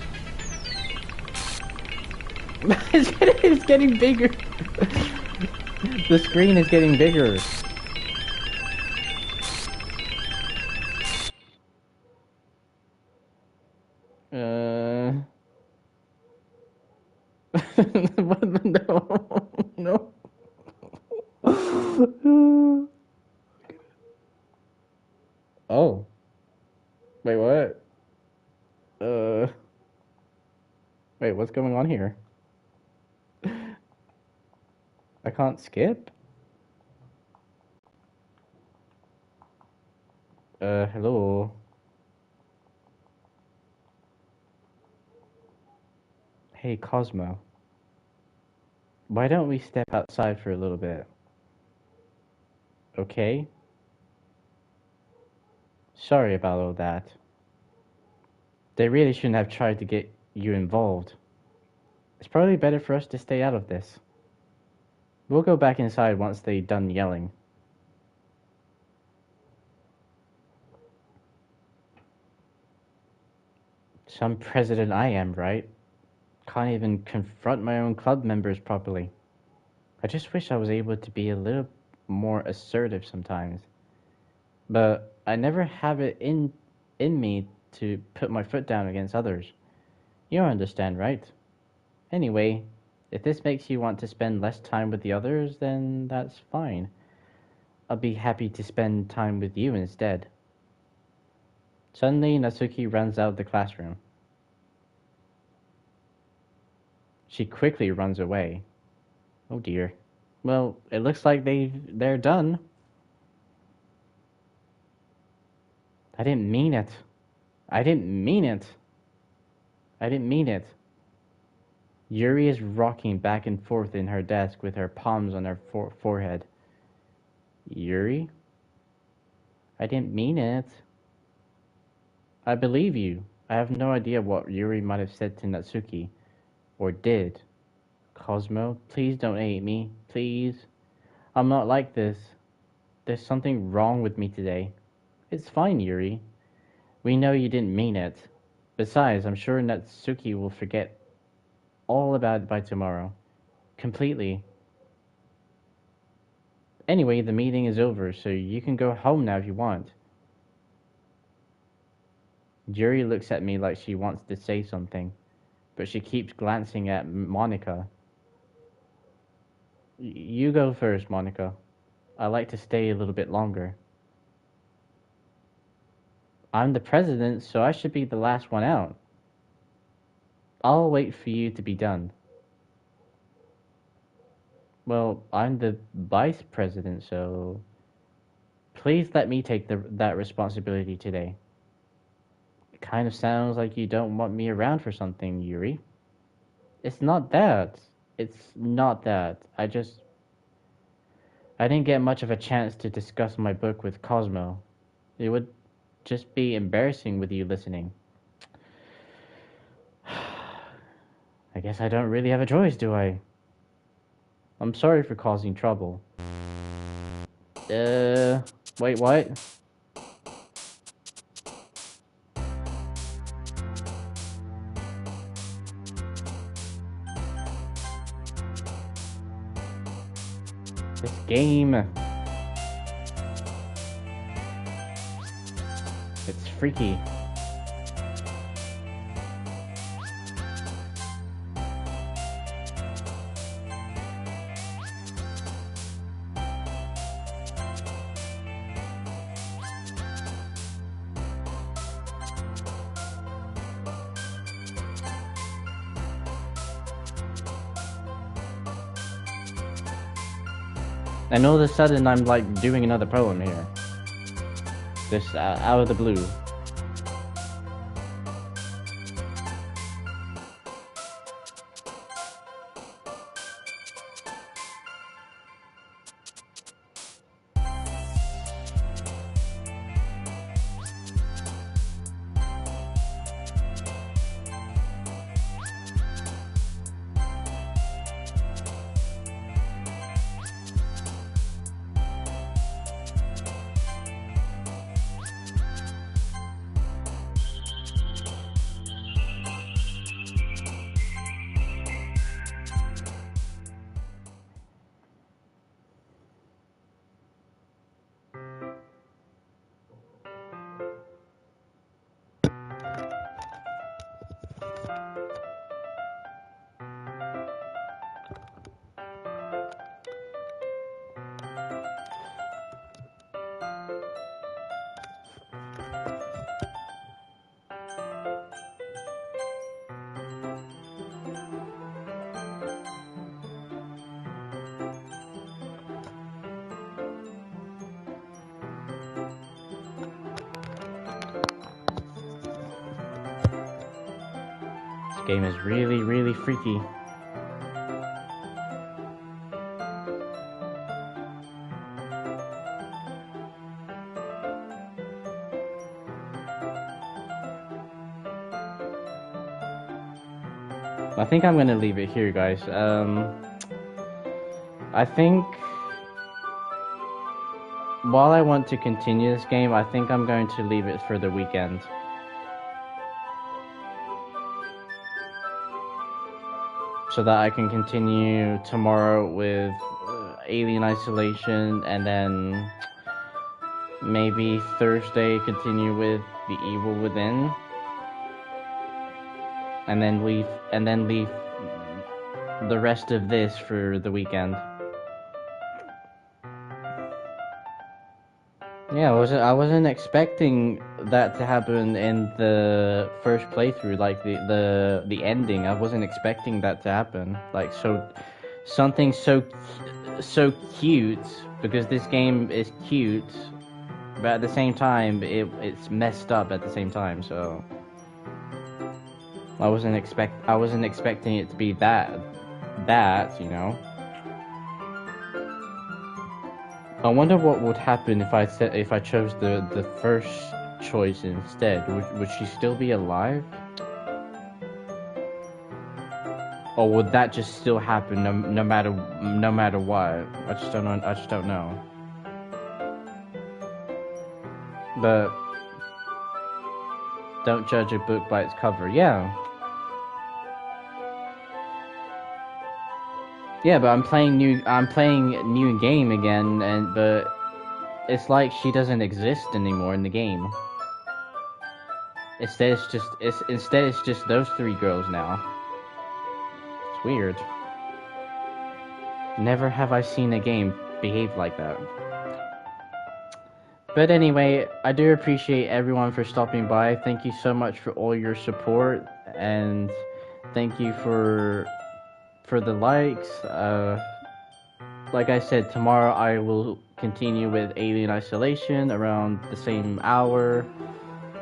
It's getting bigger. The screen is getting bigger. No. Oh. Wait, what? Wait, what's going on here? I can't skip? Hello? Hey, Cosmo. Why don't we step outside for a little bit? Okay? Sorry about all that. They really shouldn't have tried to get you involved. It's probably better for us to stay out of this. We'll go back inside once they're done yelling. Some president I am, right? Can't even confront my own club members properly. I just wish I was able to be a little more assertive sometimes. But I never have it in me to put my foot down against others. You understand, right? Anyway, if this makes you want to spend less time with the others, then that's fine. I'll be happy to spend time with you instead. Suddenly, Natsuki runs out of the classroom. She quickly runs away. Oh dear. Well, it looks like they're done. I didn't mean it. I didn't mean it. I didn't mean it. Yuri is rocking back and forth in her desk with her palms on her forehead. Yuri? I didn't mean it. I believe you. I have no idea what Yuri might have said to Natsuki. Or did. Cosmo, please don't hate me. Please. I'm not like this. There's something wrong with me today. It's fine, Yuri. We know you didn't mean it. Besides, I'm sure Natsuki will forget all about it by tomorrow. Completely. Anyway, the meeting is over, so you can go home now if you want. Yuri looks at me like she wants to say something, but she keeps glancing at Monika. You go first, Monika. I like to stay a little bit longer. I'm the president, so I should be the last one out. I'll wait for you to be done. Well, I'm the vice president, so please let me take that responsibility today. It kind of sounds like you don't want me around for something, Yuri. It's not that. It's not that. I didn't get much of a chance to discuss my book with Cosmo. It would just be embarrassing with you listening. I guess I don't really have a choice, do I? I'm sorry for causing trouble. Wait, what? This game. It's freaky. And all of a sudden I'm like doing another poem here. Just out of the blue. game is really, really freaky. I think I'm gonna leave it here, guys. I think while I want to continue this game, I think I'm going to leave it for the weekend. So that I can continue tomorrow with Alien Isolation, and then maybe Thursday continue with The Evil Within. And then leave the rest of this for the weekend. Yeah, I wasn't expecting that to happen in the first playthrough, like the ending. I wasn't expecting that to happen. Like something so cute, because this game is cute, but at the same time it's messed up at the same time. So I wasn't expecting it to be that, you know. I wonder what would happen if I chose the first choice instead. Would she still be alive? Or would that just still happen no matter what? I just don't know. But don't judge a book by its cover. Yeah, but I'm playing new game again, but it's like she doesn't exist anymore in the game. Instead it's just those three girls now. It's weird. Never have I seen a game behave like that. But anyway, I do appreciate everyone for stopping by. Thank you so much for all your support, and thank you for the likes. Like I said, tomorrow I will continue with Alien Isolation around the same hour,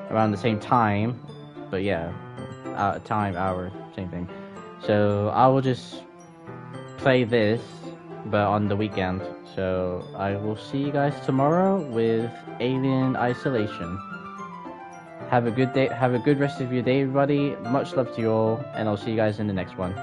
around the same time. But yeah, time, hour, same thing. So I will just play this, but on the weekend. So I will see you guys tomorrow with Alien Isolation. Have a good day. Have a good rest of your day, everybody. Much love to you all, and I'll see you guys in the next one.